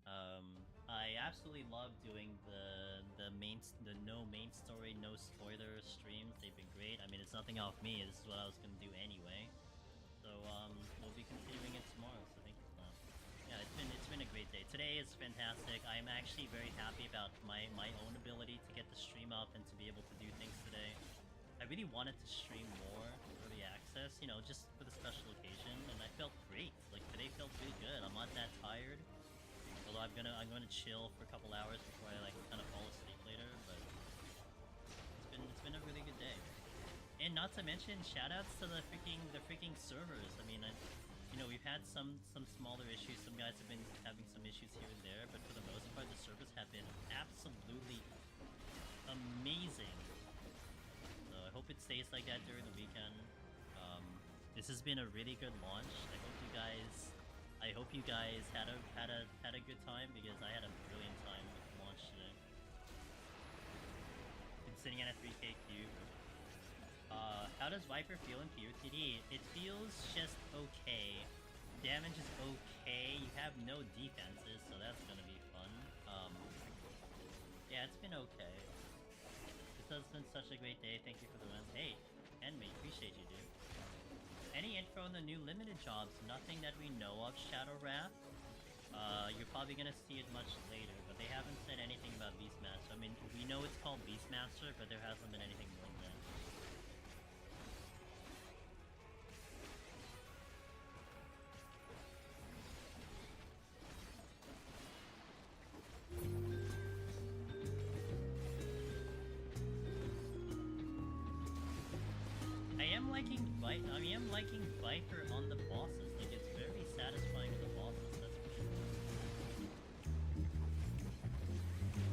Speaker 10: I absolutely love doing the no main story, no spoiler streams. They've been great. I mean, it's nothing off me. This is what I was gonna do anyway. So we'll be continuing it tomorrow. So thank you for that. Yeah, it's been a great day. Today is fantastic. I'm actually very happy about my own ability to get the stream up and to be able to do things today. I really wanted to stream more early access, you know, just for the special occasion, and I felt great. Like today felt really good. I'm not that tired. Although I'm gonna chill for a couple hours before I like kind of fall asleep later, but it's been a really good day. And not to mention, shoutouts to the freaking servers. I mean, you know, we've had some smaller issues. Some guys have been having some issues here and there, but for the most part, the servers have been absolutely amazing. So I hope it stays like that during the weekend. This has been a really good launch. I hope you guys had a good time, because I had a brilliant time with the launch today. Been sitting at a 3k cube. How does Viper feel in POTD? It feels just okay. Damage is okay. You have no defenses, so that's gonna be fun. Yeah, it's been okay. This has been such a great day. Thank you for the runs. Hey, Enme, appreciate you, dude. Any info on the new limited jobs? Nothing that we know of, Shadow Wrath. You're probably gonna see it much later, but they haven't said anything about Beastmaster. I mean, we know it's called Beastmaster, but there hasn't been anything more than that. I am liking Viper on the bosses. Like, it's very satisfying with the bosses, that's for sure.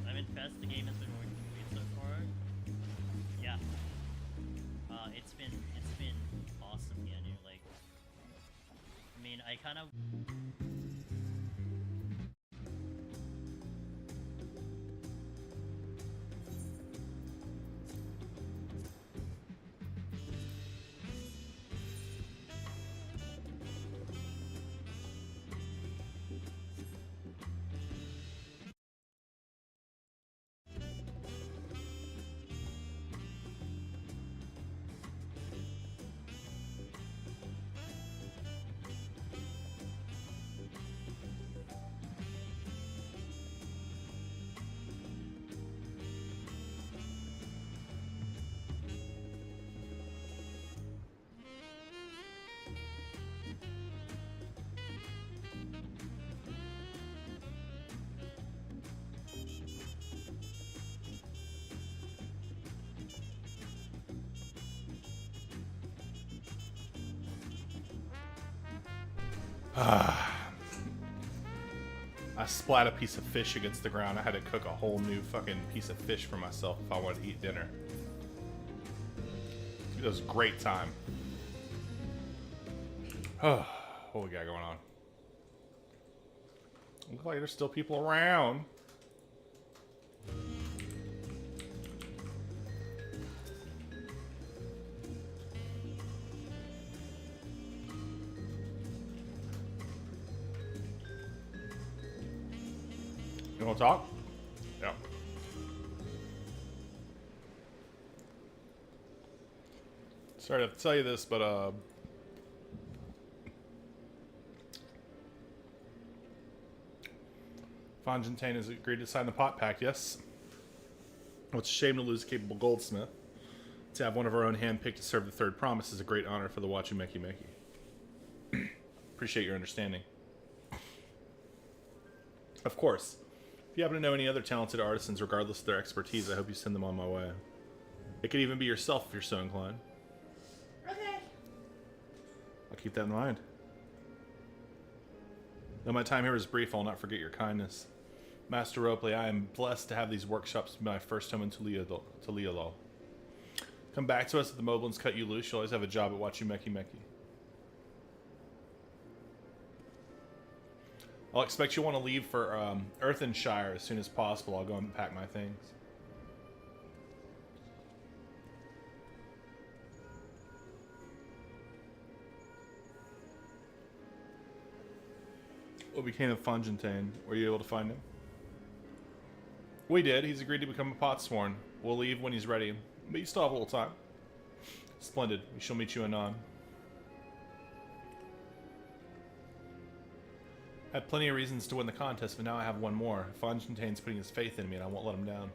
Speaker 10: I'm impressed the game has been working great so far. Yeah. It's been awesome, Yanu. Like, I mean, I kind of...
Speaker 1: I splat a piece of fish against the ground. I had to cook a whole new fucking piece of fish for myself if I wanted to eat dinner. It was a great time. What we got going on? Looks like there's still people around. You want to talk? Yeah. Sorry to have to tell you this, but Fontaine has agreed to sign the pot pact, yes. Well, it's a shame to lose a capable goldsmith. To have one of our own handpicked to serve the third promise is a great honor for the Wachumeki Meki. Appreciate your understanding. Of course. If you happen to know any other talented artisans, regardless of their expertise, I hope you send them on my way. It could even be yourself if you're so inclined.
Speaker 2: Okay.
Speaker 1: I'll keep that in mind. Though my time here is brief, I'll not forget your kindness. Master Ropley, I am blessed to have these workshops be my first home in Tulialo. Come back to us if the Moblins cut you loose. You'll always have a job at Wachumeki Meki. I'll expect you'll want to leave for Earthenshire as soon as possible. I'll go and pack my things. What became of Fontaine? Were you able to find him? We did. He's agreed to become a potsworn. We'll leave when he's ready. But you still have a little time. Splendid. We shall meet you anon. I had plenty of reasons to win the contest, but now I have one more. Fontaine's putting his faith in me, and I won't let him down.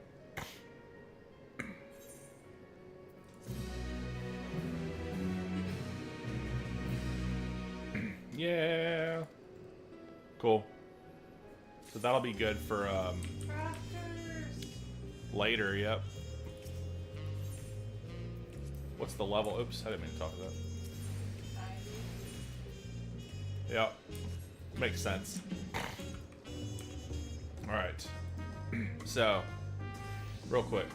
Speaker 1: Yeah. Cool. So that'll be good for later, yep. What's the level? Oops, I didn't mean to talk about that. Yep. Makes sense. Alright. So, real quick.